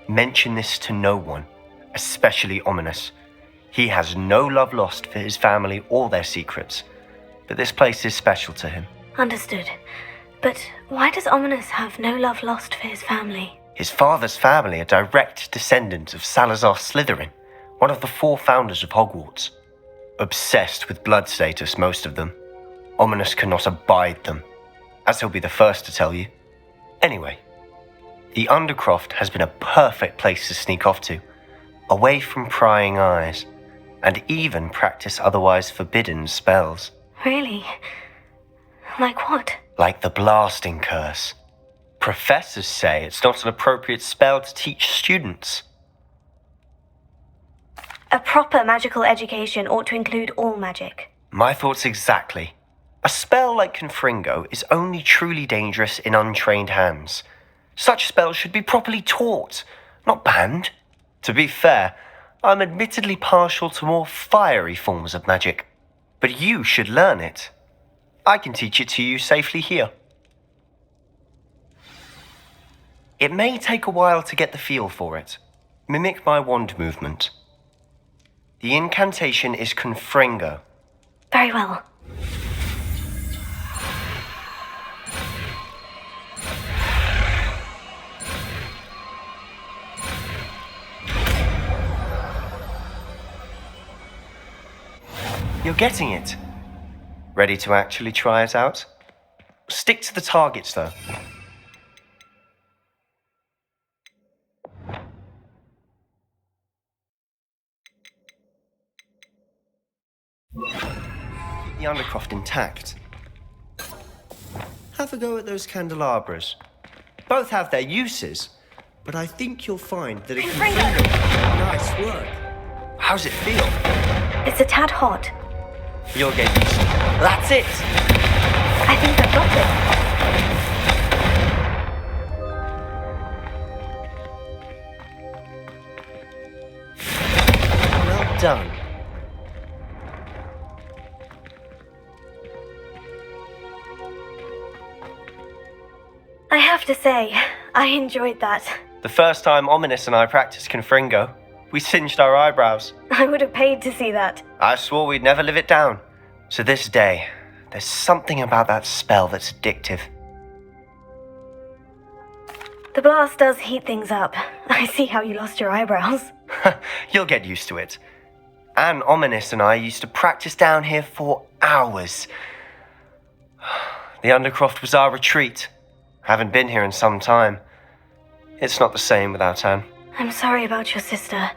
mention this to no one, especially Ominous. He has no love lost for his family or their secrets, but this place is special to him. Understood. But why does Ominous have no love lost for his family? His father's family are direct descendants of Salazar Slytherin, one of the 4 founders of Hogwarts. Obsessed with blood status, most of them. Ominous cannot abide them, as he'll be the first to tell you. Anyway, the Undercroft has been a perfect place to sneak off to, away from prying eyes, and even practice otherwise forbidden spells. Really? Like what? Like the blasting curse. Professors say it's not an appropriate spell to teach students. A proper magical education ought to include all magic. My thoughts exactly. A spell like Confringo is only truly dangerous in untrained hands. Such spells should be properly taught, not banned. To be fair, I'm admittedly partial to more fiery forms of magic, but you should learn it. I can teach it to you safely here. It may take a while to get the feel for it. Mimic my wand movement. The incantation is Confringo. Very well. You're getting it. Ready to actually try it out? Stick to the targets, though. The Undercroft intact. Have a go at those candelabras. Both have their uses, but I think you'll find that it can Confringo! Nice work. How's it feel? It's a tad hot. You'll get used to it. That's it! I think I've got it. Well done. I have to say, I enjoyed that. The first time Ominous and I practiced Confringo, we singed our eyebrows. I would have paid to see that. I swore we'd never live it down. To this day, there's something about that spell that's addictive. The blast does heat things up. I see how you lost your eyebrows. You'll get used to it. And Ominous and I used to practice down here for hours. The Undercroft was our retreat. Haven't been here in some time. It's not the same without Anne. I'm sorry about your sister.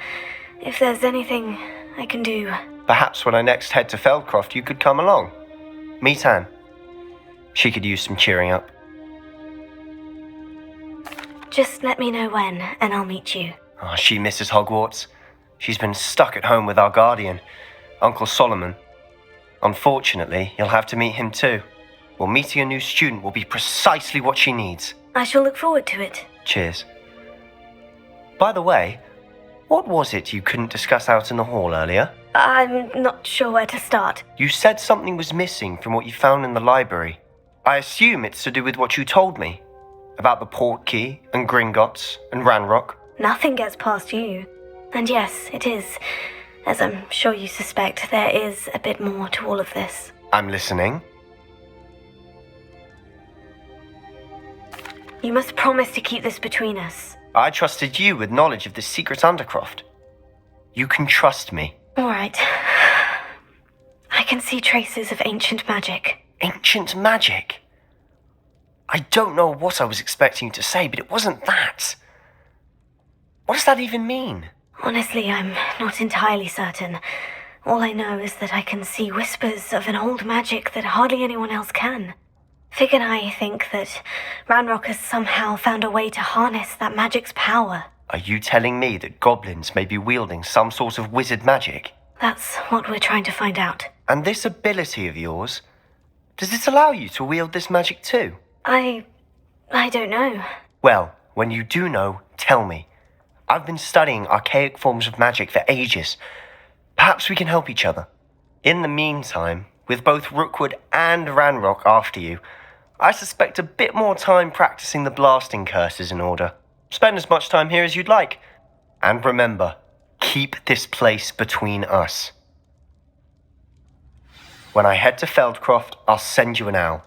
If there's anything I can do... Perhaps when I next head to Feldcroft, you could come along. Meet Anne. She could use some cheering up. Just let me know when, and I'll meet you. Oh, she misses Hogwarts. She's been stuck at home with our guardian, Uncle Solomon. Unfortunately, you'll have to meet him too. Well, meeting a new student will be precisely what she needs. I shall look forward to it. Cheers. By the way, what was it you couldn't discuss out in the hall earlier? I'm not sure where to start. You said something was missing from what you found in the library. I assume it's to do with what you told me. About the Portkey and Gringotts and Ranrock. Nothing gets past you. And yes, it is. As I'm sure you suspect, there is a bit more to all of this. I'm listening. You must promise to keep this between us. I trusted you with knowledge of the secret Undercroft. You can trust me. All right. I can see traces of ancient magic. Ancient magic? I don't know what I was expecting you to say, but it wasn't that. What does that even mean? Honestly, I'm not entirely certain. All I know is that I can see whispers of an old magic that hardly anyone else can. Fig and I think that Ranrock has somehow found a way to harness that magic's power. Are you telling me that goblins may be wielding some sort of wizard magic? That's what we're trying to find out. And this ability of yours, does it allow you to wield this magic too? I don't know. Well, when you do know, tell me. I've been studying archaic forms of magic for ages. Perhaps we can help each other. In the meantime, with both Rookwood and Ranrock after you, I suspect a bit more time practicing the blasting curse is in order. Spend as much time here as you'd like. And remember, keep this place between us. When I head to Feldcroft, I'll send you an owl.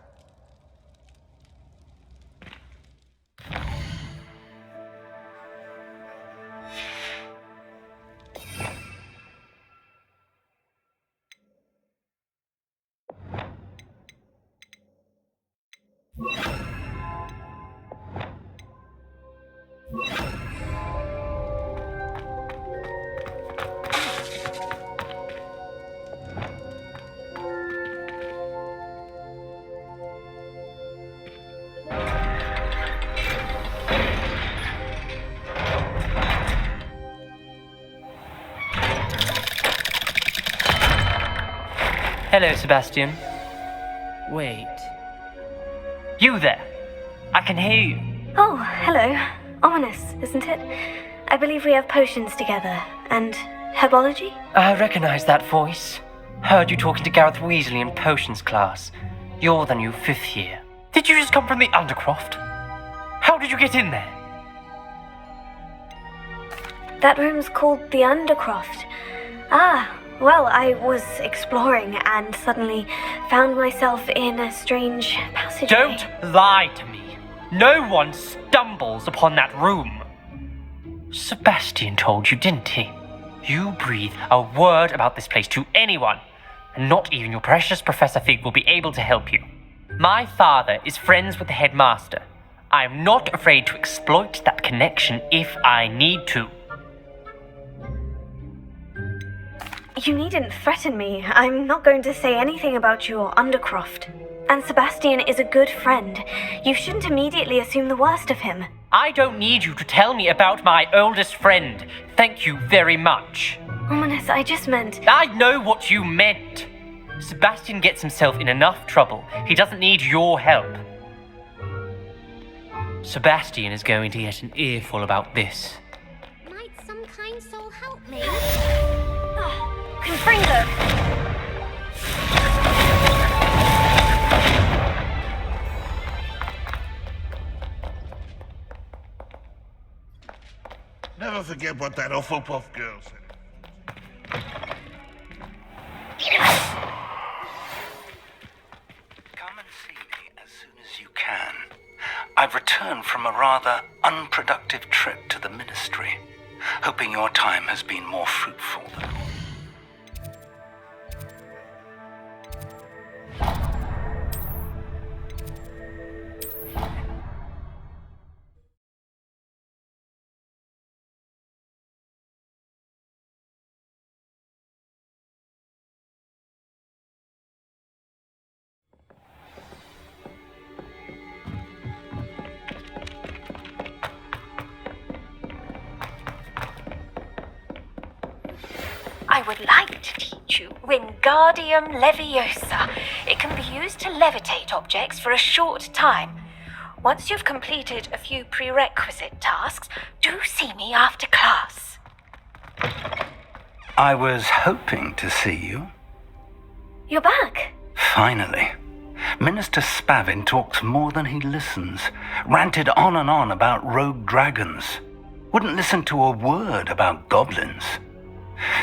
Hello, Sebastian. Wait. You there. I can hear you. Oh, hello. Ominous, isn't it? I believe we have potions together. And herbology? I recognize that voice. Heard you talking to Gareth Weasley in potions class. You're the new 5th year. Did you just come from the Undercroft? How did you get in there? That room's called the Undercroft. Ah, well, I was exploring and suddenly found myself in a strange passageway. Don't lie to me. No one stumbles upon that room. Sebastian told you, didn't he? You breathe a word about this place to anyone, and not even your precious Professor Fig will be able to help you. My father is friends with the headmaster. I am not afraid to exploit that connection if I need to. You needn't threaten me. I'm not going to say anything about your Undercroft. And Sebastian is a good friend. You shouldn't immediately assume the worst of him. I don't need you to tell me about my oldest friend. Thank you very much. Ominous, I just meant... I know what you meant. Sebastian gets himself in enough trouble. He doesn't need your help. Sebastian is going to get an earful about this. Might some kind soul help me? Confringo! Never forget what that Hufflepuff girl said. Come and see me as soon as you can. I've returned from a rather unproductive trip to the Ministry, hoping your time has been more fruitful than... I would like to teach you Wingardium Leviosa. It can be used to levitate objects for a short time. Once you've completed a few prerequisite tasks, do see me after class. I was hoping to see you. You're back. Finally. Minister Spavin talks more than he listens. Ranted on and on about rogue dragons. Wouldn't listen to a word about goblins.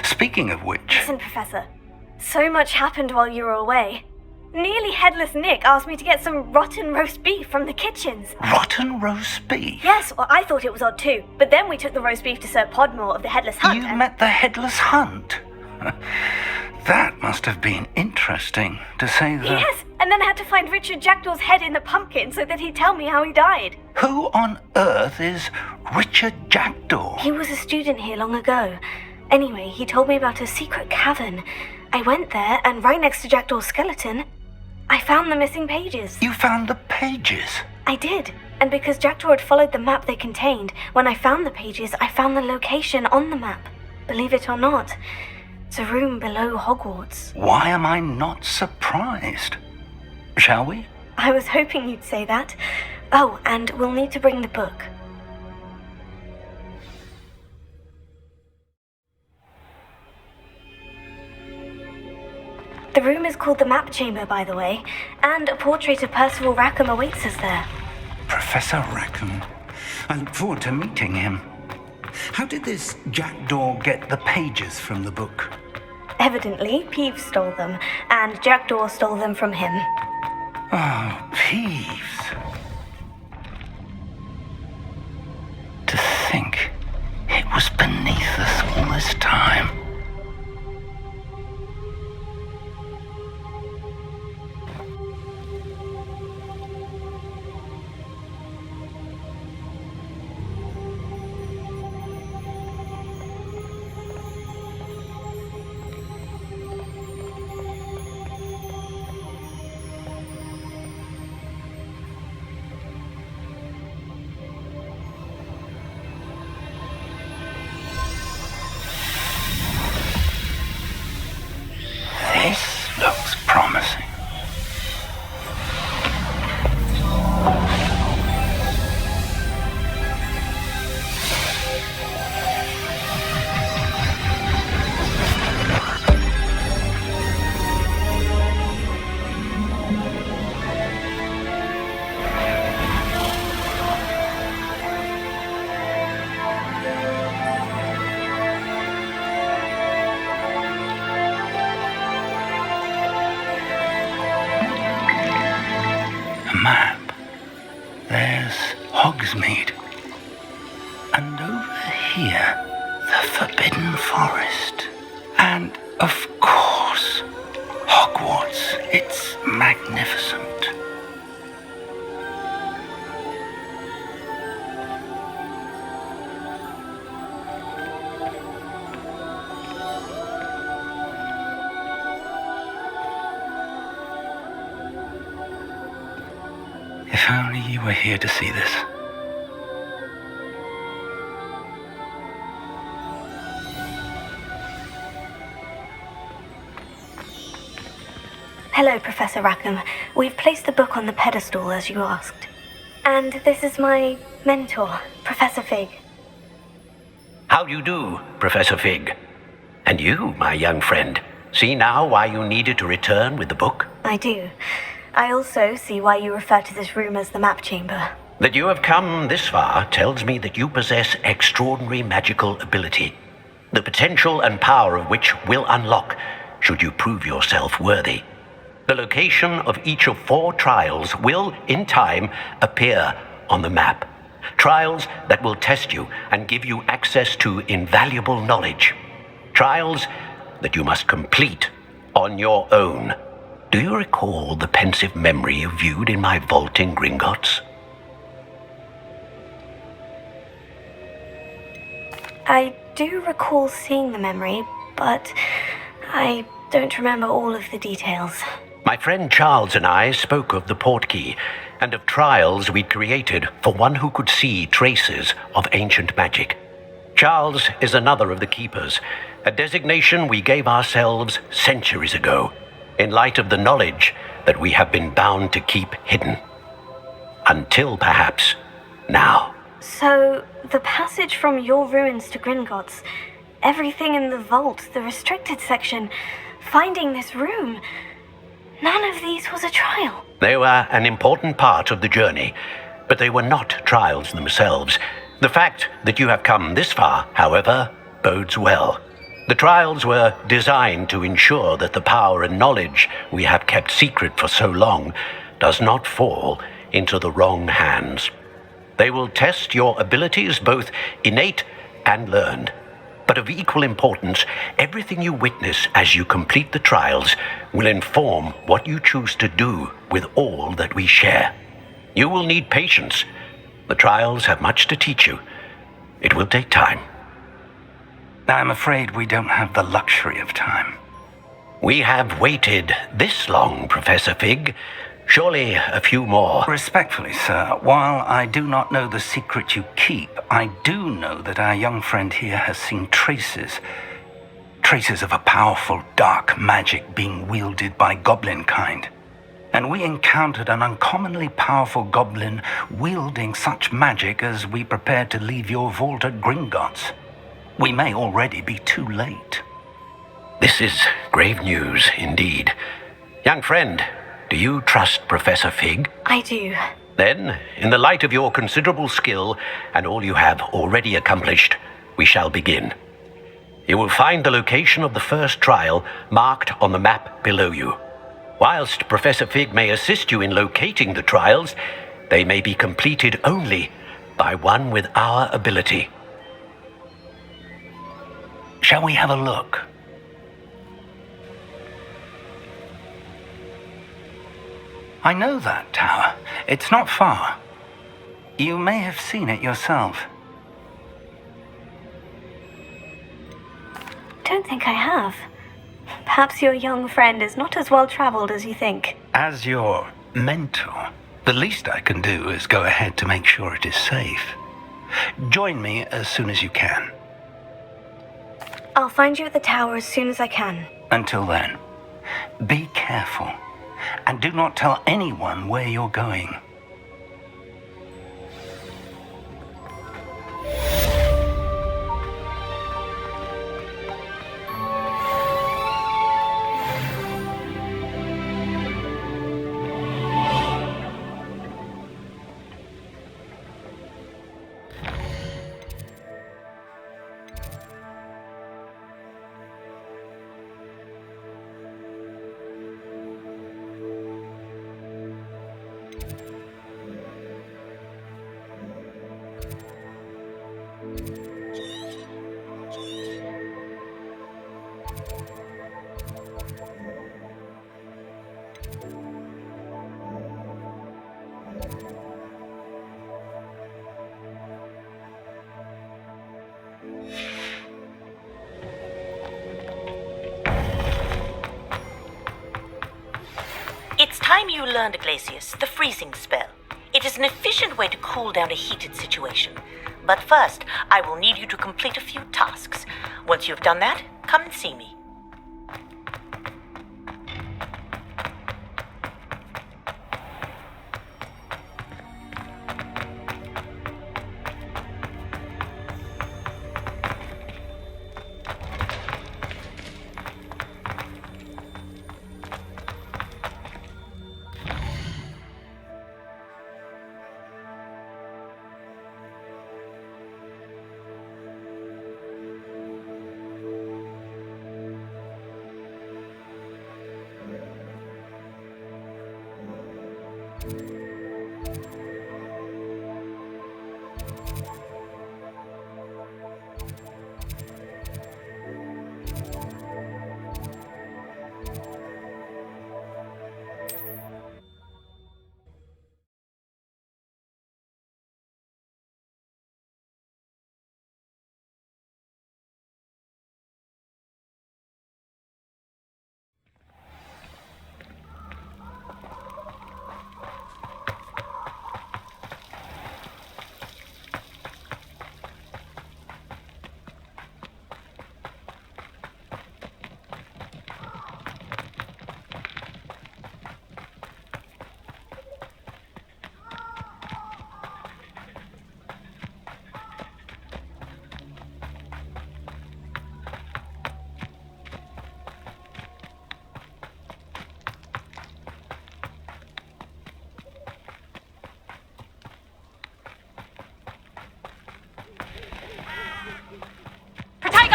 Speaking of which... Listen, Professor. So much happened while you were away. Nearly Headless Nick asked me to get some rotten roast beef from the kitchens. Rotten roast beef? Yes, well, I thought it was odd too. But then we took the roast beef to Sir Podmore of the Headless Hunt. You met the Headless Hunt? That must have been interesting, to say the... Yes, and then I had to find Richard Jackdaw's head in the pumpkin so that he'd tell me how he died. Who on earth is Richard Jackdaw? He was a student here long ago. Anyway, he told me about a secret cavern. I went there, and right next to Jackdaw's skeleton, I found the missing pages. You found the pages? I did. And because Jackdaw had followed the map they contained, when I found the pages, I found the location on the map. Believe it or not, it's a room below Hogwarts. Why am I not surprised? Shall we? I was hoping you'd say that. Oh, and we'll need to bring the book. The room is called the Map Chamber, by the way, and a portrait of Percival Rackham awaits us there. Professor Rackham. I look forward to meeting him. How did this Jackdaw get the pages from the book? Evidently, Peeves stole them, and Jackdaw stole them from him. Oh, Peeves. To think it was beneath us all this time. This looks promising. Map. There's Hogsmeade. And over here, the Forbidden Forest. And, of course, Hogwarts. It's magnificent. If only you were here to see this. Hello, Professor Rackham. We've placed the book on the pedestal as you asked. And this is my mentor, Professor Fig. How do you do, Professor Fig? And you, my young friend, see now why you needed to return with the book? I do. I also see why you refer to this room as the map chamber. That you have come this far tells me that you possess extraordinary magical ability, the potential and power of which will unlock should you prove yourself worthy. The location of each of 4 trials will, in time, appear on the map. Trials that will test you and give you access to invaluable knowledge. Trials that you must complete on your own. Do you recall the pensive memory you viewed in my vault in Gringotts? I do recall seeing the memory, but I don't remember all of the details. My friend Charles and I spoke of the portkey and of trials we'd created for one who could see traces of ancient magic. Charles is another of the keepers, a designation we gave ourselves centuries ago, in light of the knowledge that we have been bound to keep hidden. Until perhaps now. So, the passage from your ruins to Gringotts, everything in the vault, the restricted section, finding this room, none of these was a trial. They were an important part of the journey, but they were not trials themselves. The fact that you have come this far, however, bodes well. The trials were designed to ensure that the power and knowledge we have kept secret for so long does not fall into the wrong hands. They will test your abilities, both innate and learned. But of equal importance, everything you witness as you complete the trials will inform what you choose to do with all that we share. You will need patience. The trials have much to teach you. It will take time. I'm afraid we don't have the luxury of time. We have waited this long, Professor Fig. Surely a few more. Respectfully, sir, while I do not know the secret you keep, I do know that our young friend here has seen traces of a powerful dark magic being wielded by goblin kind. And we encountered an uncommonly powerful goblin wielding such magic as we prepared to leave your vault at Gringotts. We may already be too late. This is grave news indeed. Young friend, do you trust Professor Fig? I do. Then, in the light of your considerable skill and all you have already accomplished, we shall begin. You will find the location of the first trial marked on the map below you. Whilst Professor Fig may assist you in locating the trials, they may be completed only by one with our ability. Shall we have a look? I know that tower. It's not far. You may have seen it yourself. Don't think I have. Perhaps your young friend is not as well traveled as you think. As your mentor, the least I can do is go ahead to make sure it is safe. Join me as soon as you can. I'll find you at the tower as soon as I can. Until then, be careful. And do not tell anyone where you're going. It's time you learned, Glacius, the freezing spell. It is an efficient way to cool down a heated situation. But first, I will need you to complete a few tasks. Once you've done that, come and see me.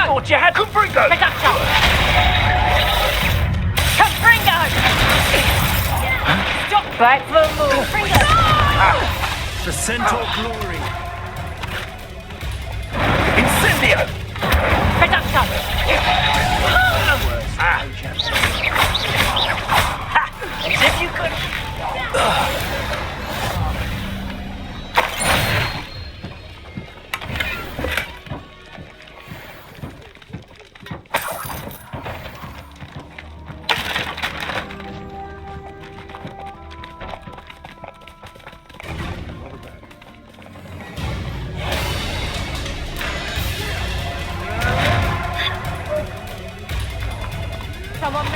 thought you had... Confringo! Reduction! Confringo! Stop back for a move! Confringo! The Centaur glory. Incendio! Reduction! As if you could... Someone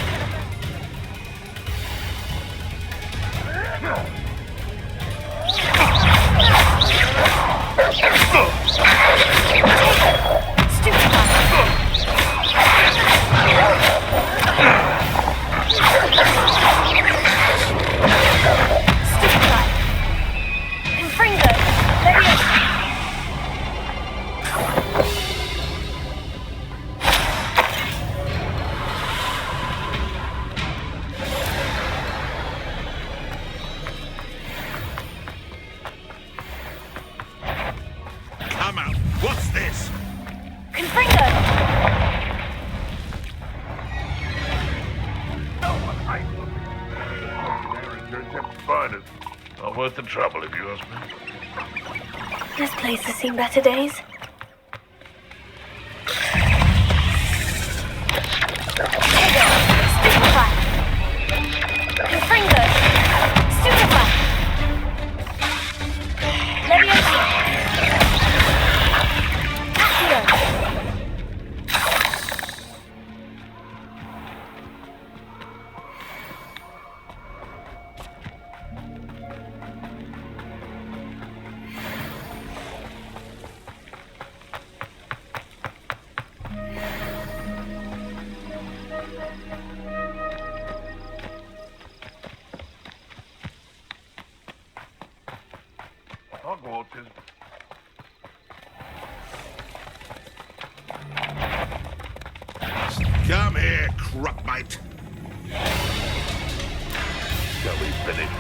Come out. What's this? Confringo! Finest. Not worth the trouble, if you ask me. This place has seen better days. Confringo! Stupefy! Leviosa! Accio! Hogwarts is... Come here, crupmate. Shall we finish?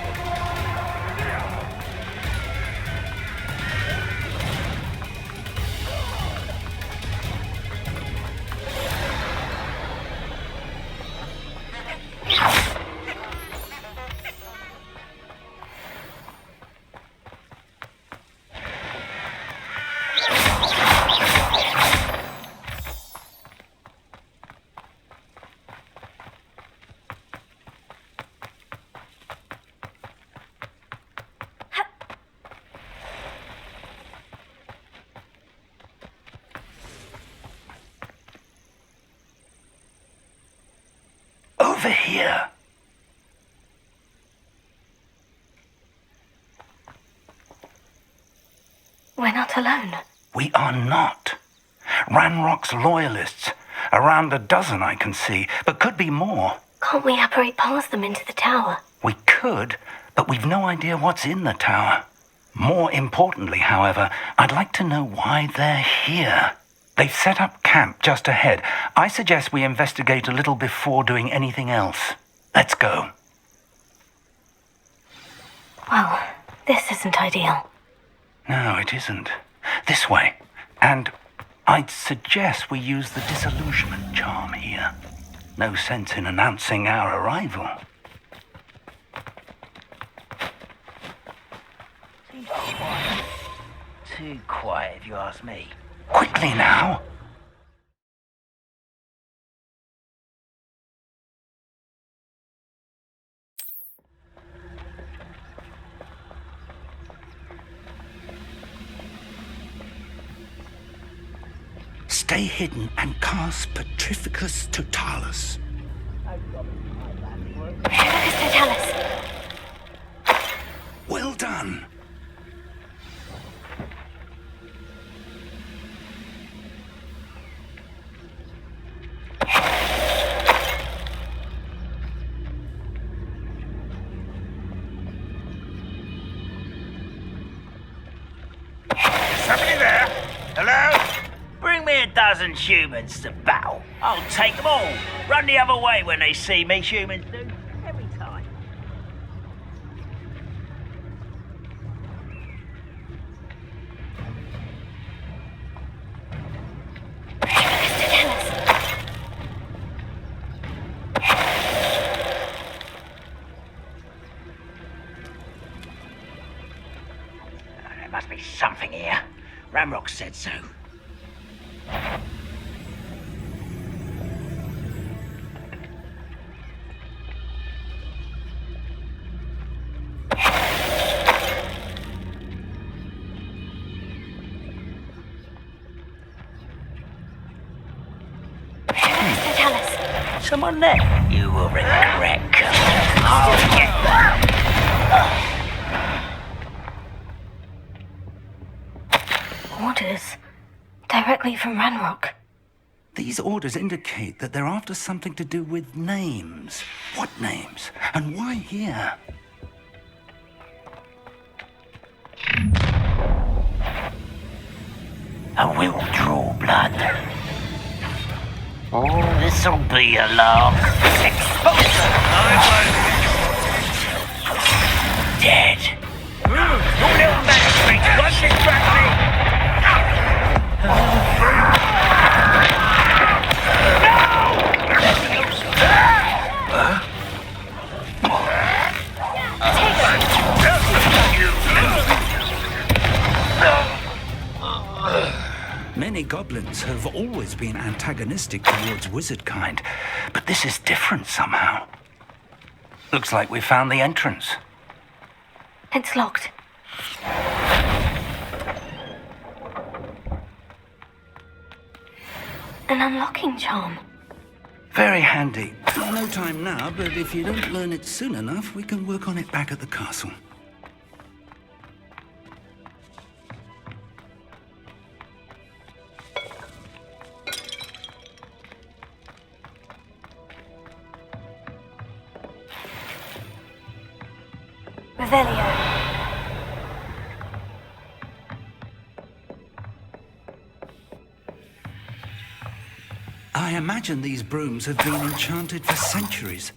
Over here. We're not alone. We are not. Ranrock's loyalists. Around a dozen I can see, but could be more. Can't we apparate past them into the tower? We could, but we've no idea what's in the tower. More importantly, however, I'd like to know why they're here. They've set up camp just ahead. I suggest we investigate a little before doing anything else. Let's go. Well, this isn't ideal. No, it isn't. This way. And I'd suggest we use the disillusionment charm here. No sense in announcing our arrival. Too quiet, if you ask me. Quickly now. Stay hidden and cast Petrificus Totalis. Petrificus Totalis. Well done. Somebody there? Hello? Bring me a dozen humans to battle. I'll take them all. Run the other way when they see me, humans do. Every time. There must be something here. Ramrock said so. Someone there. You will regret coming. I'll get that. Orders. Directly from Ranrock. These orders indicate that they're after something to do with names. What names? And why here? I will draw blood. Oh, this'll be a lark. Exposure! Dead. Your little magic freak won't distract me! Many goblins have always been antagonistic towards wizard kind, but this is different somehow. Looks like we found the entrance. It's locked. An unlocking charm. Very handy. No time now, but if you don't learn it soon enough, we can work on it back at the castle. Revelio. I imagine these brooms have been enchanted for centuries.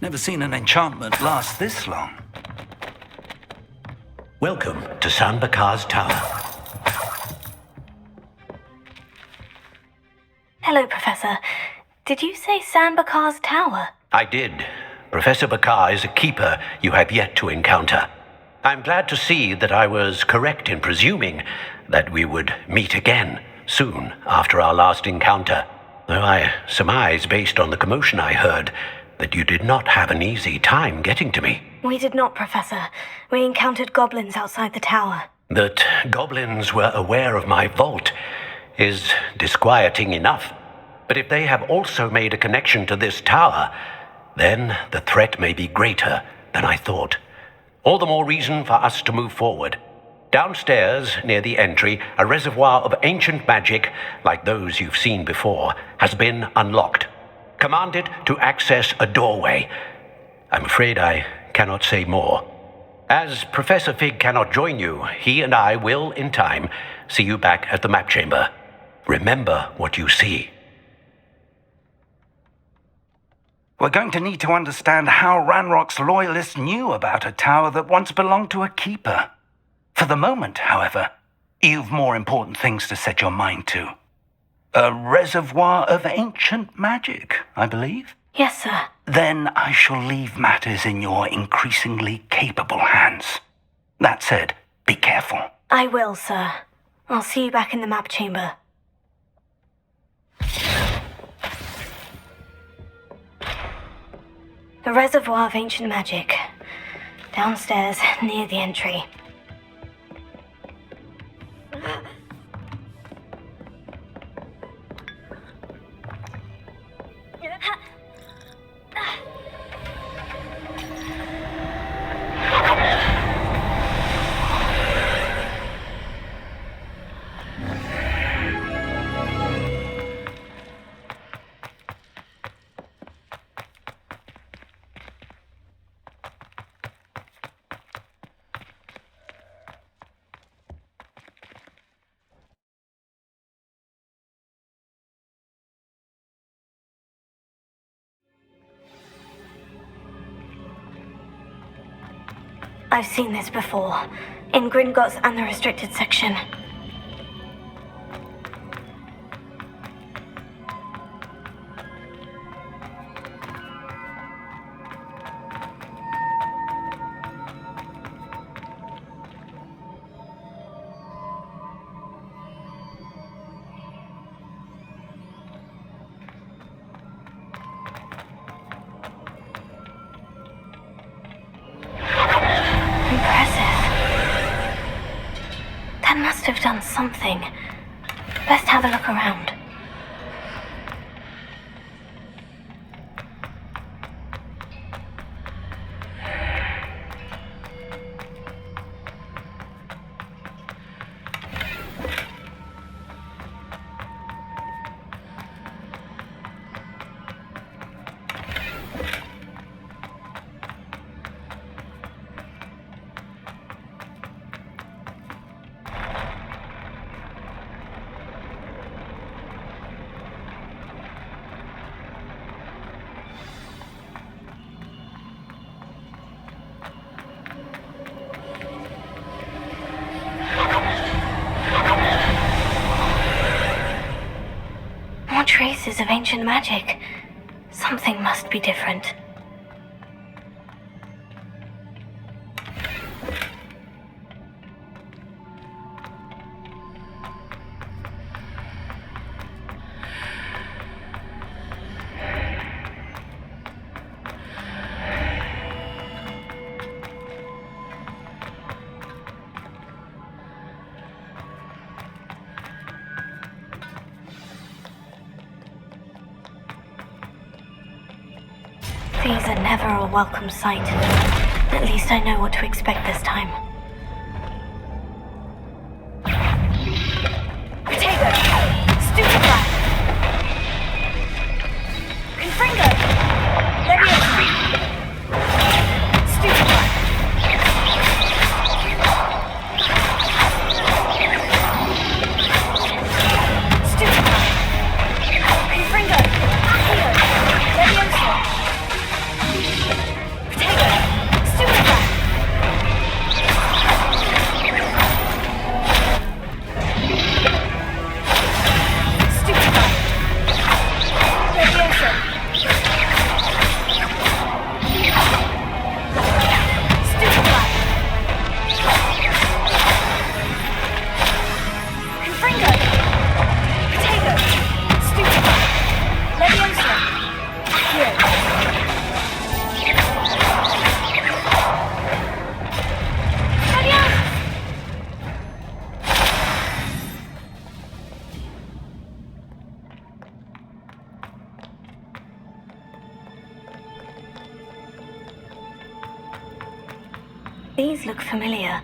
Never seen an enchantment last this long. Welcome to San Bakar's Tower. Hello, Professor. Did you say San Bakar's Tower? I did. Professor Bakar is a keeper you have yet to encounter. I'm glad to see that I was correct in presuming that we would meet again soon after our last encounter. Though I surmise, based on the commotion I heard, that you did not have an easy time getting to me. We did not, Professor. We encountered goblins outside the tower. That goblins were aware of my vault is disquieting enough. But if they have also made a connection to this tower, then the threat may be greater than I thought. All the more reason for us to move forward. Downstairs, near the entry, a reservoir of ancient magic, like those you've seen before, has been unlocked. Command it to access a doorway. I'm afraid I cannot say more. As Professor Fig cannot join you, he and I will, in time, see you back at the map chamber. Remember what you see. We're going to need to understand how Ranrock's loyalists knew about a tower that once belonged to a keeper. For the moment, however, you've more important things to set your mind to. A reservoir of ancient magic, I believe? Yes, sir. Then I shall leave matters in your increasingly capable hands. That said, be careful. I will, sir. I'll see you back in the map chamber. A reservoir of ancient magic. Downstairs, near the entry. I've seen this before. In Gringotts and the restricted section. Have done something. Best have a look around. Traces of ancient magic. Something must be different. These are never a welcome sight. At least I know what to expect this time. Potato! Stupefy! Confringo! Leviosa! Stupefy! Stupefy! Confringo! Accio! Leviosa! Potato! Stupefy! Stupefy! Leviosa! Stupefy! Confringo! Potato! Stupefy! Leviosa! Accio! These look familiar.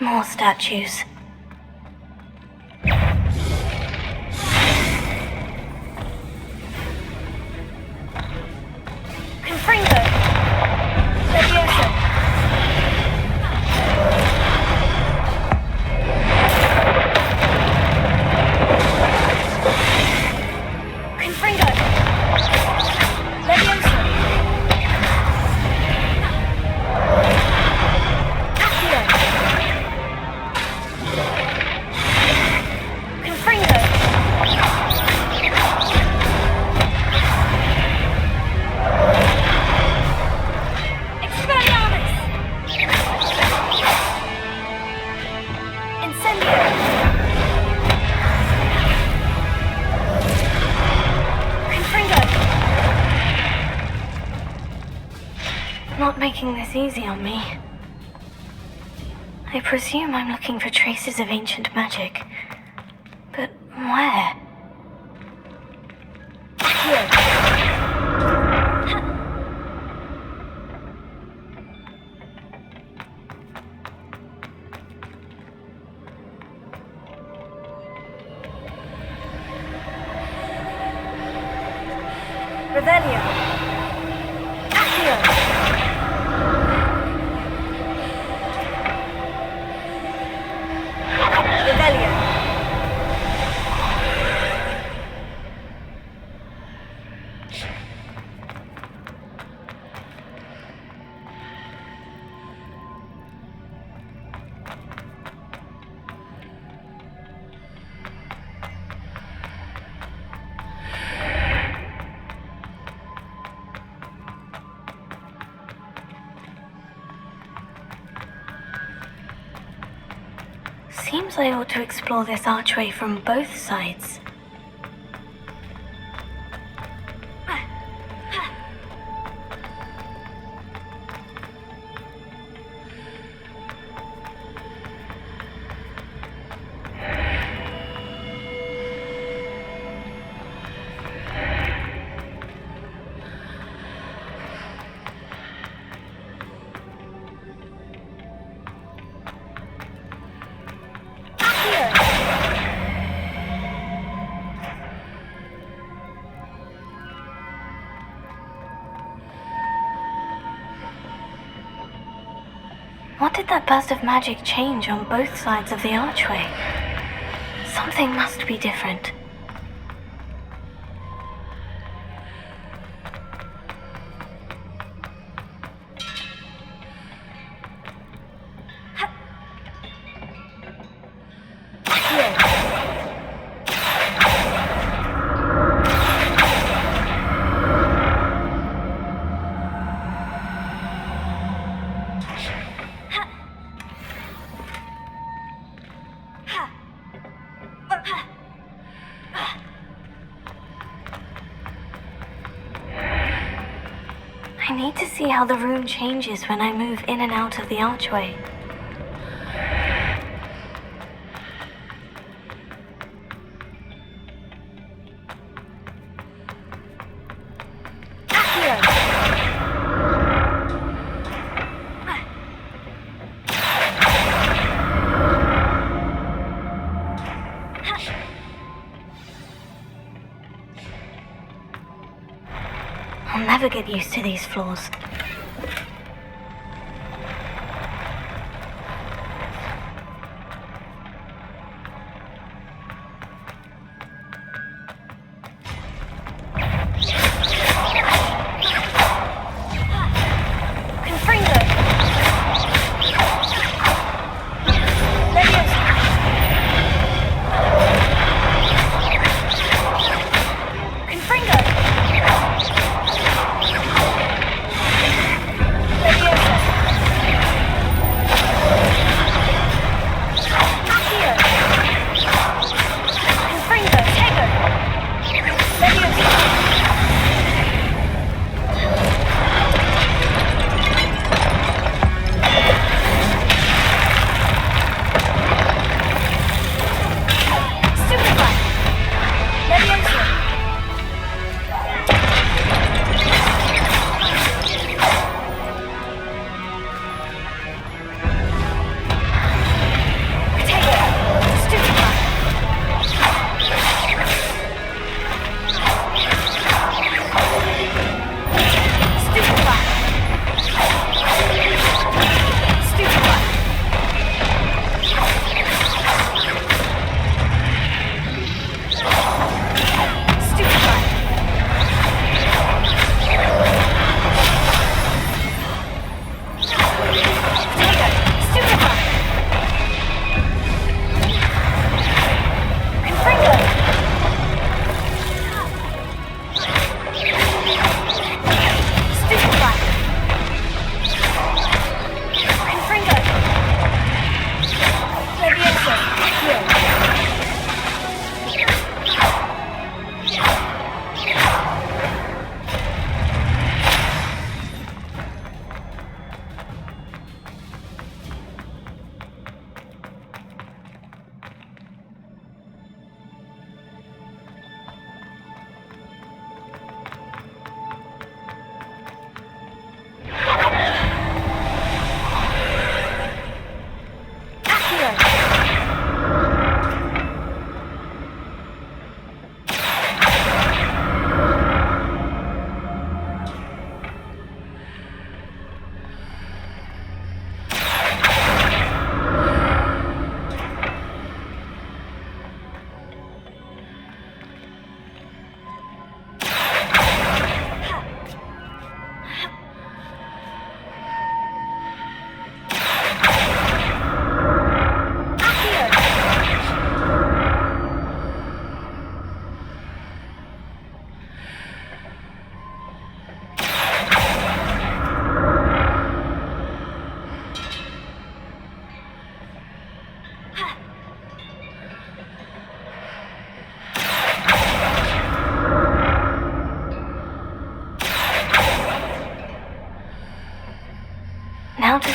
More statues. Confringo! Leviosa! Confringo! Leviosa! Accio! Confringo! Expelliarmus! Incendio! Confringo! Not making this easy on me. I presume I'm looking for traces of ancient magic. But where? Revelio! Accio! Revelio! Seems I ought to explore this archway from both sides. What did that burst of magic change on both sides of the archway? Something must be different. I need to see how the room changes when I move in and out of the archway. I'll never get used to these floors. Confringo!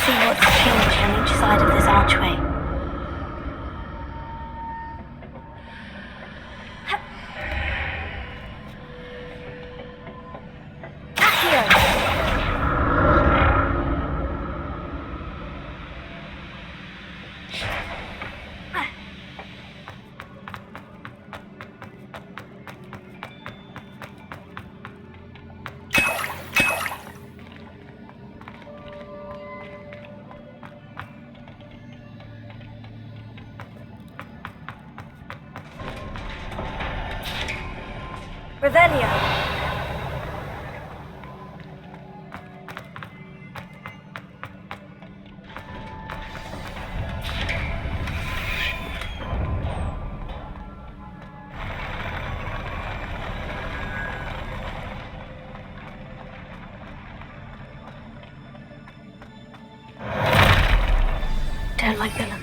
see what's changed on each side of this archway. Revelio. Don't like the look.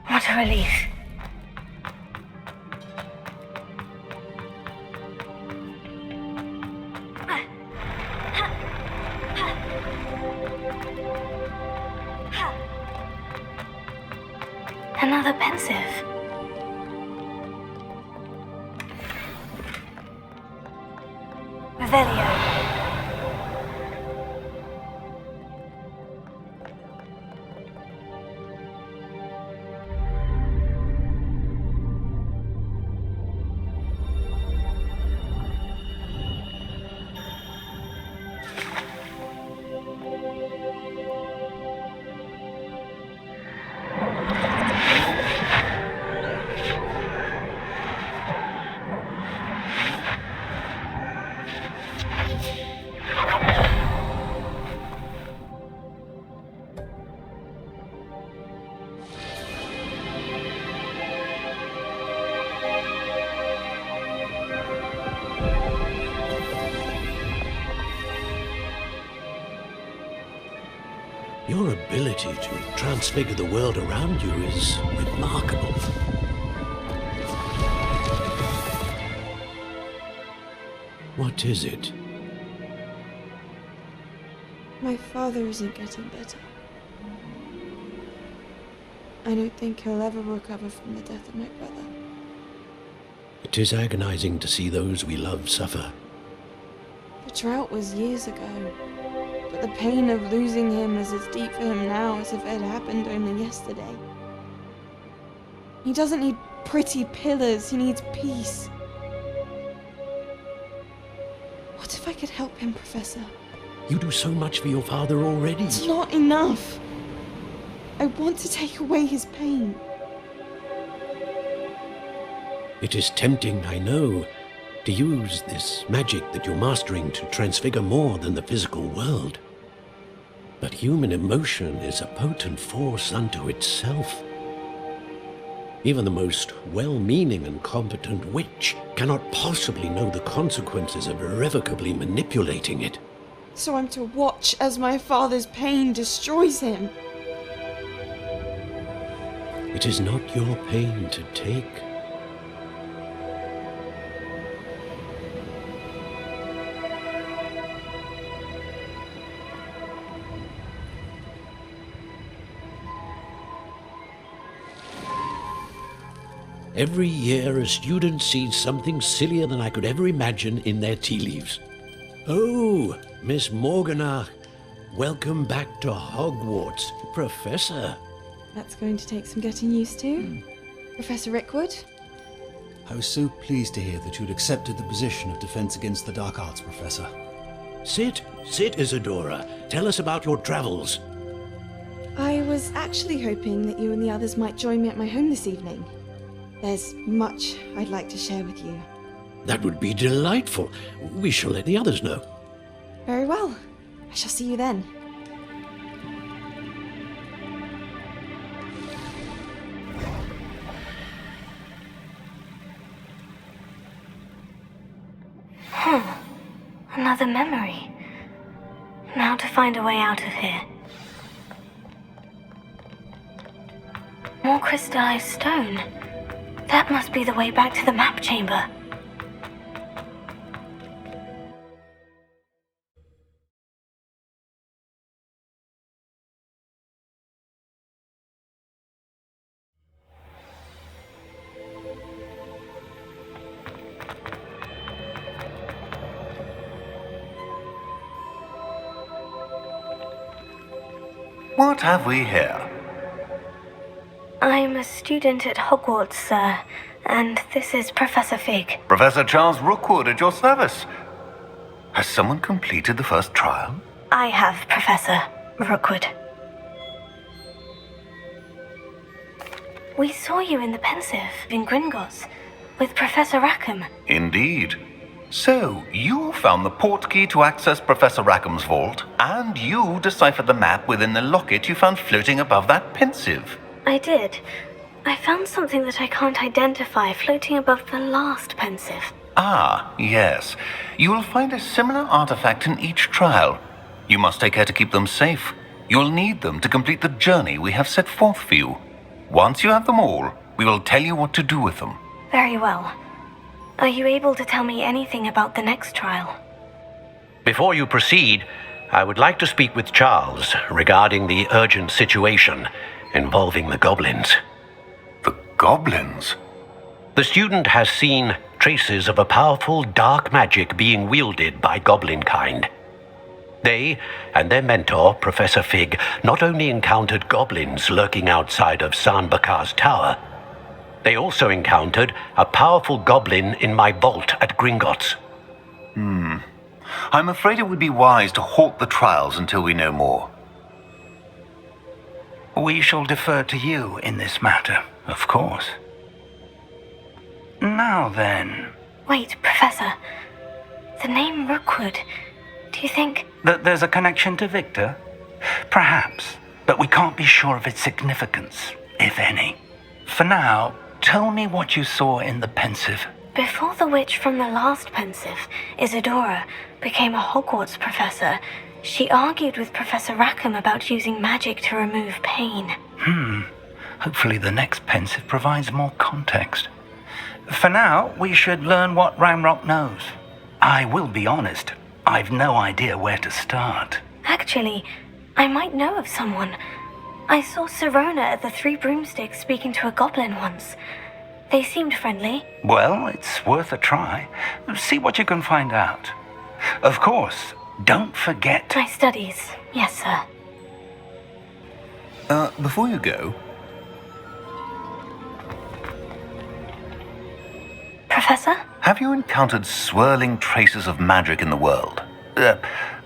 What a relief. pensive. Revelio. Your ability to transfigure the world around you is remarkable. What is it? My father isn't getting better. I don't think he'll ever recover from the death of my brother. It is agonizing to see those we love suffer. The drought was years ago, but the pain of losing him is as deep for him now as if it had happened only yesterday. He doesn't need pretty pillars, he needs peace. What if I could help him, Professor? You do so much for your father already. It's not enough. I want to take away his pain. It is tempting, I know, to use this magic that you're mastering to transfigure more than the physical world. But human emotion is a potent force unto itself. Even the most well-meaning and competent witch cannot possibly know the consequences of irrevocably manipulating it. So I'm to watch as my father's pain destroys him. It is not your pain to take. Every year, a student sees something sillier than I could ever imagine in their tea leaves. Oh, Miss Morganach, welcome back to Hogwarts, Professor. That's going to take some getting used to. Professor Rickwood? I was so pleased to hear that you'd accepted the position of Defense Against the Dark Arts, Professor. Sit, Isadora. Tell us about your travels. I was actually hoping that you and the others might join me at my home this evening. There's much I'd like to share with you. That would be delightful. We shall let the others know. Very well. I shall see you then. Another memory. Now to find a way out of here. More crystallized stone. That must be the way back to the map chamber. What have we here? I'm a student at Hogwarts, sir, and this is Professor Fig. Professor Charles Rookwood at your service. Has someone completed the first trial? I have, Professor Rookwood. We saw you in the Pensive in Gringotts with Professor Rackham. Indeed. So, you found the portkey to access Professor Rackham's vault, and you deciphered the map within the locket you found floating above that Pensive. I did. I found something that I can't identify floating above the last Pensive. Ah, yes. You will find a similar artifact in each trial. You must take care to keep them safe. You'll need them to complete the journey we have set forth for you. Once you have them all, we will tell you what to do with them. Very well. Are you able to tell me anything about the next trial? Before you proceed, I would like to speak with Charles regarding the urgent situation involving the goblins. The goblins. The student has seen traces of a powerful dark magic being wielded by goblin kind. They and their mentor, Professor Fig, not only encountered goblins lurking outside of San Bakar's tower, they also encountered a powerful goblin in my vault at Gringotts. I'm afraid it would be wise to halt the trials until we know more. We shall defer to you in this matter, of course. Now then, Wait, Professor. The name Rookwood. Do you think... that there's a connection to Victor? Perhaps, but we can't be sure of its significance, if any. For now, tell me what you saw in the pensive. Before the witch from the last pensive, Isadora, became a Hogwarts professor, she argued with Professor Rackham about using magic to remove pain. Hopefully the next pensive provides more context. For now, we should learn what Ramrock knows. I will be honest, I've no idea where to start. Actually, I might know of someone. I saw Sirona at the Three Broomsticks speaking to a goblin once. They seemed friendly. Well, it's worth a try. See what you can find out. Of course, don't forget... My studies. Yes, sir. Before you go... Professor? Have you encountered swirling traces of magic in the world?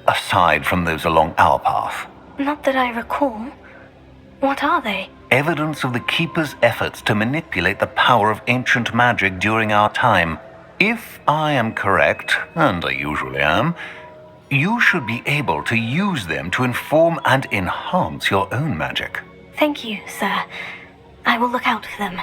Aside from those along our path? Not that I recall. What are they? Evidence of the Keeper's efforts to manipulate the power of ancient magic during our time. If I am correct, and I usually am, you should be able to use them to inform and enhance your own magic. Thank you, sir. I will look out for them.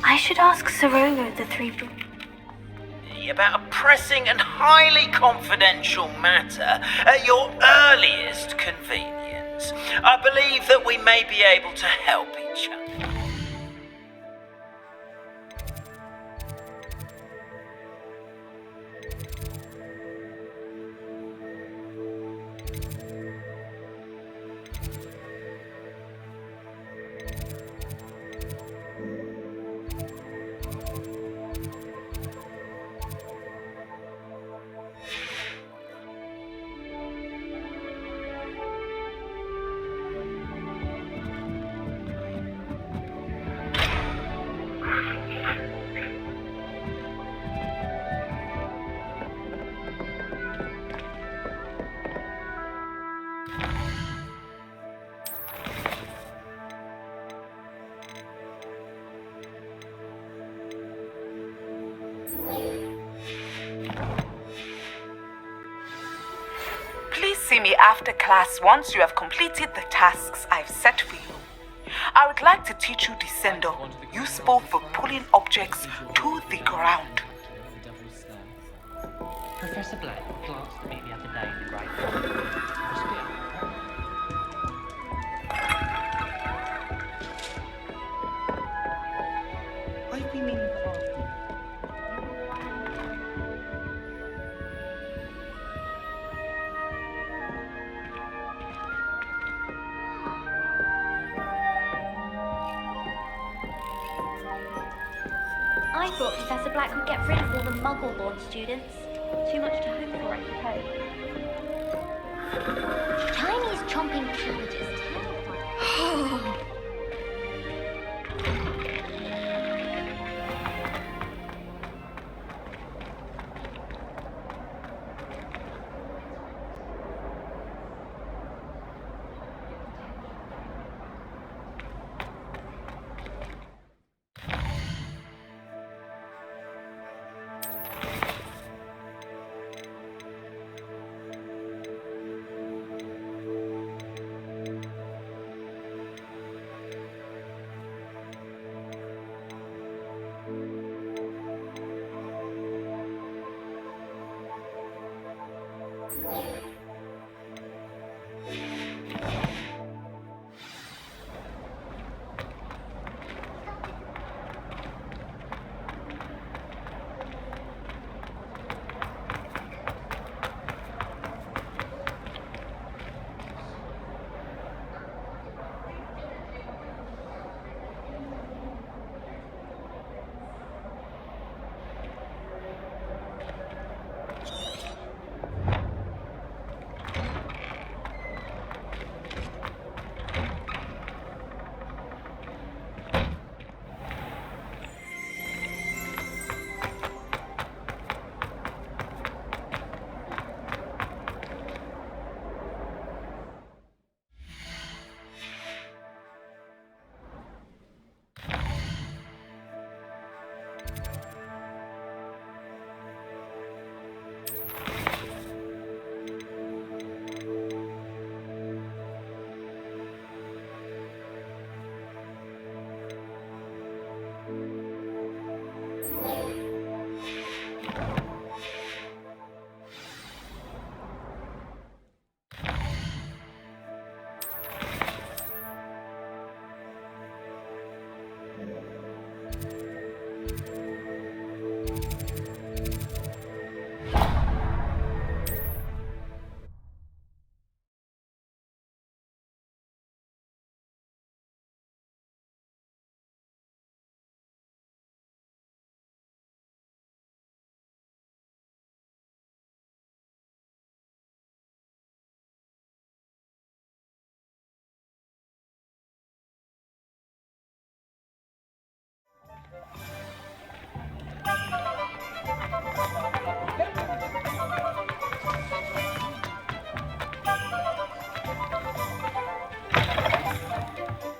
I should ask Sirona at the Three About a pressing and highly confidential matter at your earliest convenience. I believe that we may be able to help each other. See me after class once you have completed the tasks I've set for you. I would like to teach you Descender, useful for pulling objects to the ground. Professor Black glanced at me the other day in the great I've been meaning to ask you. I thought Professor Black would get rid of all the Muggle-born students. Too much to hope for, I suppose. Chinese chomping cabbage is terrifying.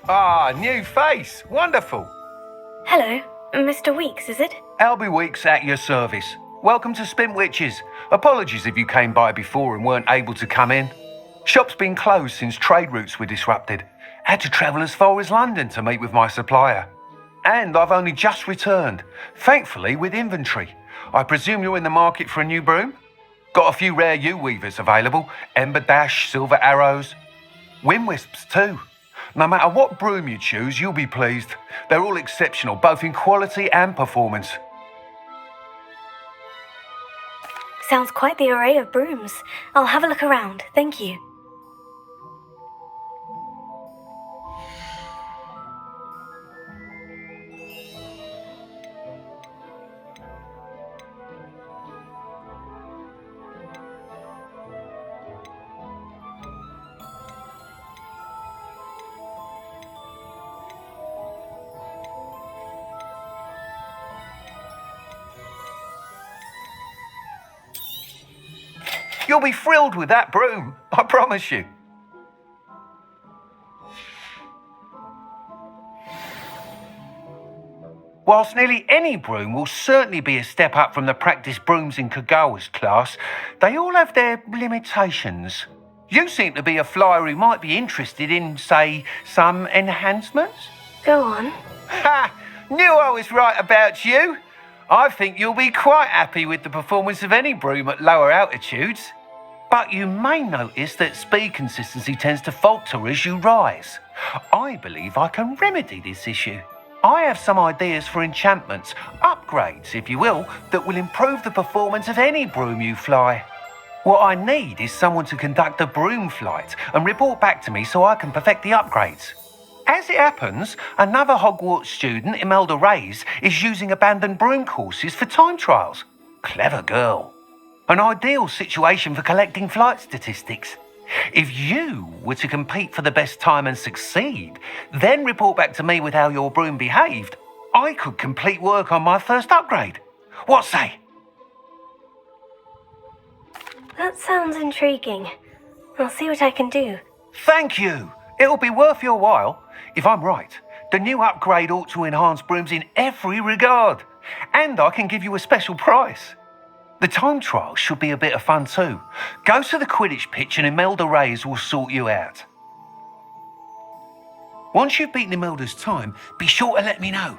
Ah, new face. Wonderful. Hello, Mr. Weeks, is it? Albie Weeks at your service. Welcome to Spintwitches. Apologies if you came by before and weren't able to come in. Shop's been closed since trade routes were disrupted. Had to travel as far as London to meet with my supplier. And I've only just returned, thankfully with inventory. I presume you're in the market for a new broom? Got a few rare U-weavers available. Ember Dash, Silver Arrows. Wind Wisps too. No matter what broom you choose, you'll be pleased. They're all exceptional, both in quality and performance. Sounds quite the array of brooms. I'll have a look around, thank you. You'll be thrilled with that broom, I promise you. Whilst nearly any broom will certainly be a step up from the practice brooms in Kagawa's class, they all have their limitations. You seem to be a flyer who might be interested in, say, some enhancements? Go on. Ha! Knew I was right about you. I think you'll be quite happy with the performance of any broom at lower altitudes. But you may notice that speed consistency tends to falter as you rise. I believe I can remedy this issue. I have some ideas for enchantments, upgrades if you will, that will improve the performance of any broom you fly. What I need is someone to conduct a broom flight and report back to me so I can perfect the upgrades. As it happens, another Hogwarts student, Imelda Reyes, is using abandoned broom courses for time trials. Clever girl. An ideal situation for collecting flight statistics. If you were to compete for the best time and succeed, then report back to me with how your broom behaved, I could complete work on my first upgrade. What say? That sounds intriguing. I'll see what I can do. Thank you. It'll be worth your while. If I'm right, the new upgrade ought to enhance brooms in every regard. And I can give you a special price. The time trial should be a bit of fun too. Go to the Quidditch pitch and Imelda Reyes will sort you out. Once you've beaten Imelda's time, be sure to let me know.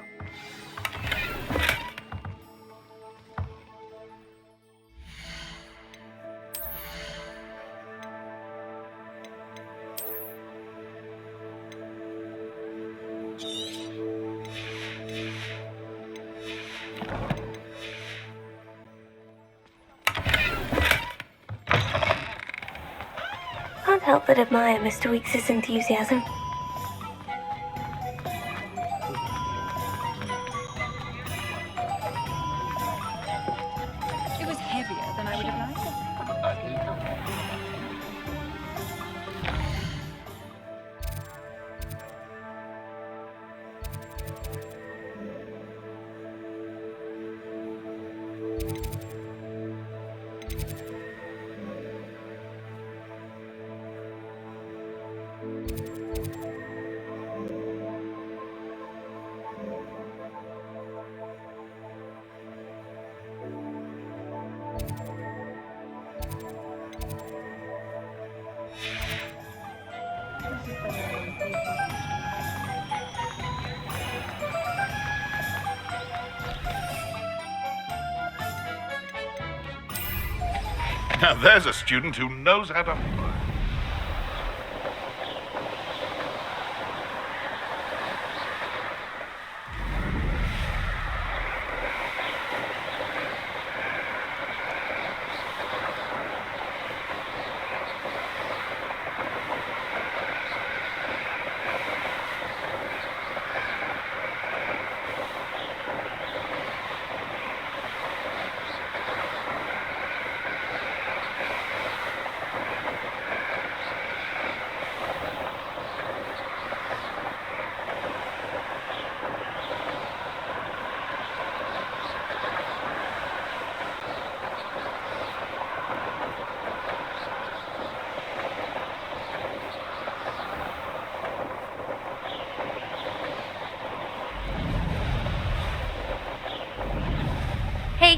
Can't help but admire Mr. Weeks' enthusiasm. It was heavier than I would have liked. Now there's a student who knows how to...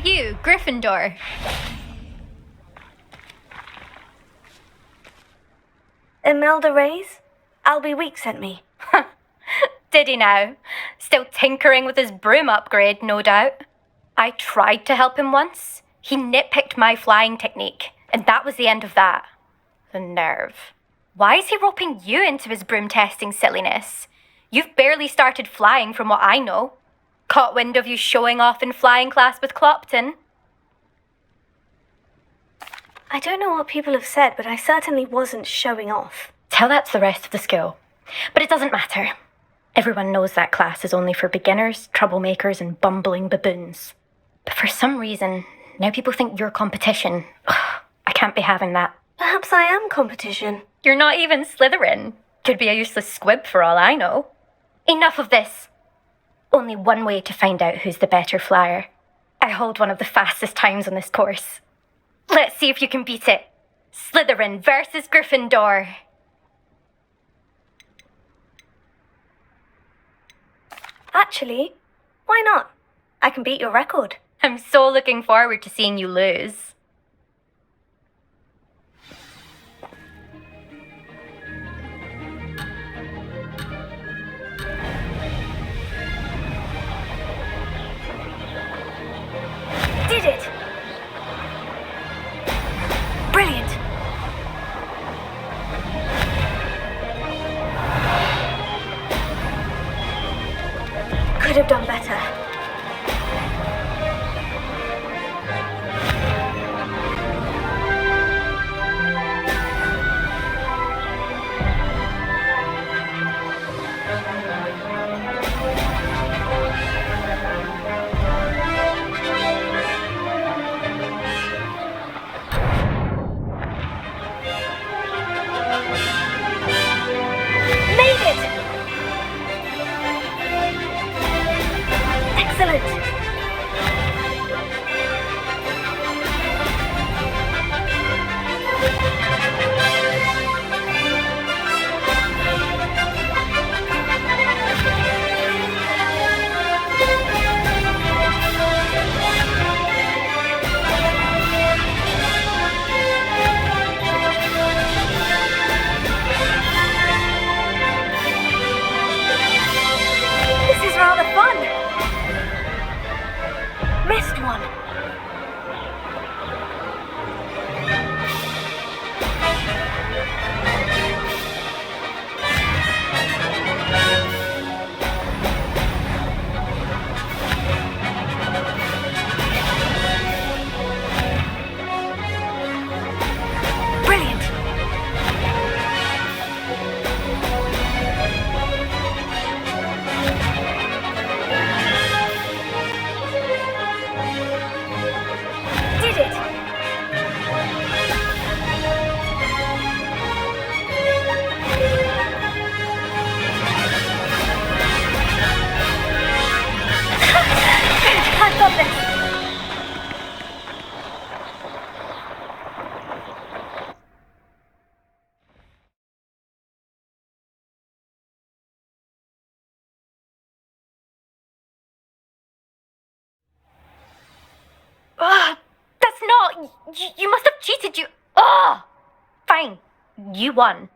You, Gryffindor. Imelda Reyes? Albie Week sent me. Did he now? Still tinkering with his broom upgrade, no doubt. I tried to help him once. He nitpicked my flying technique, and that was the end of that. The nerve. Why is he roping you into his broom testing silliness? You've barely started flying from what I know. Caught wind of you showing off in flying class with Clopton. I don't know what people have said, but I certainly wasn't showing off. Tell that to the rest of the school. But it doesn't matter. Everyone knows that class is only for beginners, troublemakers, and bumbling baboons. But for some reason, now people think you're competition. I can't be having that. Perhaps I am competition. You're not even Slytherin. Could be a useless squib for all I know. Enough of this. Only one way to find out who's the better flyer. I hold one of the fastest times on this course. Let's see if you can beat it. Slytherin versus Gryffindor. Actually, why not? I can beat your record. I'm so looking forward to seeing you lose. Did it! Brilliant! Could have done better. That's not... You must have cheated, you... Ugh! Fine. You won.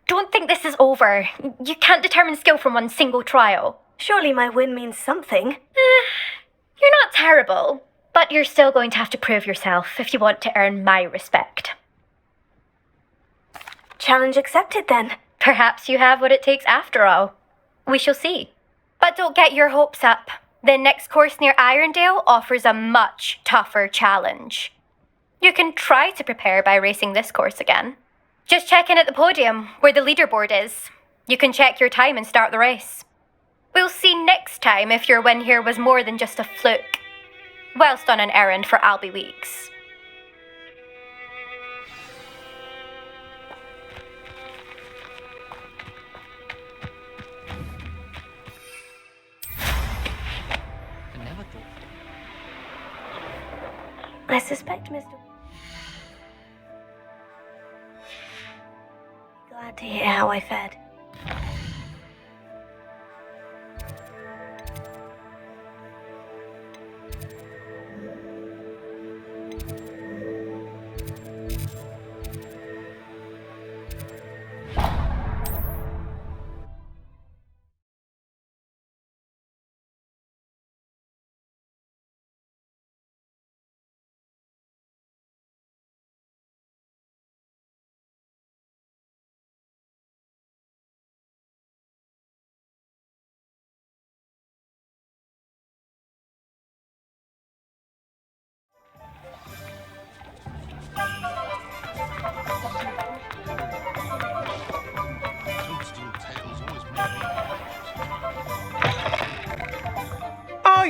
Don't think this is over. You can't determine skill from one single trial. Surely my win means something. You're not terrible, but you're still going to have to prove yourself if you want to earn my respect. Challenge accepted, then. Perhaps you have what it takes after all. We shall see. But don't get your hopes up. The next course near Irondale offers a much tougher challenge. You can try to prepare by racing this course again. Just check in at the podium, where the leaderboard is. You can check your time and start the race. We'll see next time if your win here was more than just a fluke, whilst on an errand for Albie Weeks. I suspect Mr. Glad to hear how I fared.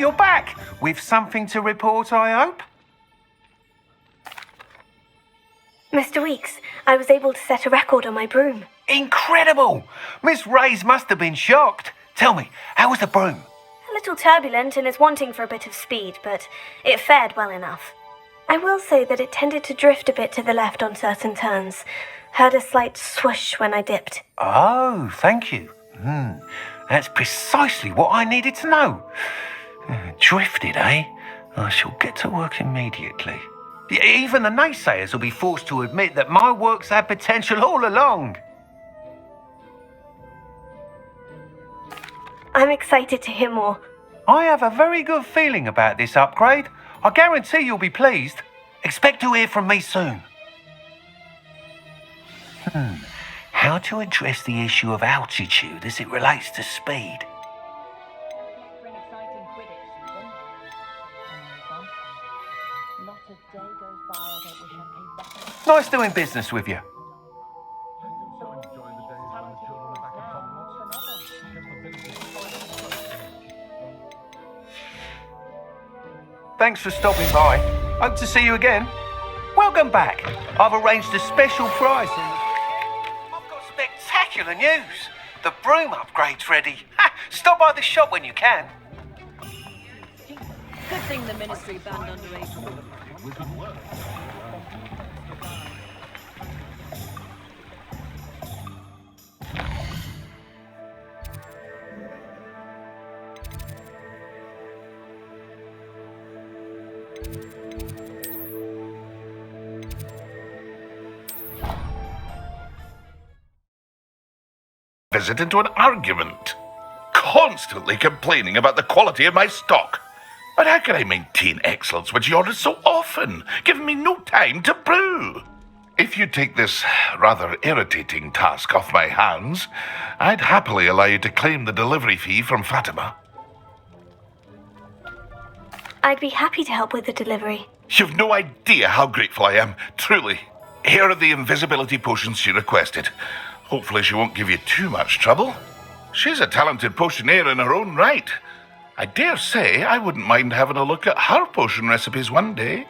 you're back. With something to report, I hope? Mr. Weeks, I was able to set a record on my broom. Incredible! Miss Ray's must have been shocked. Tell me, how was the broom? A little turbulent and is wanting for a bit of speed, but it fared well enough. I will say that it tended to drift a bit to the left on certain turns. Heard a slight swoosh when I dipped. Oh, thank you. That's precisely what I needed to know. Drifted, eh? I shall get to work immediately. Even the naysayers will be forced to admit that my work's had potential all along. I'm excited to hear more. I have a very good feeling about this upgrade. I guarantee you'll be pleased. Expect to hear from me soon. How to address the issue of altitude as it relates to speed? Nice doing business with you. Thanks for stopping by. Hope to see you again. Welcome back. I've arranged a special prize. I've got spectacular news. The broom upgrade's ready. Stop by the shop when you can. Good thing the ministry banned underage. Visit into an argument, constantly complaining about the quality of my stock. But how can I maintain excellence when she orders so often, giving me no time to brew? If you take this rather irritating task off my hands, I'd happily allow you to claim the delivery fee from Fatima. I'd be happy to help with the delivery. You've no idea how grateful I am, truly. Here are the invisibility potions she requested. Hopefully she won't give you too much trouble. She's a talented potioneer in her own right. I dare say I wouldn't mind having a look at her potion recipes one day.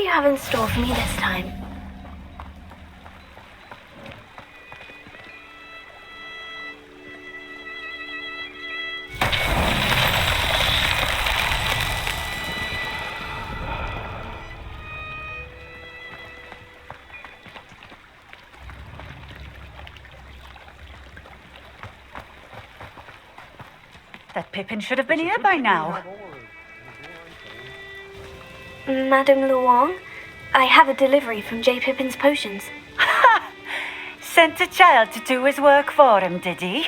you have in store for me this time? That Pippin should have been here by now. Madame Luong, I have a delivery from J. Pippin's potions. Sent a child to do his work for him, did he?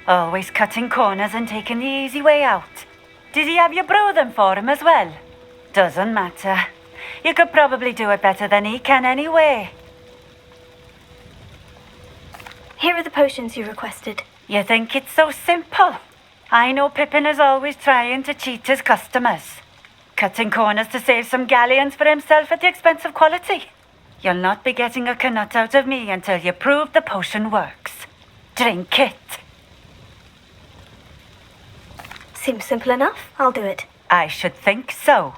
Always cutting corners and taking the easy way out. Did he have you brew them for him as well? Doesn't matter. You could probably do it better than he can anyway. Here are the potions you requested. You think it's so simple? I know Pippin is always trying to cheat his customers. Cutting corners to save some galleons for himself at the expense of quality. You'll not be getting a canut out of me until you prove the potion works. Drink it. Seems simple enough. I'll do it. I should think so.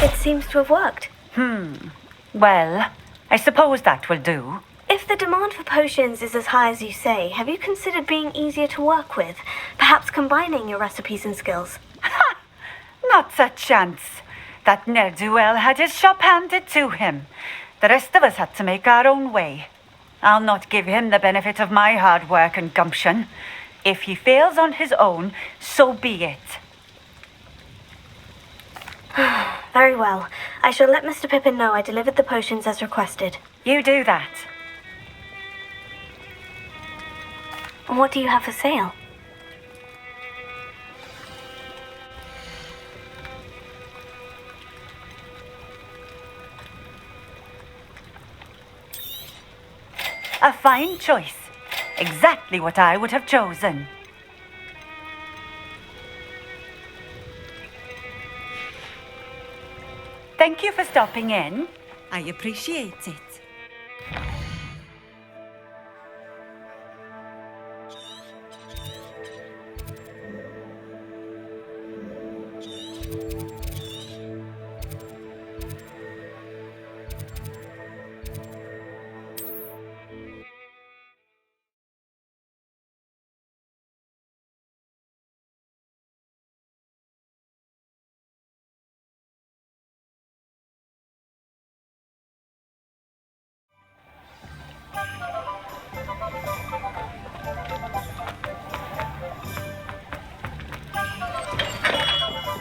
It seems to have worked. Well, I suppose that will do. If the demand for potions is as high as you say, have you considered being easier to work with? Perhaps combining your recipes and skills? Not a chance. That ne'er-do-well had his shop handed to him. The rest of us had to make our own way. I'll not give him the benefit of my hard work and gumption. If he fails on his own, so be it. Very well. I shall let Mr. Pippin know I delivered the potions as requested. You do that. What do you have for sale? A fine choice. Exactly what I would have chosen. Thank you for stopping in. I appreciate it.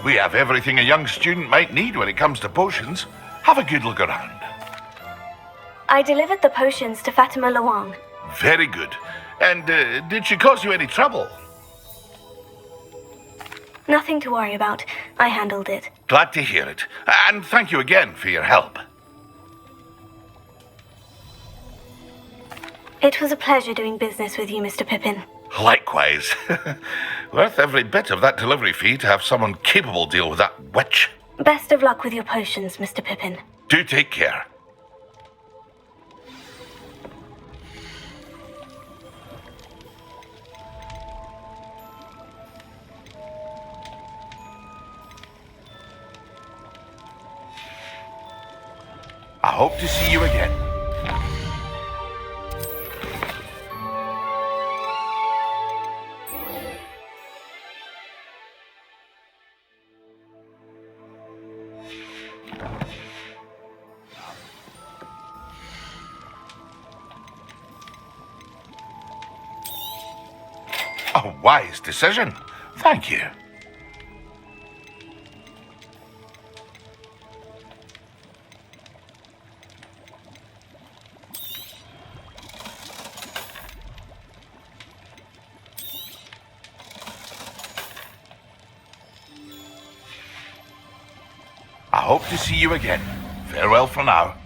We have everything a young student might need when it comes to potions. Have a good look around. I delivered the potions to Fatima Luong. Very good. And did she cause you any trouble? Nothing to worry about. I handled it. Glad to hear it. And thank you again for your help. It was a pleasure doing business with you, Mr. Pippin. Likewise. Worth every bit of that delivery fee to have someone capable deal with that witch. Best of luck with your potions, Mr. Pippin. Do take care. I hope to see you again. A wise decision. Thank you. I hope to see you again. Farewell for now.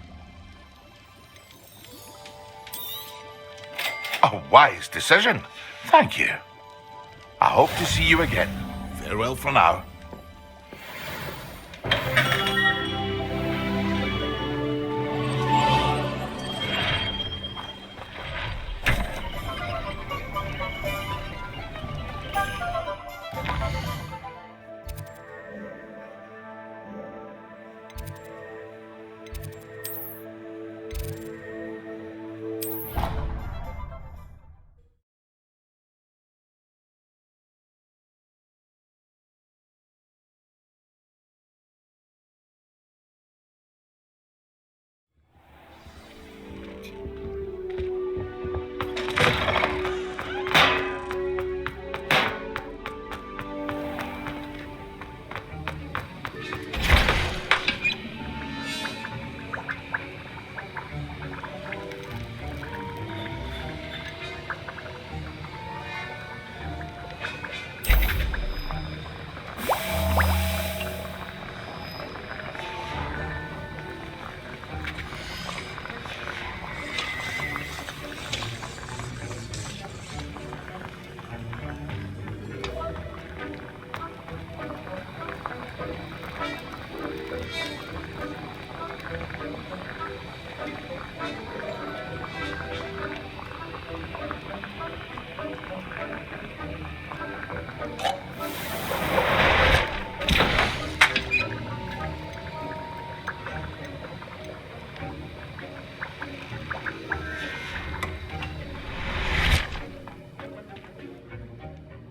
A wise decision. Thank you. I hope to see you again. Farewell for now.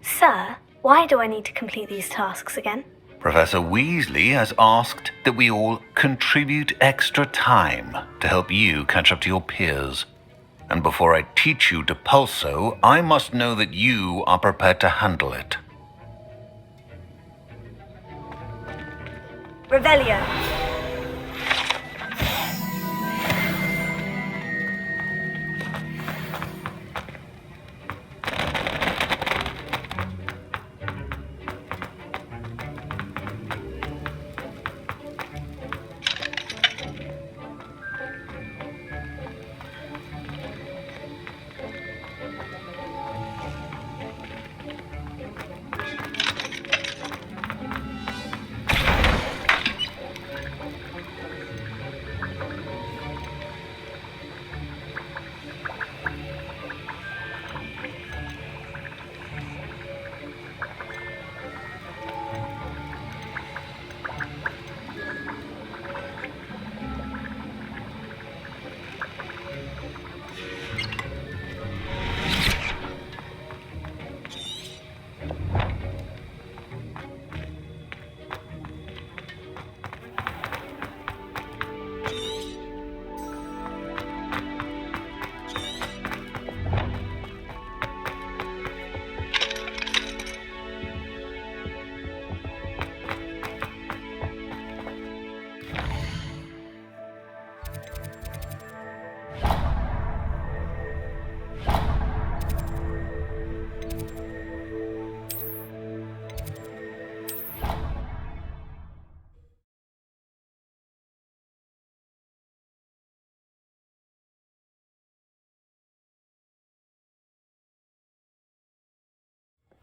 Sir, why do I need to complete these tasks again? Professor Weasley has asked that we all contribute extra time to help you catch up to your peers. And before I teach you Depulso, I must know that you are prepared to handle it. Revelio.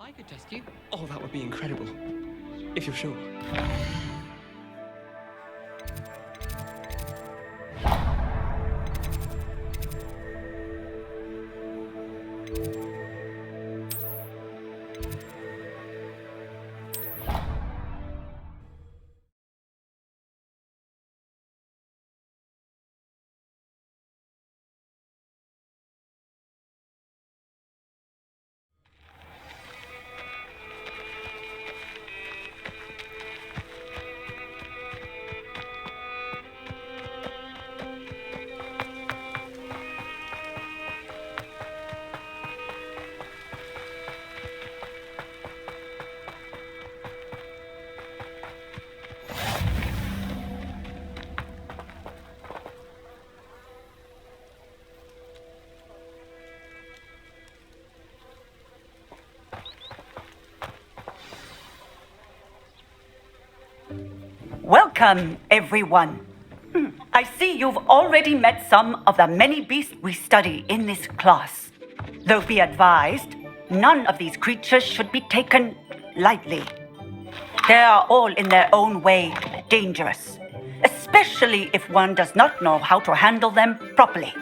I could test you. Oh, that would be incredible. If you're sure. Welcome, everyone. I see you've already met some of the many beasts we study in this class. Though be advised, none of these creatures should be taken lightly. They are all in their own way dangerous, especially if one does not know how to handle them properly.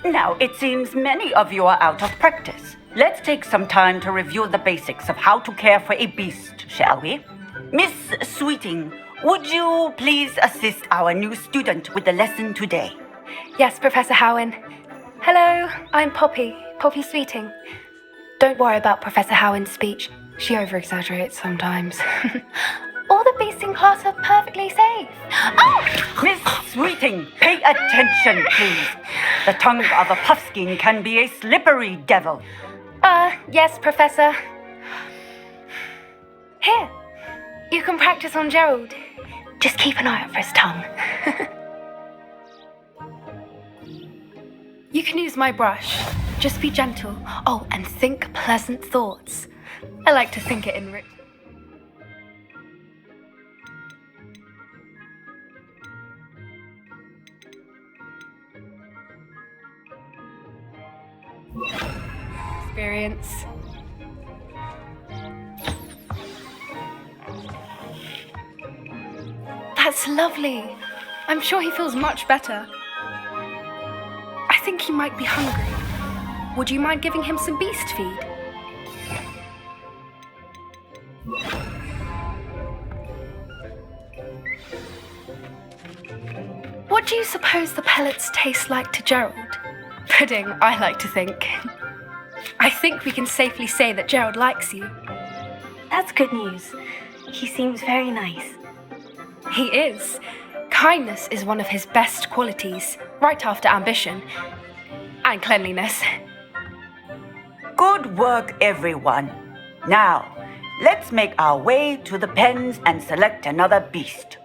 Now, it seems many of you are out of practice. Let's take some time to review the basics of how to care for a beast, shall we? Miss Sweeting, would you please assist our new student with the lesson today? Yes, Professor Howen. Hello, I'm Poppy Sweeting. Don't worry about Professor Howen's speech. She over-exaggerates sometimes. All the beasts in class are perfectly safe. Oh! Miss Sweeting, pay attention, please. The tongue of a puffskein can be a slippery devil. Yes, Professor. Here, you can practice on Gerald. Just keep an eye out for his tongue. You can use my brush. Just be gentle. Oh, and think pleasant thoughts. I like to think it in experience. That's lovely. I'm sure he feels much better. I think he might be hungry. Would you mind giving him some beast feed? What do you suppose the pellets taste like to Gerald? Pudding, I like to think. I think we can safely say that Gerald likes you. That's good news. He seems very nice. He is. Kindness is one of his best qualities, right after ambition. And cleanliness. Good work, everyone. Now, let's make our way to the pens and select another beast.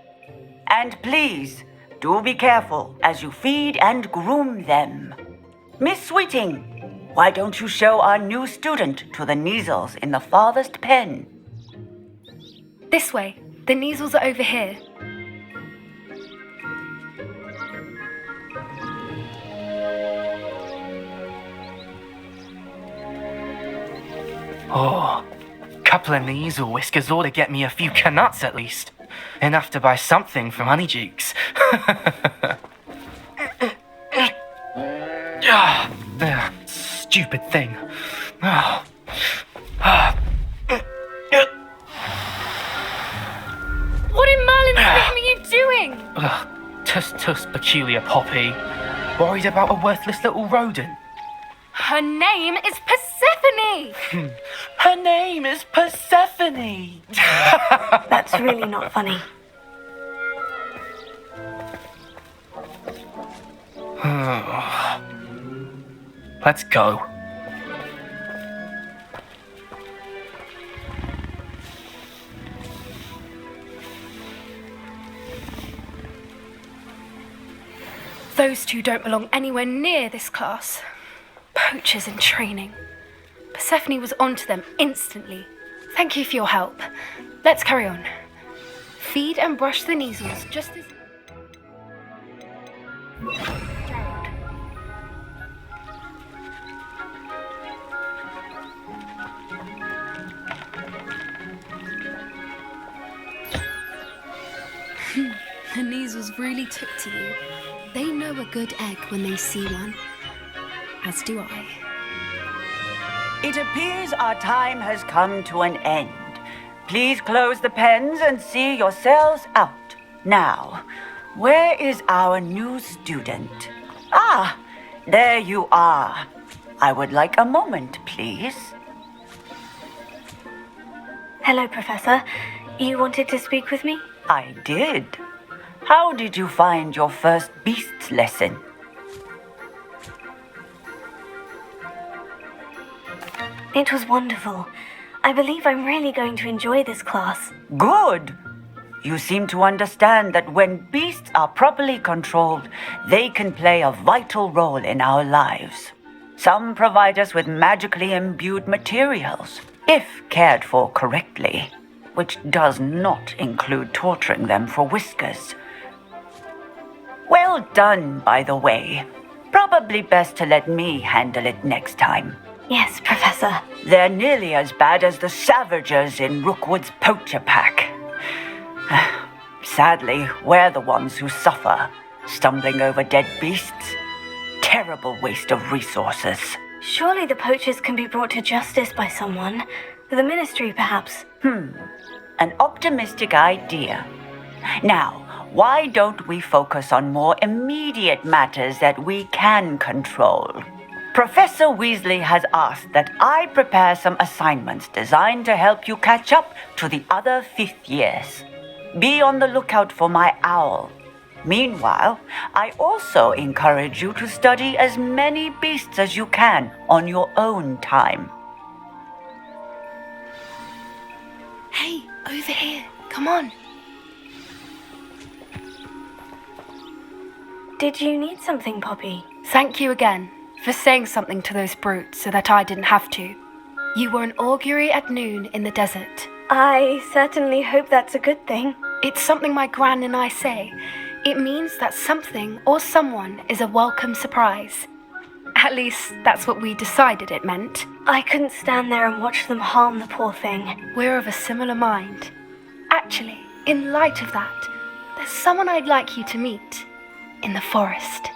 And please, do be careful as you feed and groom them. Miss Sweeting, why don't you show our new student to the Neasels in the farthest pen? This way. The Neasels are over here. Oh, couple of Neasel whiskers ought to get me a few canuts at least. Enough to buy something from Honeydukes. Stupid thing. What in Merlin's name are you doing? Tuss, peculiar Poppy. Worried about a worthless little rodent. Her name is Persephone! Her name is Persephone! That's really not funny. Let's go. Those two don't belong anywhere near this class. Poachers in training. Persephone was onto them instantly. Thank you for your help. Let's carry on. Feed and brush the Neasels just as... Gerald. Her knees was really took to you. They know a good egg when they see one. As do I. It appears our time has come to an end. Please close the pens and see yourselves out. Now, where is our new student? Ah, there you are. I would like a moment, please. Hello, Professor. You wanted to speak with me? I did. How did you find your first beasts lesson? It was wonderful. I believe I'm really going to enjoy this class. Good. You seem to understand that when beasts are properly controlled, they can play a vital role in our lives. Some provide us with magically imbued materials, if cared for correctly, which does not include torturing them for whiskers. Well done, by the way. Probably best to let me handle it next time. Yes, Professor. They're nearly as bad as the Savagers in Rookwood's poacher pack. Sadly, we're the ones who suffer, stumbling over dead beasts. Terrible waste of resources. Surely the poachers can be brought to justice by someone. The Ministry, perhaps. An optimistic idea. Now, why don't we focus on more immediate matters that we can control? Professor Weasley has asked that I prepare some assignments designed to help you catch up to the other fifth years. Be on the lookout for my owl. Meanwhile, I also encourage you to study as many beasts as you can on your own time. Hey, over here. Come on. Did you need something, Poppy? Thank you again for saying something to those brutes so that I didn't have to. You were an augury at noon in the desert. I certainly hope that's a good thing. It's something my gran and I say. It means that something or someone is a welcome surprise. At least, that's what we decided it meant. I couldn't stand there and watch them harm the poor thing. We're of a similar mind. Actually, in light of that, there's someone I'd like you to meet in the forest.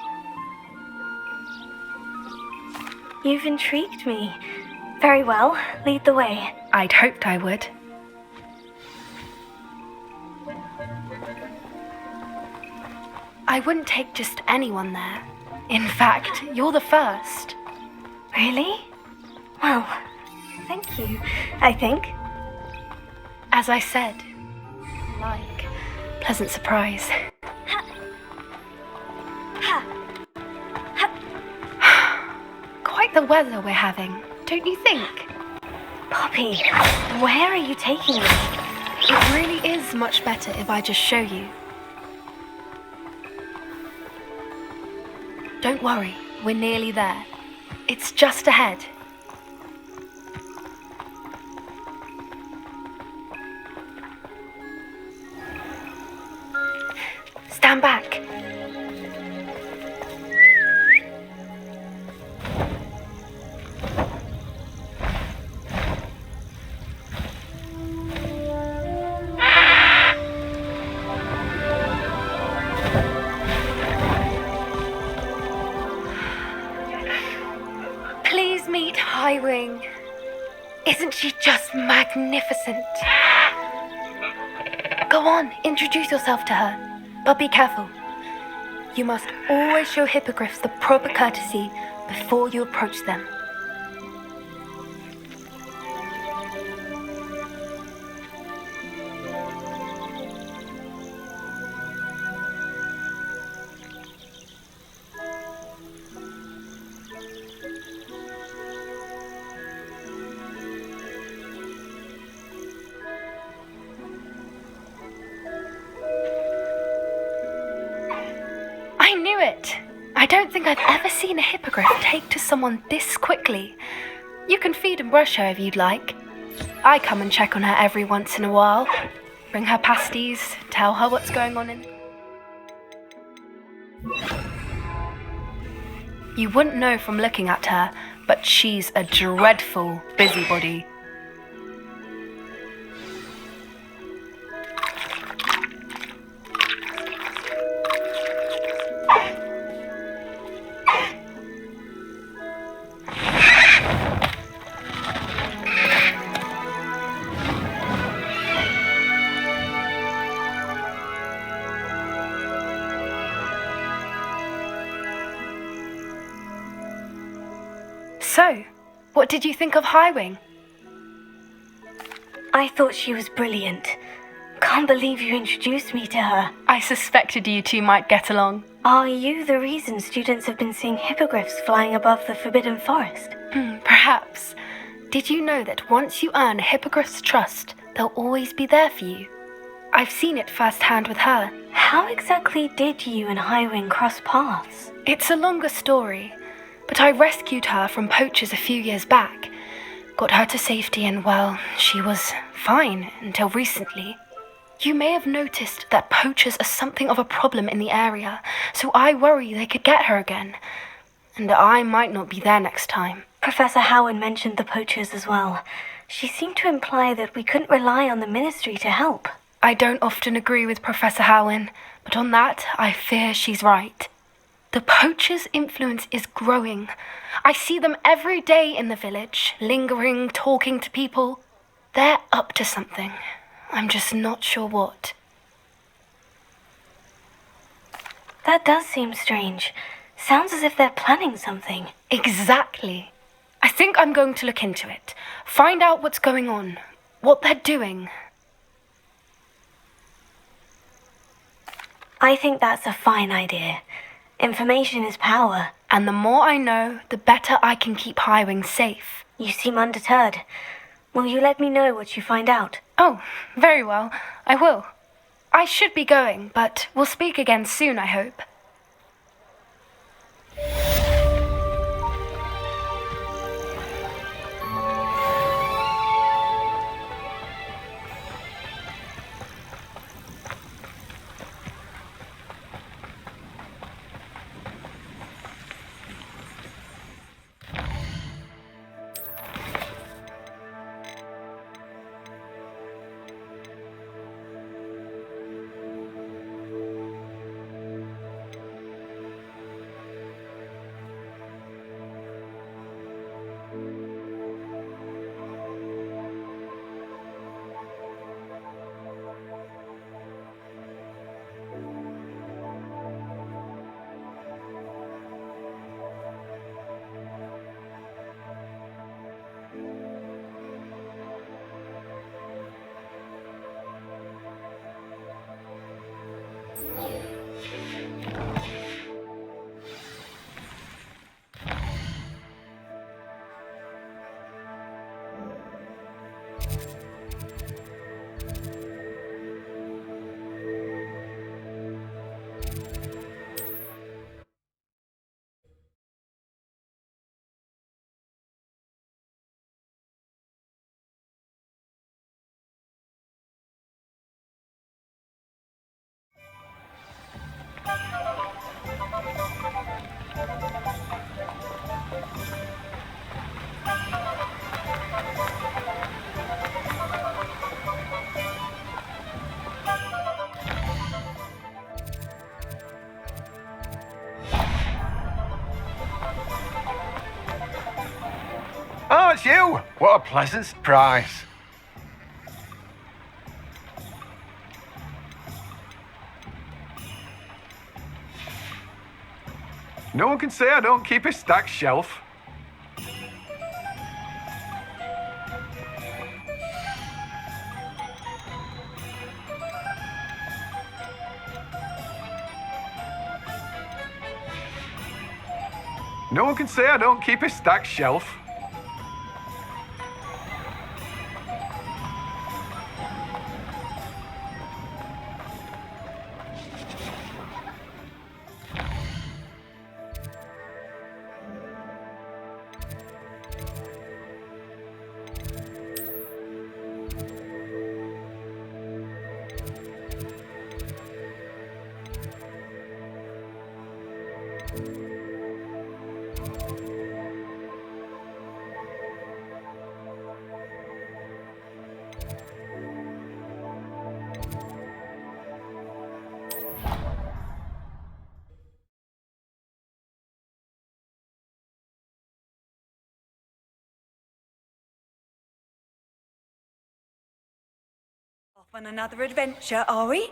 You've intrigued me. Very well, lead the way. I'd hoped I would. I wouldn't take just anyone there. In fact, you're the first. Really? Well, thank you, I think. As I said, like, pleasant surprise. Quite the weather we're having, don't you think? Poppy, where are you taking me? It really is much better if I just show you. Don't worry, we're nearly there. It's just ahead. Stand back. Please meet Highwing. Isn't she just magnificent? Go on, introduce yourself to her. But be careful. You must always show hippogriffs the proper courtesy before you approach them. I knew it! I don't think I've ever seen a hippogriff take to someone this quickly. You can feed and brush her if you'd like. I come and check on her every once in a while. Bring her pasties, tell her what's going on in... You wouldn't know from looking at her, but she's a dreadful busybody. So, what did you think of Highwing? I thought she was brilliant. Can't believe you introduced me to her. I suspected you two might get along. Are you the reason students have been seeing hippogriffs flying above the Forbidden Forest? Perhaps. Did you know that once you earn a hippogriff's trust, they'll always be there for you? I've seen it firsthand with her. How exactly did you and Highwing cross paths? It's a longer story, but I rescued her from poachers a few years back. Got her to safety and, well, she was fine until recently. You may have noticed that poachers are something of a problem in the area, so I worry they could get her again. And I might not be there next time. Professor Howard mentioned the poachers as well. She seemed to imply that we couldn't rely on the Ministry to help. I don't often agree with Professor Howin, but on that, I fear she's right. The poachers' influence is growing. I see them every day in the village, lingering, talking to people. They're up to something. I'm just not sure what. That does seem strange. Sounds as if they're planning something. Exactly. I think I'm going to look into it. Find out what's going on, what they're doing. I think that's a fine idea. Information is power. And the more I know, the better I can keep Highwing safe. You seem undeterred. Will you let me know what you find out? Oh, very well. I will. I should be going, but we'll speak again soon, I hope. Oh, it's you! What a pleasant surprise. No one can say I don't keep a stacked shelf. No one can say I don't keep a stacked shelf. Off on another adventure, are we?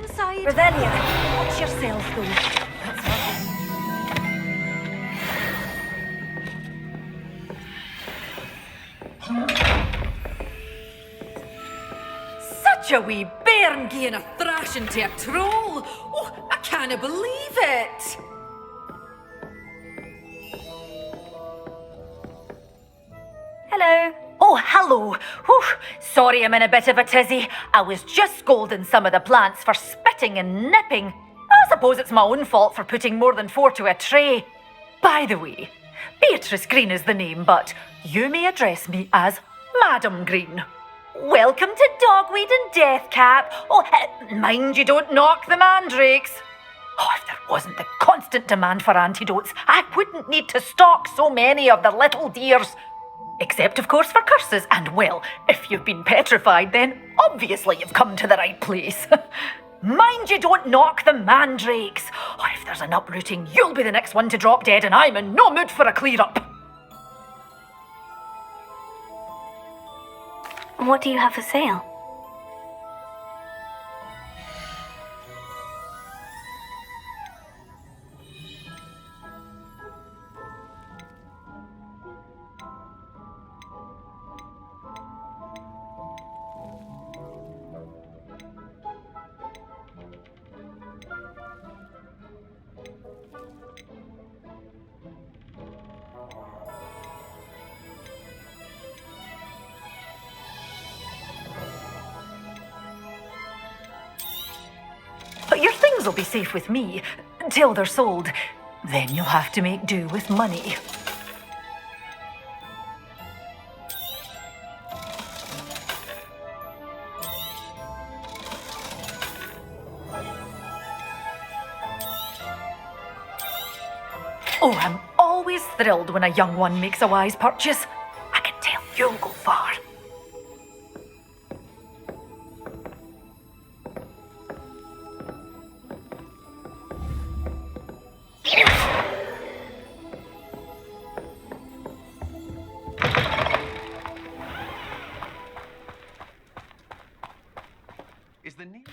inside. Revelia, watch yourself though. That's lovely. Such a wee bairn gieing a thrashing to a troll. Oh, I can't believe it. Hello. Oh, hello. Whew. Sorry I'm in a bit of a tizzy. I was just scolding some of the plants for spitting and nipping. I suppose it's my own fault for putting more than 4 to a tray. By the way, Beatrice Green is the name, but you may address me as Madam Green. Welcome to Dogweed and Deathcap. Oh, mind you don't knock the mandrakes. Oh, if there wasn't the constant demand for antidotes, I wouldn't need to stock so many of the little dears. Except, of course, for curses. And, well, if you've been petrified, then obviously you've come to the right place. Mind you don't knock the mandrakes. Oh, if there's an uprooting, you'll be the next one to drop dead, and I'm in no mood for a clear-up. What do you have for sale? But your things will be safe with me until they're sold. Then you'll have to make do with money. Oh, I'm always thrilled when a young one makes a wise purchase. I can tell you'll go far. Is the need?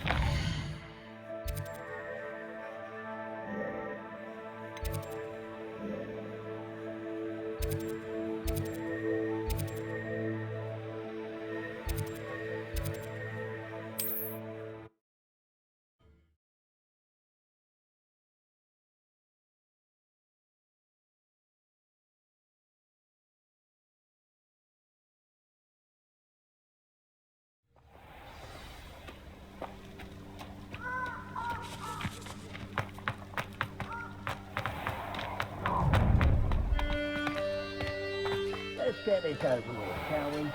Let's get this over with, shall we?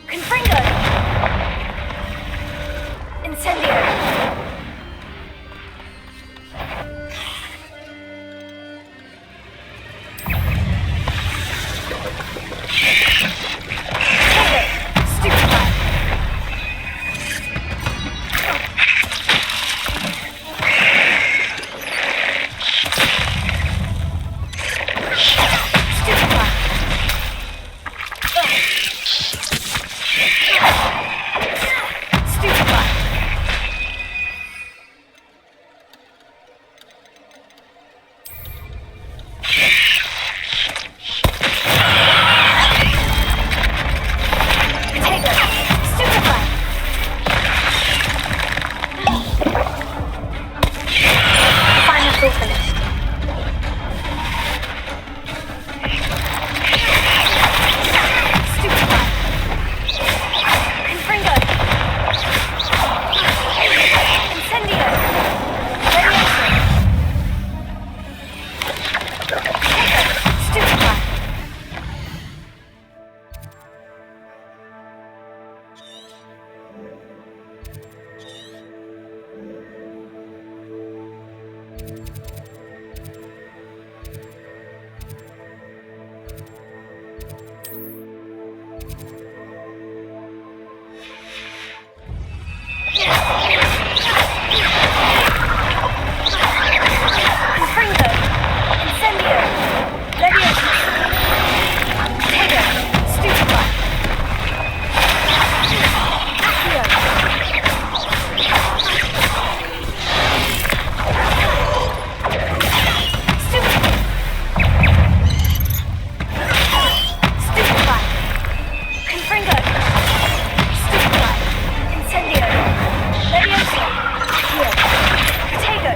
Confringo! Incendio! Confringo. Incendio. Leviosa. Tego. Stupefy. Accio. Stupefy. Confringo. Stupefy. Incendio. Leviosa. Accio. Tego.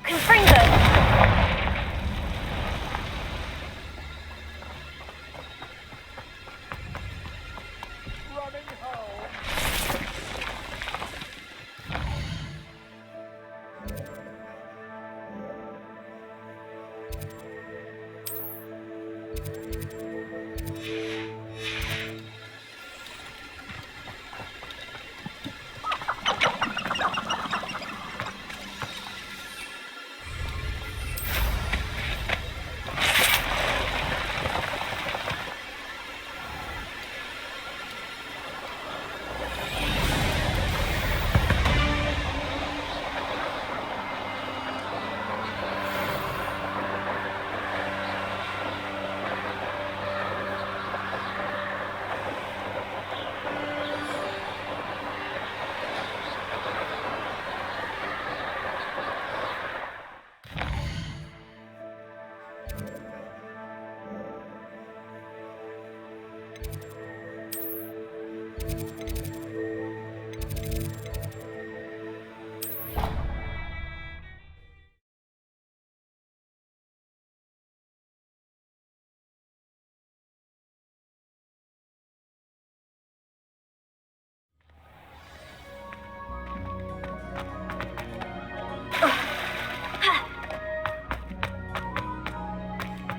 Confringo.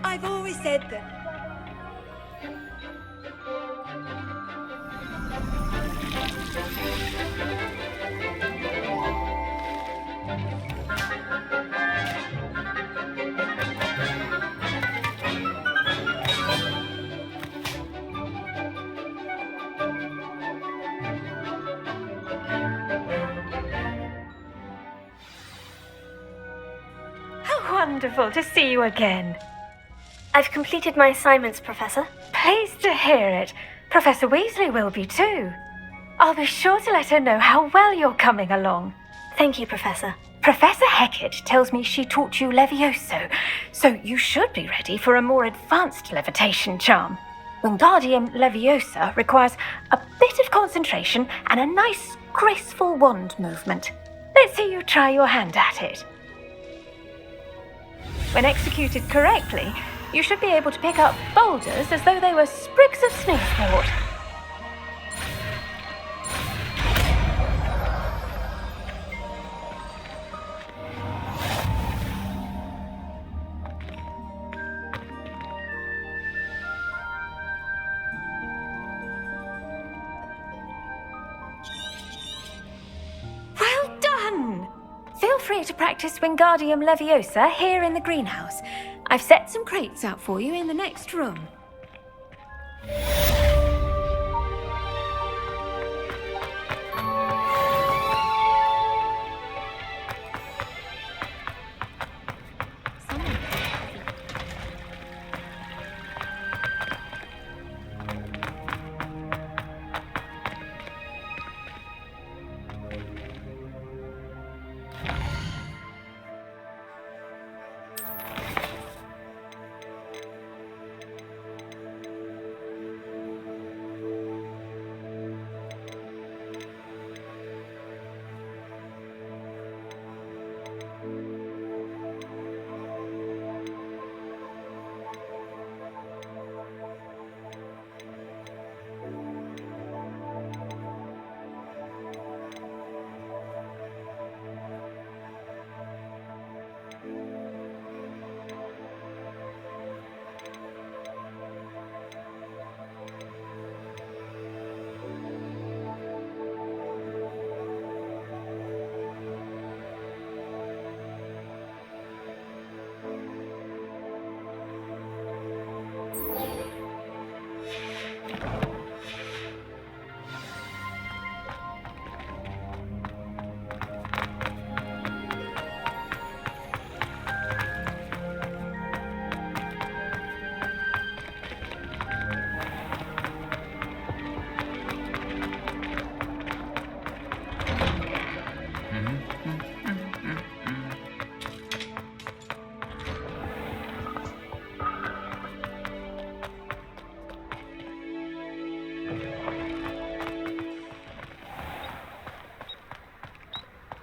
I've always said that. How wonderful to see you again. I've completed my assignments, Professor. Pleased to hear it. Professor Weasley will be too. I'll be sure to let her know how well you're coming along. Thank you, Professor. Professor Hecat tells me she taught you Levioso, so you should be ready for a more advanced levitation charm. Wingardium Leviosa requires a bit of concentration and a nice, graceful wand movement. Let's see you try your hand at it. When executed correctly, you should be able to pick up boulders as though they were sprigs of snakeport. Well done! Feel free to practice Wingardium Leviosa here in the greenhouse. I've set some crates out for you in the next room.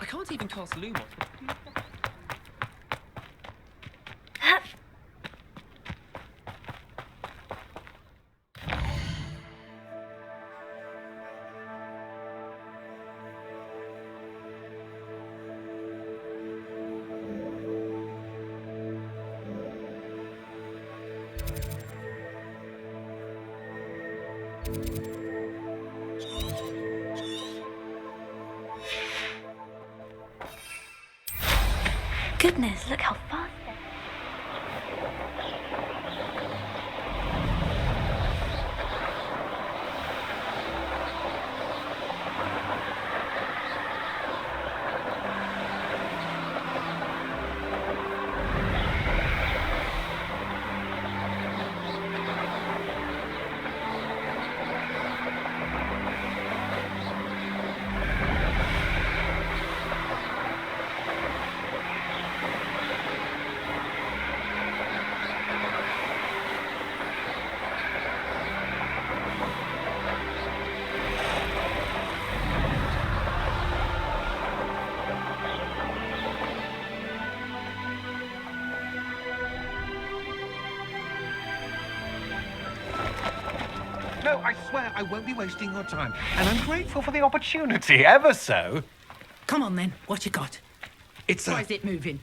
I can't even cast Lumos. Goodness, look how fast they're... No, I swear I won't be wasting your time. And I'm grateful for the opportunity, ever so. Come on then, what you got? It's Why is it moving?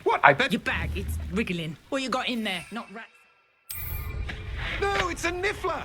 What? I bet... Your bag, it's wriggling. What you got in there? Not rats. No, it's a niffler!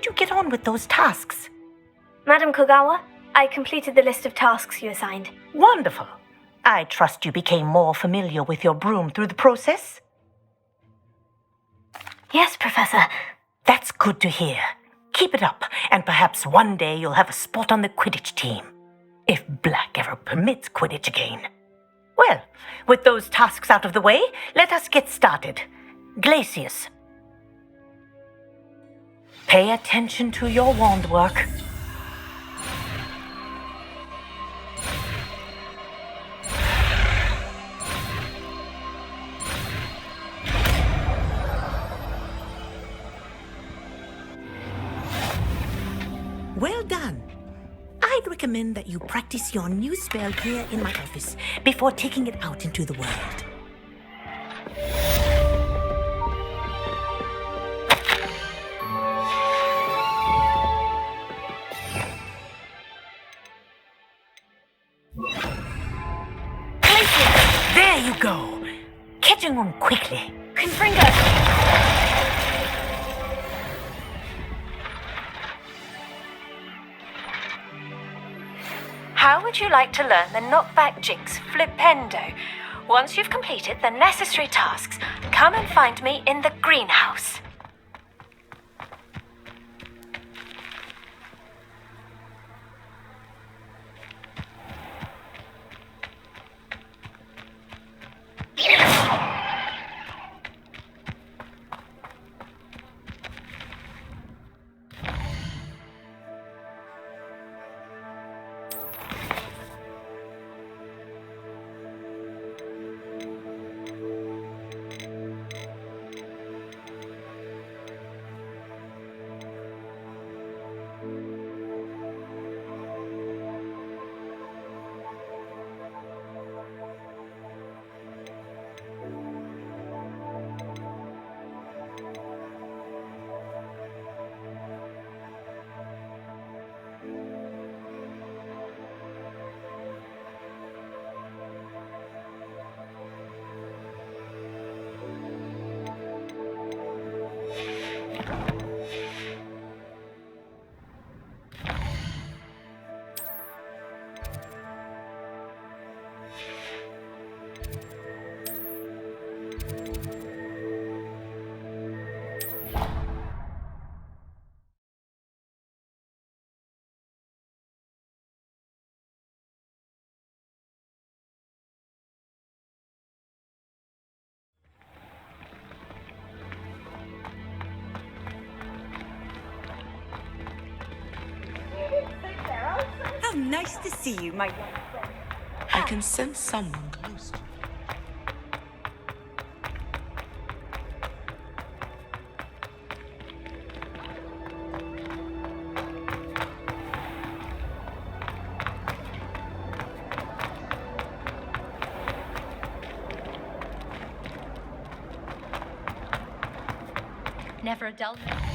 did you get on with those tasks? Madam Kogawa, I completed the list of tasks you assigned. Wonderful. I trust you became more familiar with your broom through the process? Yes, Professor. That's good to hear. Keep it up, and perhaps one day you'll have a spot on the Quidditch team. If Black ever permits Quidditch again. Well, with those tasks out of the way, let us get started. Glacius. Pay attention to your wand work. Well done. I'd recommend that you practice your new spell here in my office before taking it out into the world. There you go. Catching on quickly. Confringo! How would you like to learn the knockback jinx flipendo? Once you've completed the necessary tasks, come and find me in the greenhouse. How nice to see you, my young friend. I can sense someone close to you. Never a dull moment.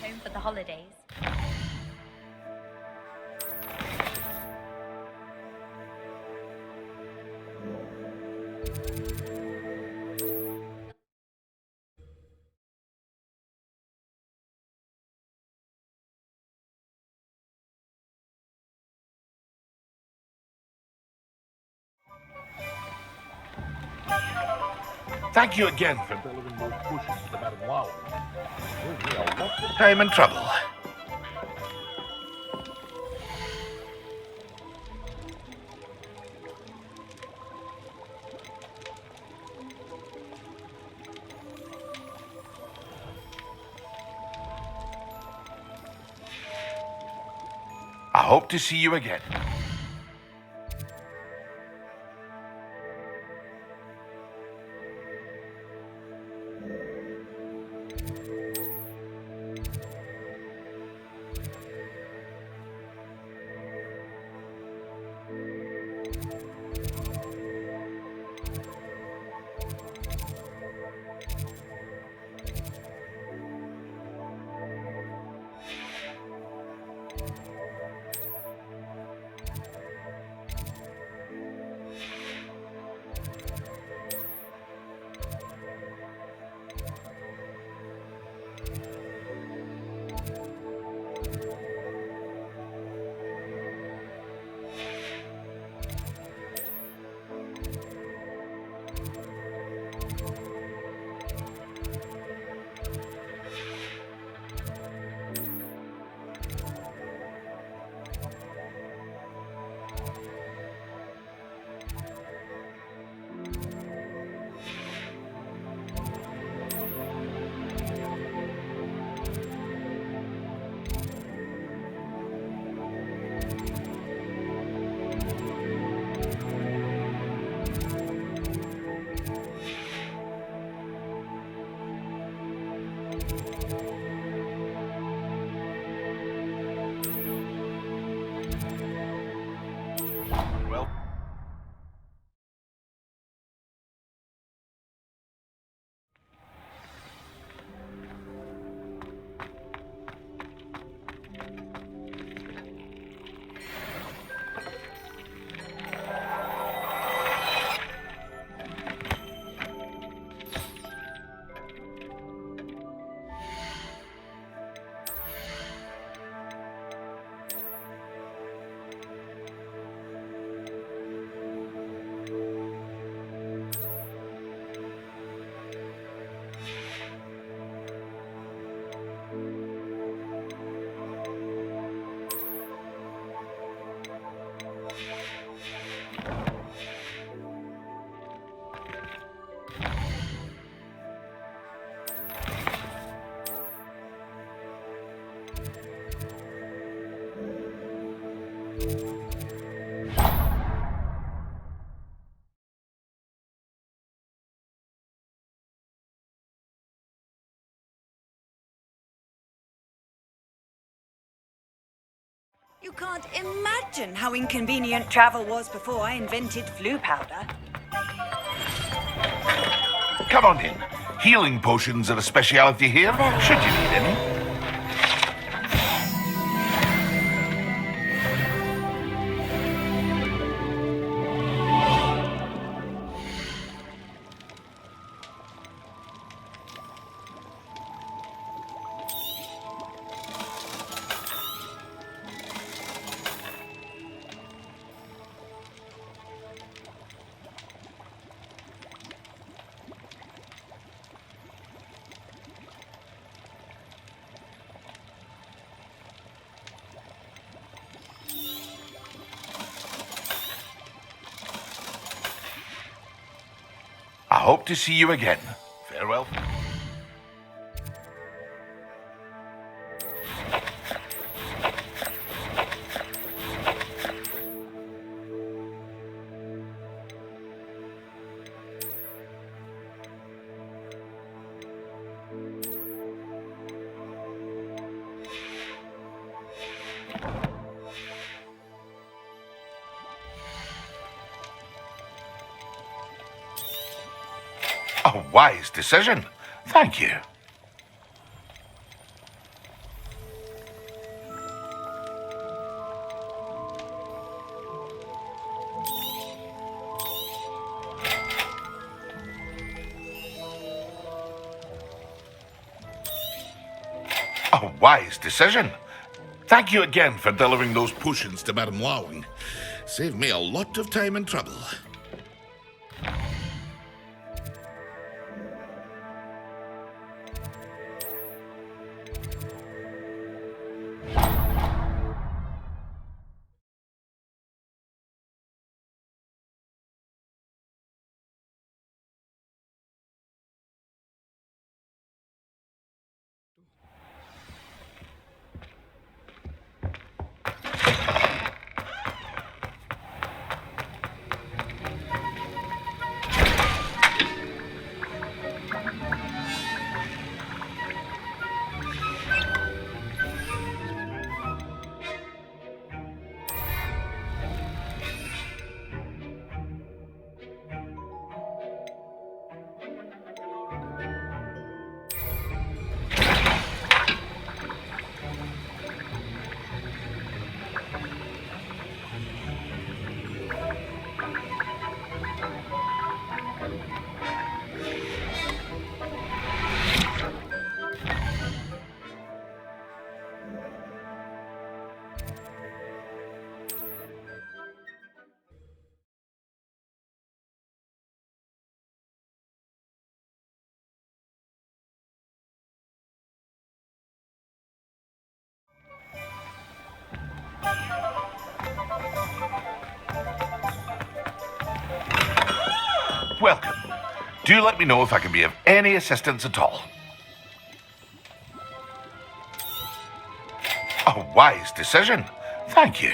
Home for the holidays. Thank you again for delivering those potions to Madam Wow. Saved me a lot of time and trouble. I hope to see you again. You can't imagine how inconvenient travel was before I invented flu powder. Come on in. Healing potions are a speciality here, should you need any. I hope to see you again. Farewell. A wise decision. Thank you. A wise decision. Thank you again for delivering those potions to Madam Lowing. Saved me a lot of time and trouble. welcome. Do let me know if I can be of any assistance at all. A wise decision. Thank you.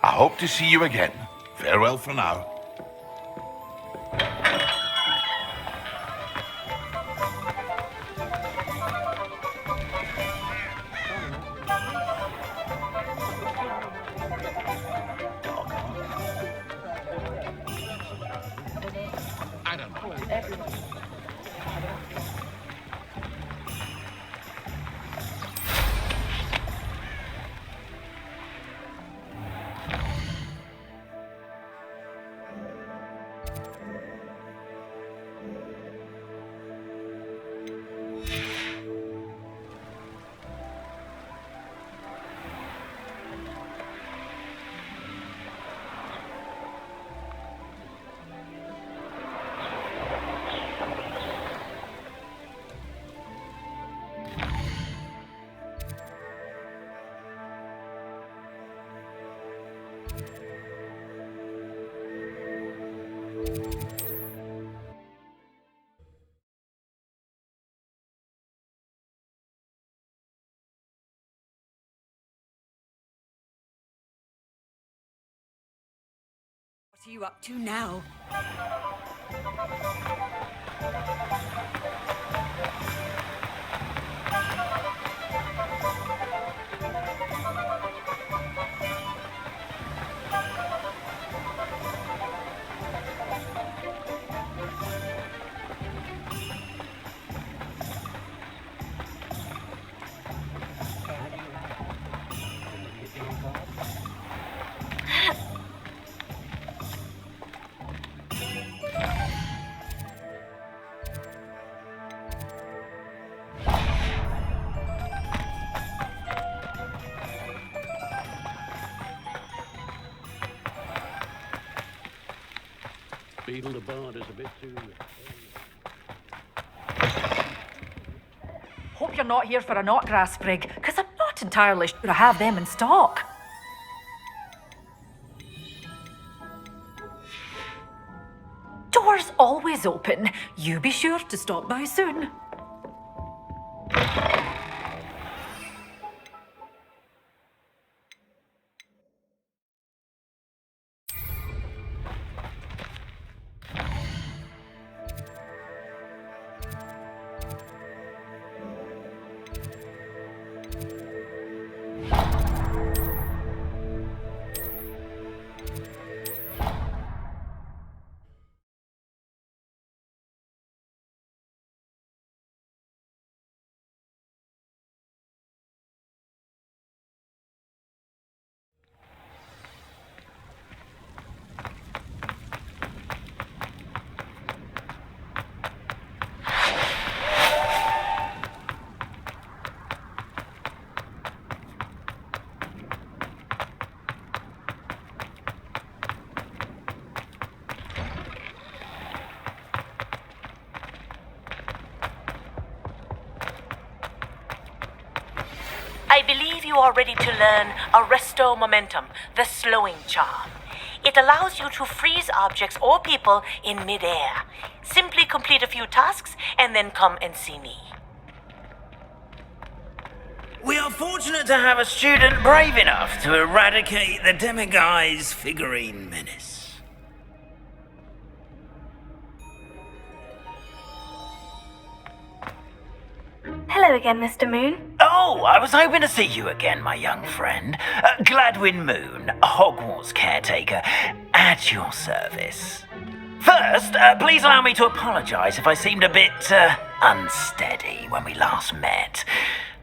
I hope to see you again. Farewell for now. What are you up to now? Beetle the Bard is a bit too... Hope you're not here for a knotgrass sprig, because I'm not entirely sure I have them in stock. Doors always open. You be sure to stop by soon. I believe you are ready to learn Arresto Momentum, the slowing charm. It allows you to freeze objects or people in midair. Simply complete a few tasks and then come and see me. We are fortunate to have a student brave enough to eradicate the Demiguise figurine menace. Hello again, Mr. Moon. Oh, I was hoping to see you again, my young friend. Gladwin Moon, Hogwarts caretaker, at your service. First, please allow me to apologize if I seemed a bit unsteady when we last met.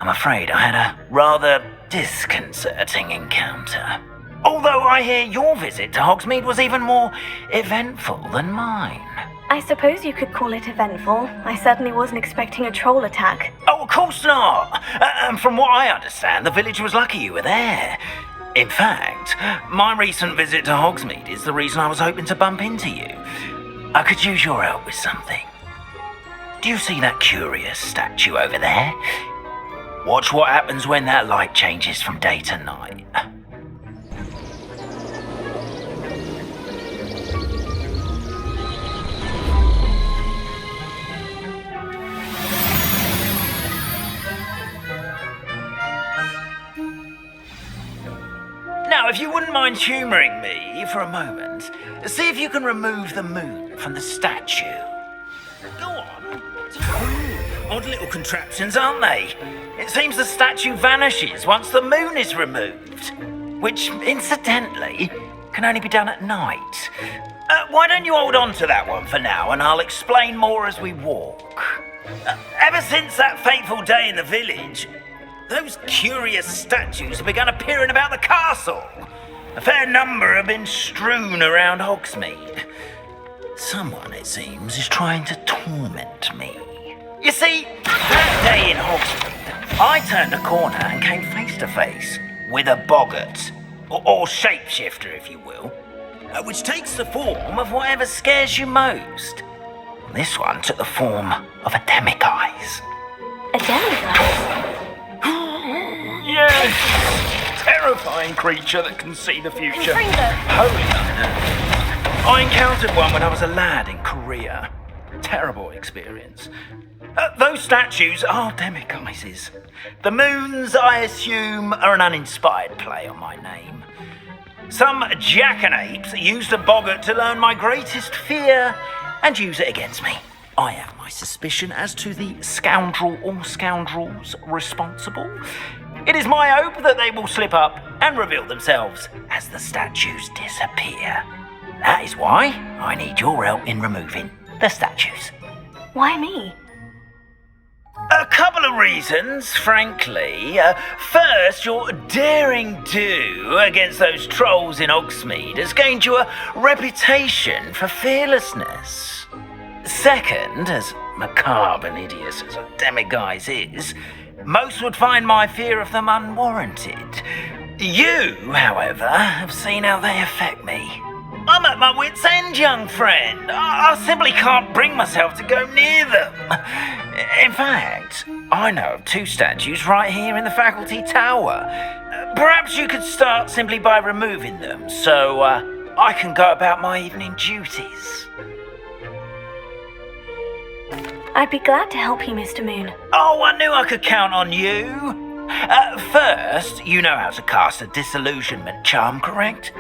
I'm afraid I had a rather disconcerting encounter. Although I hear your visit to Hogsmeade was even more eventful than mine. I suppose you could call it eventful. I certainly wasn't expecting a troll attack. Oh, of course not. And from what I understand, the village was lucky you were there. In fact, my recent visit to Hogsmeade is the reason I was hoping to bump into you. I could use your help with something. Do you see that curious statue over there? Watch what happens when that light changes from day to night. Now, if you wouldn't mind humouring me for a moment, see if you can remove the moon from the statue. Go on. Odd little contraptions, aren't they? It seems the statue vanishes once the moon is removed, which, incidentally, can only be done at night. Why don't you hold on to that one for now, and I'll explain more as we walk. Ever since that fateful day in the village, those curious statues have begun appearing about the castle. A fair number have been strewn around Hogsmeade. Someone, it seems, is trying to torment me. You see, that day in Hogsmeade, I turned a corner and came face to face with a boggart, or shapeshifter, if you will, which takes the form of whatever scares you most. This one took the form of a demiguise. A demiguise? Yes! Terrifying creature that can see the future. Fringo. Holy. I encountered one when I was a lad in Korea. Terrible experience. Those statues are demiguises. The moons, I assume, are an uninspired play on my name. Some jackanapes used a boggart to learn my greatest fear and use it against me. I have my suspicion as to the scoundrel or scoundrels responsible. It is my hope that they will slip up and reveal themselves as the statues disappear. That is why I need your help in removing the statues. Why me? A couple of reasons, frankly. First, your daring do against those trolls in Hogsmeade has gained you a reputation for fearlessness. Second, as macabre and hideous as a demiguise is, most would find my fear of them unwarranted. You, however, have seen how they affect me. I'm at my wit's end, young friend. I simply can't bring myself to go near them. In fact, I know of two statues right here in the faculty tower. Perhaps you could start simply by removing them, so I can go about my evening duties. I'd be glad to help you, Mr. Moon. Oh, I knew I could count on you. First, you know how to cast a disillusionment charm, correct?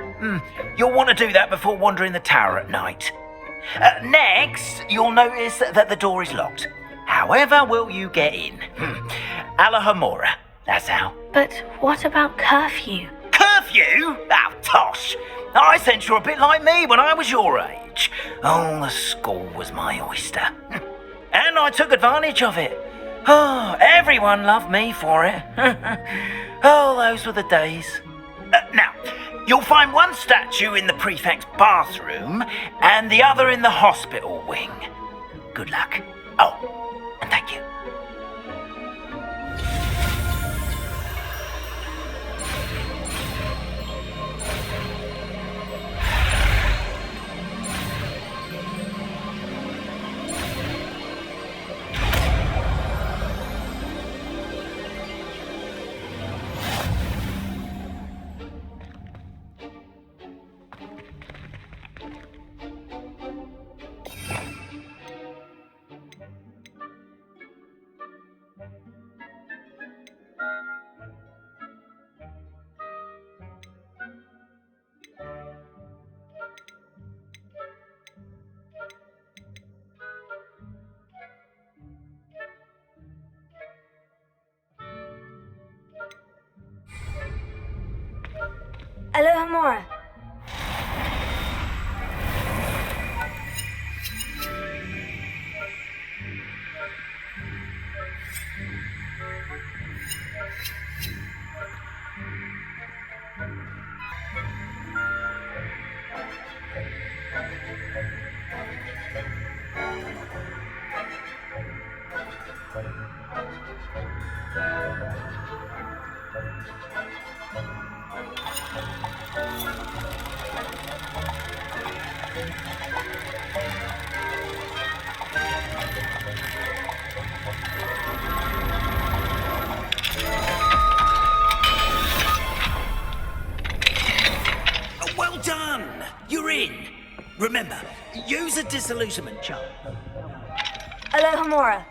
You'll want to do that before wandering the tower at night. Next, you'll notice that the door is locked. However will you get in? Alahomora, that's how. But what about curfew? Curfew? Oh, tosh. I sense you're a bit like me when I was your age. Oh, the school was my oyster. And I took advantage of it. Oh, everyone loved me for it. Oh, those were the days. Now, you'll find one statue in the prefect's bathroom and the other in the hospital wing. Good luck. Oh, and thank you. Alahomora. Well done! You're in. Remember, use a disillusionment charm. Alohomora.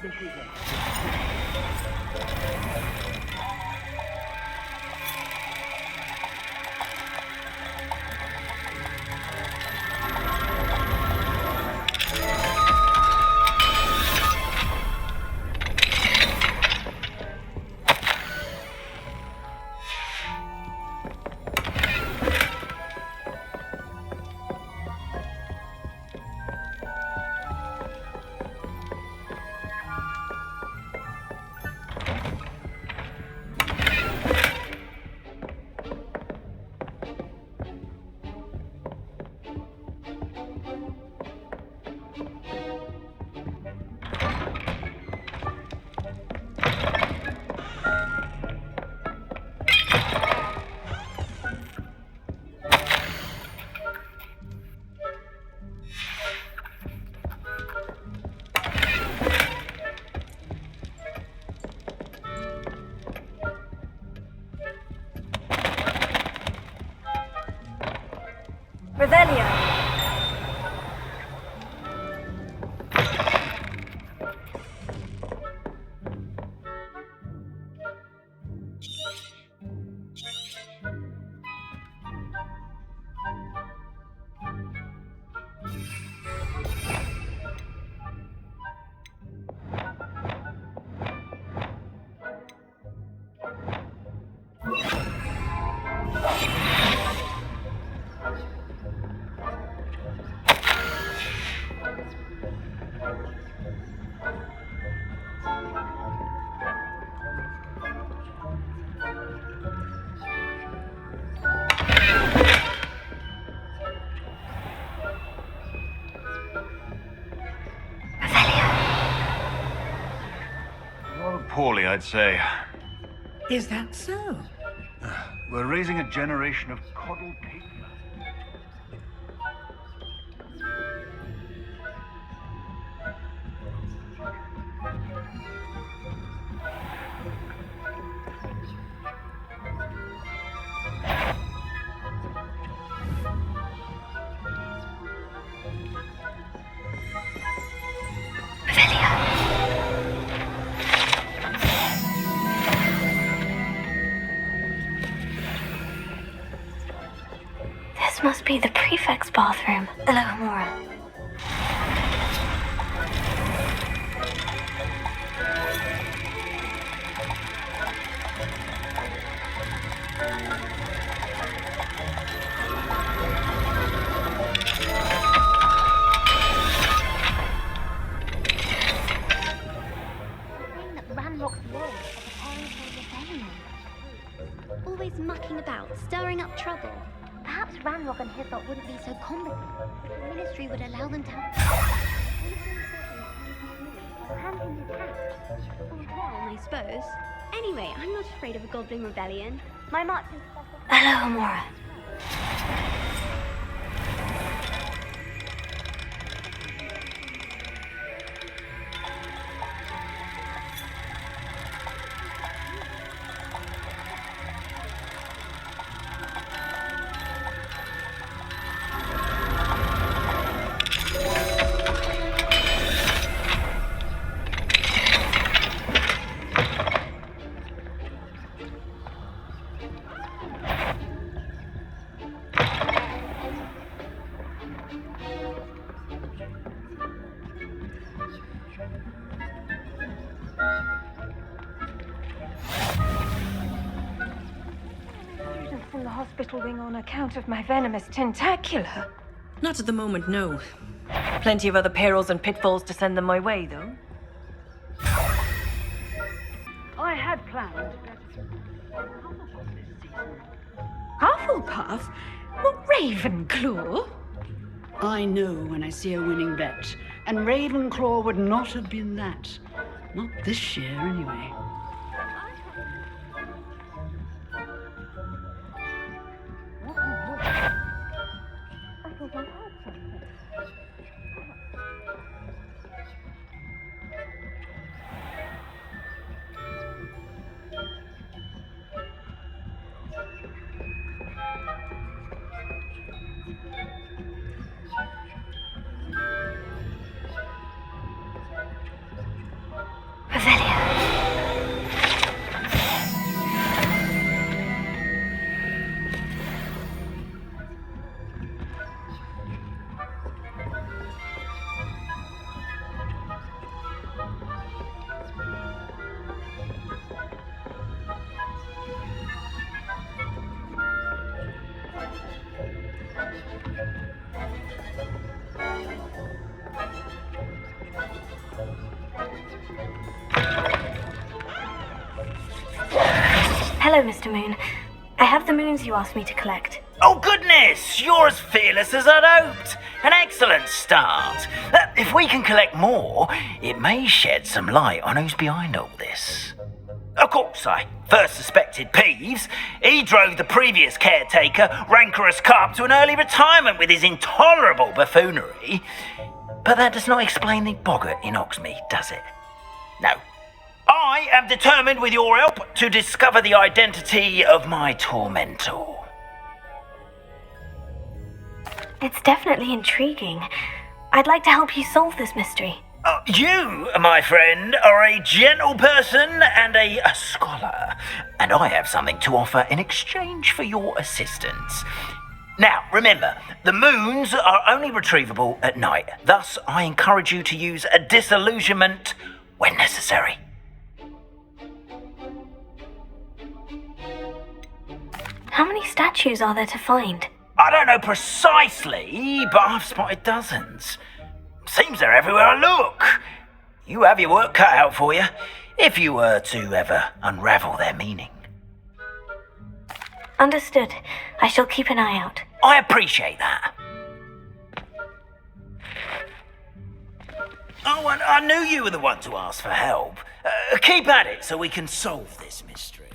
Revelio. Rather poorly, I'd say. Is that so? We're raising a generation of coddled people. This must be the prefect's bathroom. Alohomora. Always mucking about, stirring up trouble. Perhaps Ranrock and his lot wouldn't be so competent if the Ministry would allow them to hand in his hat. Well, I suppose. Anyway, I'm not afraid of a goblin rebellion. My march is... Alohomora. From the hospital wing on account of my venomous tentacular. Not at the moment, no. Plenty of other perils and pitfalls to send them my way, though. I had planned. Hufflepuff? What, Ravenclaw? I know when I see a winning bet, and Ravenclaw would not have been that. Not this year, anyway. Hello, Mr. Moon. I have the moons you asked me to collect. Oh, goodness! You're as fearless as I'd hoped. An excellent start. If we can collect more, it may shed some light on who's behind all this. Of course, I first suspected Peeves. He drove the previous caretaker, Rancorous Carp, to an early retirement with his intolerable buffoonery. But that does not explain the boggart in Hogsmeade, does it? No. I am determined, with your help, to discover the identity of my tormentor. It's definitely intriguing. I'd like to help you solve this mystery. You, my friend, are a gentle person and a scholar, and I have something to offer in exchange for your assistance. Now, remember, the moons are only retrievable at night. Thus, I encourage you to use a disillusionment when necessary. How many statues are there to find? I don't know precisely, but I've spotted dozens. Seems they're everywhere I look. You have your work cut out for you, if you were to ever unravel their meaning. Understood. I shall keep an eye out. I appreciate that. Oh, and I knew you were the one to ask for help. Keep at it so we can solve this mystery.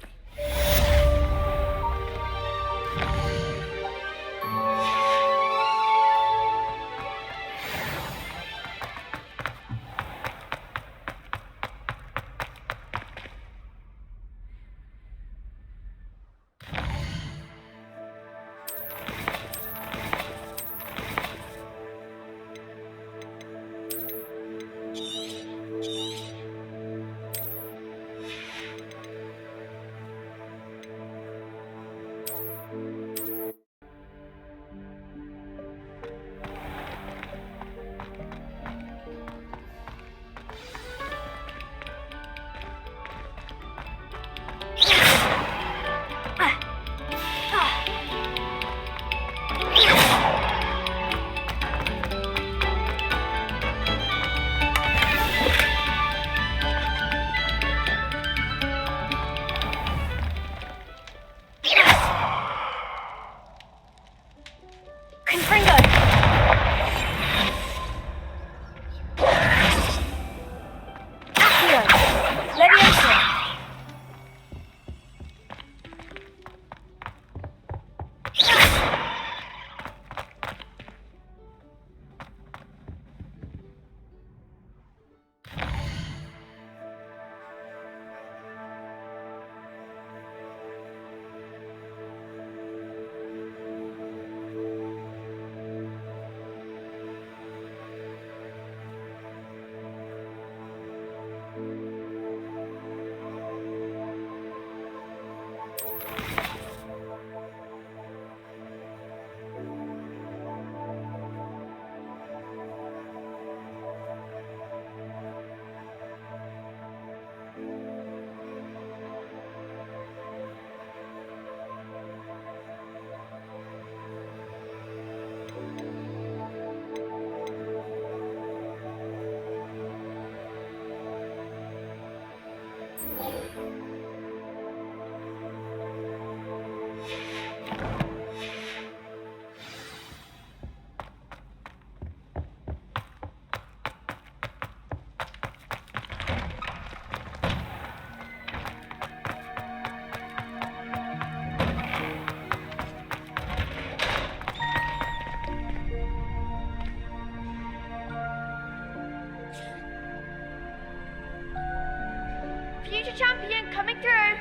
Future champion coming through.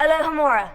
Alohomora.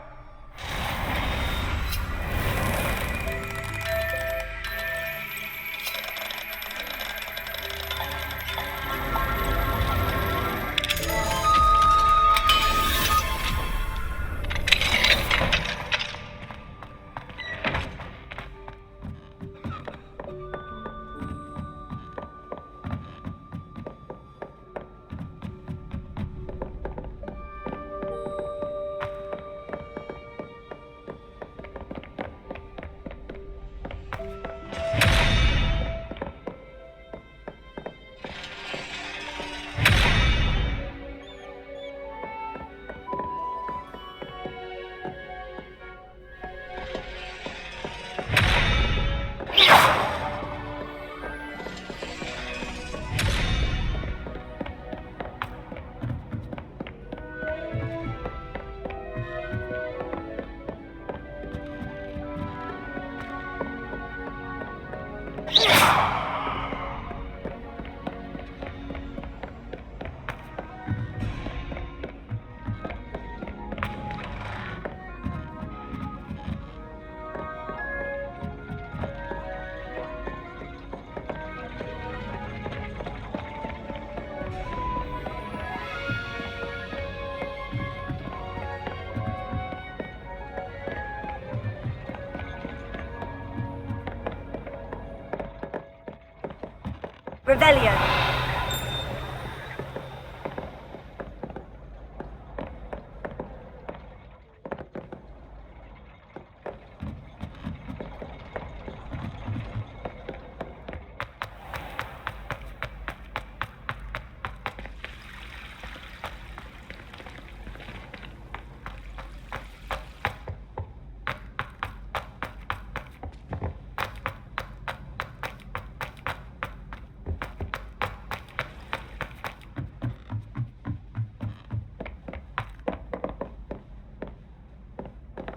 Revelio.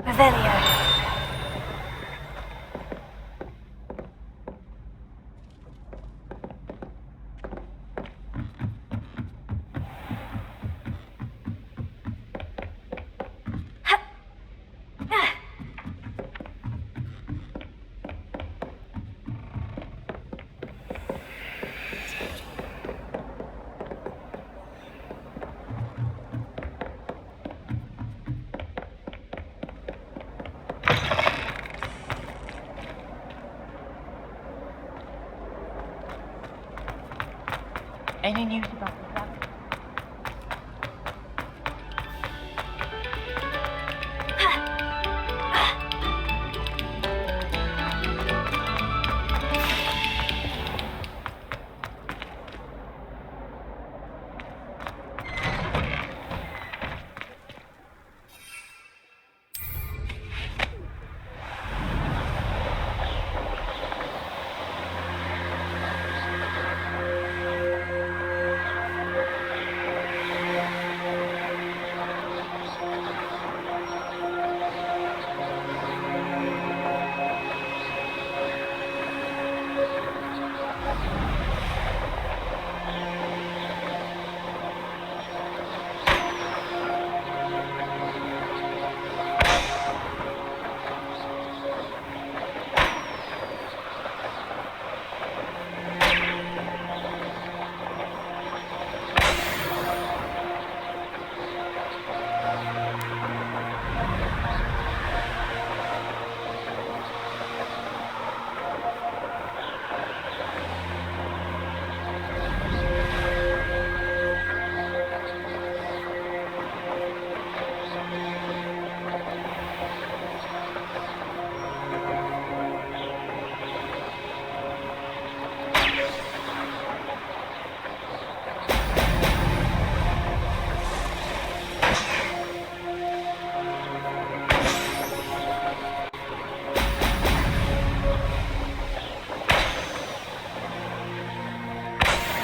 Revelio. Any news about the dragon?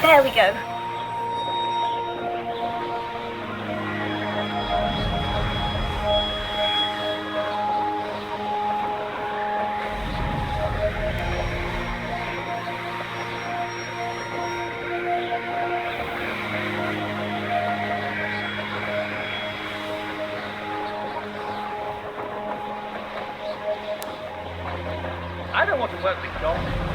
There we go. I don't want to work with dogs.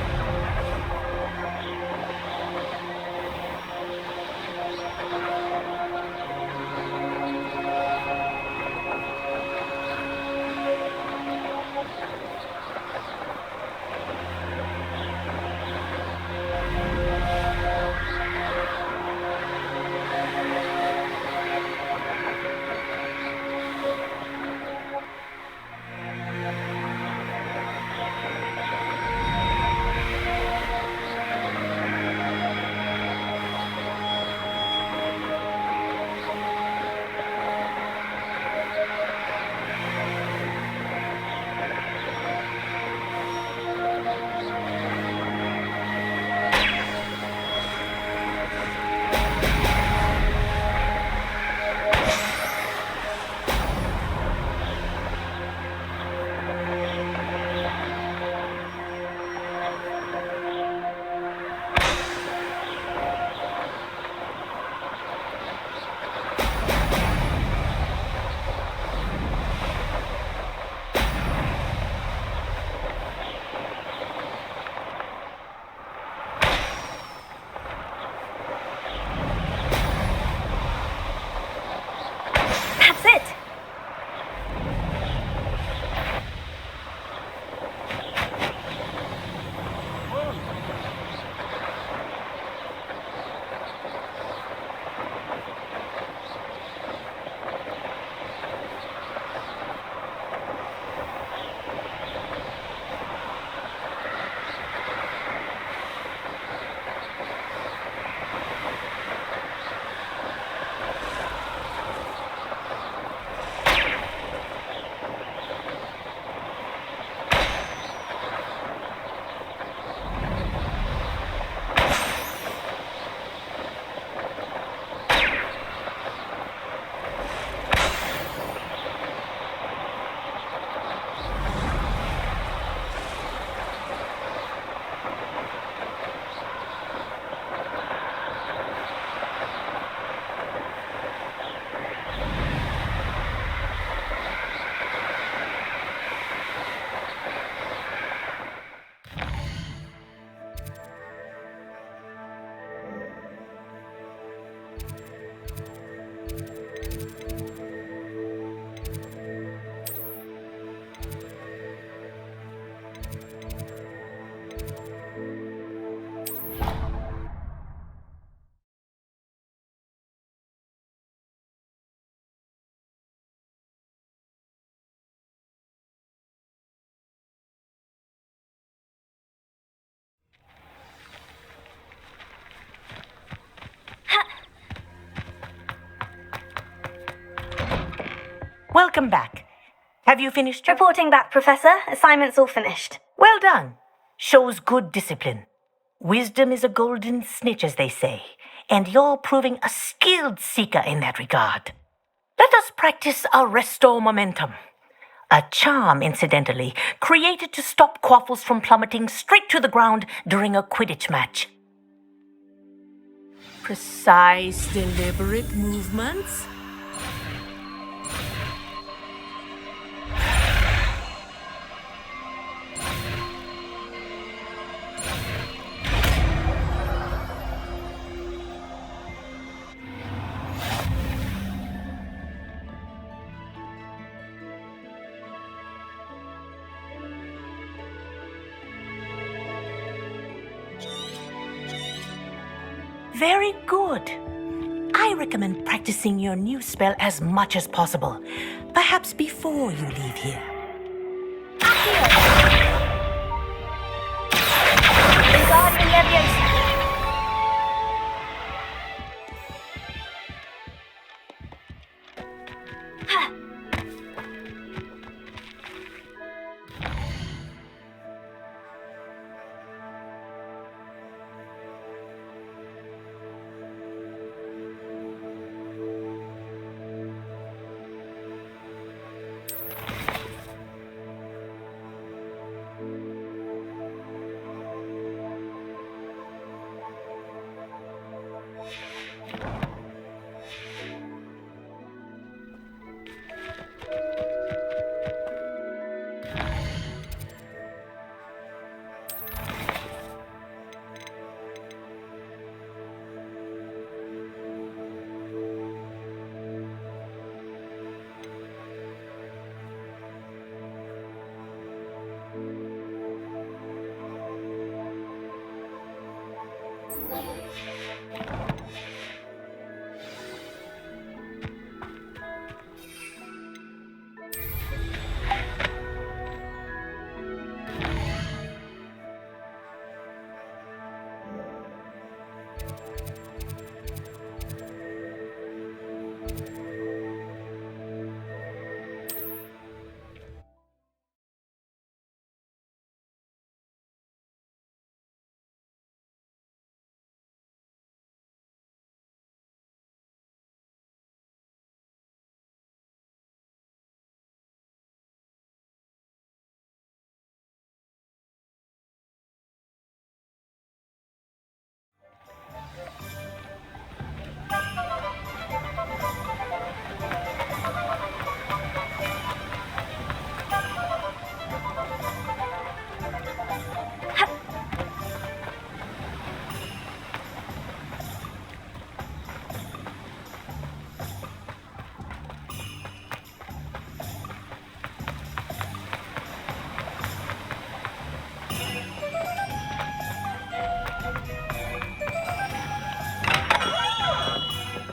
Welcome back. Have you finished your... Reporting back, Professor. Assignment's all finished. Well done. Shows good discipline. Wisdom is a golden snitch, as they say, and you're proving a skilled seeker in that regard. Let us practice Arresto Momentum. A charm, incidentally, created to stop quaffles from plummeting straight to the ground during a Quidditch match. Precise, deliberate movements. Very good. I recommend practicing your new spell as much as possible, perhaps before you leave here. Wingardium Leviosa.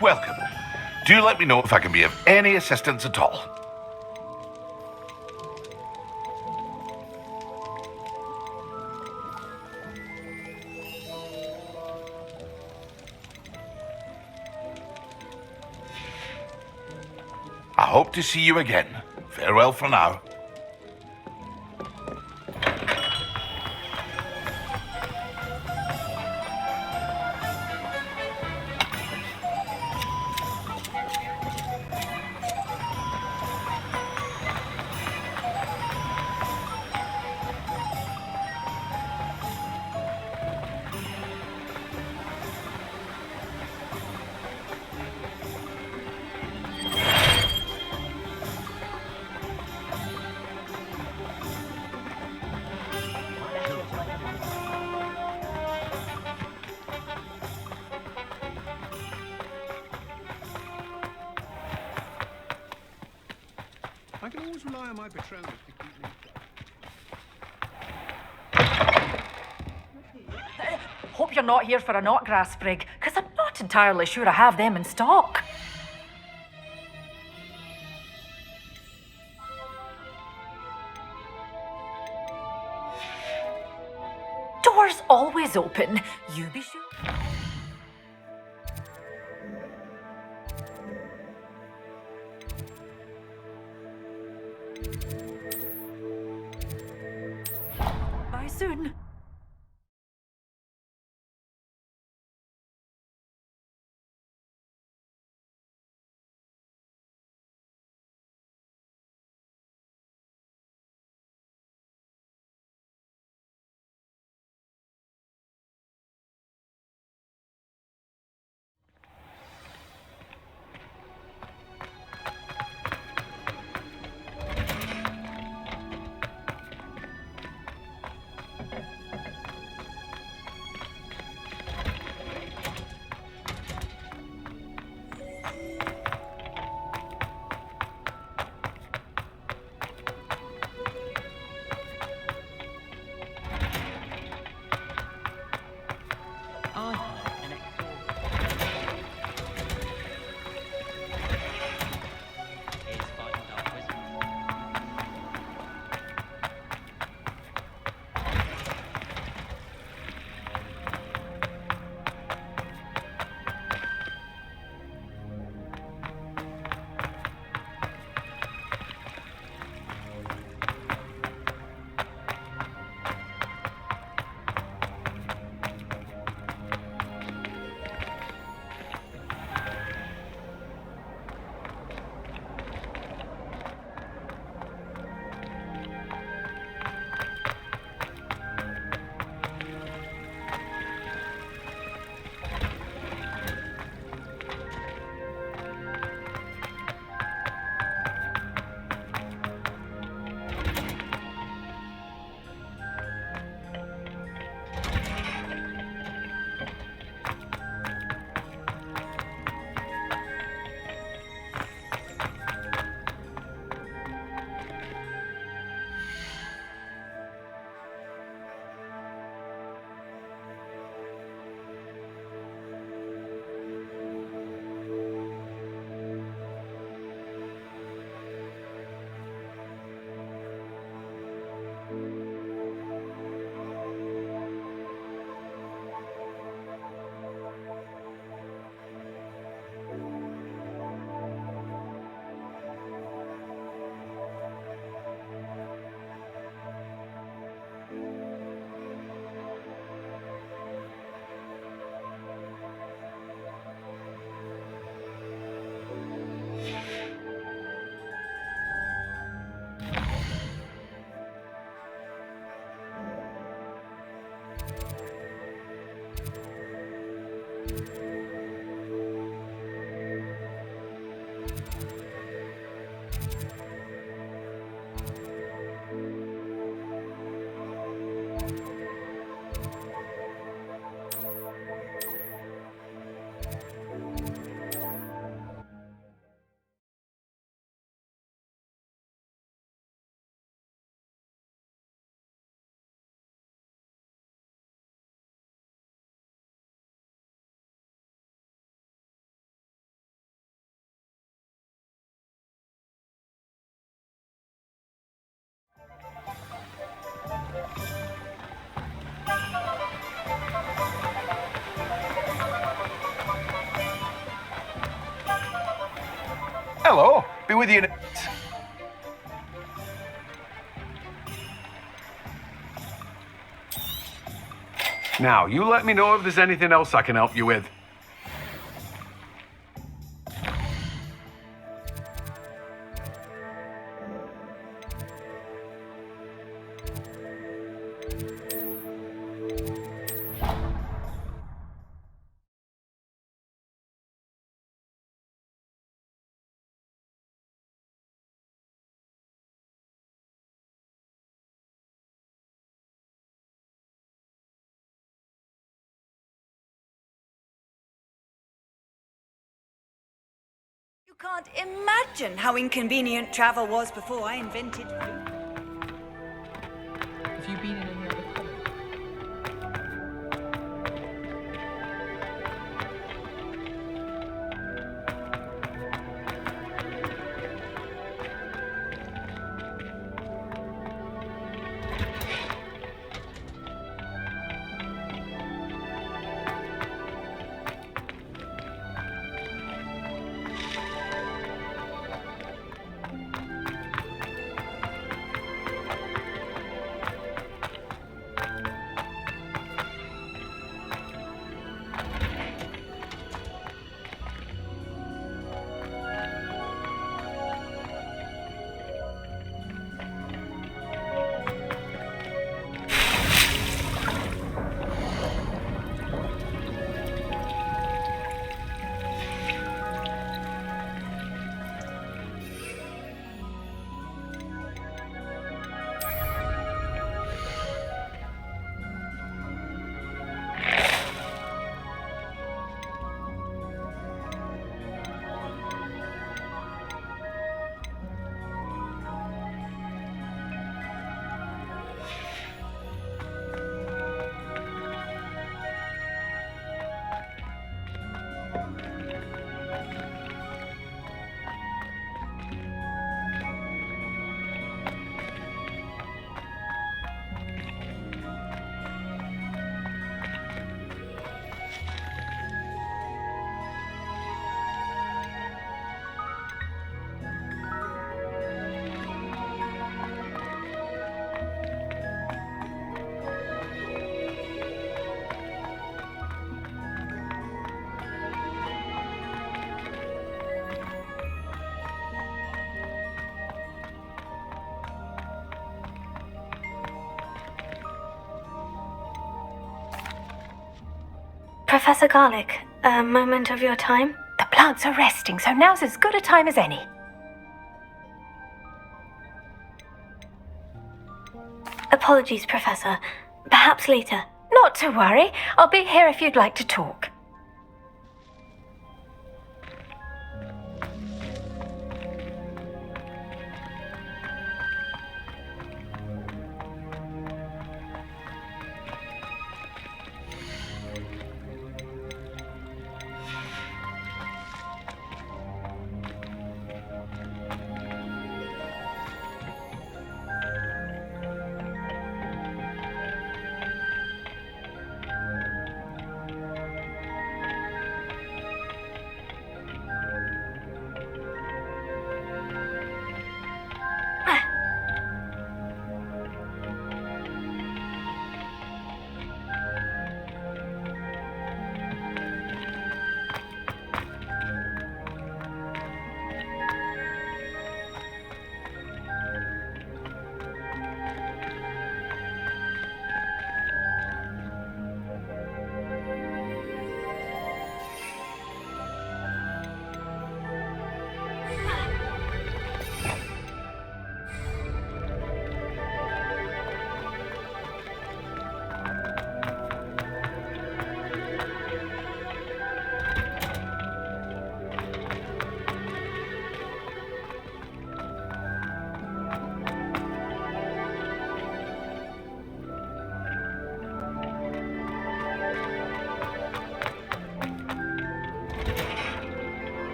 Welcome. Do let me know if I can be of any assistance at all. I hope to see you again. Farewell for now. I can always rely on my betrothed to keep me. Hope you're not here for a knotgrass sprig, because I'm not entirely sure I have them in stock. Doors always open. You be sure. Bye soon. Hello, be with you in a... Now, you let me know if there's anything else I can help you with. You can't imagine how inconvenient travel was before I invented flu. Have you been in any other college? Professor Garlic, a moment of your time? The plants are resting, so now's as good a time as any. Apologies, Professor. Perhaps later. Not to worry. I'll be here if you'd like to talk.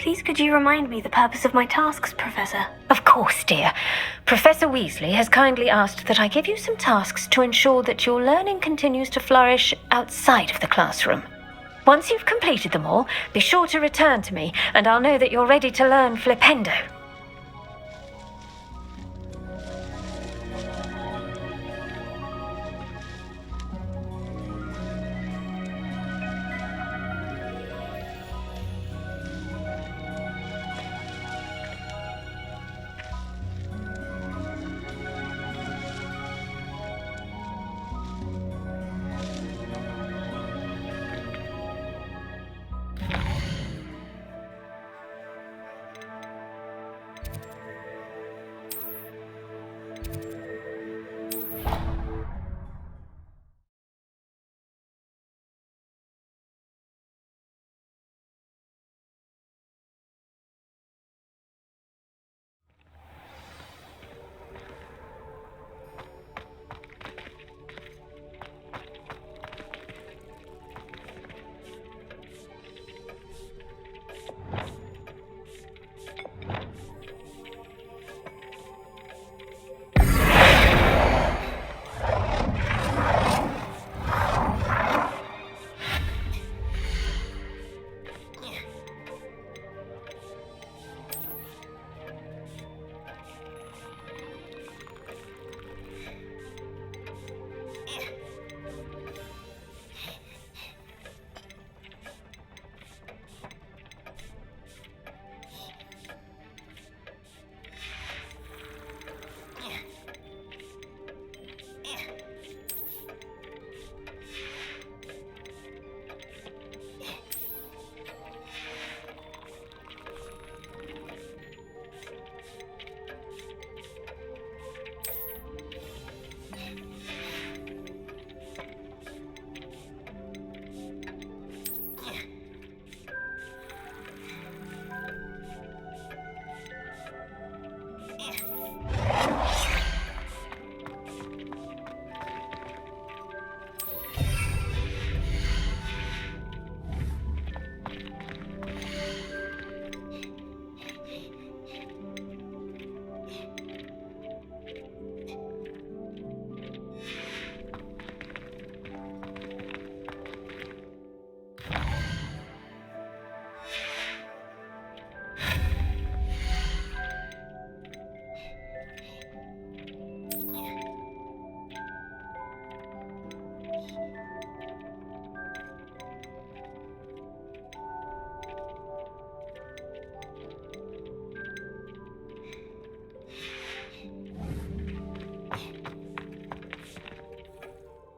Please could you remind me the purpose of my tasks, Professor? Of course, dear. Professor Weasley has kindly asked that I give you some tasks to ensure that your learning continues to flourish outside of the classroom. Once you've completed them all, be sure to return to me, and I'll know that you're ready to learn Flipendo.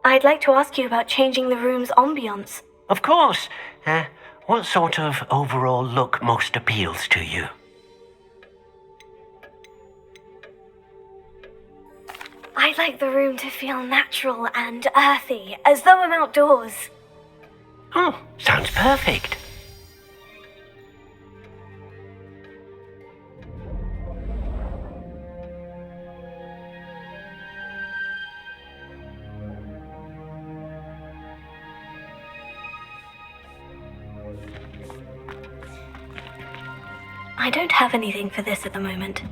I'd like to ask you about changing the room's ambiance. Of course. What sort of overall look most appeals to you? I'd like the room to feel natural and earthy, as though I'm outdoors. Oh, sounds perfect. I don't have anything for this at the moment.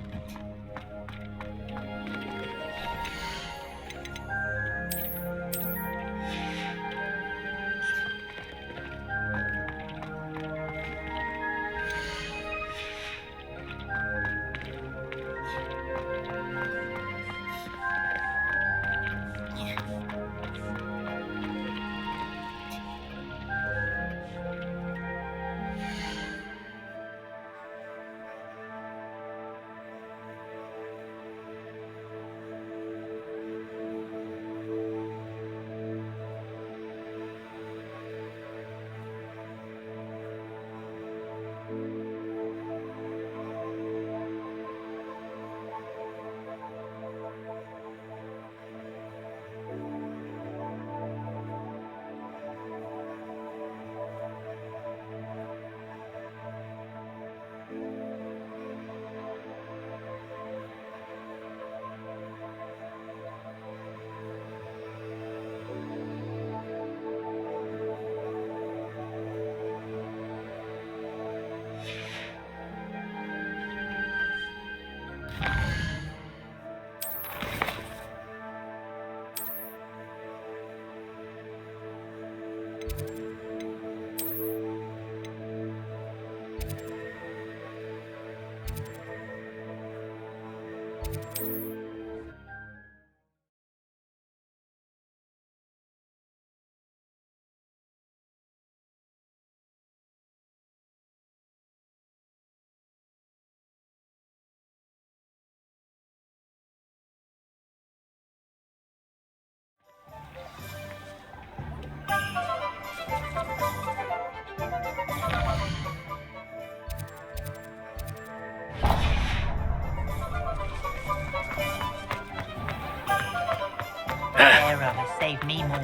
Save me more.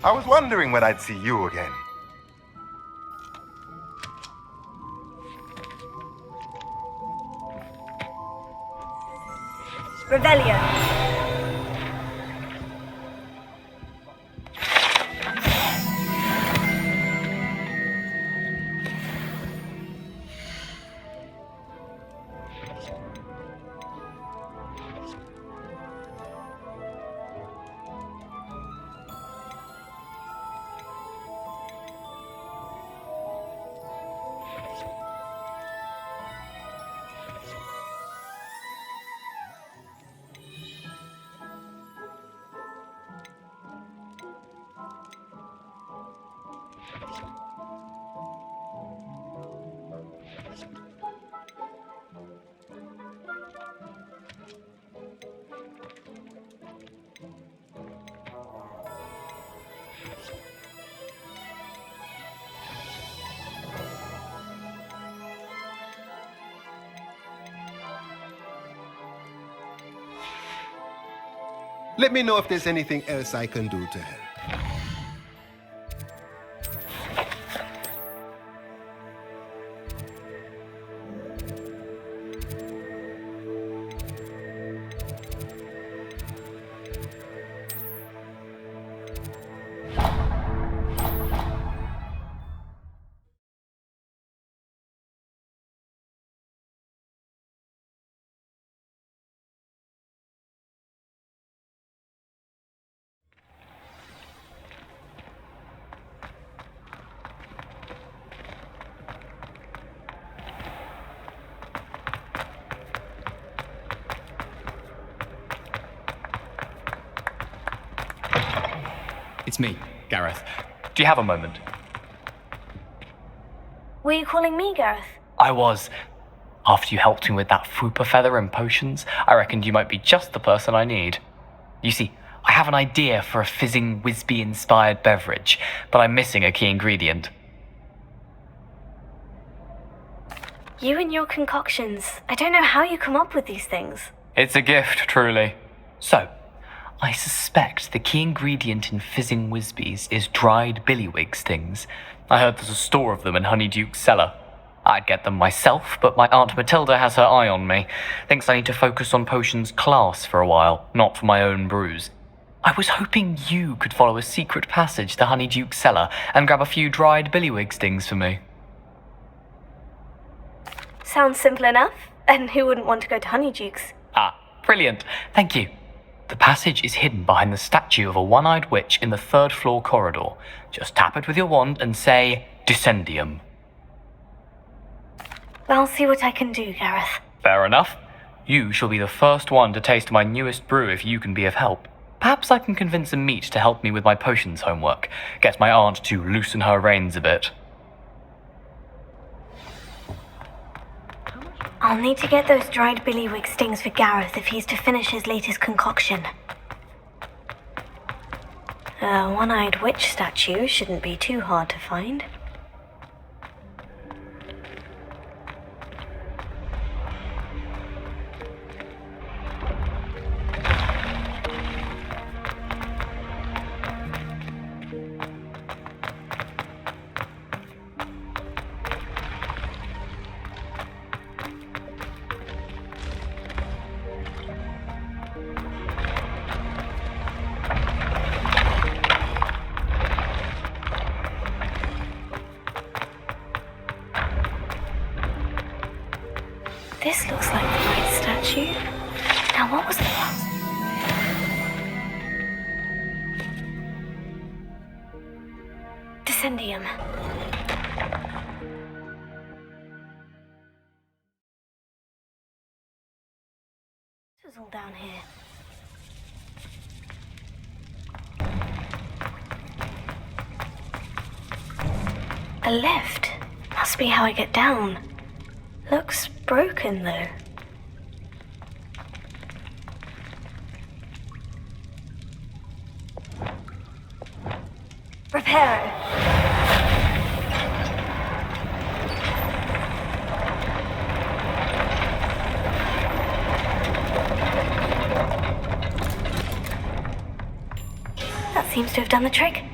I was wondering when I'd see you again. Revelio. Let me know if there's anything else I can do to help. It's me, Gareth. Do you have a moment? Were you calling me, Gareth? I was. After you helped me with that fupa feather and potions, I reckoned you might be just the person I need. You see, I have an idea for a fizzing Wisby-inspired beverage, but I'm missing a key ingredient. You and your concoctions. I don't know how you come up with these things. It's a gift, truly. So, I suspect the key ingredient in fizzing Wisbies is dried billywig stings. I heard there's a store of them in Honeyduke's cellar. I'd get them myself, but my Aunt Matilda has her eye on me. Thinks I need to focus on potions class for a while, not for my own brews. I was hoping you could follow a secret passage to Honeyduke's cellar and grab a few dried billywig stings for me. Sounds simple enough. And who wouldn't want to go to Honeyduke's? Ah, brilliant. Thank you. The passage is hidden behind the statue of a one-eyed witch in the third-floor corridor. Just tap it with your wand and say, Descendium. I'll see what I can do, Gareth. Fair enough. You shall be the first one to taste my newest brew if you can be of help. Perhaps I can convince a meat to help me with my potions homework. Get my aunt to loosen her reins a bit. I'll need to get those dried billywig stings for Gareth if he's to finish his latest concoction. A one-eyed witch statue shouldn't be too hard to find. This looks like the right statue. Now what was that? Descendium. This was all down here. A lift. Must be how I get down. Looks broken, though. Repair it. That seems to have done the trick.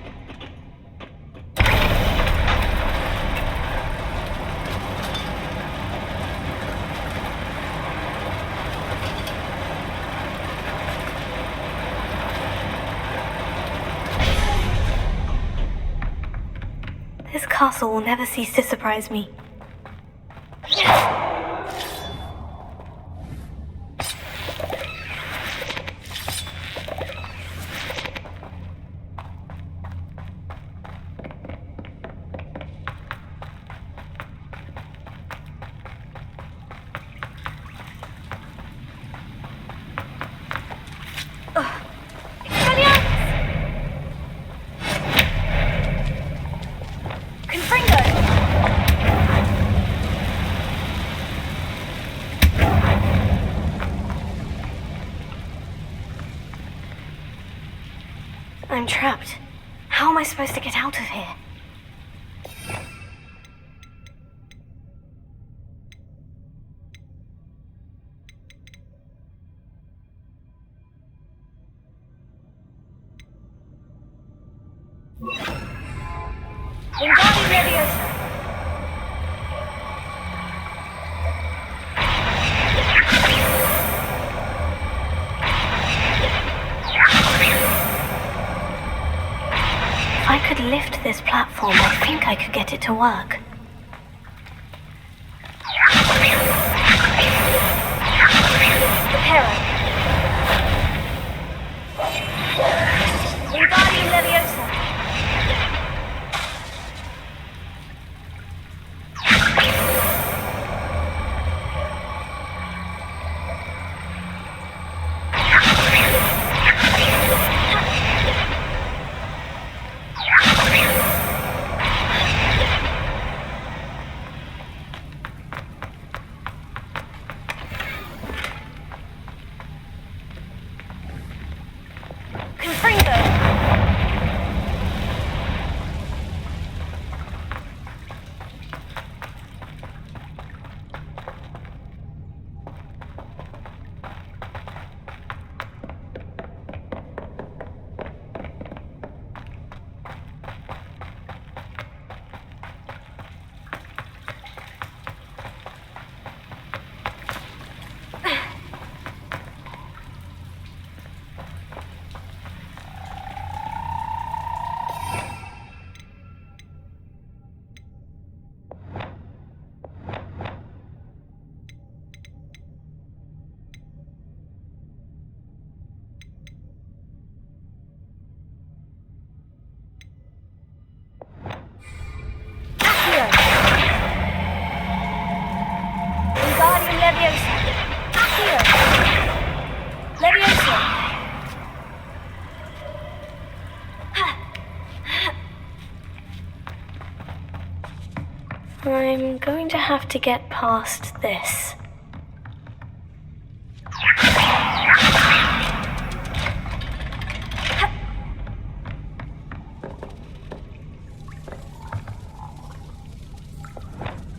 This castle will never cease to surprise me. I'm trapped. How am I supposed to get out of here? Wingardium Leviosa! If I could lift this platform, I think I could get it to work. Reparo. Wingardium Leviosa! I'm going to have to get past this.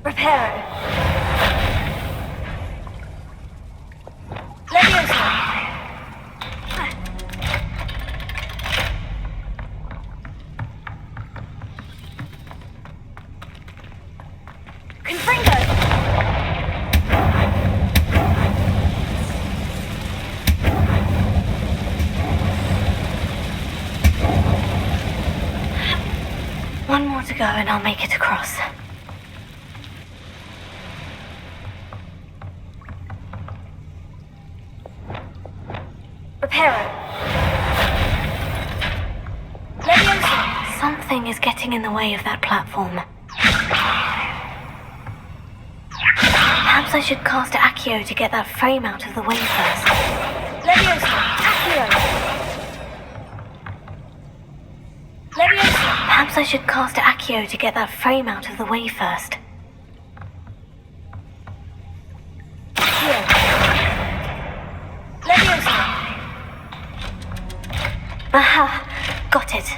Reparo. Leviosa. Confringo. One more to go and I'll make it across. Reparo. Leviosa. Something is getting in the way of that platform. Perhaps I should cast Accio to get that frame out of the way first. Leviosa. Accio. Leviosa. Perhaps I should cast Accio to get that frame out of the way first. Accio. Leviosa. Aha! Got it.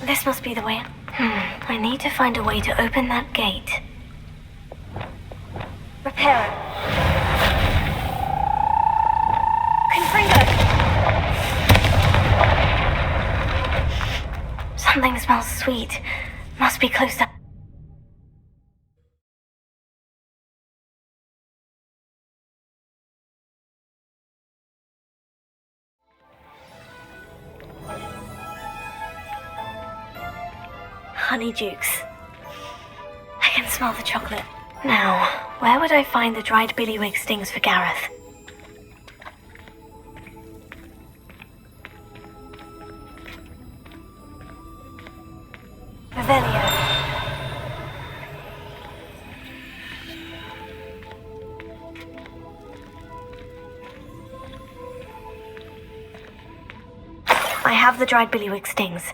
This must be the way. I need to find a way to open that gate. Reparo. Confringo. Something smells sweet. Must be close to... Honeydukes. I can smell the chocolate. Now, where would I find the dried billywig stings for Gareth? Revelio. I have the dried billywig stings.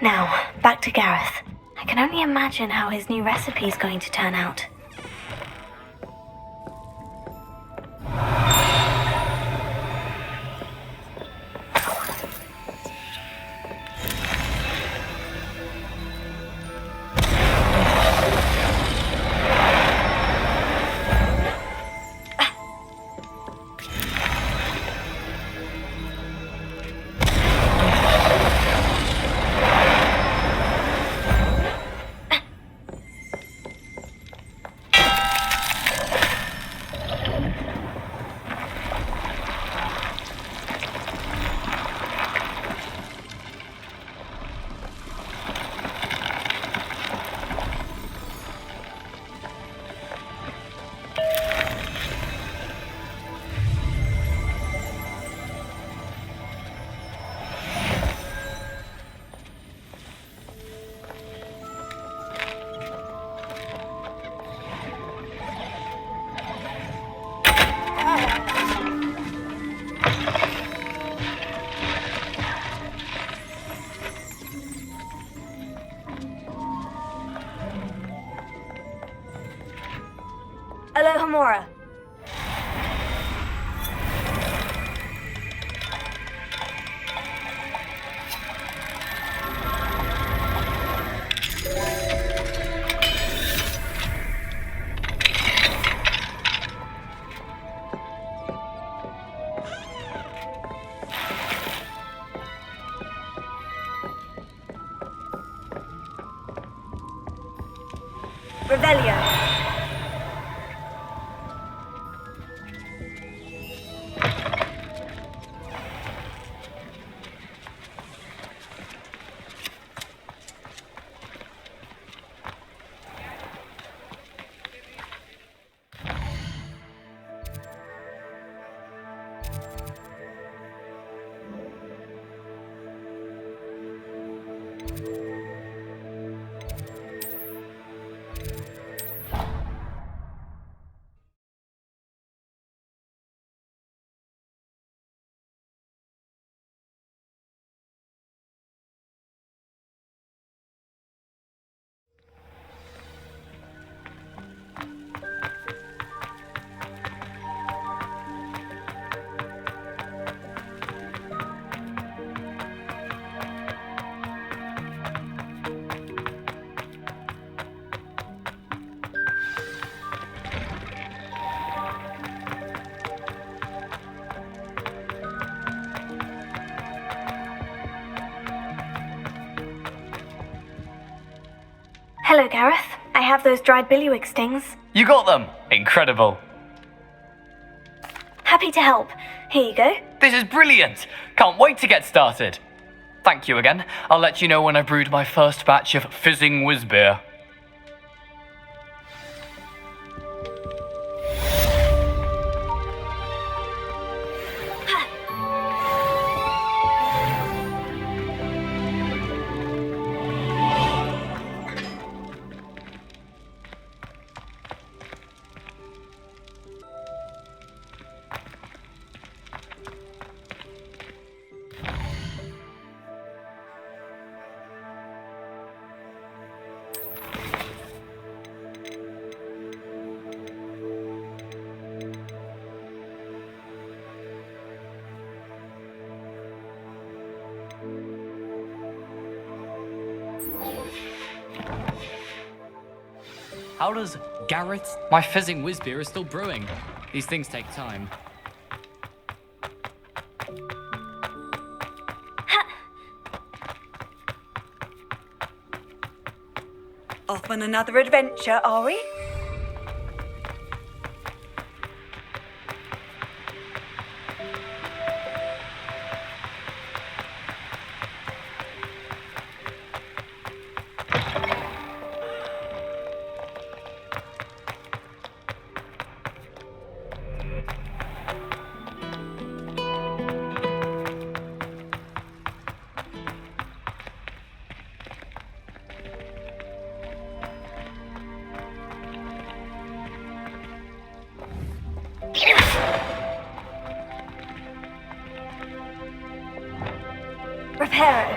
Now, back to Gareth. I can only imagine how his new recipe is going to turn out. Alohomora. Revelio. Hello, Gareth. I have those dried billywig stings. You got them! Incredible. Happy to help. Here you go. This is brilliant! Can't wait to get started. Thank you again. I'll let you know when I've brewed my first batch of fizzing whiz beer. How does Garrett? My fizzing whiz beer is still brewing. These things take time. Off on another adventure, are we? Reparo.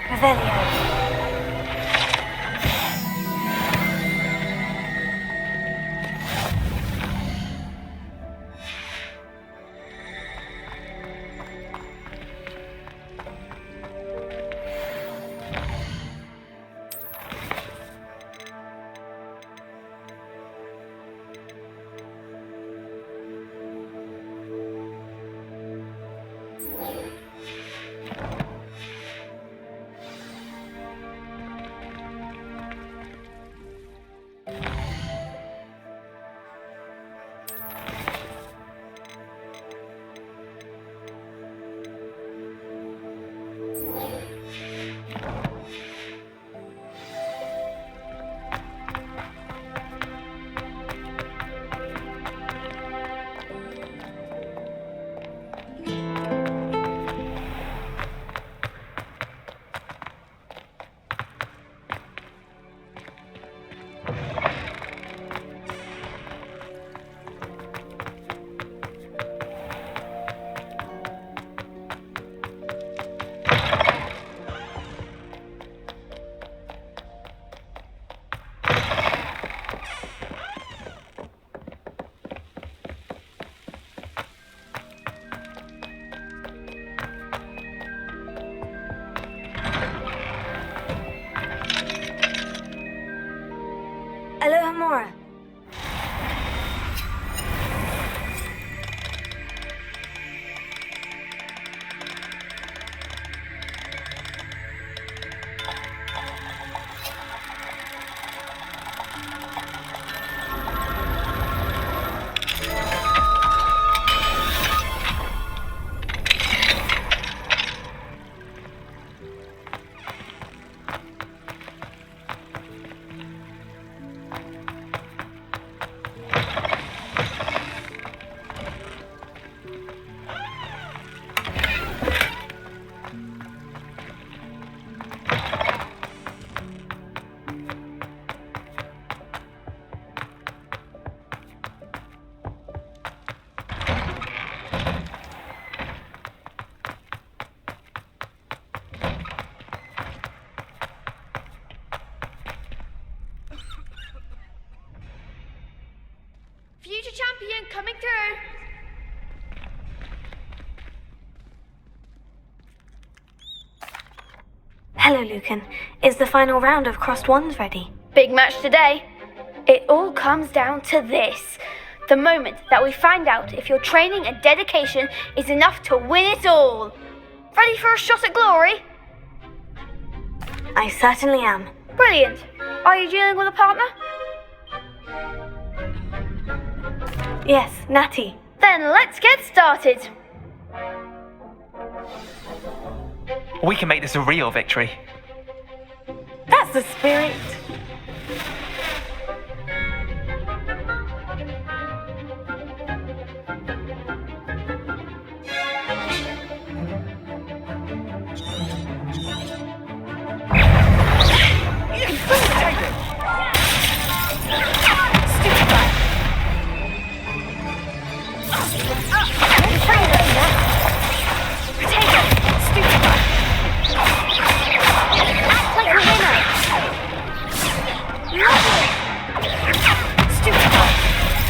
Revelio. Alohomora. Future champion coming through. Hello, Lucan. Is the final round of Crossed Wands ready? Big match today. It all comes down to this. The moment that we find out if your training and dedication is enough to win it all. Ready for a shot at glory? I certainly am. Brilliant. Are you dealing with a partner? Yes, Natty. Then let's get started. We can make this a real victory. That's the spirit.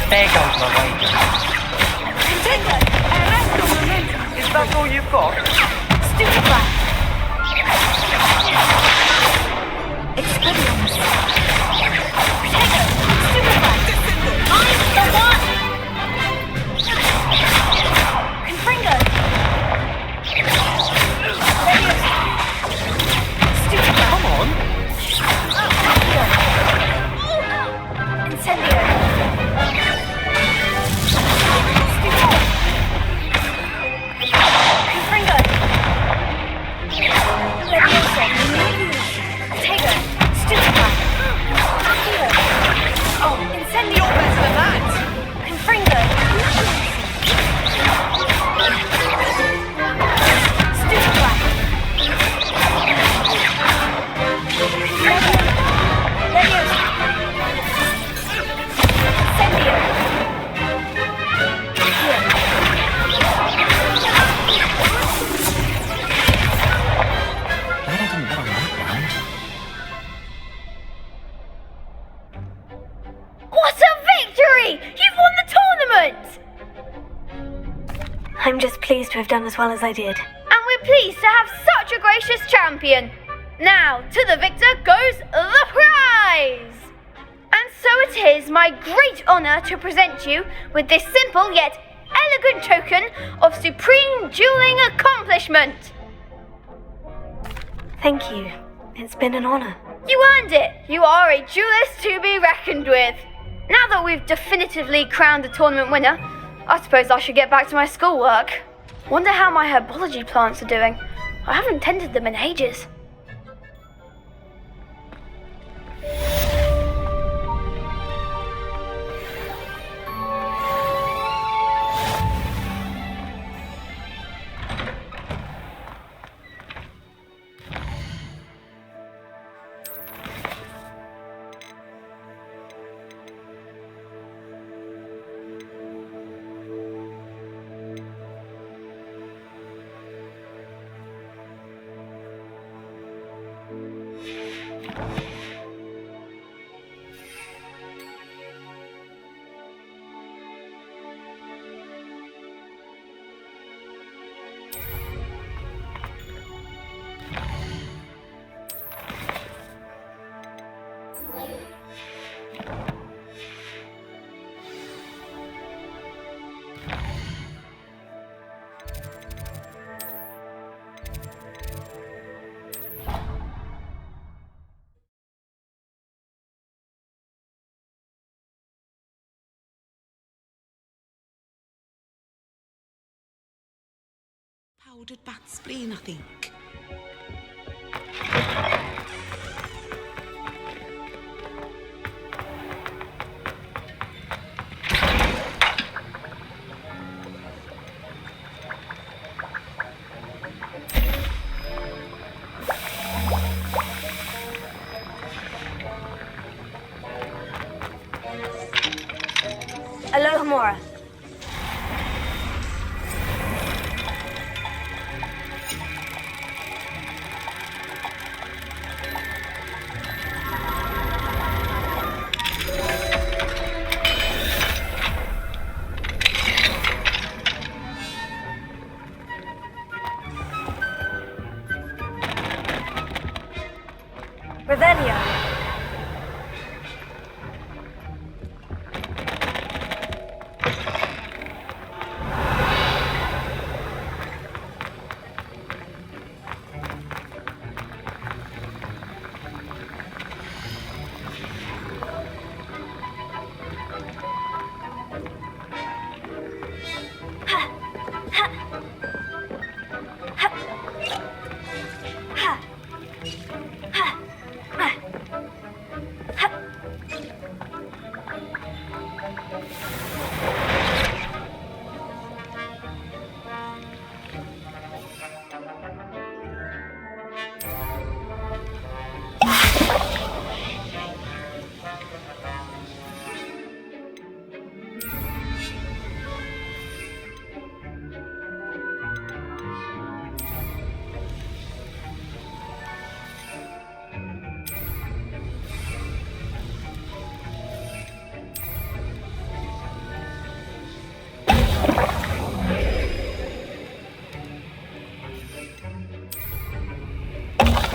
There goes my wager. Is that all you've got? I'm just pleased to have done as well as I did. And we're pleased to have such a gracious champion. Now, to the victor goes the prize! And so it is my great honour to present you with this simple yet elegant token of supreme dueling accomplishment. Thank you. It's been an honour. You earned it. You are a duelist to be reckoned with. Now that we've definitively crowned the tournament winner, I suppose I should get back to my schoolwork. Wonder how my herbology plants are doing. I haven't tended them in ages. Powdered bat spleen, I think. Aloha Mora.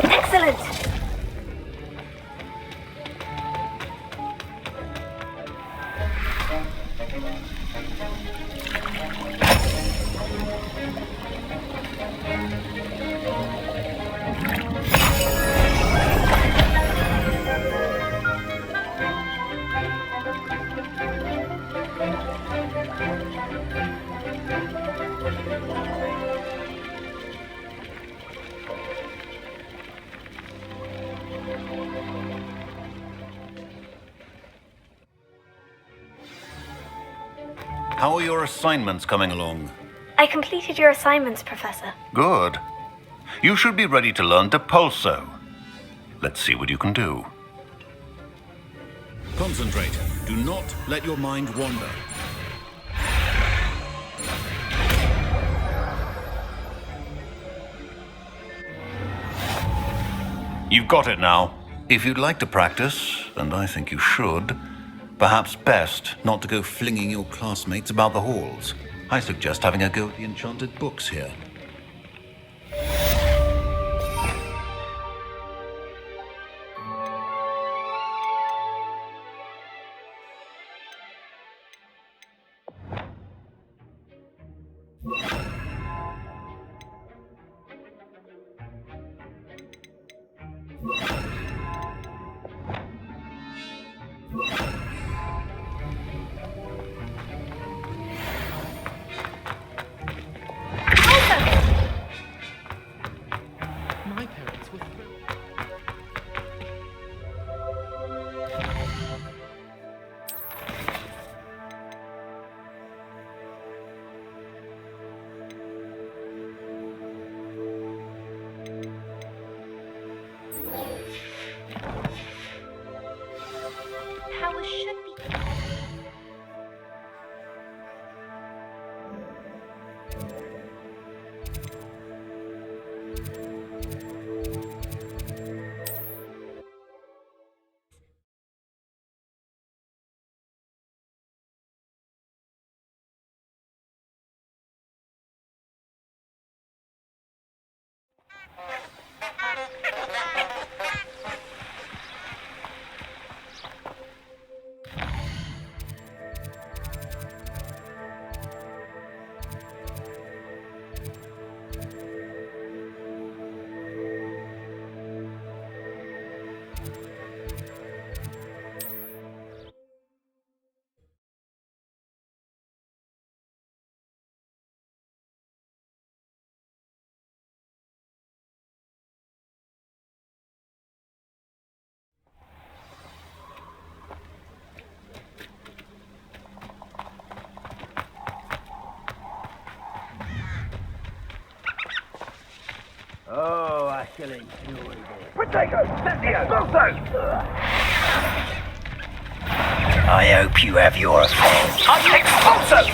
Excellent! How are your assignments coming along? I completed your assignments, Professor. Good. You should be ready to learn Depulso. Let's see what you can do. Concentrate. Do not let your mind wander. You've got it now. If you'd like to practice, and I think you should, perhaps best not to go flinging your classmates about the halls. I suggest having a go at the enchanted books here. Powers should be... Oh, I shall enjoy this. Potato! Cynthia! I hope you have your affairs. Expulso!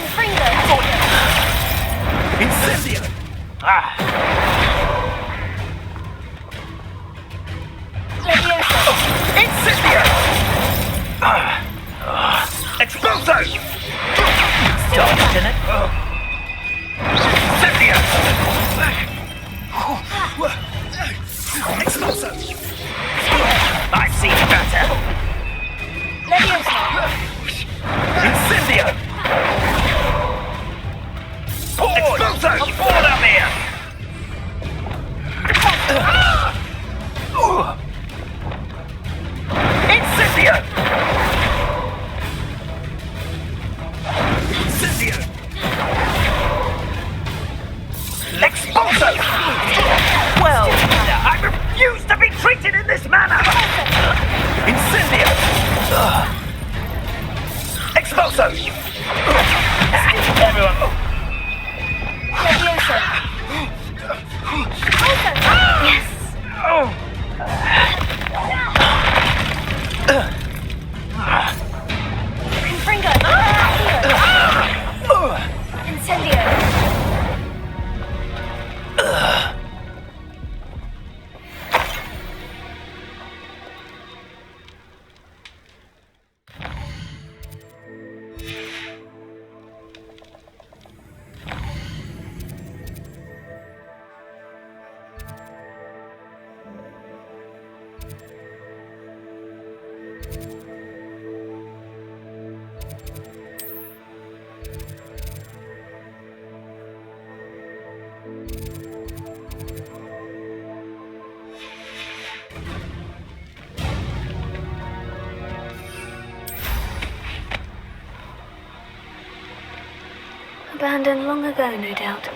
Incendio! Incendio! Expulso! Start, didn't it? Cynthia! Expulso! I see better! Incendio! Expulso! Aboard up here! Incendio! Incendio! Expulso! Well, I refuse to be treated in this manner! Incendio! Expulso! Everyone! abandoned long ago, no doubt.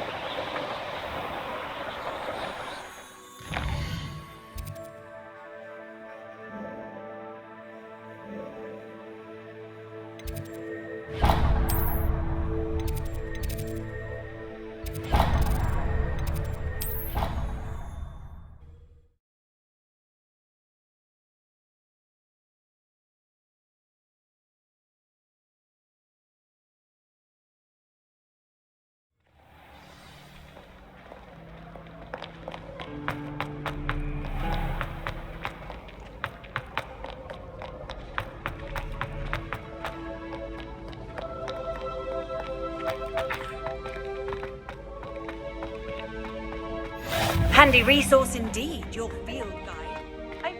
Handy resource indeed, your field guide. I'm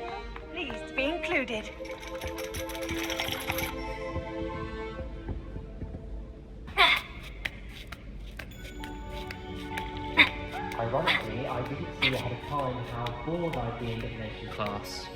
pleased to be included. Ironically, I didn't see ahead of time how bored I'd be in divination class.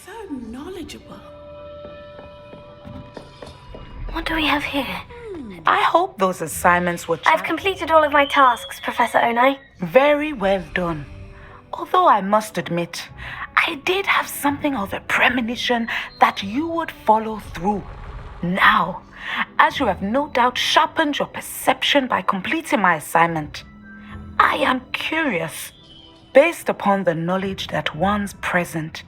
So knowledgeable. What do we have here? I hope those assignments were I've completed all of my tasks, Professor Onai. very well done. Although I must admit, I did have something of a premonition that you would follow through. Now, as you have no doubt sharpened your perception by completing my assignment, I am curious, based upon the knowledge that one's present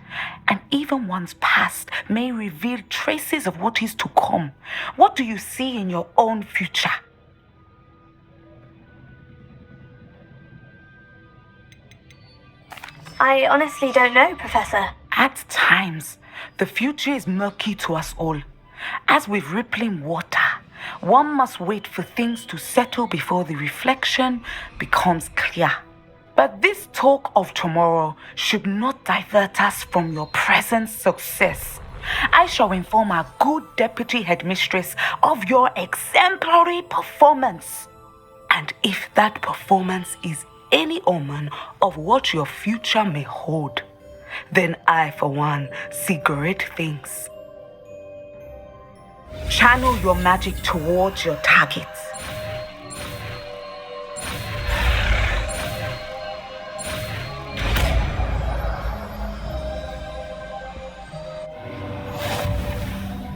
and even one's past may reveal traces of what is to come. What do you see in your own future? I honestly don't know, Professor. At times, the future is murky to us all. As with rippling water, one must wait for things to settle before the reflection becomes clear. But this talk of tomorrow should not divert us from your present success. I shall inform our good deputy headmistress of your exemplary performance. And if that performance is any omen of what your future may hold, then I, for one, see great things. Channel your magic towards your targets.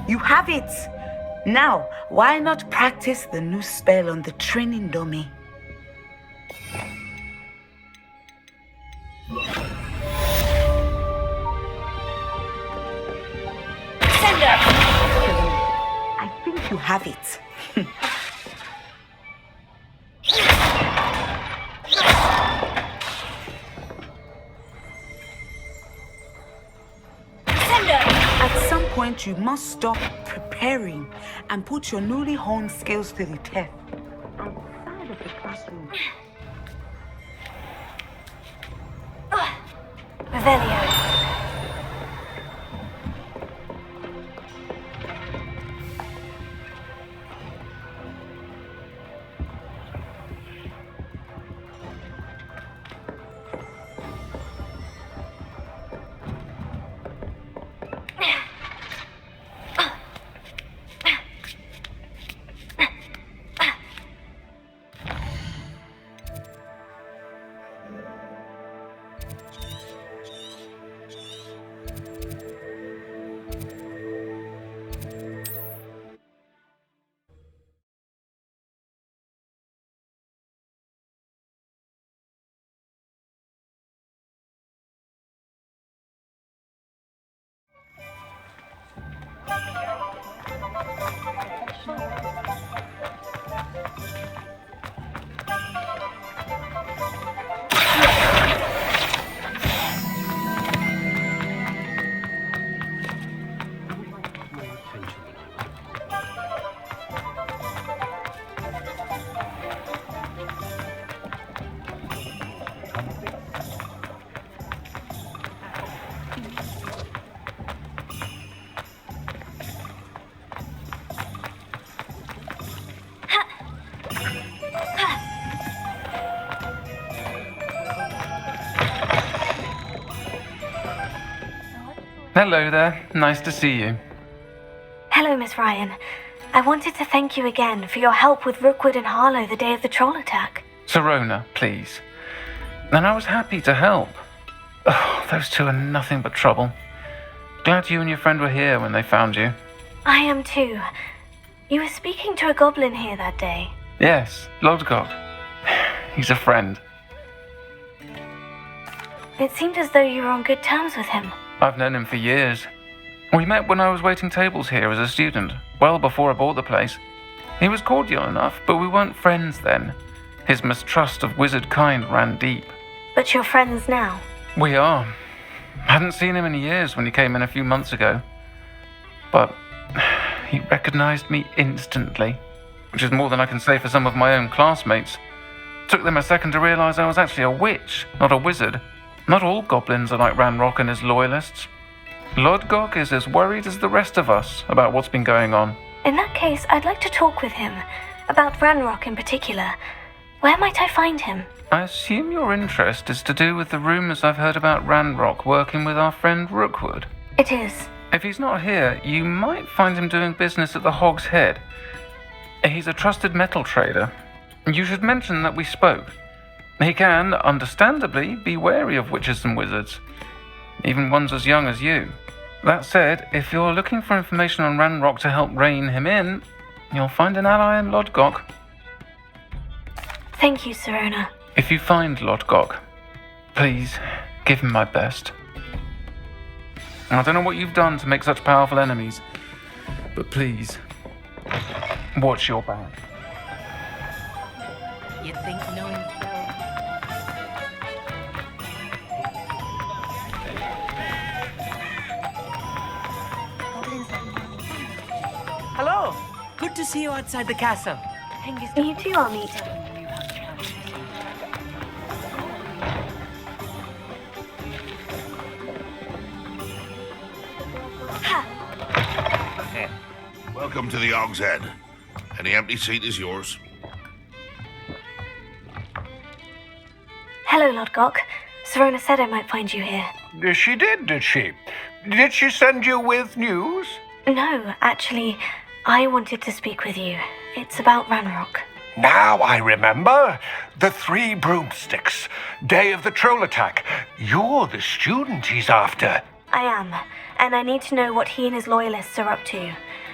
You have it! Now, why not practice the new spell on the training dummy? I think you have it. At some point, you must stop preparing and put your newly honed skills to the test. Outside of the classroom. Revelio. Hello there. Nice to see you. Hello, Miss Ryan. I wanted to thank you again for your help with Rookwood and Harlow the day of the troll attack. Sirona, please. And I was happy to help. Oh, those two are nothing but trouble. Glad you and your friend were here when they found you. I am too. You were speaking to a goblin here that day. Yes, Lodgok. He's a friend. It seemed as though you were on good terms with him. I've known him for years. We met when I was waiting tables here as a student, well before I bought the place. He was cordial enough, but we weren't friends then. His mistrust of wizard kind ran deep. But you're friends now. We are. Hadn't seen him in years when he came in a few months ago. But he recognized me instantly, which is more than I can say for some of my own classmates. Took them a second to realize I was actually a witch, not a wizard. Not all goblins are like Ranrock and his loyalists. Lodgok is as worried as the rest of us about what's been going on. In that case, I'd like to talk with him. About Ranrock in particular. Where might I find him? I assume your interest is to do with the rumors I've heard about Ranrock working with our friend Rookwood. It is. If he's not here, you might find him doing business at the Hog's Head. He's a trusted metal trader. You should mention that we spoke. He can, understandably, be wary of witches and wizards, even ones as young as you. That said, if you're looking for information on Ranrock to help rein him in, you'll find an ally in Lodgok. Thank you, Sirona. If you find Lodgok, please give him my best. I don't know what you've done to make such powerful enemies, but please, watch your back. You think knowing Hello! Good to see you outside the castle. You too, I'll meet. Welcome to the Hog's Head. Any empty seat is yours. Hello, Lodgok. Sirona said I might find you here. She did she? Did she send you with news? No, actually, I wanted to speak with you. It's about Ranrock. Now I remember. The 3 broomsticks. Day of the troll attack. You're the student he's after. I am, and I need to know what he and his loyalists are up to,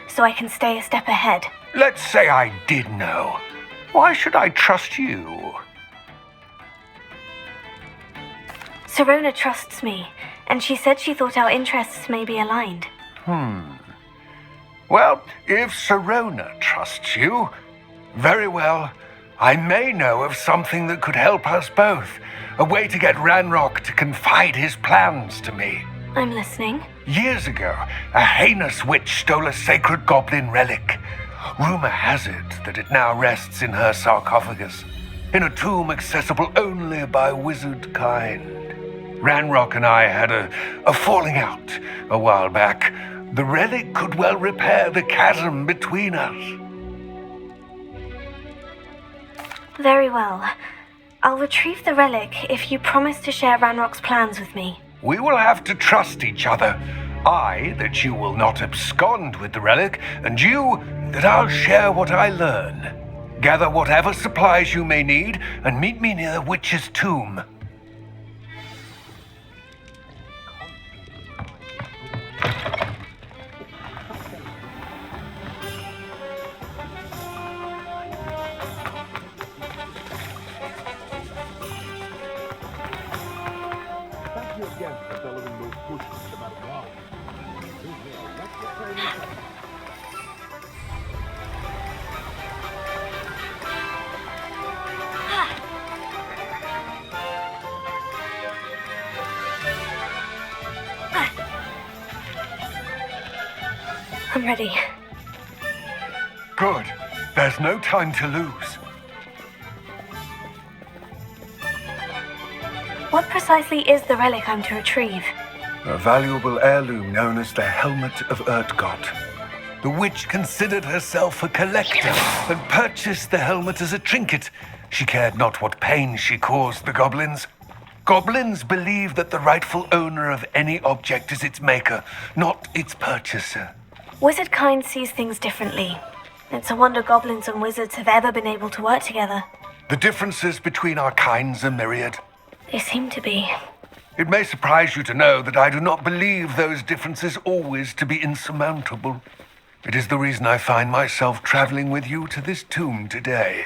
so I can stay a step ahead. Let's say I did know. Why should I trust you? Sirona trusts me, and she said she thought our interests may be aligned. Well, if Sirona trusts you, very well. I may know of something that could help us both. A way to get Ranrock to confide his plans to me. I'm listening. Years ago, a heinous witch stole a sacred goblin relic. Rumor has it that it now rests in her sarcophagus, in a tomb accessible only by wizard kind. Ranrock and I had a falling out a while back. The relic could well repair the chasm between us. Very well. I'll retrieve the relic if you promise to share Ranrock's plans with me. We will have to trust each other. I, that you will not abscond with the relic, and you, that I'll share what I learn. Gather whatever supplies you may need, and meet me near the witch's tomb. I'm ready. Good. There's no time to lose. What precisely is the relic I'm to retrieve? A valuable heirloom known as the Helmet of Urtgott. The witch considered herself a collector and purchased the helmet as a trinket. She cared not what pain she caused the goblins. Goblins believe that the rightful owner of any object is its maker, not its purchaser. Wizard kind sees things differently. It's a wonder goblins and wizards have ever been able to work together. The differences between our kinds are myriad. They seem to be. It may surprise you to know that I do not believe those differences always to be insurmountable. It is the reason I find myself traveling with you to this tomb today.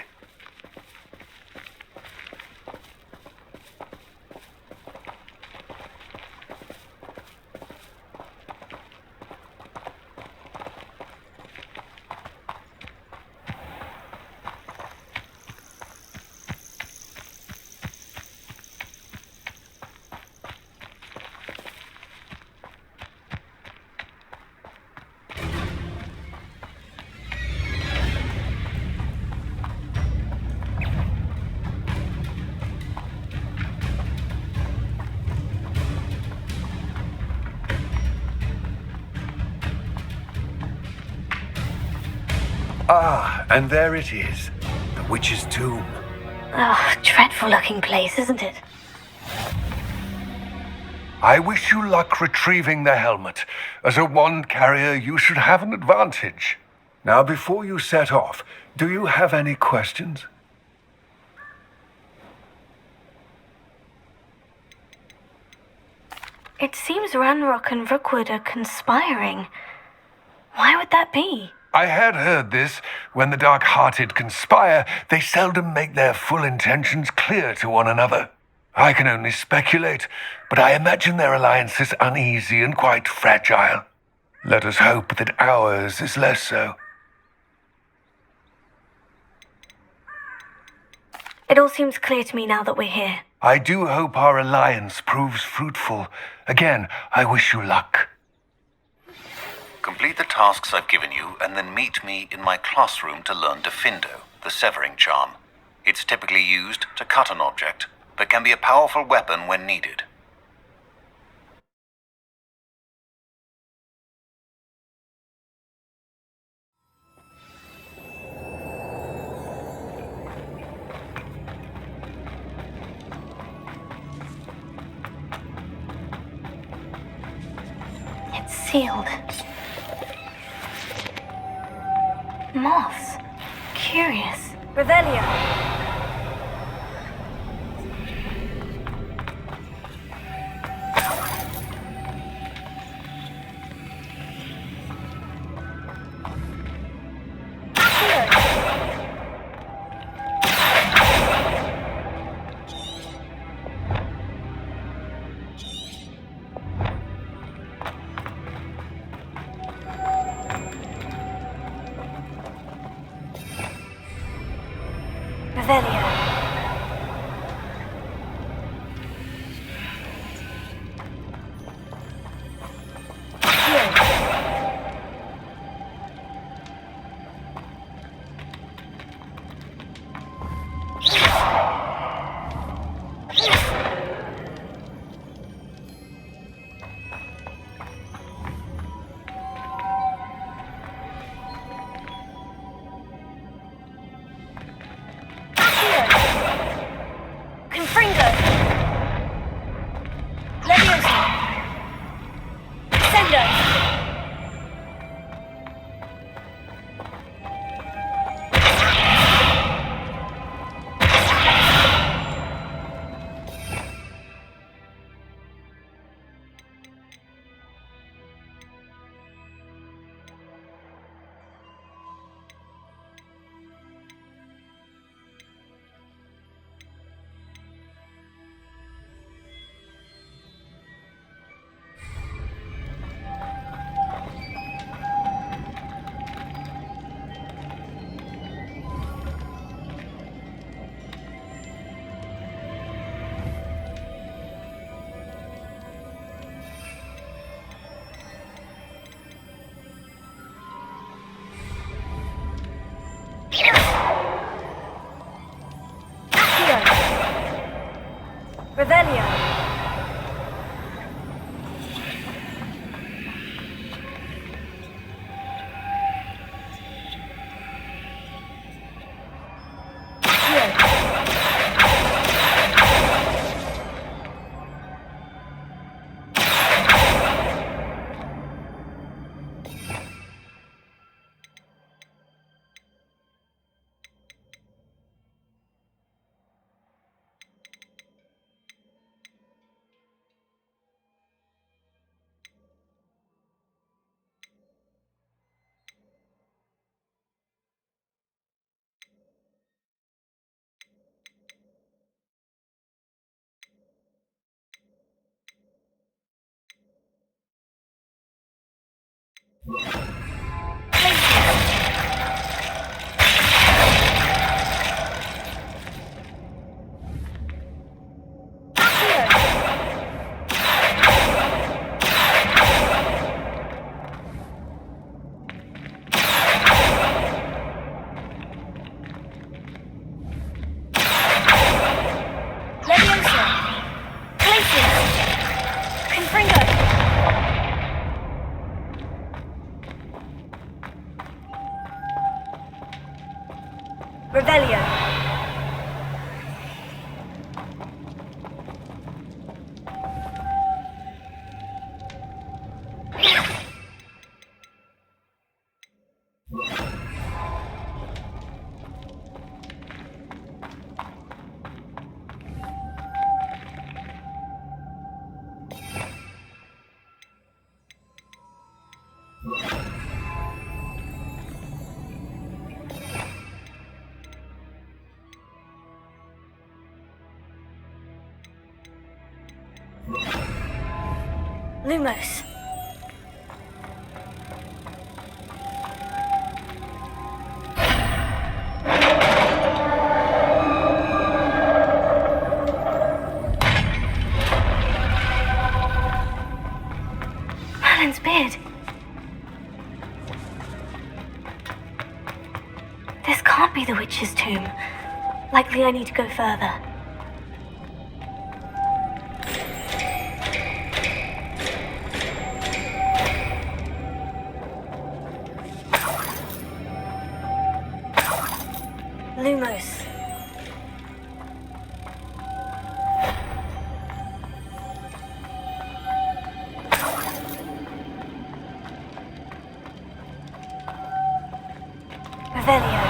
Ah, and there it is. The witch's tomb. Ah, dreadful looking place, isn't it? I wish you luck retrieving the helmet. As a wand carrier, you should have an advantage. Now, before you set off, do you have any questions? It seems Ranrock and Rookwood are conspiring. Why would that be? I had heard this. When the dark-hearted conspire, they seldom make their full intentions clear to one another. I can only speculate, but I imagine their alliance is uneasy and quite fragile. Let us hope that ours is less so. It all seems clear to me now that we're here. I do hope our alliance proves fruitful. Again, I wish you luck. Complete the tasks I've given you, and then meet me in my classroom to learn Defindo, the severing charm. It's typically used to cut an object, but can be a powerful weapon when needed. It's sealed. Moths. Curious. Revelio. Revelio. Revelio. Lumos. Merlin's beard. This can't be the witch's tomb. Likely I need to go further. Lumos. Revelio.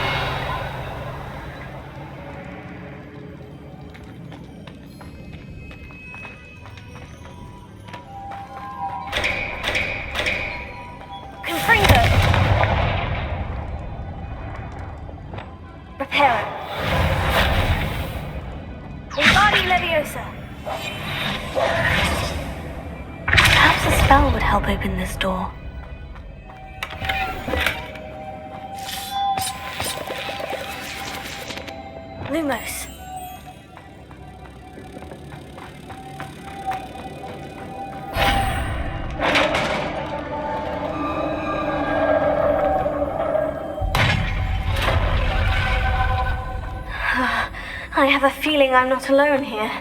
Confringo. Reparo. Leviosa. Perhaps a spell would help open this door. Lumos. I have a feeling I'm not alone here.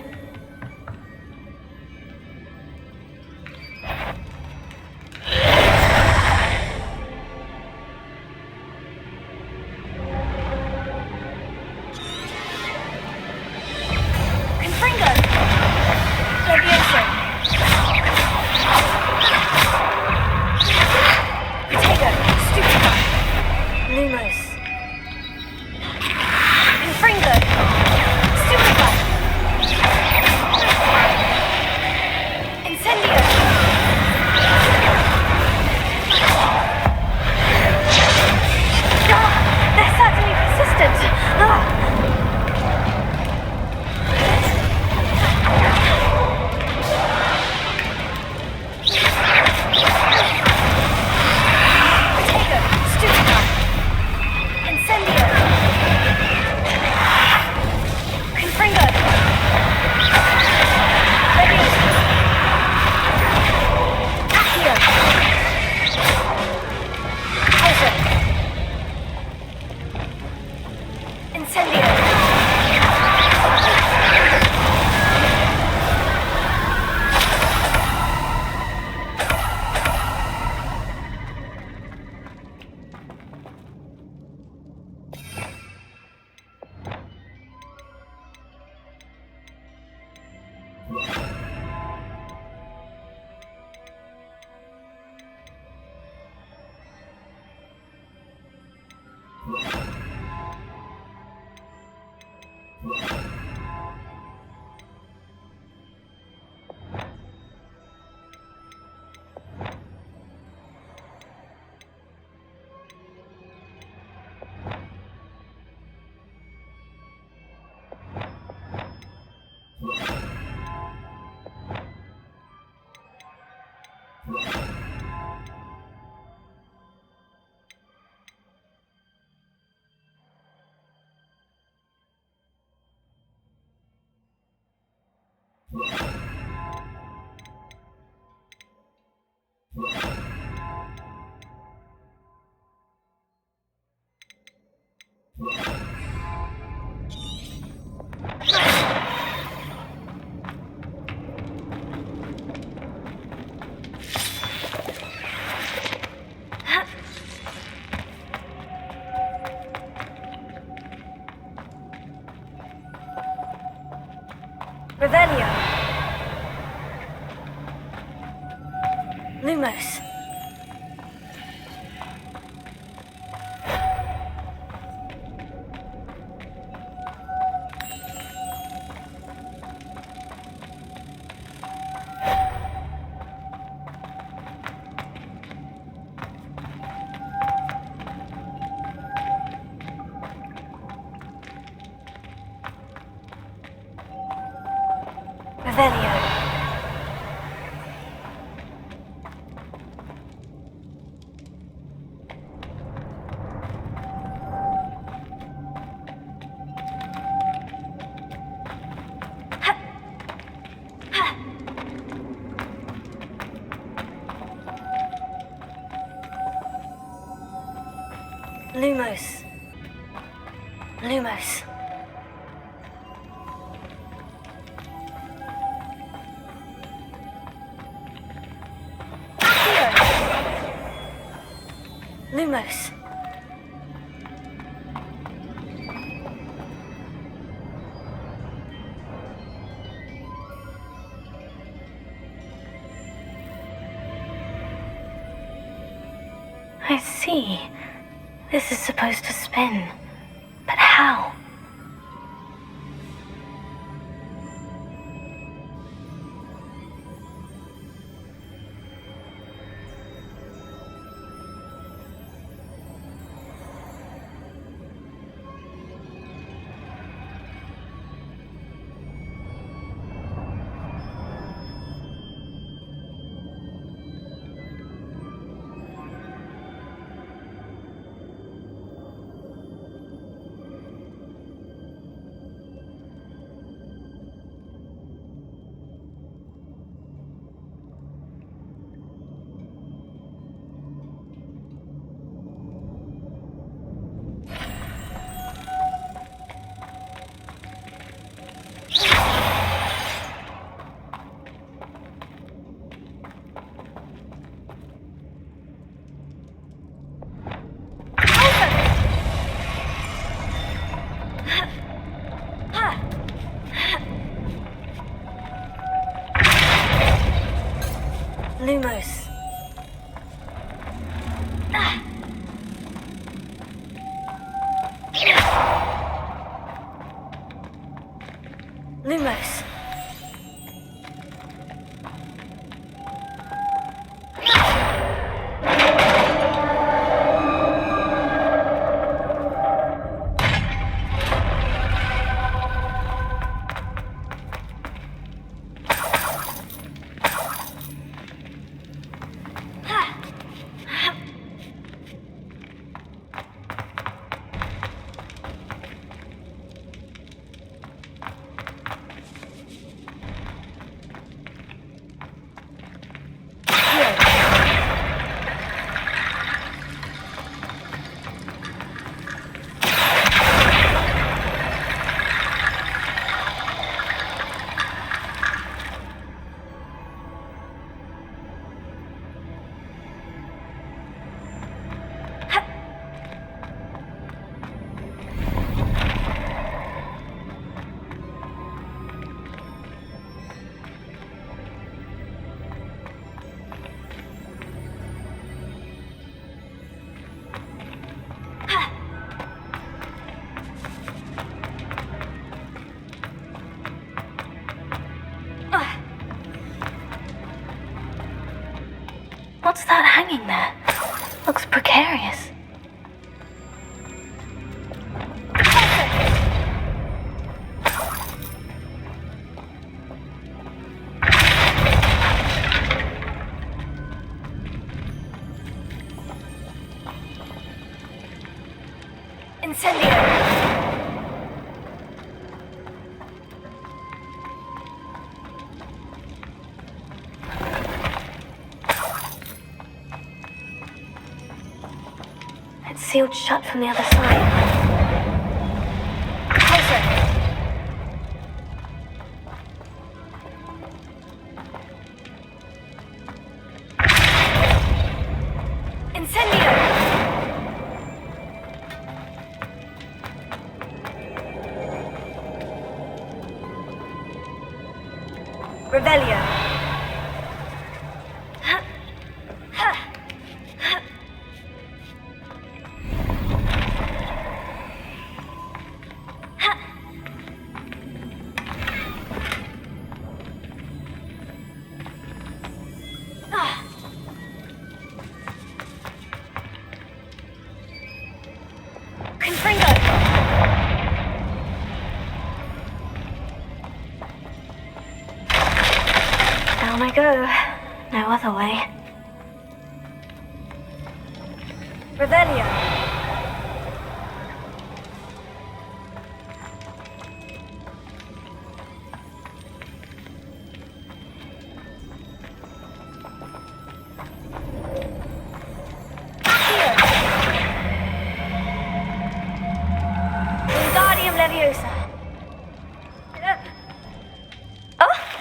Revelio. Lumos. Revelio. Lumos. Lumos. Lumos. I see. This is supposed to spin. But how? Lumos. Lumos. What's that hanging there? Looks precarious. Incendio! It's sealed shut from the other side. Revelio. Down I go. No other way. Revelio. Wingardium Leviosa. Oh!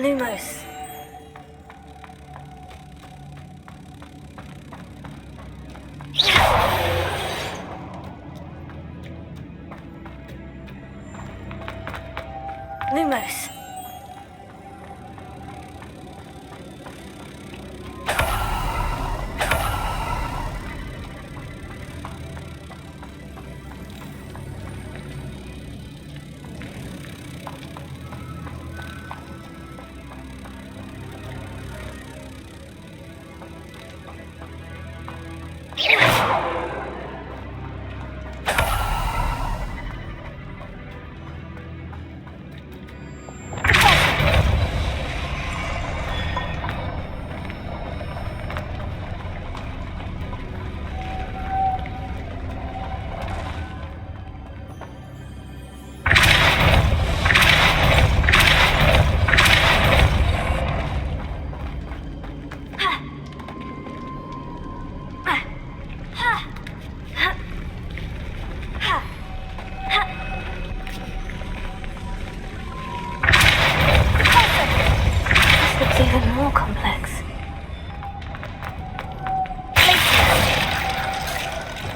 Lumos. Lumos.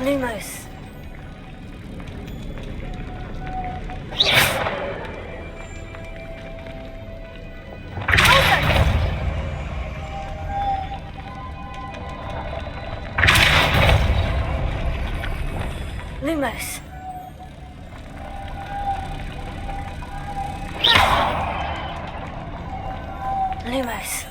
Lumos. Lumos. Lumos.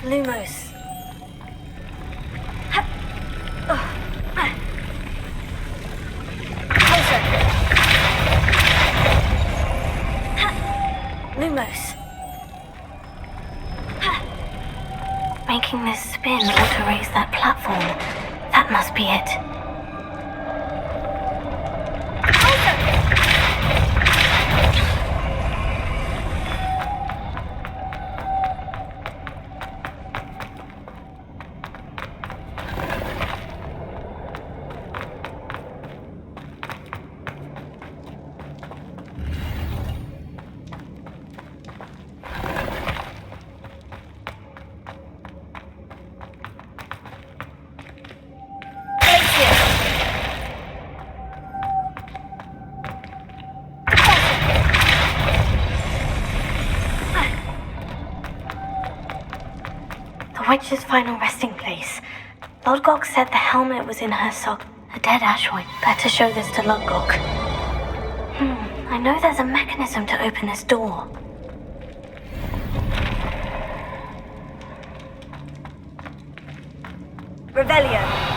Lumos. Lumos. Making this spin ought to raise that platform. That must be it. The witch's final resting place. Lodgok said the helmet was in her sock. A dead ashwind. Better show this to Lodgok. I know there's a mechanism to open this door. Revelio.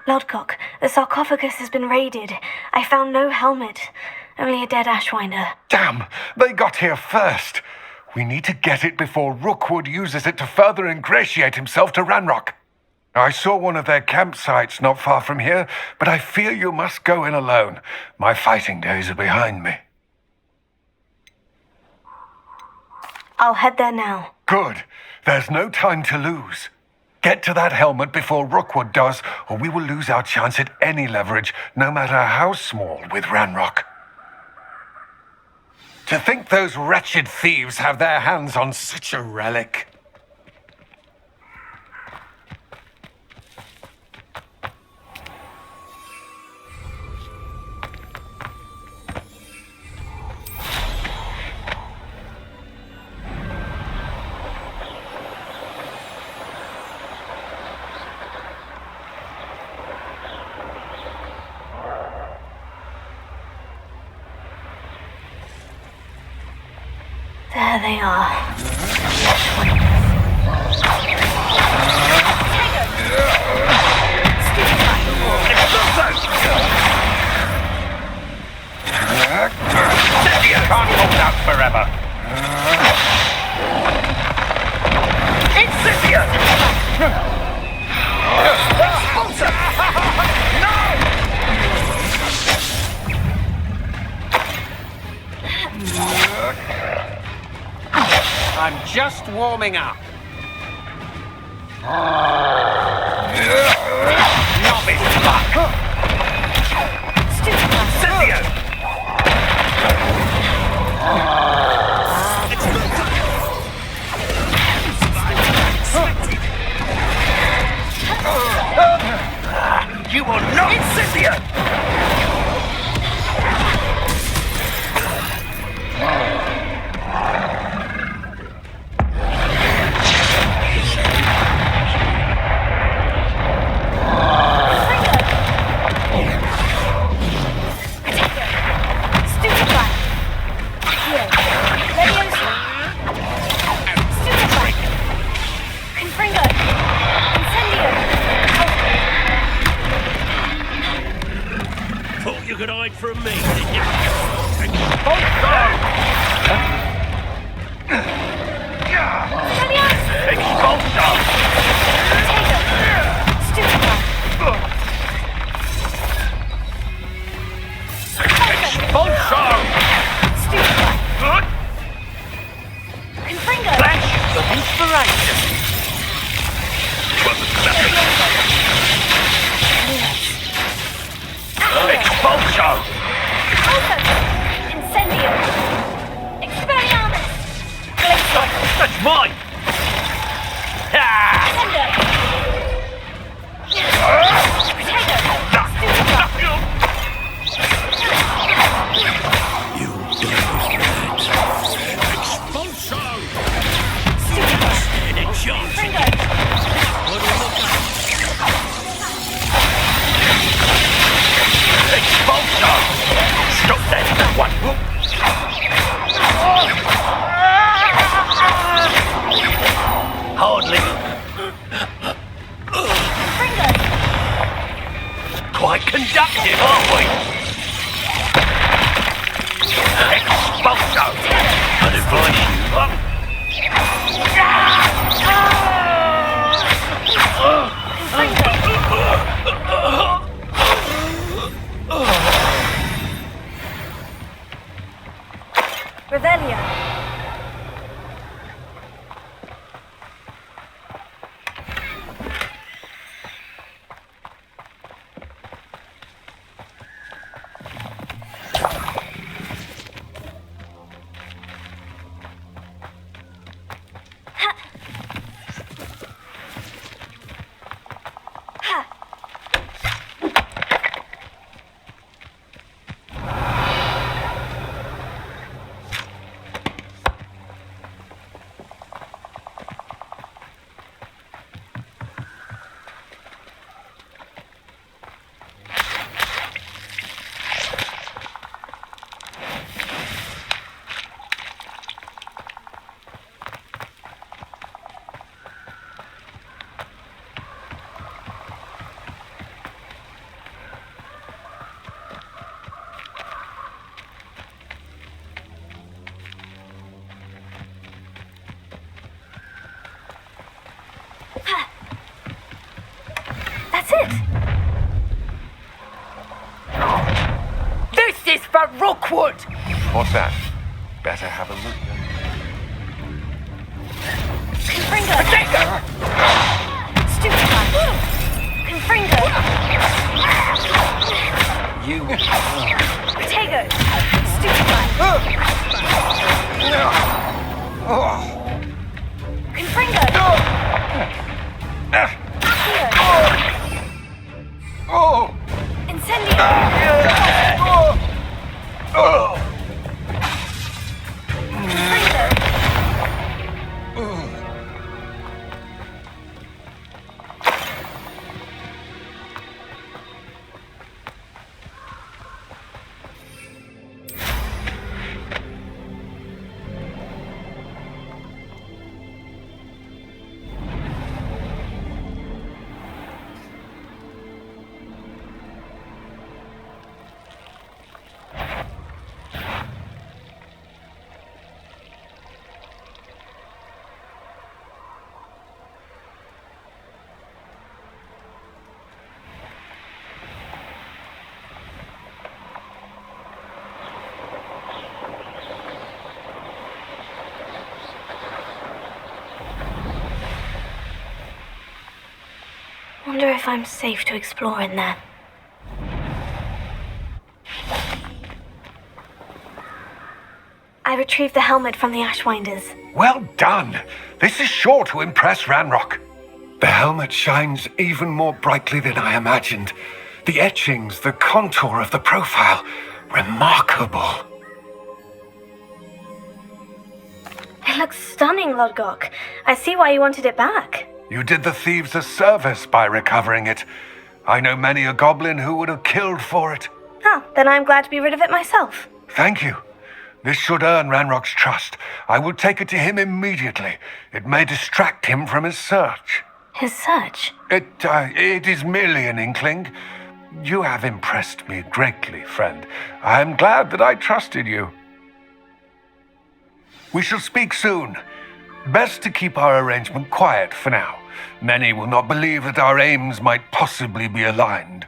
Lodgok, the sarcophagus has been raided. I found no helmet, only a dead ashwinder. Damn! They got here first. We need to get it before Rookwood uses it to further ingratiate himself to Ranrock. I saw one of their campsites not far from here, but I fear you must go in alone. My fighting days are behind me. I'll head there now. Good. There's no time to lose. Get to that helmet before Rookwood does, or we will lose our chance at any leverage, no matter how small, with Ranrock. To think those wretched thieves have their hands on such a relic. There they are. You can't hold out forever. Incendio! I'm just warming up. Novice luck. Incendio! from me. That's mine! Stop that one! Hardly. Quite conductive, aren't we? Expulso! I'd advise Revelio. That's it. This is for Rookwood! What's that? Better have a look. Confringo. Stupefy. Confringo. You. Protego. Stupefy. Confringo. Oh! Incendio. Wonder if I'm safe to explore in there. I retrieved the helmet from the Ashwinders. Well done! This is sure to impress Ranrock. The helmet shines even more brightly than I imagined. The etchings, the contour of the profile. Remarkable. It looks stunning, Lodgok. I see why you wanted it back. You did the thieves a service by recovering it. I know many a goblin who would have killed for it. Ah, then I'm glad to be rid of it myself. Thank you. This should earn Ranrock's trust. I will take it to him immediately. It may distract him from his search. His search? It is merely an inkling. You have impressed me greatly, friend. I am glad that I trusted you. We shall speak soon. Best to keep our arrangement quiet for now. Many will not believe that our aims might possibly be aligned.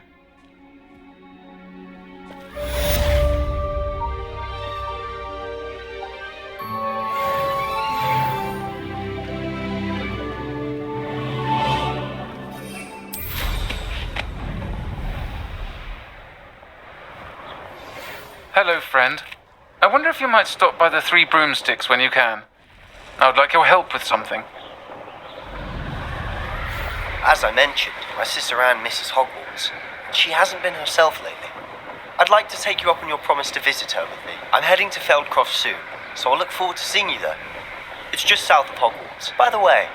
Hello, friend. I wonder if you might stop by the Three Broomsticks when you can. I would like your help with something. As I mentioned, my sister Anne misses Hogwarts, and she hasn't been herself lately. I'd like to take you up on your promise to visit her with me. I'm heading to Feldcroft soon, so I'll look forward to seeing you there. It's just south of Hogwarts. By the way,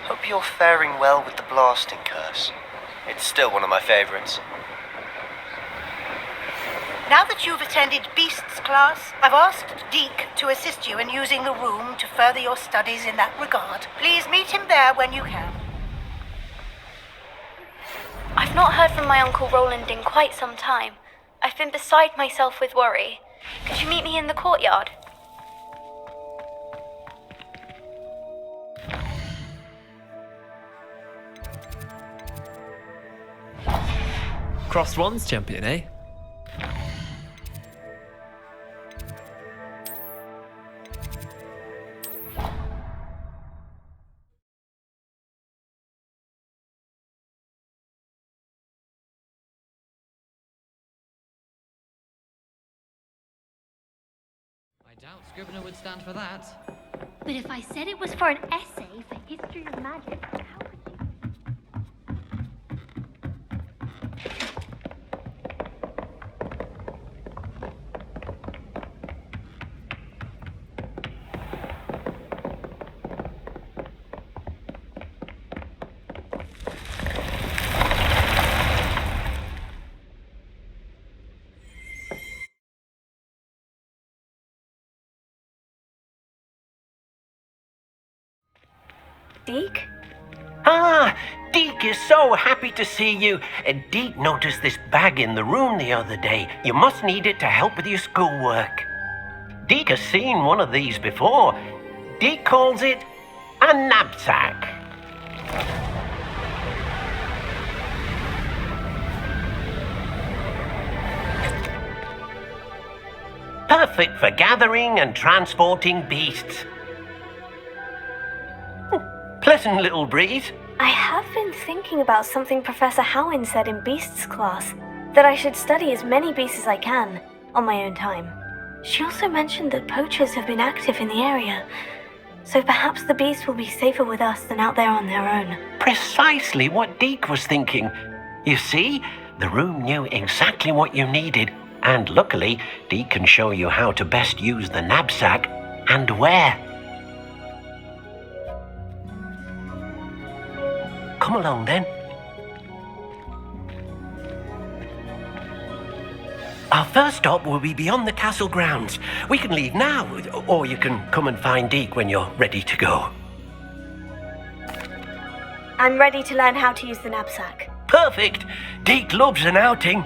hope you're faring well with the blasting curse. It's still one of my favourites. Now that you've attended Beasts class, I've asked Deke to assist you in using the room to further your studies in that regard. Please meet him there when you can. I've not heard from my Uncle Roland in quite some time. I've been beside myself with worry. Could you meet me in the courtyard? Crossed Wands champion, eh? I doubt Scrivener would stand for that. But if I said it was for an essay for history of magic, how could you? Deke? Ah, Deke is so happy to see you. Deke noticed this bag in the room the other day. You must need it to help with your schoolwork. Deke has seen one of these before. Deke calls it a knapsack. Perfect for gathering and transporting beasts. Pleasant little breeze. I have been thinking about something Professor Howin said in Beasts class, that I should study as many beasts as I can, on my own time. She also mentioned that poachers have been active in the area, so perhaps the beasts will be safer with us than out there on their own. Precisely what Deke was thinking. You see, the room knew exactly what you needed, and luckily, Deke can show you how to best use the knapsack and where. Come along then. Our first stop will be beyond the castle grounds. We can leave now, or you can come and find Deke when you're ready to go. I'm ready to learn how to use the knapsack. Perfect! Deke loves an outing.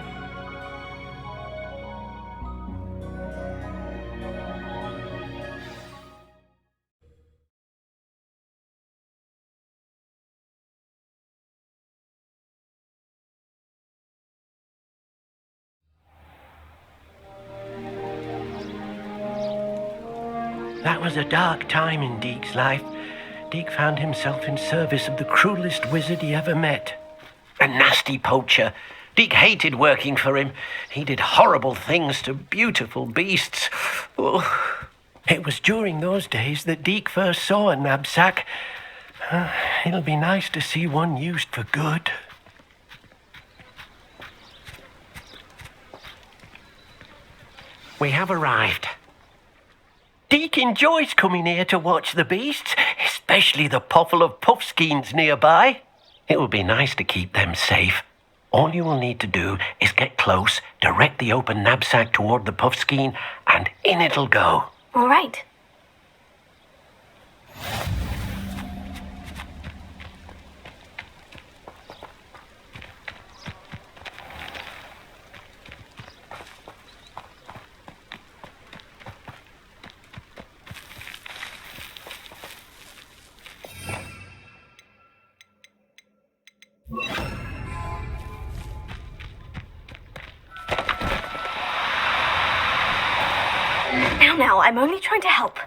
That was a dark time in Deke's life. Deke found himself in service of the cruelest wizard he ever met. A nasty poacher. Deke hated working for him. He did horrible things to beautiful beasts. Oh. It was during those days that Deke first saw a knapsack. It'll be nice to see one used for good. We have arrived. Deke enjoys coming here to watch the beasts, especially the potful of puffskeins nearby. It will be nice to keep them safe. All you will need to do is get close, direct the open knapsack toward the puffskein, and in it'll go. All right. Now, I'm only trying to help.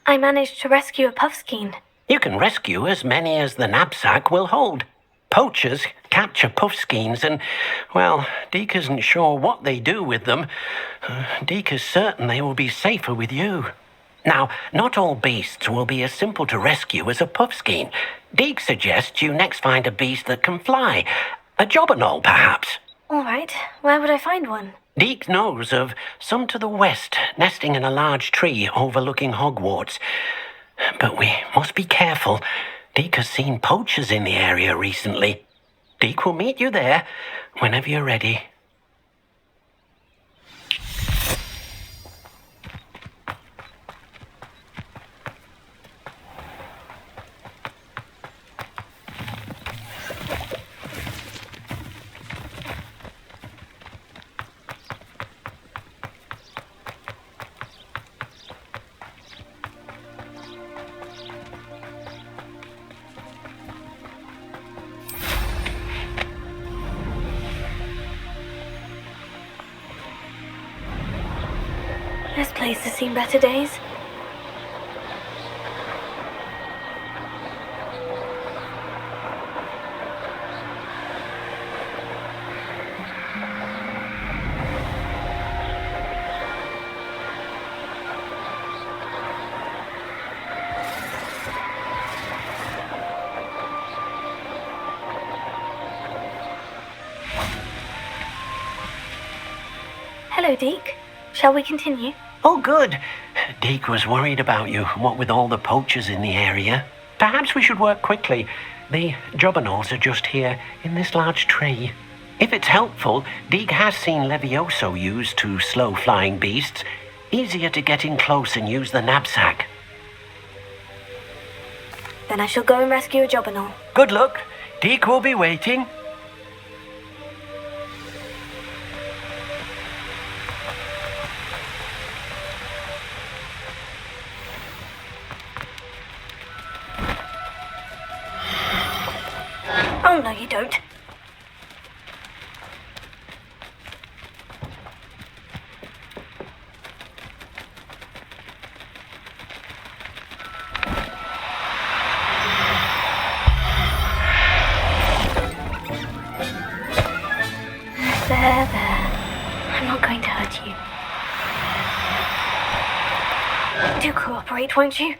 I managed to rescue a puffskein. You can rescue as many as the knapsack will hold. Poachers capture puffskeins and, well, Deke isn't sure what they do with them. Deke is certain they will be safer with you. Now, not all beasts will be as simple to rescue as a puffskein. Deke suggests you next find a beast that can fly. A jobberknoll, perhaps. All right, where would I find one? Deke knows of some to the west, nesting in a large tree overlooking Hogwarts. But we must be careful. Deke has seen poachers in the area recently. Deke will meet you there whenever you're ready. This place has seen better days. Hello, Deke. Shall we continue? Oh, good. Deke was worried about you, what with all the poachers in the area. Perhaps we should work quickly. The jobberknolls are just here, in this large tree. If it's helpful, Deke has seen Levioso used to slow flying beasts. Easier to get in close and use the knapsack. Then I shall go and rescue a jobberknoll. Good luck. Deke will be waiting. Oh, no, you don't. There. I'm not going to hurt you. Do cooperate, won't you?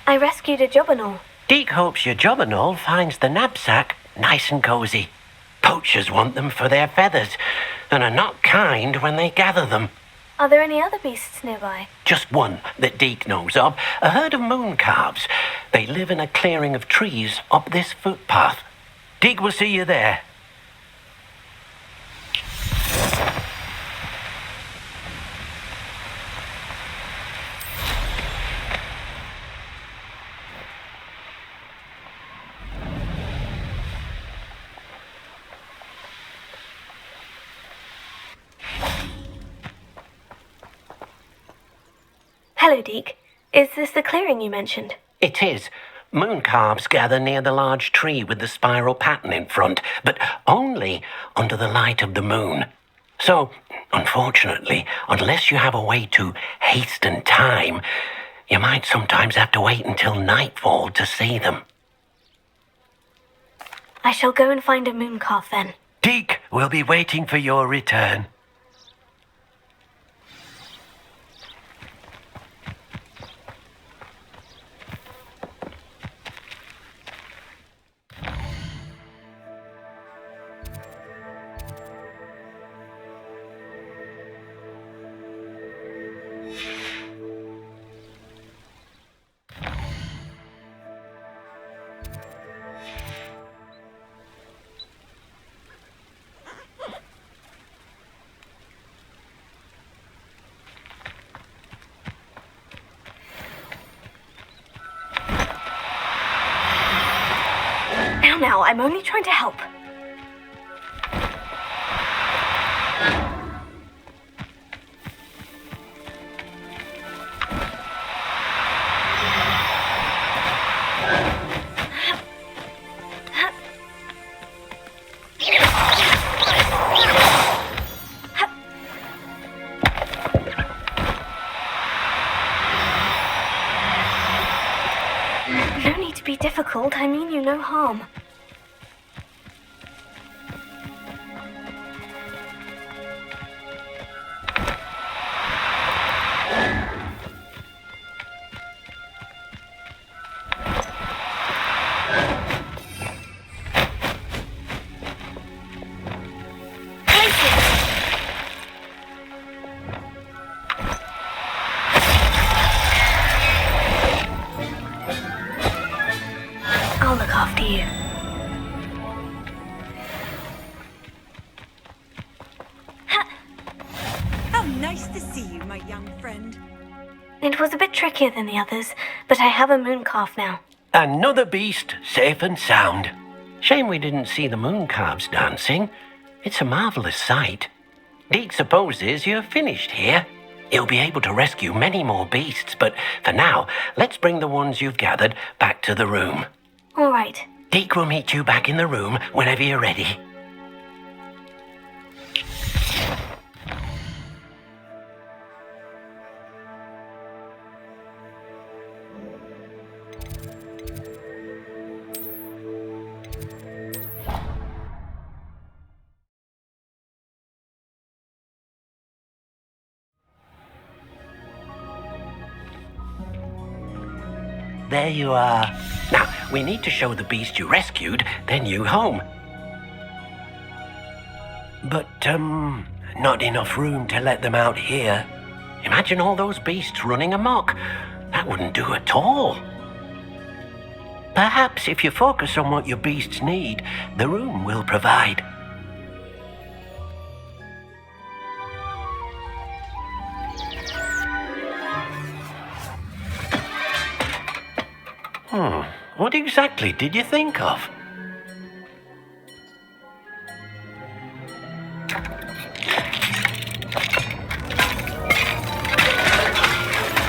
I rescued a jobberknoll. Deke hopes your jobberknoll finds the knapsack nice and cozy. Poachers want them for their feathers and are not kind when they gather them. Are there any other beasts nearby? Just one that Deke knows of, a herd of moon calves. They live in a clearing of trees up this footpath. Deke will see you there. Hello, Deke. Is this the clearing you mentioned? It is. Moon calves gather near the large tree with the spiral pattern in front, but only under the light of the moon. So, unfortunately, unless you have a way to hasten time, you might sometimes have to wait until nightfall to see them. I shall go and find a moon calf then. Deke will be waiting for your return. on now, I'm only trying to help. No need to be difficult, I mean you no harm. I'll look after you. How nice to see you, my young friend. It was a bit trickier than the others, but I have a moon calf now. Another beast, safe and sound. Shame we didn't see the moon calves dancing. It's a marvelous sight. Deke supposes you're finished here. He'll be able to rescue many more beasts, but for now, let's bring the ones you've gathered back to the room. All right. Deke will meet you back in the room whenever you're ready. There you are. Now, we need to show the beast you rescued their new home. But, not enough room to let them out here. Imagine all those beasts running amok. That wouldn't do at all. Perhaps if you focus on what your beasts need, the room will provide. What exactly did you think of?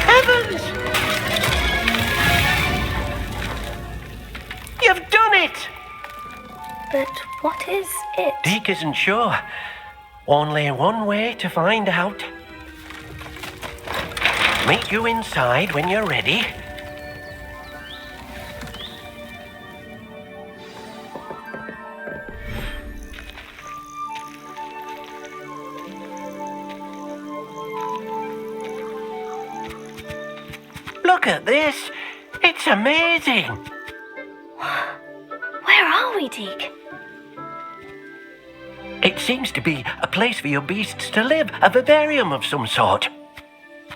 Heavens! You've done it! But what is it? Deke isn't sure. Only one way to find out. Meet you inside when you're ready. Look at this! It's amazing! Where are we, Deke? It seems to be a place for your beasts to live, a vivarium of some sort.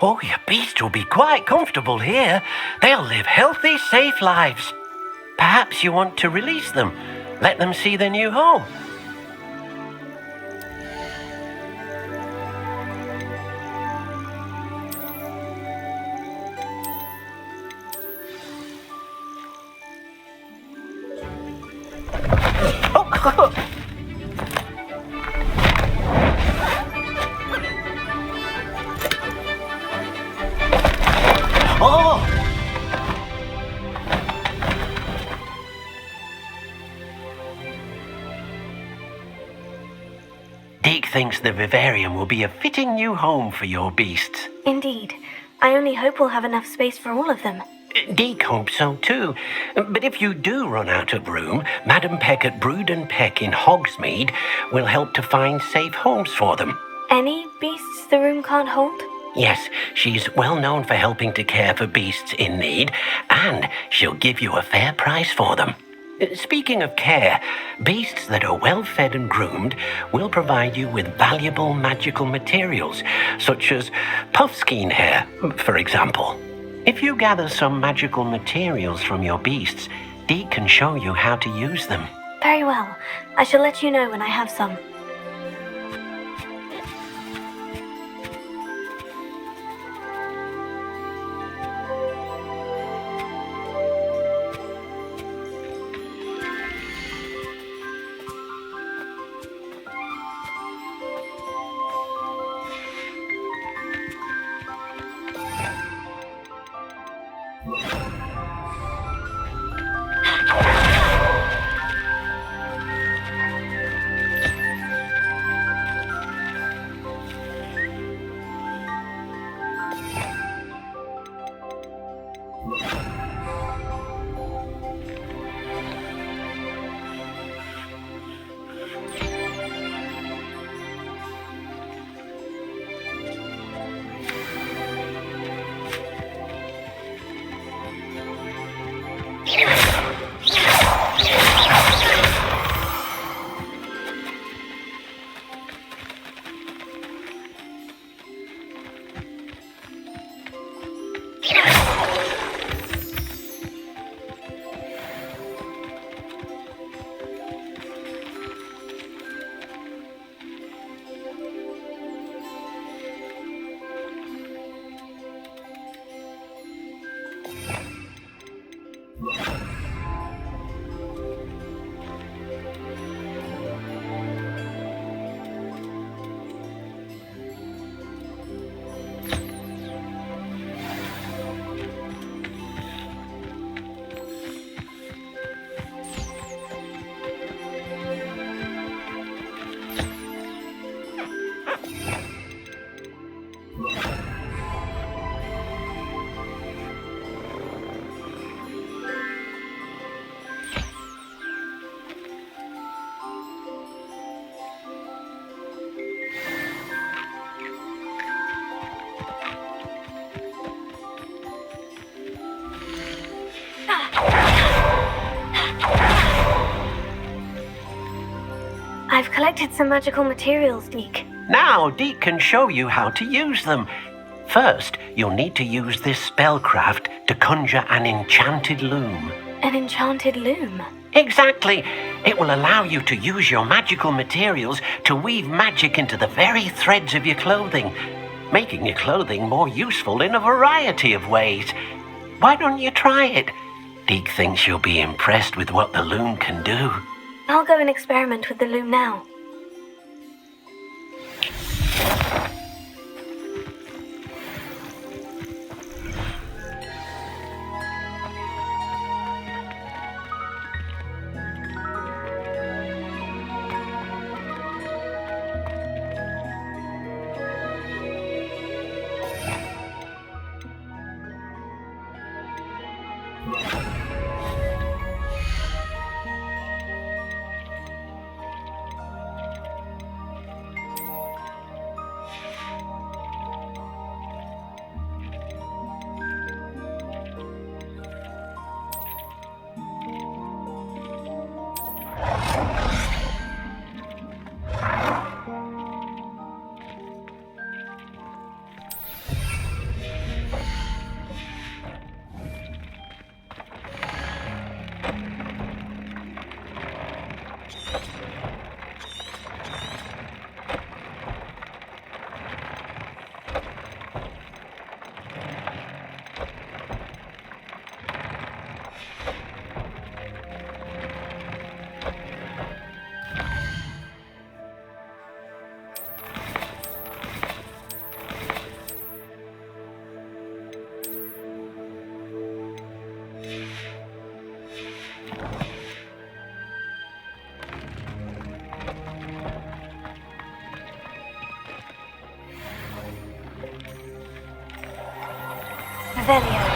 Oh, your beasts will be quite comfortable here. They'll live healthy, safe lives. Perhaps you want to release them, let them see their new home. Deke thinks the vivarium will be a fitting new home for your beasts. Indeed. I only hope we'll have enough space for all of them. Deke hopes so too. But if you do run out of room, Madam Peck at Brood and Peck in Hogsmeade will help to find safe homes for them. Any beasts the room can't hold? Yes, she's well known for helping to care for beasts in need, and she'll give you a fair price for them. Speaking of care, beasts that are well fed and groomed will provide you with valuable magical materials, such as puffskein hair, for example. If you gather some magical materials from your beasts, Deke can show you how to use them. Very well. I shall let you know when I have some. I've collected some magical materials, Deke. Now, Deke can show you how to use them. First, you'll need to use this spellcraft to conjure an enchanted loom. An enchanted loom? Exactly. It will allow you to use your magical materials to weave magic into the very threads of your clothing, making your clothing more useful in a variety of ways. Why don't you try it? Deke thinks you'll be impressed with what the loom can do. I'll go and experiment with the loom now. Revelio.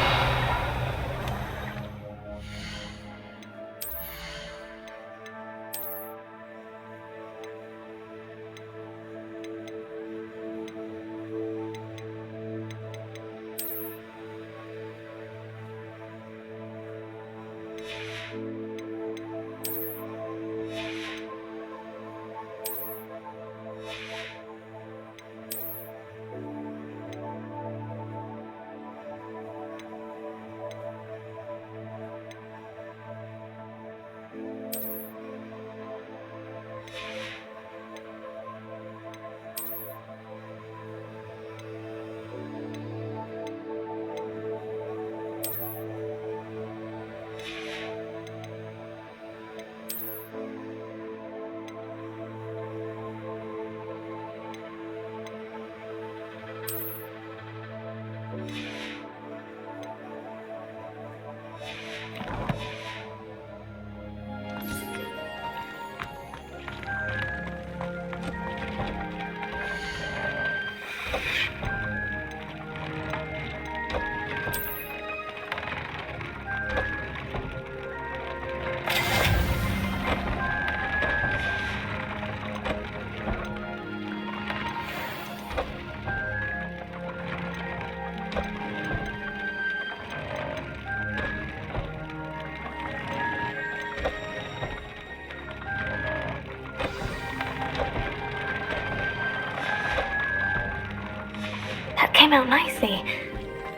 came out nicely.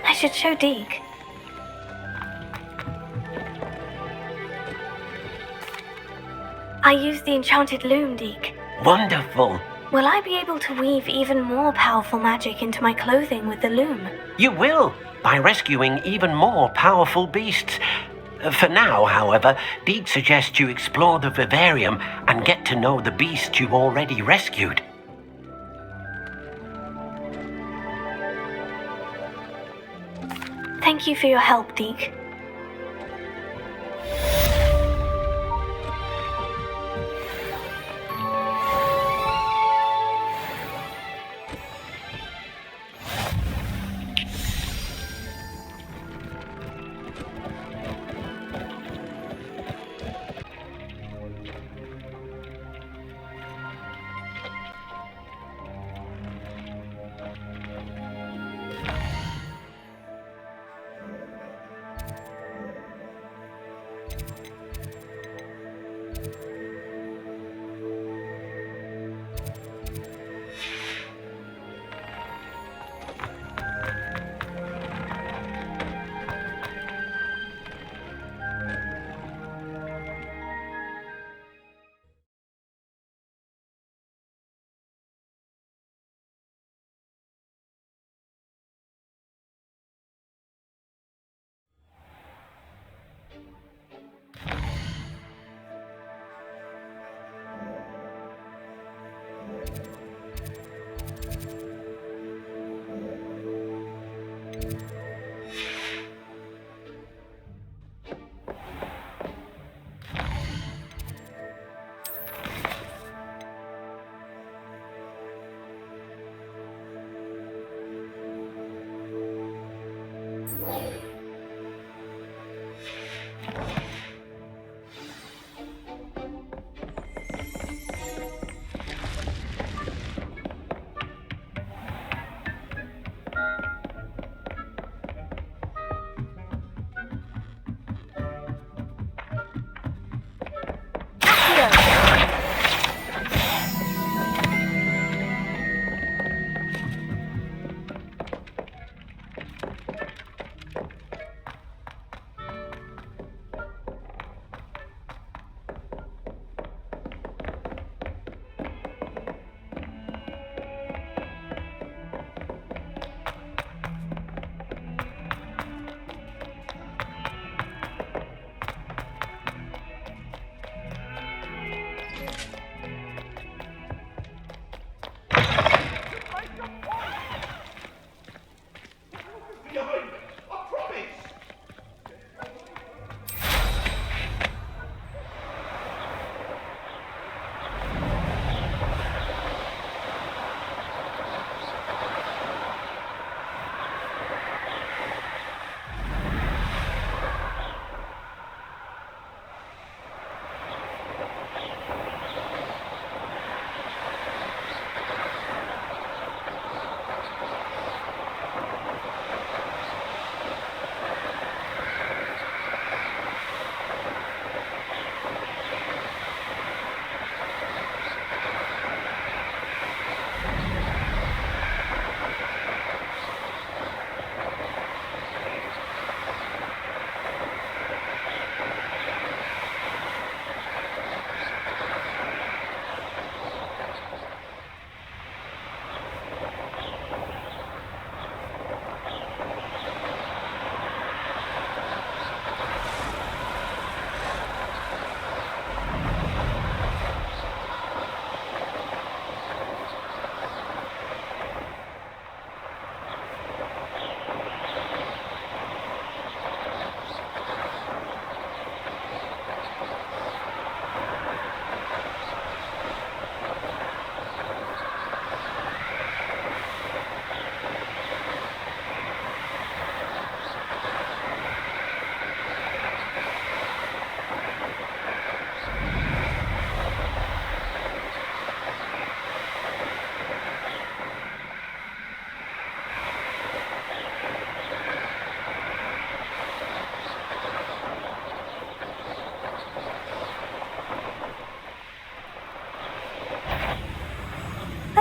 I should show Deke. I used the enchanted loom, Deke. Wonderful. Will I be able to weave even more powerful magic into my clothing with the loom? You will, by rescuing even more powerful beasts. For now, however, Deke suggests you explore the vivarium and get to know the beast you've already rescued. Thank you for your help, Deke.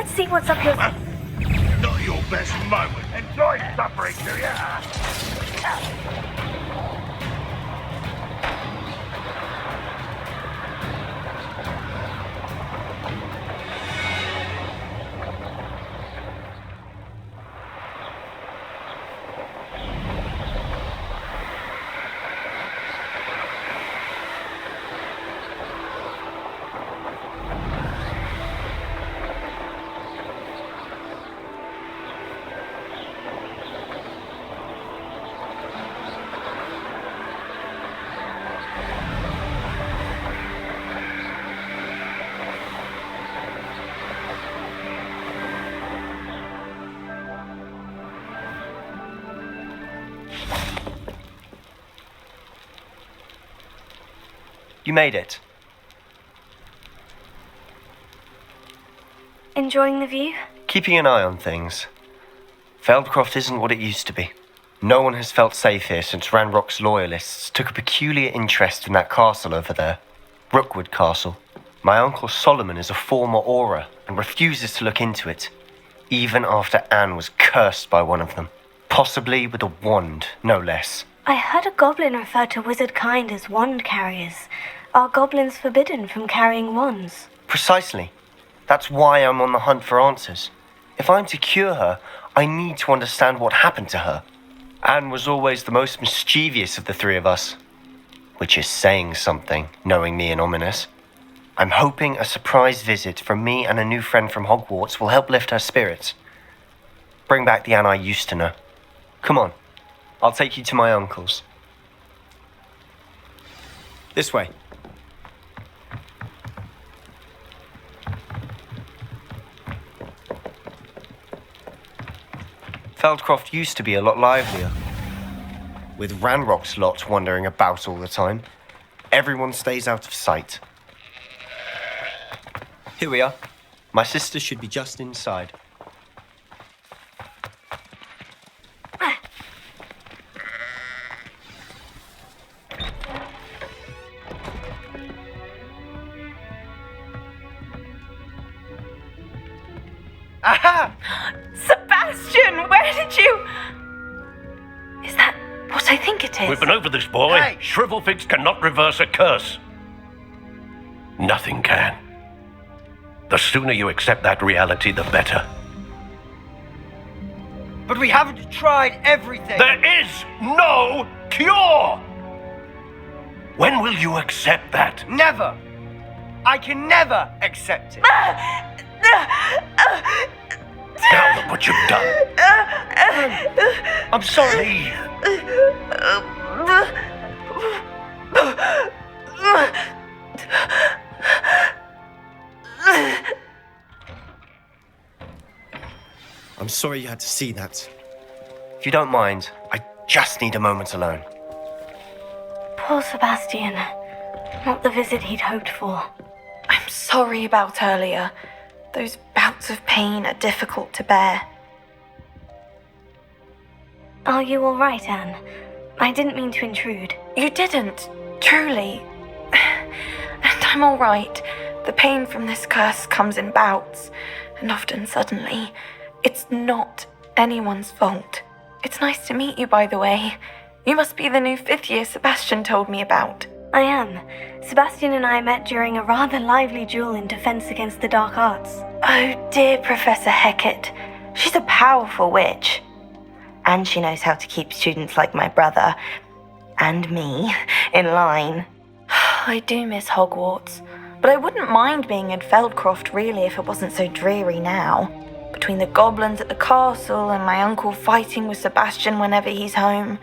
Let's see what's up your... Not your best moment. And enjoy suffering, do you? You made it. Enjoying the view? Keeping an eye on things. Feldcroft isn't what it used to be. No one has felt safe here since Ranrock's loyalists took a peculiar interest in that castle over there. Rookwood Castle. My uncle Solomon is a former Auror and refuses to look into it, even after Anne was cursed by one of them. Possibly with a wand, no less. I heard a goblin refer to wizard kind as wand carriers. Are goblins forbidden from carrying wands? Precisely. That's why I'm on the hunt for answers. If I'm to cure her, I need to understand what happened to her. Anne was always the most mischievous of the three of us. Which is saying something, knowing me and Ominous. I'm hoping a surprise visit from me and a new friend from Hogwarts will help lift her spirits. Bring back the Anne I used to know. Come on, I'll take you to my uncle's. This way. Feldcroft used to be a lot livelier. With Ranrock's lot wandering about all the time, everyone stays out of sight. Here we are. My sister should be just inside. Aha! Sebastian, where did you... Is that what I think it is? We've been over this, boy. Hey! Shrivelfigs cannot reverse a curse. Nothing can. The sooner you accept that reality, the better. But we haven't tried everything. There is no cure! When will you accept that? Never. I can never accept it. Now look what you've done. I'm sorry. I'm sorry you had to see that. If you don't mind, I just need a moment alone. Poor Sebastian. Not the visit he'd hoped for. I'm sorry about earlier. Those bouts of pain are difficult to bear. Are you all right, Anne? I didn't mean to intrude. You didn't, truly. And I'm all right. The pain from this curse comes in bouts, and often suddenly. It's not anyone's fault. It's nice to meet you, by the way. You must be the new 5th year Sebastian told me about. I am. Sebastian and I met during a rather lively duel in defense against the dark arts. Oh dear, Professor Hecat. She's a powerful witch. And she knows how to keep students like my brother, and me, in line. I do miss Hogwarts, but I wouldn't mind being in Feldcroft really if it wasn't so dreary now. Between the goblins at the castle and my uncle fighting with Sebastian whenever he's home,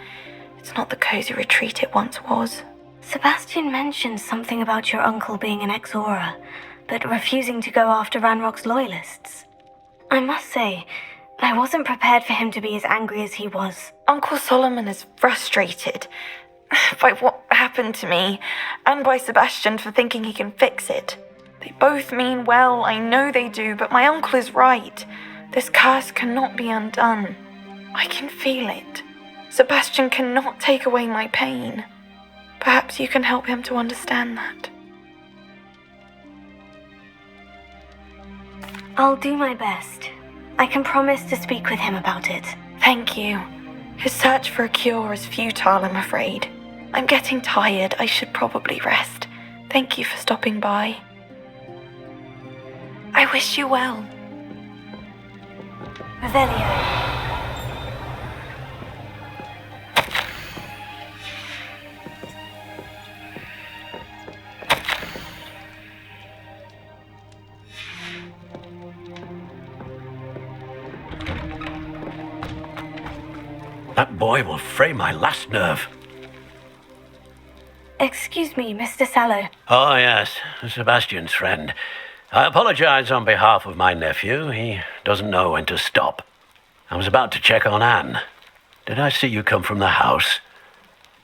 it's not the cozy retreat it once was. Sebastian mentioned something about your uncle being an ex-Auror, but refusing to go after Ranrock's loyalists. I must say, I wasn't prepared for him to be as angry as he was. Uncle Solomon is frustrated by what happened to me, and by Sebastian for thinking he can fix it. They both mean well, I know they do, but my uncle is right. This curse cannot be undone. I can feel it. Sebastian cannot take away my pain. Perhaps you can help him to understand that. I'll do my best. I can promise to speak with him about it. Thank you. His search for a cure is futile, I'm afraid. I'm getting tired. I should probably rest. Thank you for stopping by. I wish you well. Revelio. That boy will fray my last nerve. Excuse me, Mr. Sallow. Oh, yes, Sebastian's friend. I apologize on behalf of my nephew. He doesn't know when to stop. I was about to check on Anne. Did I see you come from the house?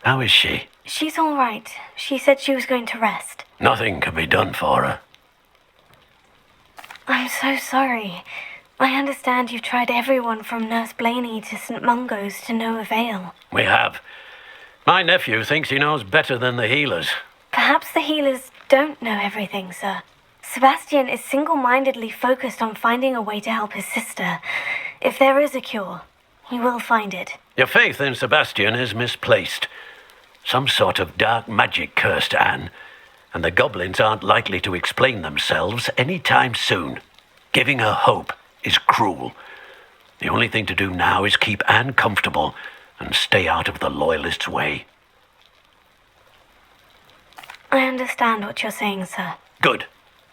How is she? She's all right. She said she was going to rest. Nothing can be done for her. I'm so sorry. I understand you've tried everyone from Nurse Blaney to St. Mungo's to no avail. We have. My nephew thinks he knows better than the healers. Perhaps the healers don't know everything, sir. Sebastian is single-mindedly focused on finding a way to help his sister. If there is a cure, he will find it. Your faith in Sebastian is misplaced. Some sort of dark magic cursed Anne, and the goblins aren't likely to explain themselves any time soon. Giving her hope is cruel. The only thing to do now is keep Anne comfortable and stay out of the Loyalists' way. I understand what you're saying, sir. Good.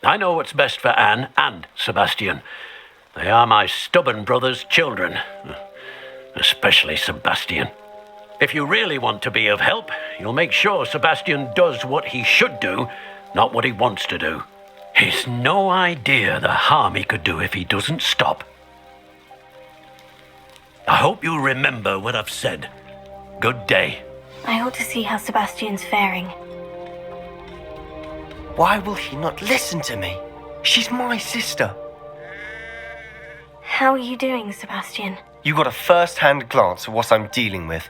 I know what's best for Anne and Sebastian. They are my stubborn brother's children. Especially Sebastian. If you really want to be of help, you'll make sure Sebastian does what he should do, not what he wants to do. He's no idea the harm he could do if he doesn't stop. I hope you remember what I've said. Good day. I ought to see how Sebastian's faring. Why will he not listen to me? She's my sister. How are you doing, Sebastian? You got a first-hand glance at what I'm dealing with.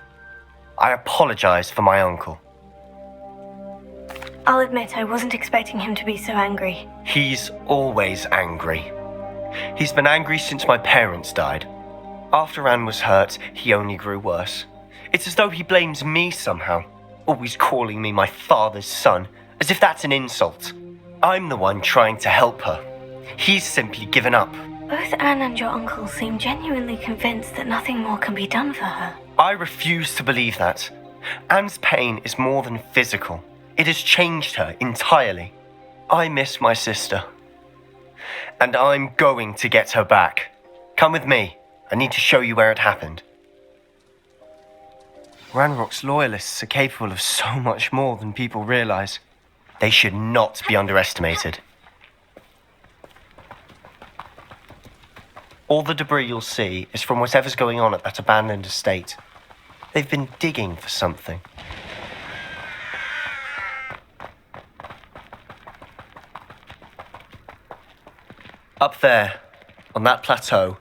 I apologize for my uncle. I'll admit I wasn't expecting him to be so angry. He's always angry. He's been angry since my parents died. After Anne was hurt, he only grew worse. It's as though he blames me somehow, always calling me my father's son, as if that's an insult. I'm the one trying to help her. He's simply given up. Both Anne and your uncle seem genuinely convinced that nothing more can be done for her. I refuse to believe that. Anne's pain is more than physical. It has changed her entirely. I miss my sister. And I'm going to get her back. Come with me. I need to show you where it happened. Ranrock's Loyalists are capable of so much more than people realize. They should not be underestimated. All the debris you'll see is from whatever's going on at that abandoned estate. They've been digging for something. Up there, on that plateau,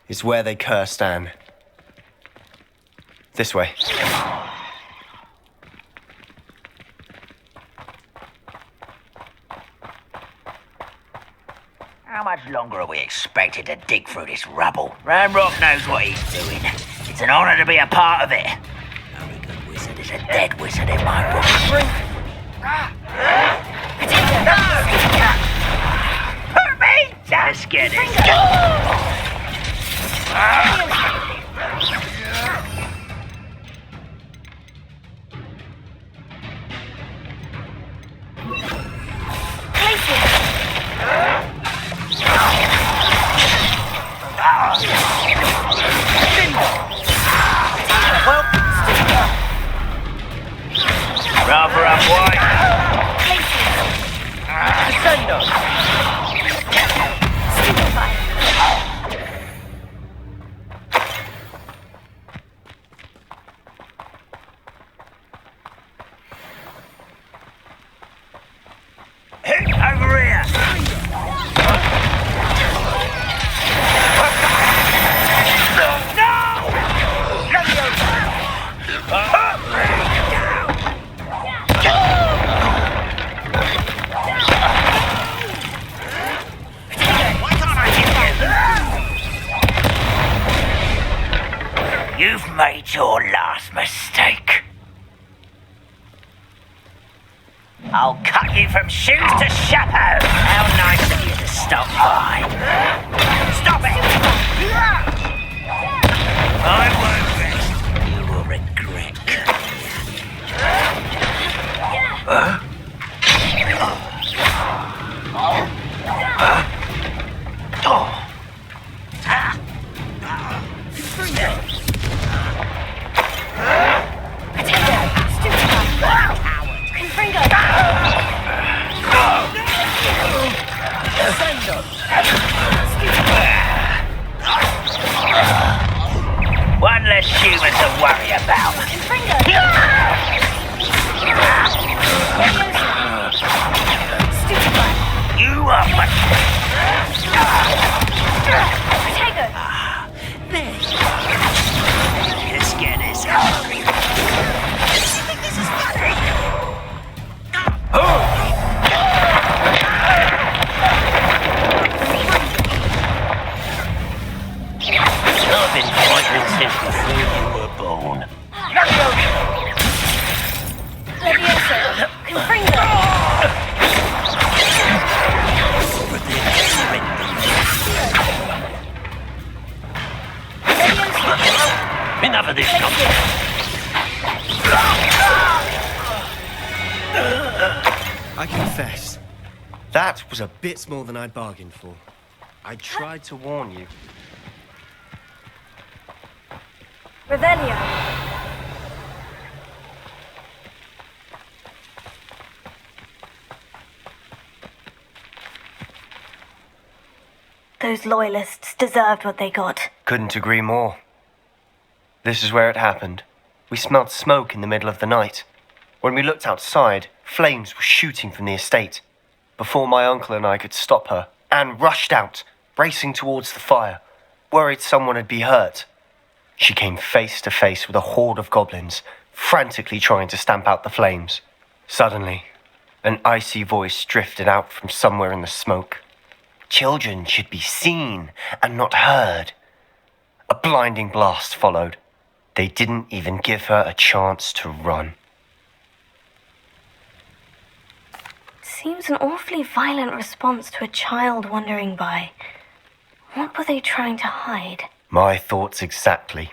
is where they cursed Anne. This way. How much longer are we expected to dig through this rubble? Ranrock knows what he's doing. It's an honor to be a part of it. Only good wizard is a dead wizard in my book. Hurt me! Just get it. Rather up wide. Over here. made your last mistake. I'll cut you from shoes to chapeau. How nice of you to stop by. Stop it! I won't rest. You will regret coming here. One less human to worry about. You are much. There. Let's get this hungry. You think this is funny? I've been fighting since before you were born. Levioso, Confringo. Enough of this nonsense. I confess, that was a bit more than I'd bargained for. I tried to warn you. Revelio. Those loyalists deserved what they got. Couldn't agree more. This is where it happened. We smelled smoke in the middle of the night. When we looked outside, flames were shooting from the estate. Before my uncle and I could stop her, Anne rushed out, racing towards the fire, worried someone had been hurt. She came face to face with a horde of goblins, frantically trying to stamp out the flames. Suddenly, an icy voice drifted out from somewhere in the smoke. Children should be seen and not heard. A blinding blast followed. They didn't even give her a chance to run. Seems an awfully violent response to a child wandering by. What were they trying to hide? My thoughts exactly.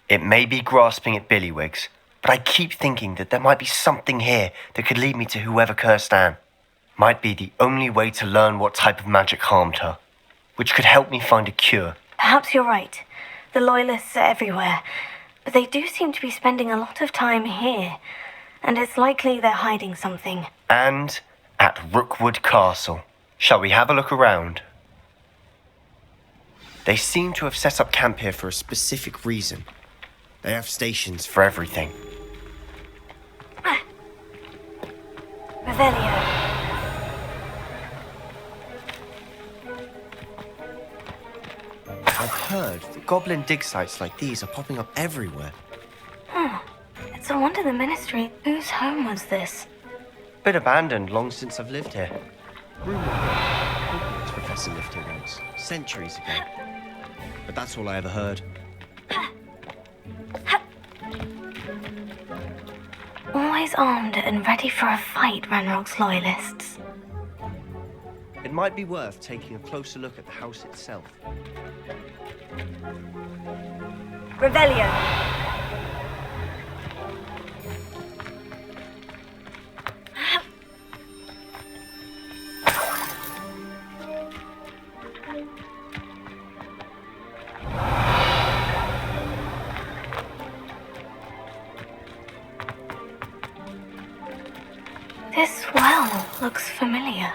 It may be grasping at Billywigs, but I keep thinking that there might be something here that could lead me to whoever cursed Anne. Might be the only way to learn what type of magic harmed her, which could help me find a cure. Perhaps you're right. The loyalists are everywhere, but they do seem to be spending a lot of time here, and it's likely they're hiding something. And at Rookwood Castle. Shall we have a look around? They seem to have set up camp here for a specific reason. They have stations for everything. Revelio. I've heard that goblin dig sites like these are popping up everywhere. It's a wonder the Ministry. Whose home was this? Been abandoned long since I've lived here. Hogwarts professor lived here once, centuries ago. But that's all I ever heard. Always armed and ready for a fight, Ranrock's loyalists. It might be worth taking a closer look at the house itself. Revelio. This well looks familiar.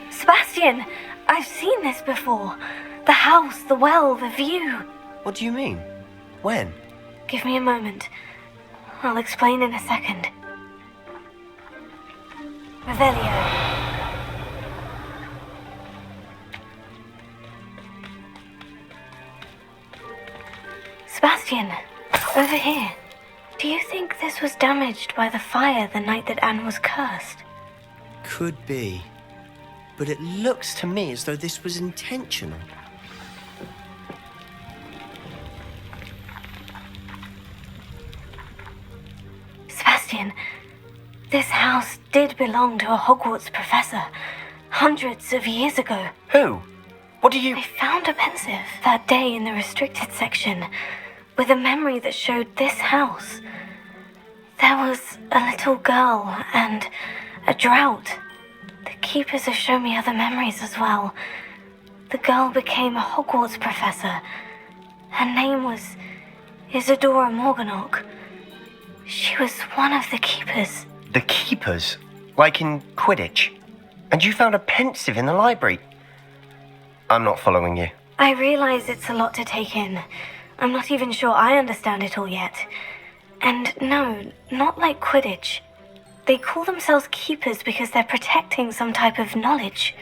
Sebastian, I've seen this before. The house, the well, the view. What do you mean? When? Give me a moment. I'll explain in a second. Revelio. Sebastian, over here. Do you think this was damaged by the fire the night that Anne was cursed? Could be. but it looks to me as though this was intentional. Sebastian, this house did belong to a Hogwarts professor hundreds of years ago. Who? What do you... I found a pensive that day in the restricted section with a memory that showed this house. There was a little girl and a drought. The keepers have shown me other memories as well. The girl became a Hogwarts professor. Her name was Isadora Morganach. She was one of the keepers. The keepers? Like in Quidditch? And you found a pensive in the library? I'm not following you. I realize it's a lot to take in. I'm not even sure I understand it all yet. And no, not like Quidditch. They call themselves keepers because they're protecting some type of knowledge.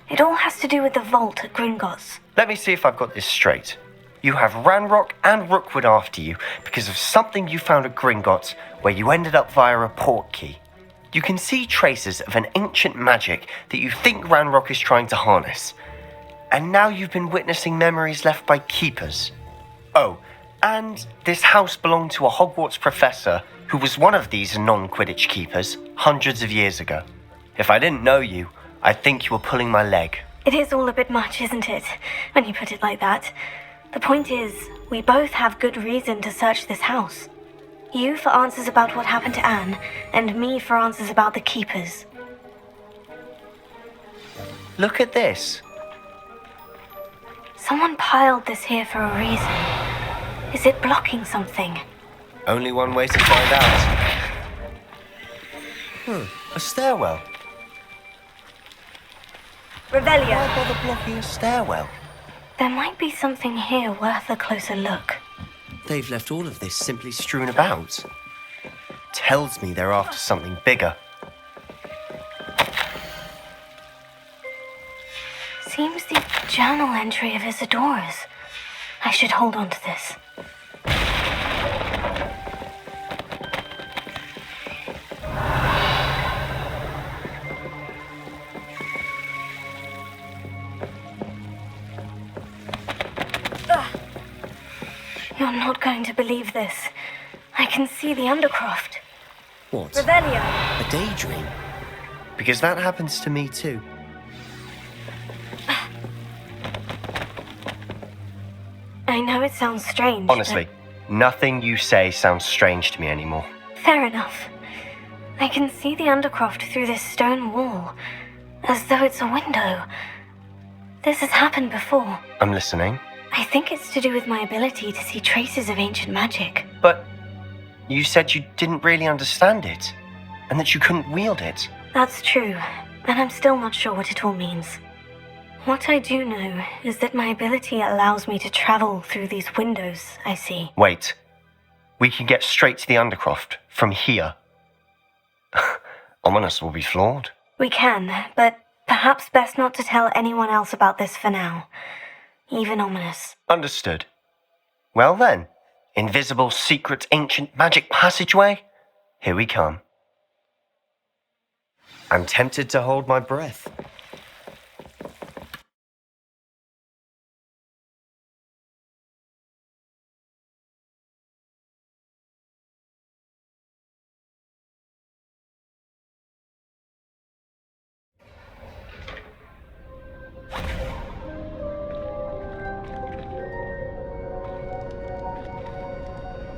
It all has to do with the vault at Gringotts. Let me see if I've got this straight. You have Ranrock and Rookwood after you because of something you found at Gringotts where you ended up via a port key. You can see traces of an ancient magic that you think Ranrock is trying to harness. And now you've been witnessing memories left by keepers. Oh, and this house belonged to a Hogwarts professor who was one of these non-Quidditch keepers hundreds of years ago. If I didn't know you, I'd think you were pulling my leg. It is all a bit much, isn't it, when you put it like that? The point is, we both have good reason to search this house. You for answers about what happened to Anne, and me for answers about the keepers. Look at this. Someone piled this here for a reason. Is it blocking something? Only one way to find out. A stairwell. Revelio. Why bother blocking a stairwell? There might be something here worth a closer look. They've left all of this simply strewn about. Tells me they're after something bigger. Seems the journal entry of Isadora's. I should hold on to this. You're not going to believe this. I can see the Undercroft. What? Revelio. A daydream? Because that happens to me too. I know it sounds strange. Honestly, nothing you say sounds strange to me anymore. Fair enough. I can see the Undercroft through this stone wall, as though it's a window. This has happened before. I'm listening. I think it's to do with my ability to see traces of ancient magic. But you said you didn't really understand it, and that you couldn't wield it. That's true, and I'm still not sure what it all means. What I do know is that my ability allows me to travel through these windows I see. Wait. We can get straight to the Undercroft from here. Ominous will be floored. We can, but perhaps best not to tell anyone else about this for now. Even Ominous. Understood. Well then, invisible, secret, ancient magic passageway, here we come. I'm tempted to hold my breath.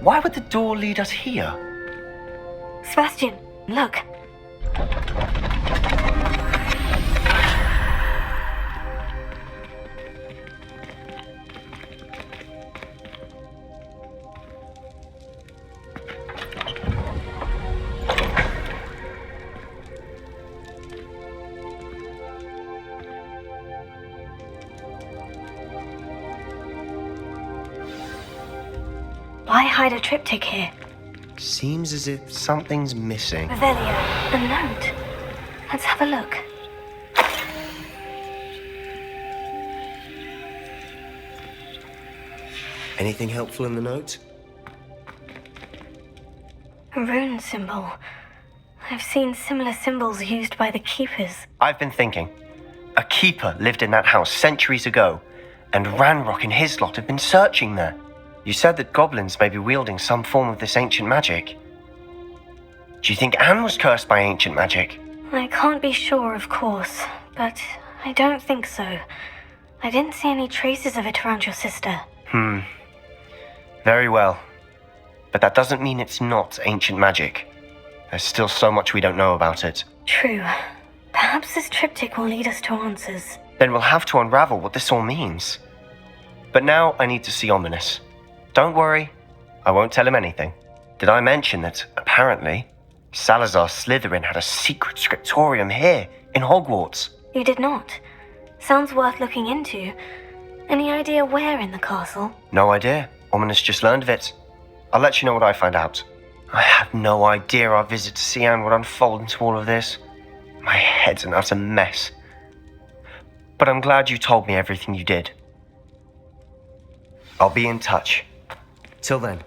Why would the door lead us here? Sebastian, look. Why hide a triptych here? Seems as if something's missing. Revelio, a note. Let's have a look. Anything helpful in the note? A rune symbol. I've seen similar symbols used by the keepers. I've been thinking. A keeper lived in that house centuries ago, and Ranrock and his lot have been searching there. You said that goblins may be wielding some form of this ancient magic. Do you think Anne was cursed by ancient magic? I can't be sure, of course, but I don't think so. I didn't see any traces of it around your sister. Very well. But that doesn't mean it's not ancient magic. There's still so much we don't know about it. True. Perhaps this triptych will lead us to answers. Then we'll have to unravel what this all means. But now I need to see Ominous. Don't worry, I won't tell him anything. Did I mention that, apparently, Salazar Slytherin had a secret scriptorium here, in Hogwarts? You did not. Sounds worth looking into. Any idea where in the castle? No idea. Ominous just learned of it. I'll let you know what I find out. I had no idea our visit to see Anne would unfold into all of this. My head's an utter mess. But I'm glad you told me everything you did. I'll be in touch. Till then.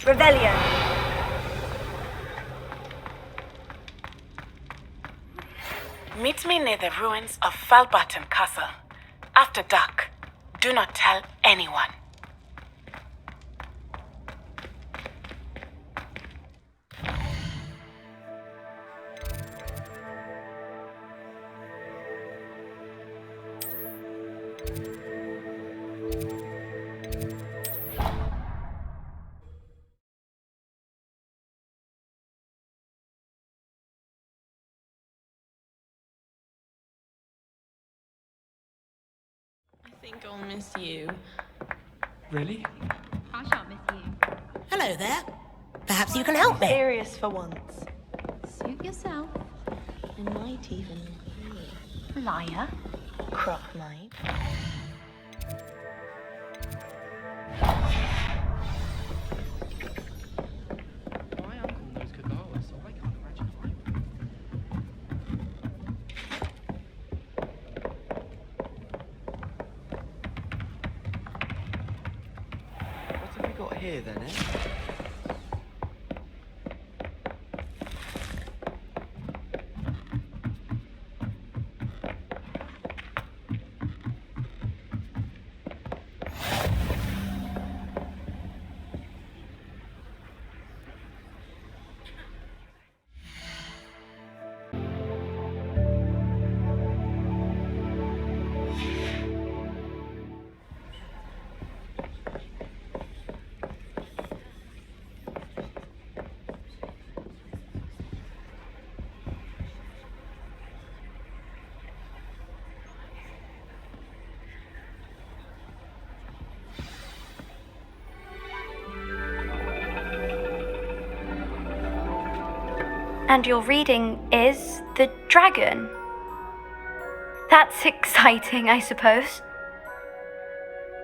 Revelio. Meet me near the ruins of Falbottom Castle. After dark. Do not tell anyone. I think I'll miss you. Really? I shan't miss you. Hello there. Perhaps you can help me. Serious for once. Suit yourself. I might even Liar. crock might. My uncle knows Kagawa, so I can't imagine What have we got here then, eh? And your reading is The Dragon. That's exciting, I suppose.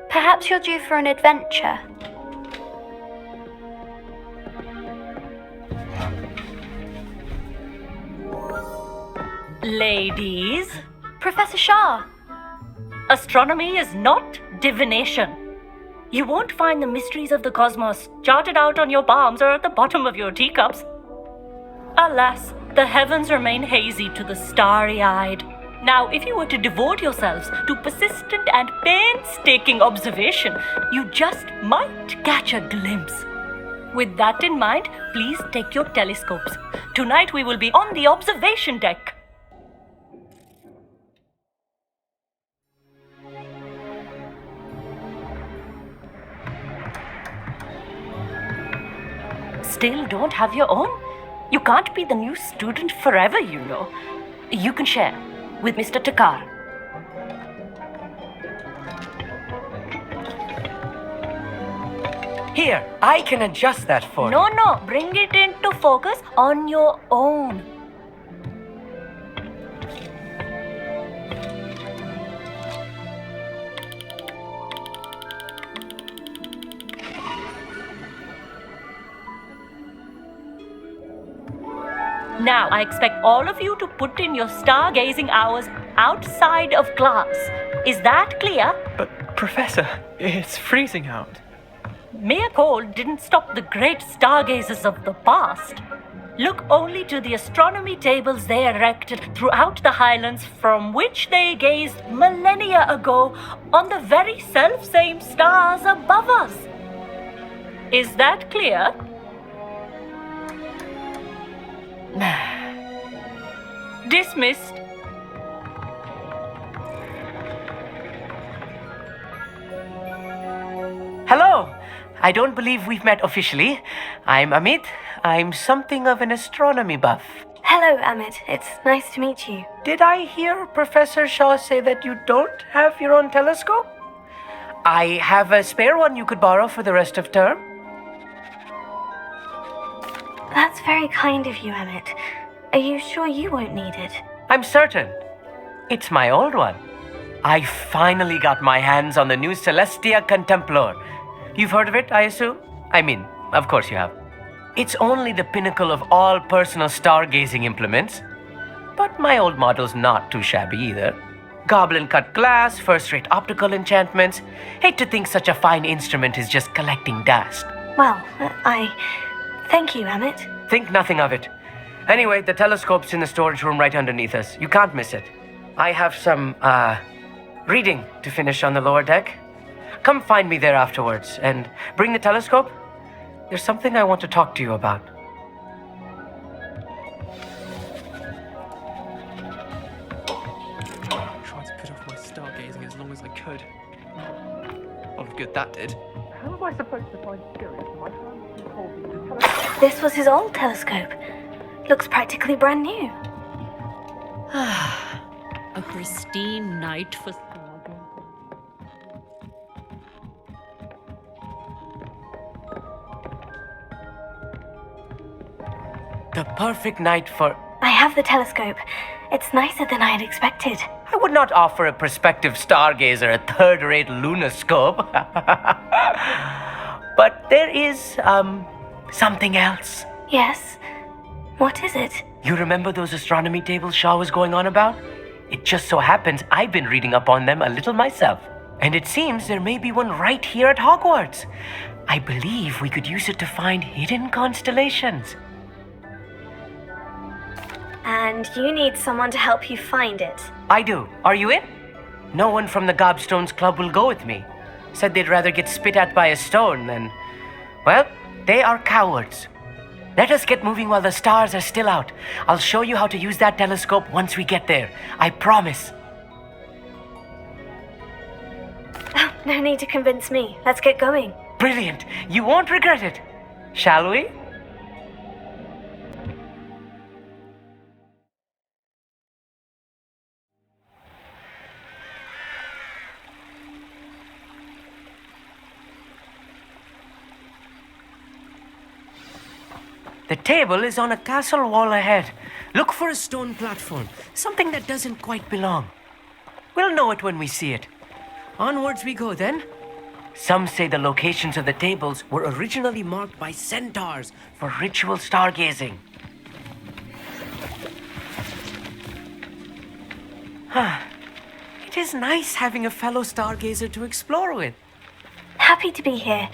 Perhaps you're due for an adventure. Ladies, Professor Shah. astronomy is not divination. You won't find the mysteries of the cosmos charted out on your palms or at the bottom of your teacups. Alas, the heavens remain hazy to the starry-eyed. Now, if you were to devote yourselves to persistent and painstaking observation, you just might catch a glimpse. With that in mind, please take your telescopes. Tonight we will be on the observation deck. Still don't have your own? You can't be the new student forever, you know. You can share with Mr. Takar. Here, I can adjust that for you. No, bring it into focus on your own. Now, I expect all of you to put in your stargazing hours outside of glass. Is that clear? But, Professor, it's freezing out. Mere cold didn't stop the great stargazers of the past. Look only to the astronomy tables they erected throughout the Highlands, from which they gazed millennia ago on the very self-same stars above us. Is that clear? Dismissed. Hello! I don't believe we've met officially. I'm Amit. I'm something of an astronomy buff. Hello, Amit. It's nice to meet you. Did I hear Professor Shaw say that you don't have your own telescope? I have a spare one you could borrow for the rest of term. That's very kind of you, Amit. Are you sure you won't need it? I'm certain. It's my old one. I finally got my hands on the new Celestia Contemplar. You've heard of it, I assume? I mean, of course you have. It's only the pinnacle of all personal stargazing implements. But my old model's not too shabby either. Goblin-cut glass, first-rate optical enchantments. Hate to think such a fine instrument is just collecting dust. Well, thank you, Amit. Think nothing of it. Anyway, the telescope's in the storage room right underneath us. You can't miss it. I have some, reading to finish on the lower deck. Come find me there afterwards, and bring the telescope. There's something I want to talk to you about. I tried to put off my stargazing as long as I could. All of good that did. How am I supposed to find Sirius when my hands keep holding the telescope? This was his old telescope. Looks practically brand new. A pristine night for stargazing. The perfect night for... I have the telescope. It's nicer than I had expected. I would not offer a prospective stargazer a third-rate lunoscope. But there is, something else. Yes? What is it? You remember those astronomy tables Shaw was going on about? It just so happens I've been reading up on them a little myself. And it seems there may be one right here at Hogwarts. I believe we could use it to find hidden constellations. And you need someone to help you find it. I do. Are you in? No one from the Gobstones Club will go with me. Said they'd rather get spit at by a stone than... Well, they are cowards. Let us get moving while the stars are still out. I'll show you how to use that telescope once we get there. I promise. Oh, no need to convince me. Let's get going. Brilliant. You won't regret it. Shall we? The table is on a castle wall ahead. Look for a stone platform, something that doesn't quite belong. We'll know it when we see it. Onwards we go then. Some say the locations of the tables were originally marked by centaurs for ritual stargazing. It is nice having a fellow stargazer to explore with. Happy to be here.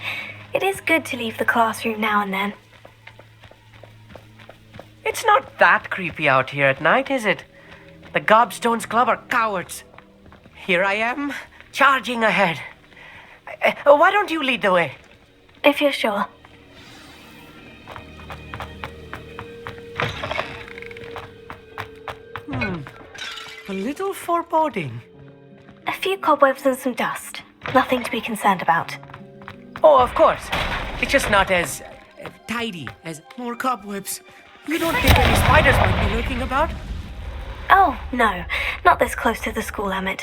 It is good to leave the classroom now and then. It's not that creepy out here at night, is it? The Gobstones Club are cowards. Here I am, charging ahead. Why don't you lead the way? If you're sure. A little foreboding. A few cobwebs and some dust. Nothing to be concerned about. Oh, of course. It's just not as tidy as more cobwebs. You don't think any spiders might be lurking about? Oh, no. Not this close to the school, Amit.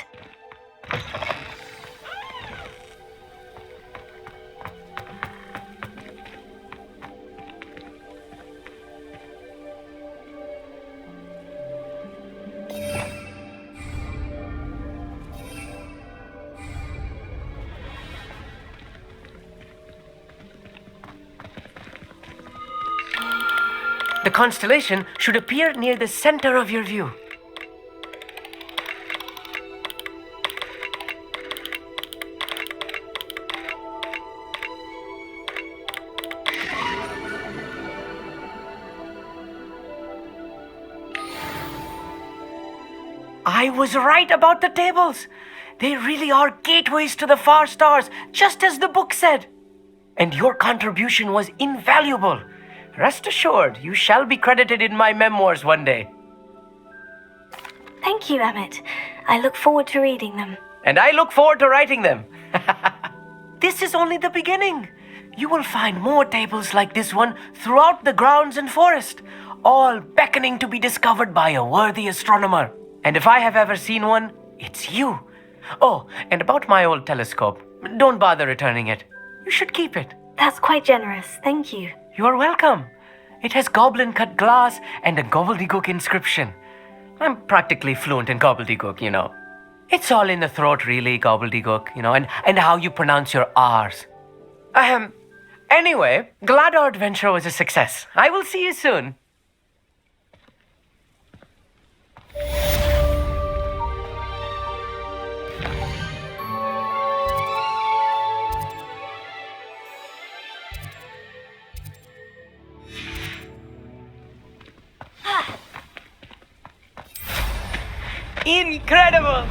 The constellation should appear near the center of your view. I was right about the tables. They really are gateways to the far stars, just as the book said. And your contribution was invaluable. Rest assured, you shall be credited in my memoirs one day. Thank you, Emmett. I look forward to reading them. And I look forward to writing them. This is only the beginning. You will find more tables like this one throughout the grounds and forest, all beckoning to be discovered by a worthy astronomer. And if I have ever seen one, it's you. Oh, and about my old telescope, don't bother returning it. You should keep it. That's quite generous, thank you. You're welcome. It has goblin-cut glass and a gobbledygook inscription. I'm practically fluent in gobbledygook, you know. It's all in the throat, really, gobbledygook, you know, and how you pronounce your R's. Anyway, glad our adventure was a success. I will see you soon. Incredible!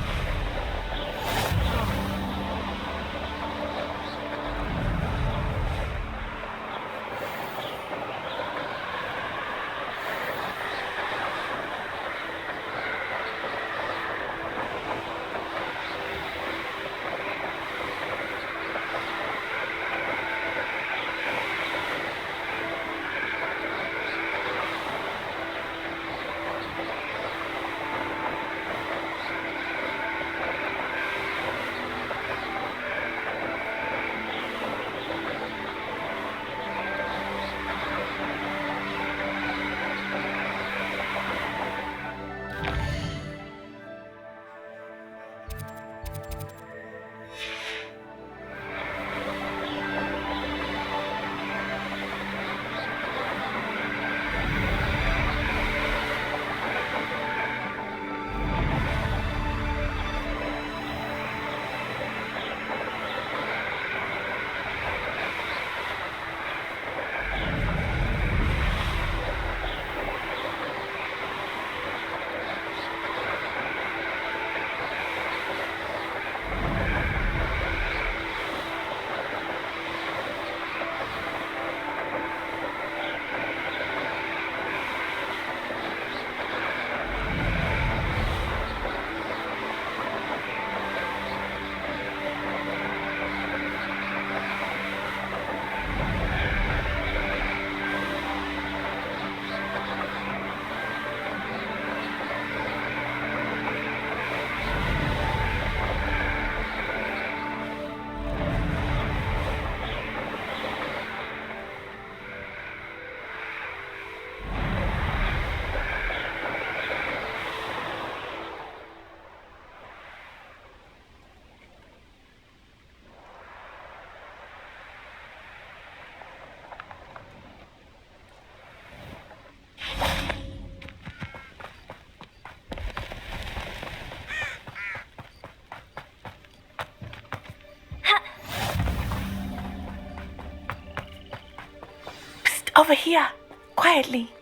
Over here, quietly.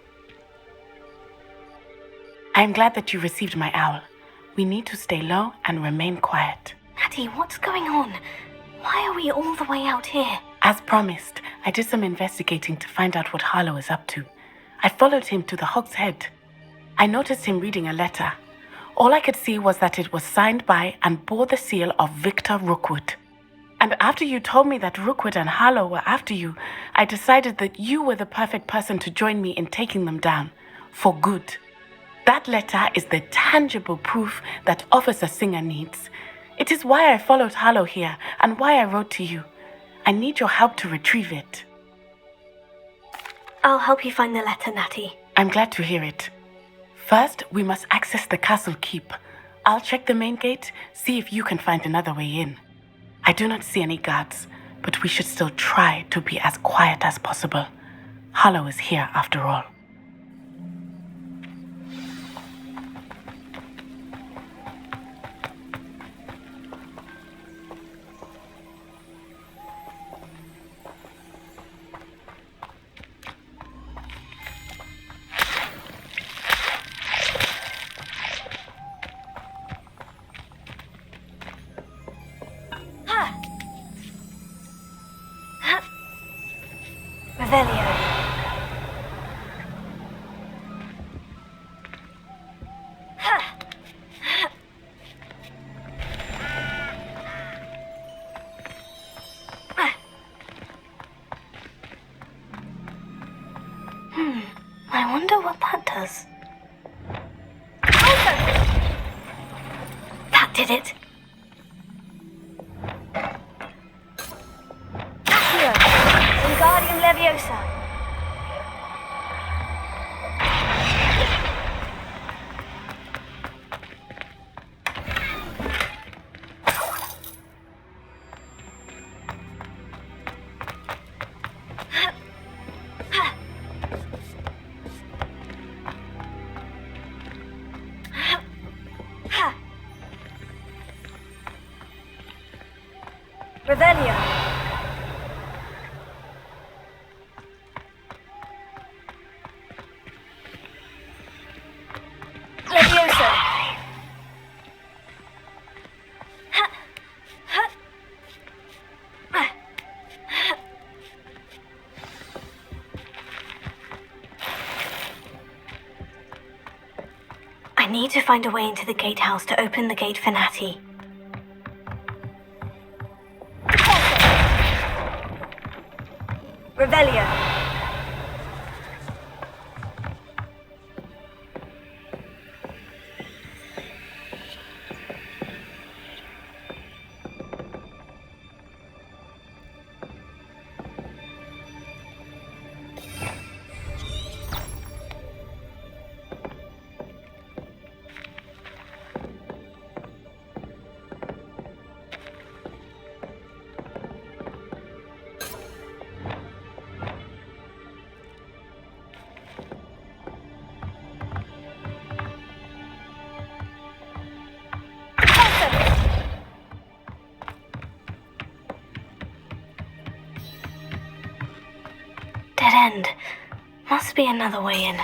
I am glad that you received my owl. We need to stay low and remain quiet. Natty, what's going on? Why are we all the way out here? As promised, I did some investigating to find out what Harlow is up to. I followed him to the Hogshead. I noticed him reading a letter. All I could see was that it was signed by and bore the seal of Victor Rookwood. And after you told me that Rookwood and Harlow were after you, I decided that you were the perfect person to join me in taking them down. For good. That letter is the tangible proof that Officer Singer needs. It is why I followed Harlow here and why I wrote to you. I need your help to retrieve it. I'll help you find the letter, Natty. I'm glad to hear it. First, we must access the castle keep. I'll check the main gate, see if you can find another way in. I do not see any guards, but we should still try to be as quiet as possible. Harlow is here after all. Revelio. I wonder what that does. That did it. Accio! Wingardium Leviosa! Revelio. Leviosa. I need to find a way into the gatehouse to open the gate for Natty. Revelio. Dead end. Must be another way in.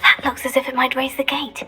That looks as if it might raise the gate.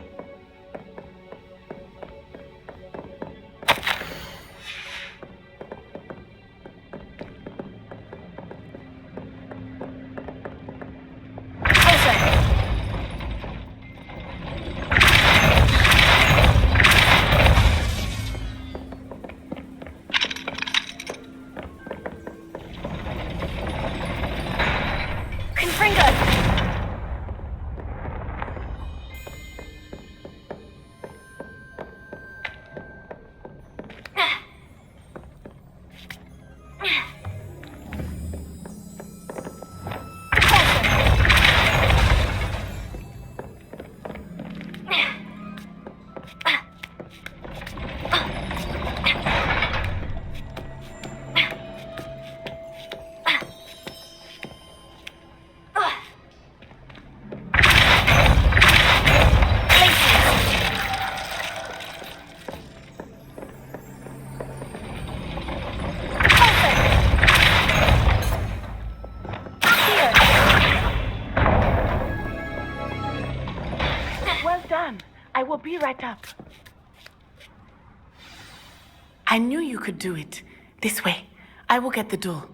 I will be right up. I knew you could do it. This way. I will get the door.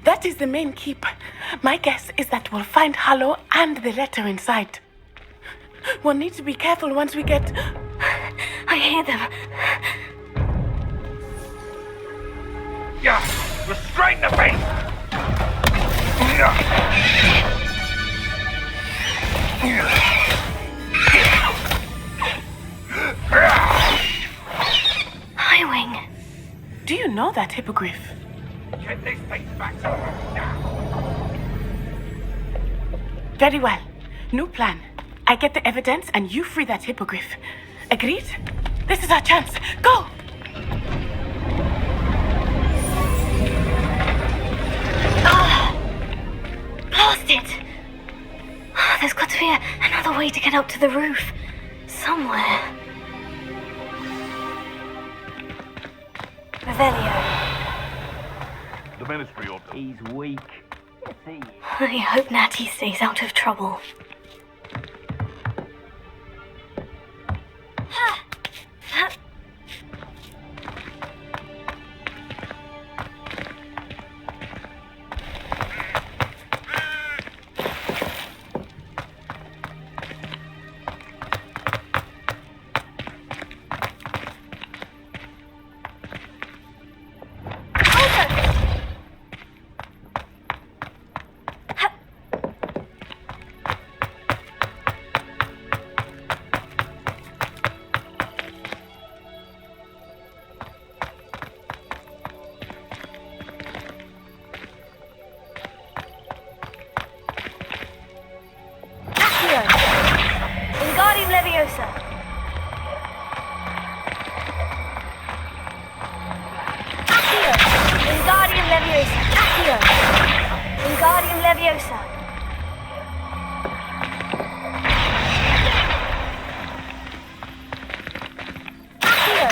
That is the main keep. My guess is that we'll find Hallow and the letter inside. We'll need to be careful once we get... I hear them. Yeah, restrain the beast! Highwing. Do you know that hippogriff? Get this thing back. Very well. New plan. I get the evidence and you free that hippogriff. Agreed? This is our chance. Go! Ah! get up to the roof. Somewhere. Revelio. The Ministry or... He's weak. Yes, he is. I hope Natty stays out of trouble. Wingardium Leviosa. Accio. Wingardium Leviosa. Accio. Wingardium Leviosa. Accio.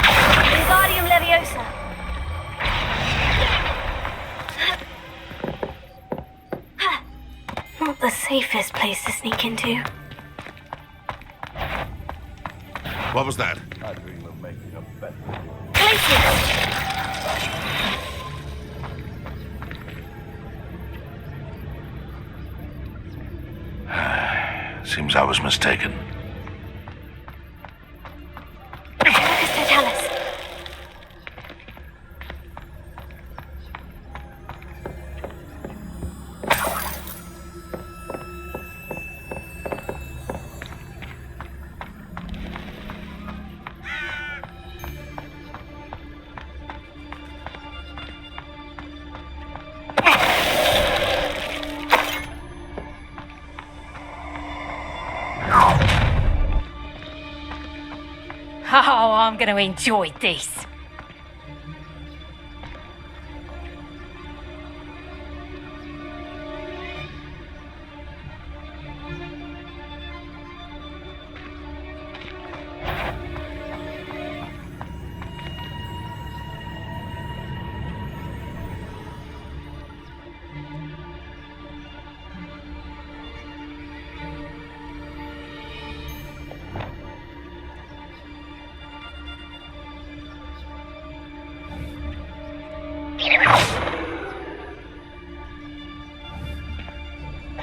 Wingardium Leviosa. Not the safest place to sneak into. What was that? I dream of making a bet with you. Seems I was mistaken. Totalis. Oh, I'm going to enjoy this. I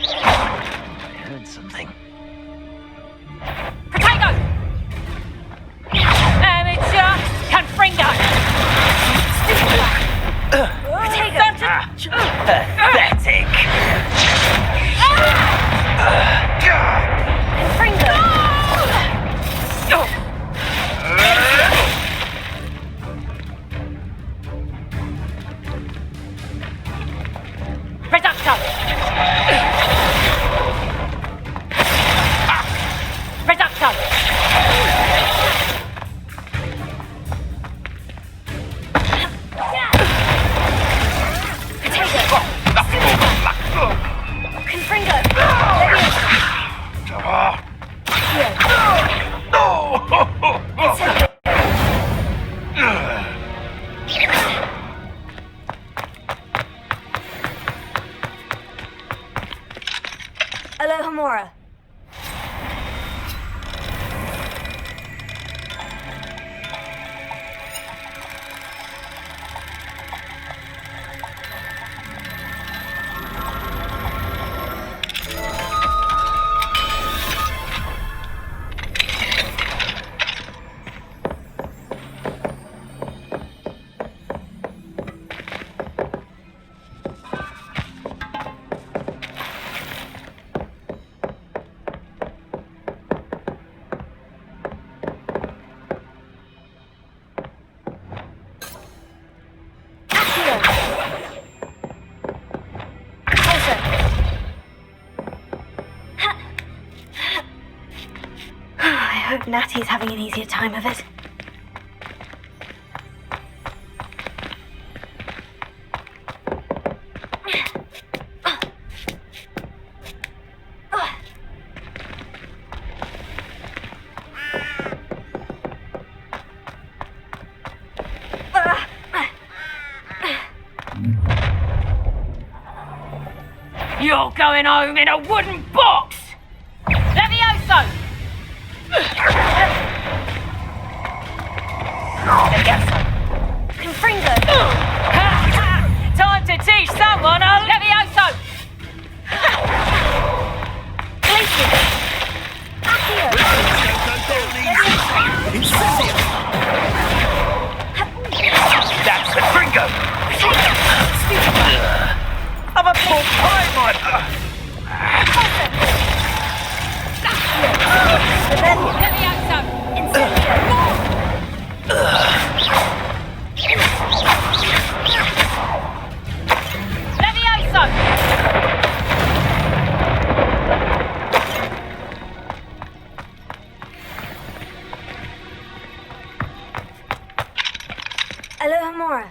heard something. Potato! Amateur Confringo! Pathetic! Reducto! Reducto! Confringo. Alohomora. I hope Natty's having an easier time of it. You're going home in a wooden box! Levioso! Levioso! Confringo! Time to teach someone a Levioso! Glacier! Accio! That's the Fringo! I'm a poor Paimon! Levioso! Levioso! Alohomora.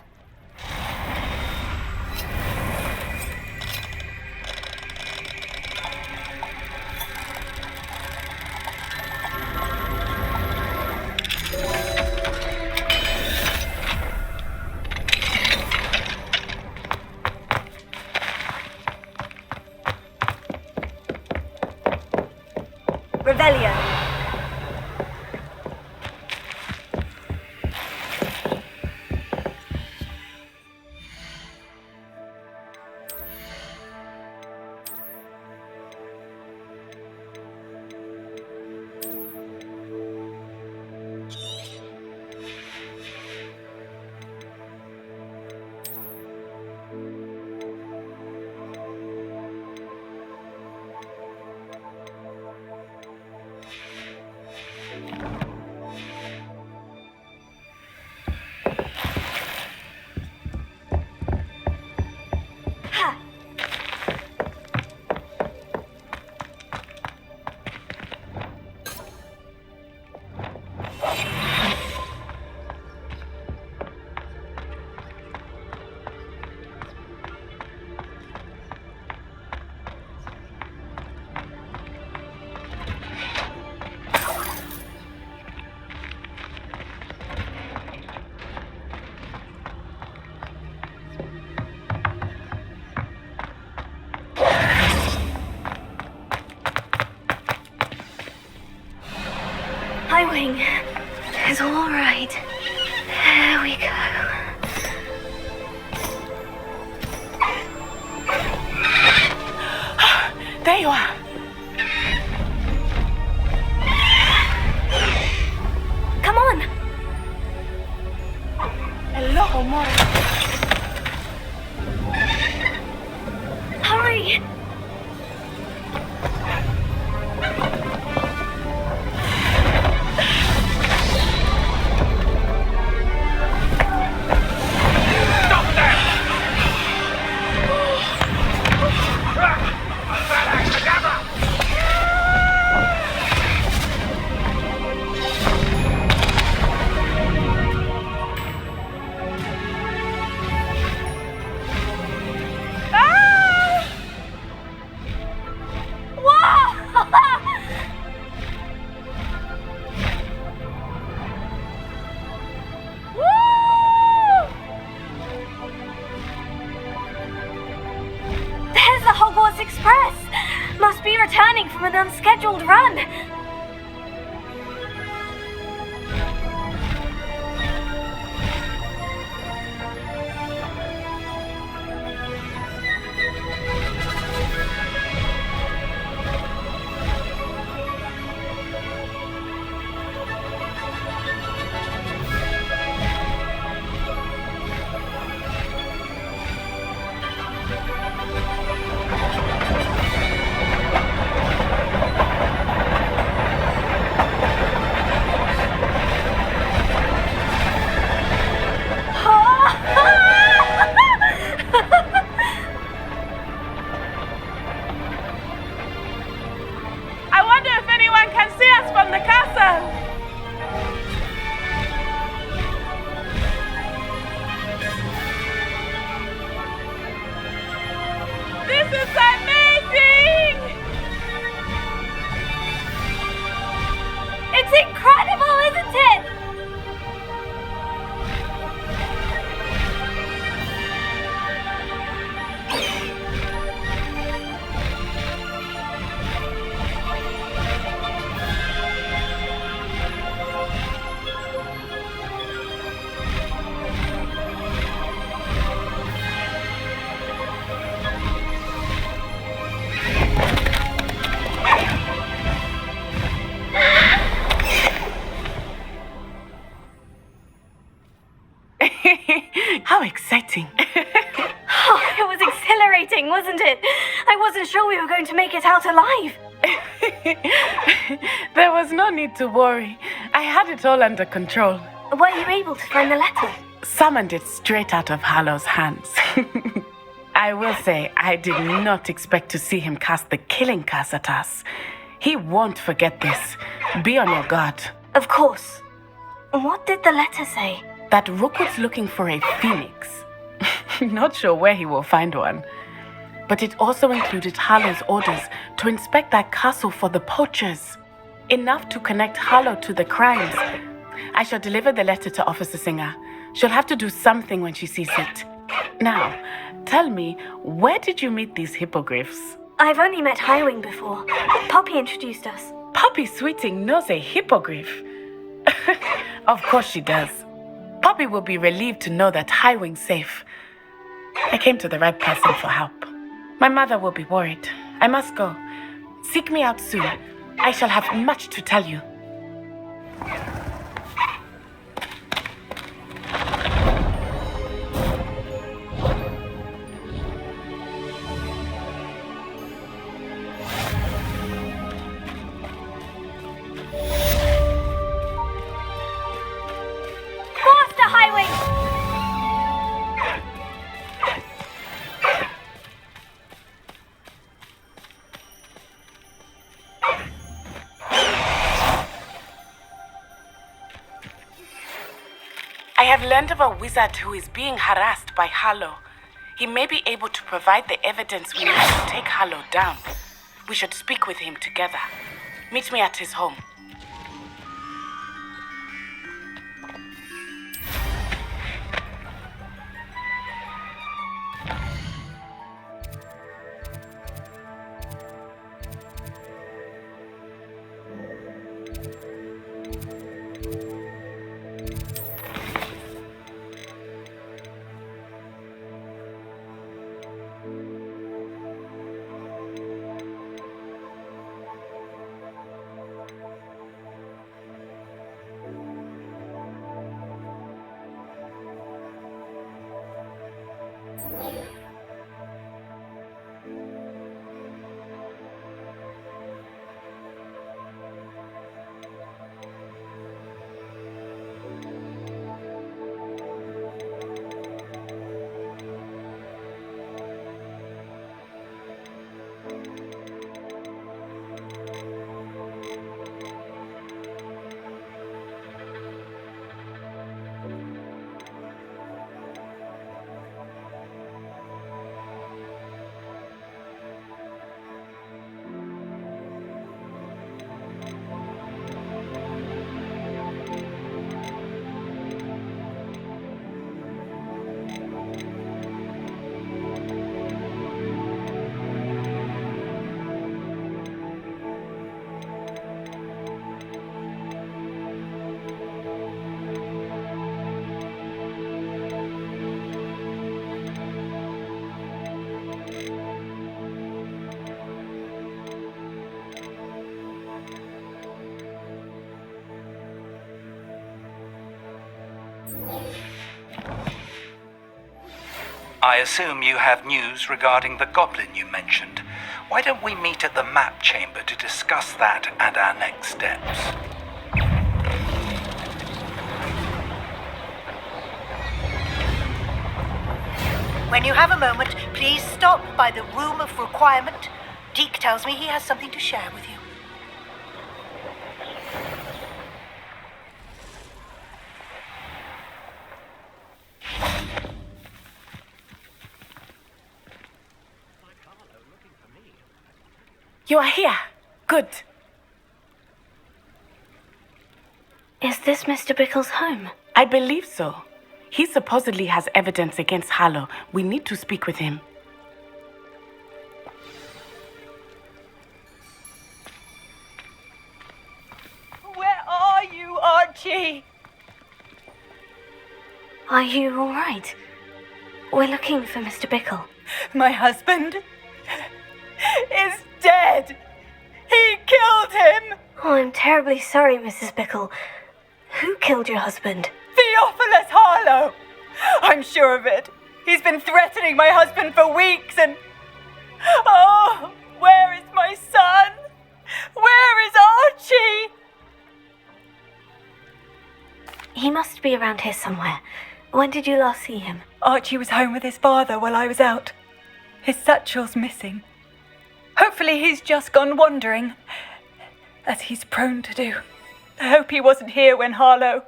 Revelio. My wing is all right. There we go. There you are. Come on. Hello, Mora. Hurry. There's the Hogwarts Express! Must be returning from an unscheduled run. I wonder if anyone can see us from the castle. This is amazing! It's incredible, isn't it? exhilarating, wasn't it? I wasn't sure we were going to make it out alive. There was no need to worry. I had it all under control. Were you able to find the letter? Summoned it straight out of Hallow's hands. I will say, I did not expect to see him cast the killing curse at us. He won't forget this. Be on your guard. Of course. What did the letter say? That Rookwood's looking for a phoenix. Not sure where he will find one. But it also included Harlow's orders to inspect that castle for the poachers. Enough to connect Harlow to the crimes. I shall deliver the letter to Officer Singer. She'll have to do something when she sees it. Now, tell me, where did you meet these hippogriffs? I've only met Highwing before. Poppy introduced us. Poppy Sweeting knows a hippogriff. Of course she does. Poppy will be relieved to know that Highwing's safe. I came to the right person for help. My mother will be worried. I must go. Seek me out soon. I shall have much to tell you. I have learned of a wizard who is being harassed by Harlow. He may be able to provide the evidence we need to take Harlow down. We should speak with him together. Meet me at his home. I assume you have news regarding the goblin you mentioned. Why don't we meet at the map chamber to discuss that and our next steps? When you have a moment, please stop by the Room of Requirement. Deke tells me he has something to share with you. You are here. Good. Is this Mr. Bickle's home? I believe so. He supposedly has evidence against Harlow. We need to speak with him. Where are you, Archie? Are you all right? We're looking for Mr. Bickle. My husband is dead. He killed him. Oh, I'm terribly sorry, Mrs. Bickle. Who killed your husband? Theophilus Harlow. I'm sure of it. He's been threatening my husband for weeks, and Oh, where is my son? Where is Archie? He must be around here somewhere. When did you last see him? Archie was home with his father while I was out. His satchel's missing. Hopefully he's just gone wandering, as he's prone to do. I hope he wasn't here when Harlow...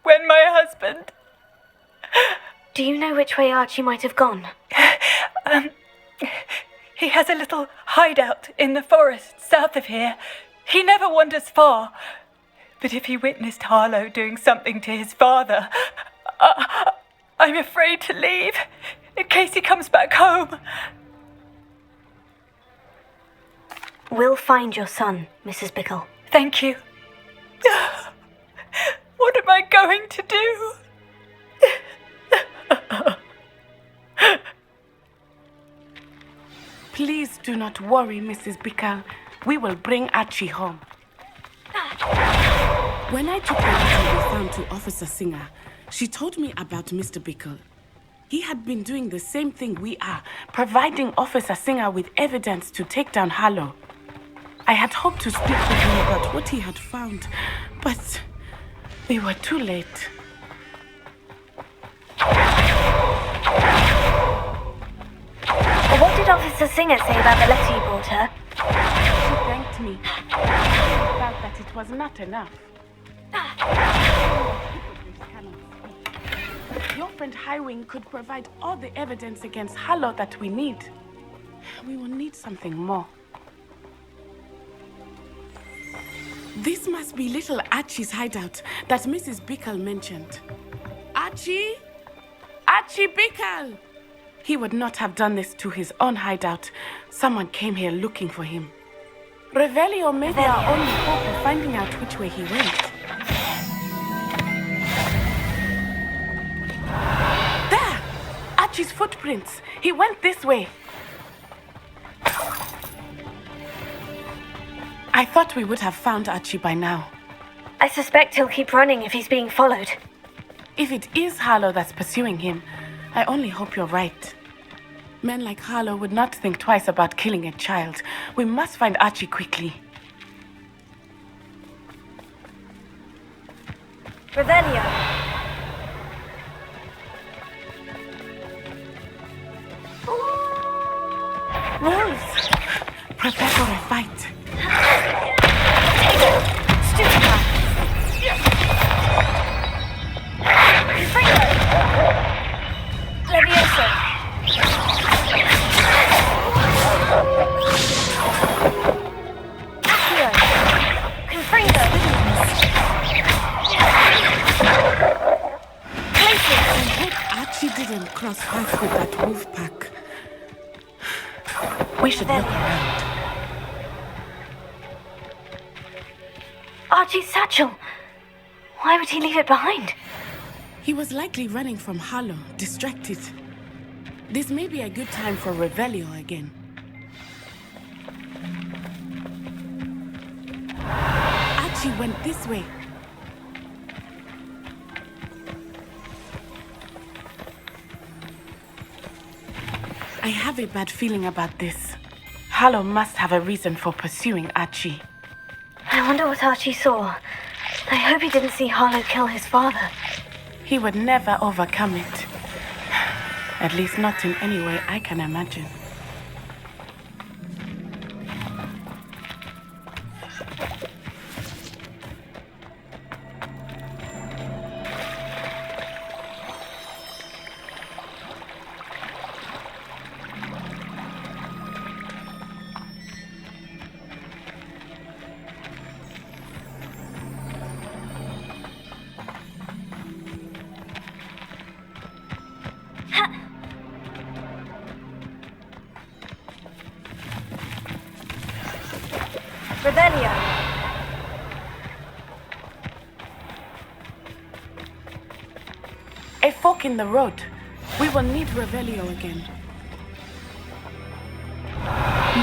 when my husband... Do you know which way Archie might have gone? He has a little hideout in the forest south of here. He never wanders far. But if he witnessed Harlow doing something to his father, I'm afraid to leave, in case he comes back home. We'll find your son, Mrs. Bickle. Thank you. What am I going to do? Please do not worry, Mrs. Bickle. We will bring Archie home. When I took the letter we found to Officer Singer, she told me about Mr. Bickle. He had been doing the same thing we are, providing Officer Singer with evidence to take down Harlow. I had hoped to speak with him about what he had found, but we were too late. What did Officer Singer say about the letter you brought her? She thanked me. I felt that it was not enough. Your friend Highwing could provide all the evidence against Harlow that we need. We will need something more. This must be little Archie's hideout that Mrs. Bickle mentioned. Archie? Archie Bickle! He would not have done this to his own hideout. Someone came here looking for him. Revelio may be our only hope of finding out which way he went. There! Archie's footprints. He went this way. I thought we would have found Archie by now. I suspect he'll keep running if he's being followed. If it is Harlow that's pursuing him, I only hope you're right. Men like Harlow would not think twice about killing a child. We must find Archie quickly. Revelio. Wolves! Prepare for a fight. Archie didn't cross paths with that wolf pack. We should look around. Archie's satchel. Why would he leave it behind? He was likely running from Harlow, distracted. This may be a good time for Revelio again. Archie went this way. I have a bad feeling about this. Harlow must have a reason for pursuing Archie. I wonder what Archie saw. I hope he didn't see Harlow kill his father. He would never overcome it. At least not in any way I can imagine. Revelio. A fork in the road. We will need Revelio again.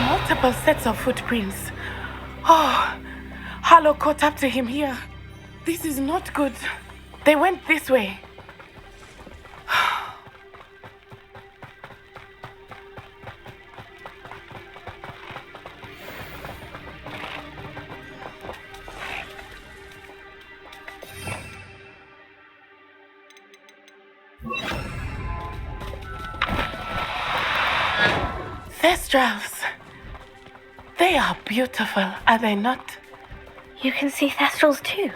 Multiple sets of footprints. Oh, Harlow caught up to him here. This is not good. They went this way. Thestrals. They are beautiful, are they not? You can see Thestrals too.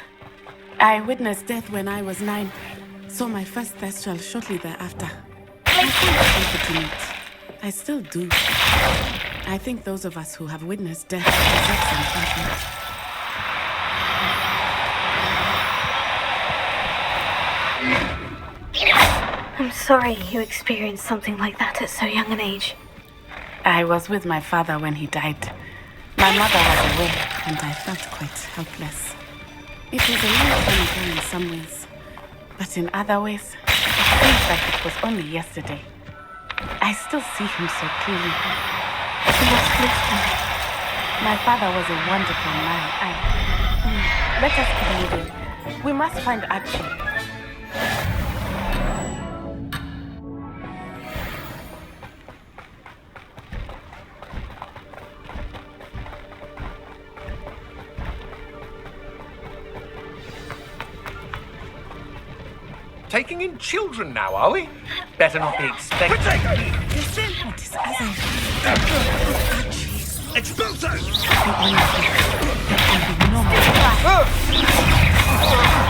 I witnessed death when I was 9. Saw my first Thestral shortly thereafter. I still do. I think those of us who have witnessed death deserve some comfort. I'm sorry you experienced something like that at so young an age. I was with my father when he died. My mother was away, and I felt quite helpless. It was a long time ago in some ways, but in other ways, it seems like it was only yesterday. I still see him so clearly. He was close to me. My father was a wonderful man. Let us keep moving. We must find Archie. Taking in children now, are we? Better not be expecting. Listen, what is Expulso!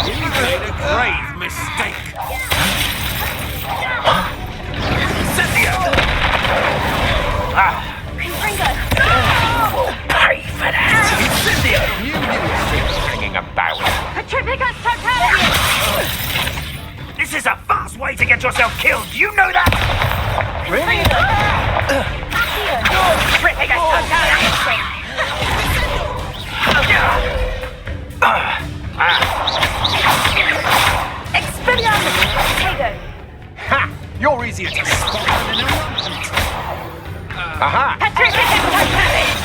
You made a grave mistake. Incendio! Confringo! We'll pay for that. Incendio! You knew things hanging about. Petrificus Totalius! This is a fast way to get yourself killed. Do you know that? Really? Petrificus Totalius! Expelliarmus! Tego! Ha! You're easier to spot than an irrelevant. Aha! Petrificus Totalius!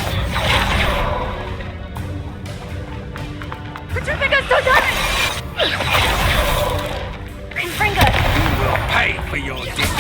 Petrificus Totalius! Confringo! You will pay for your deed.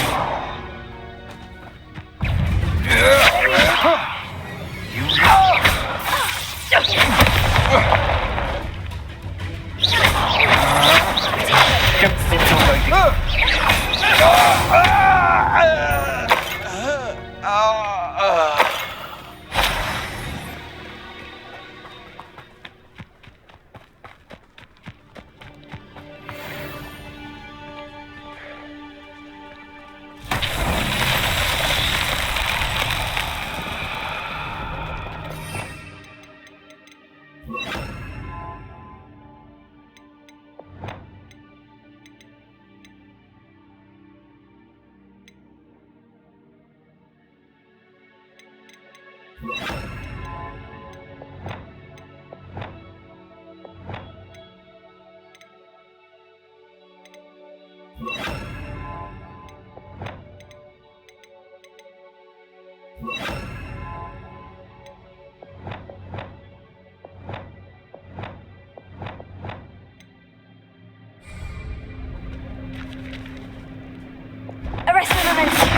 Arrest the momentum!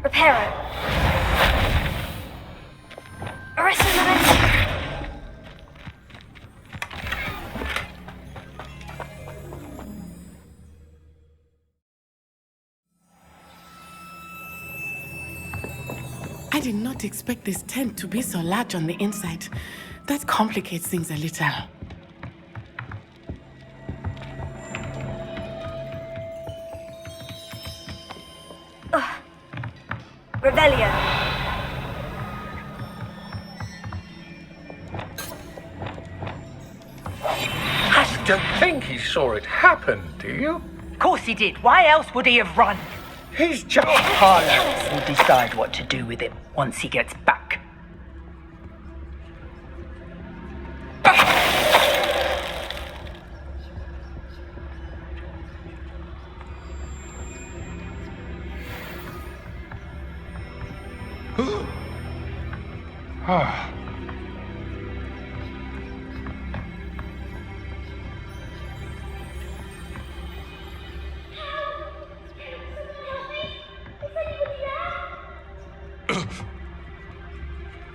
Reparo. Arrest the momentum! I did not expect this tent to be so large on the inside. That complicates things a little. Revelio. I don't think he saw it happen, do you? Of course he did. Why else would he have run? He's just... Highlands will decide what to do with him once he gets back.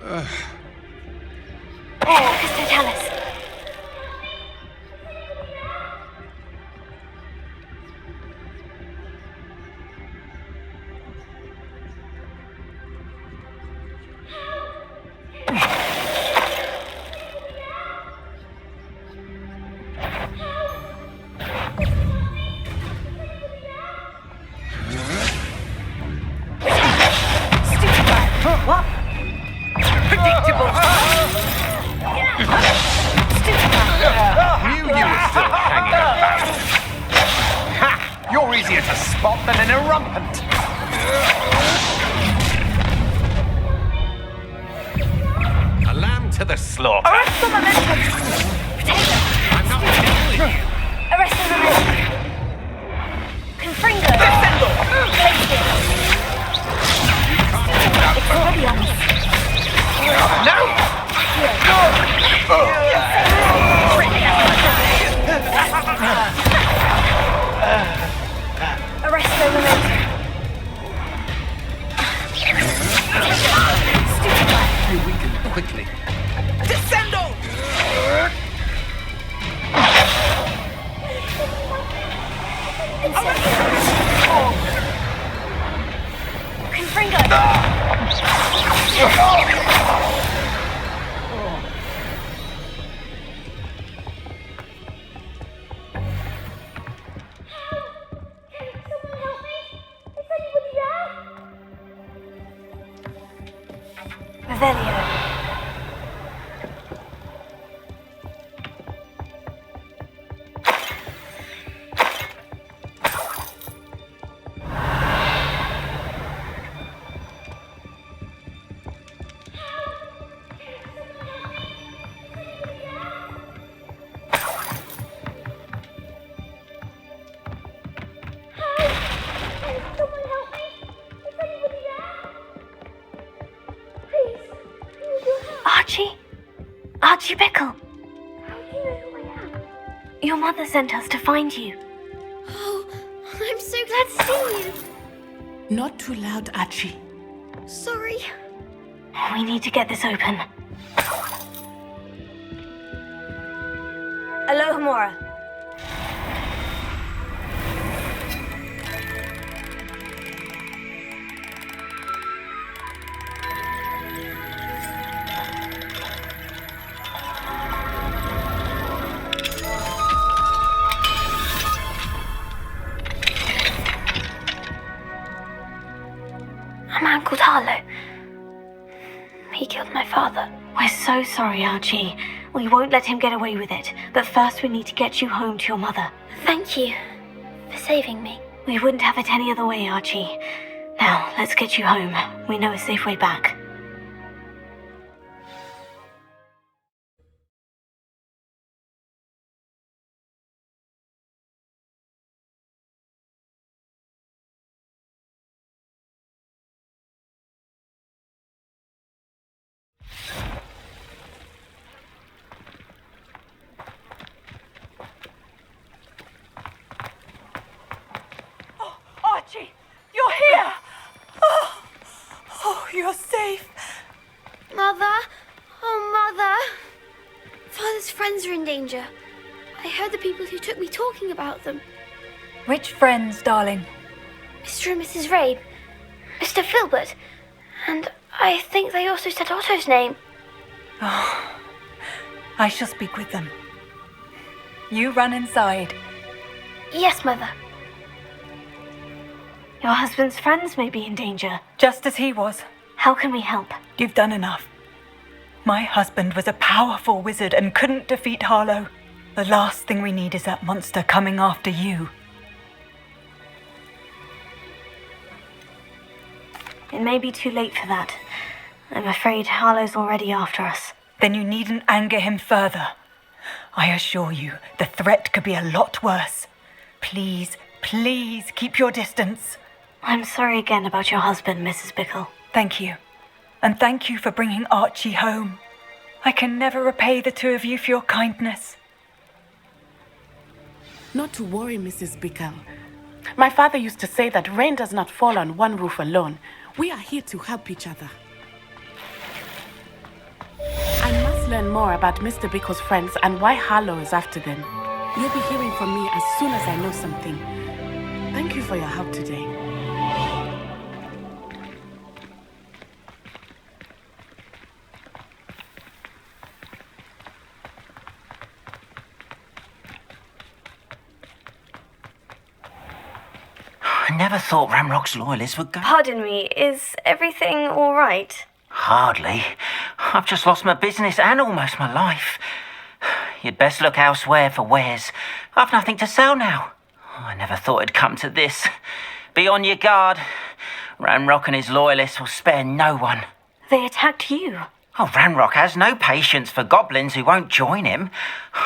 Totalis. What? Predictable. Knew you were still hanging about. Ha! You're easier to spot than an irrumpent. A lamb to the slaughter. Arrest the momentum. Potato. I'm not dealing with you. Arrest the momentum. Confringo. Descendo. Place it. It's already on us. Arrest the momentum. You weaken quickly. Descendo! Confringo. Revelio. Archie Bickle. How do you know who I am? Your mother sent us to find you. Oh, I'm so glad to see you. Not too loud, Archie. Sorry. We need to get this open. Alohomora. A man called Harlow. He killed my father. We're so sorry, Archie. We won't let him get away with it. But first we need to get you home to your mother. Thank you for saving me. We wouldn't have it any other way, Archie. Now, let's get you home. We know a safe way back. Archie, you're here! Oh, you're safe. Mother? Oh, Mother. Father's friends are in danger. I heard the people who took me talking about them. Which friends, darling? Mr. and Mrs. Rabe, Mr. Filbert, and I think they also said Otto's name. Oh, I shall speak with them. You run inside. Yes, Mother. Your husband's friends may be in danger. Just as he was. How can we help? You've done enough. My husband was a powerful wizard and couldn't defeat Harlow. The last thing we need is that monster coming after you. It may be too late for that. I'm afraid Harlow's already after us. Then you needn't anger him further. I assure you, the threat could be a lot worse. Please, please keep your distance. I'm sorry again about your husband, Mrs. Bickle. Thank you. And thank you for bringing Archie home. I can never repay the two of you for your kindness. Not to worry, Mrs. Bickle. My father used to say that rain does not fall on one roof alone. We are here to help each other. learn more about Mr. Bickle's friends and why Harlow is after them. You'll be hearing from me as soon as I know something. Thank you for your help today. I never thought Ramrock's loyalists would go. Pardon me, is everything all right? Hardly. I've just lost my business and almost my life. You'd best look elsewhere for wares. I've nothing to sell now. I never thought it'd come to this. Be on your guard. Ramrock and his loyalists will spare no one. They attacked you. Oh, Ramrock has no patience for goblins who won't join him.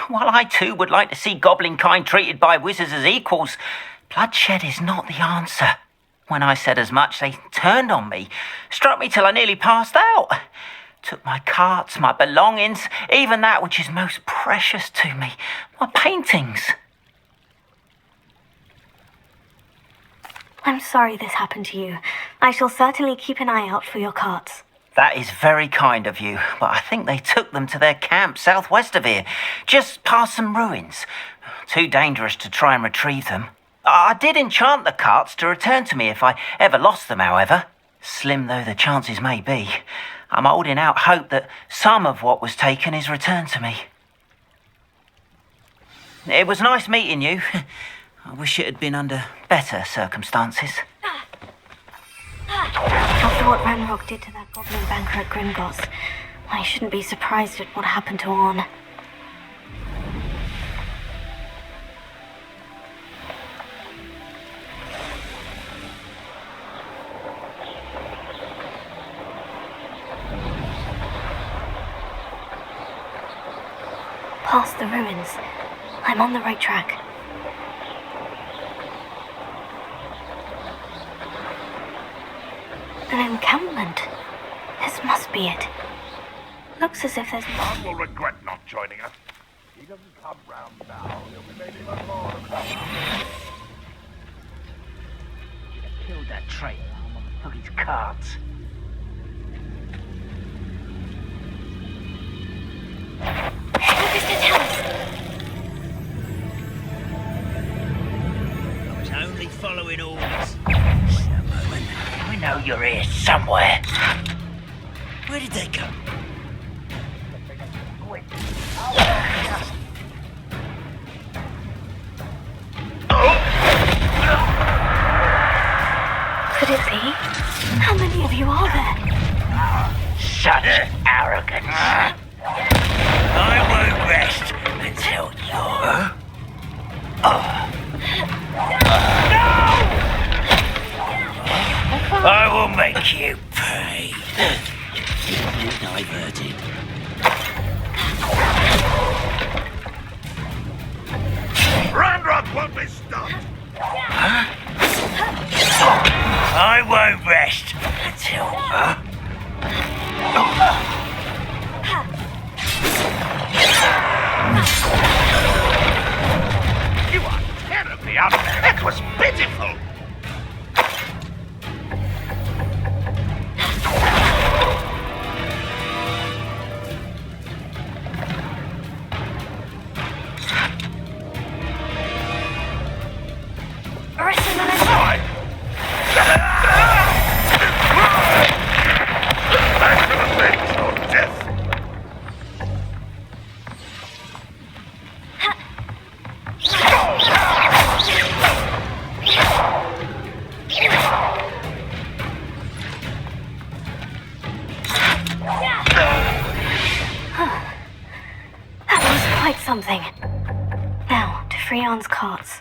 While I too would like to see goblin kind treated by wizards as equals, bloodshed is not the answer. When I said as much, they turned on me, struck me till I nearly passed out. Took my carts, my belongings, even that which is most precious to me, my paintings. I'm sorry this happened to you. I shall certainly keep an eye out for your carts. That is very kind of you, but I think they took them to their camp southwest of here, just past some ruins. Too dangerous to try and retrieve them. I did enchant the carts to return to me if I ever lost them, however. Slim though the chances may be, I'm holding out hope that some of what was taken is returned to me. It was nice meeting you. I wish it had been under better circumstances. After what Ranrock did to that goblin banker at Gringotts, I shouldn't be surprised at what happened to Orn. Past the ruins. I'm on the right track. An encampment. This must be it. Looks as if there's... Tom will regret not joining us. He doesn't come round now. He'll be made even more of a... Should have killed that traitor arm on the his carts. I was only following orders. Wait a moment. I know you're here somewhere. Where did they go? Could it be? How many of you are there? Such arrogance. I won't rest until you're... I will make you pay. Diverted. Ranrock won't be stopped! Huh? I won't rest until... You are terribly out. That was pitiful. Something. Now, to Freon's carts.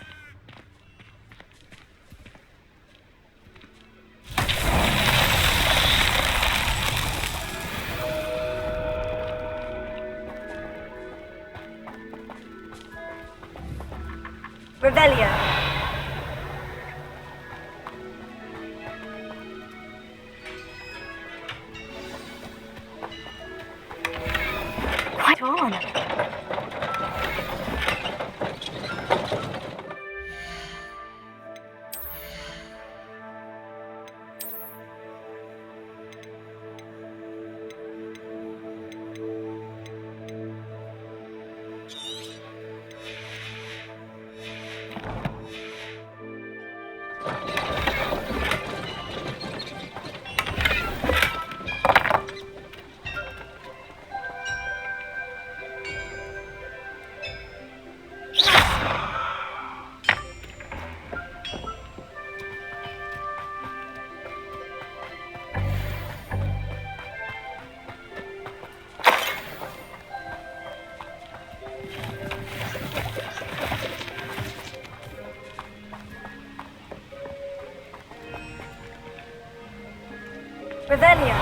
Revelio. Right on. Revelio.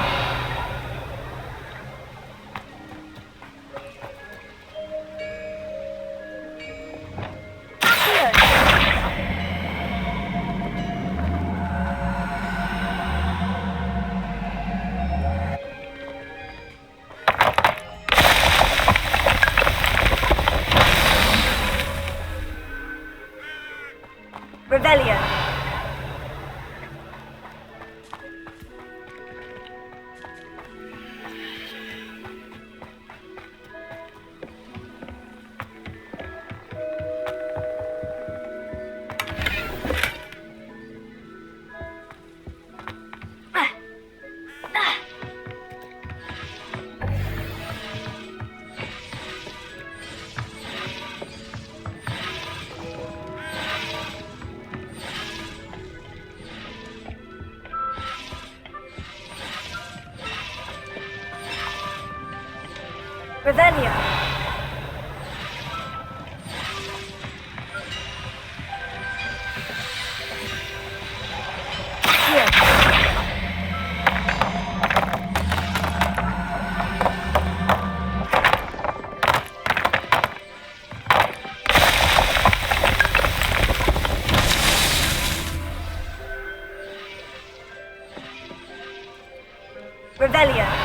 Revelio. Revelio. Revelio.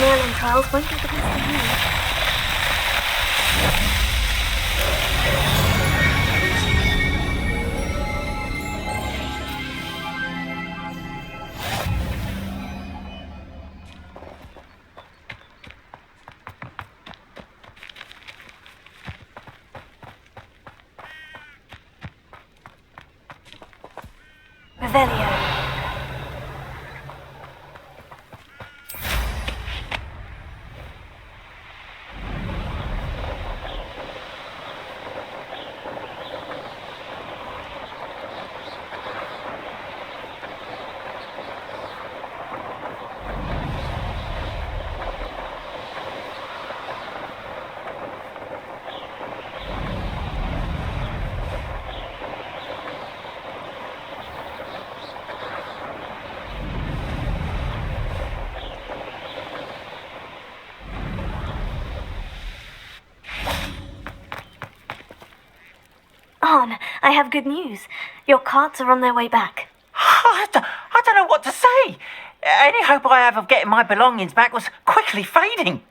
Merlin trials won't get the best of me. Revelio. On, I have good news. Your carts are on their way back. I don't know what to say. Any hope I have of getting my belongings back was quickly fading.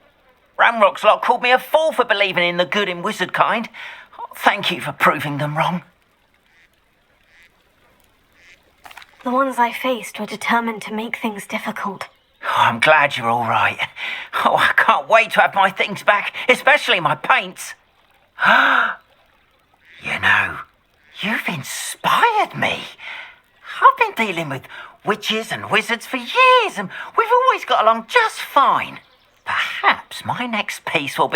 Ramrock's lot called me a fool for believing in the good in wizard kind. Thank you for proving them wrong. The ones I faced were determined to make things difficult. Oh, I'm glad you're all right. Oh, I can't wait to have my things back, especially my paints. You know, you've inspired me. I've been dealing with witches and wizards for years, and we've always got along just fine. Perhaps my next piece will be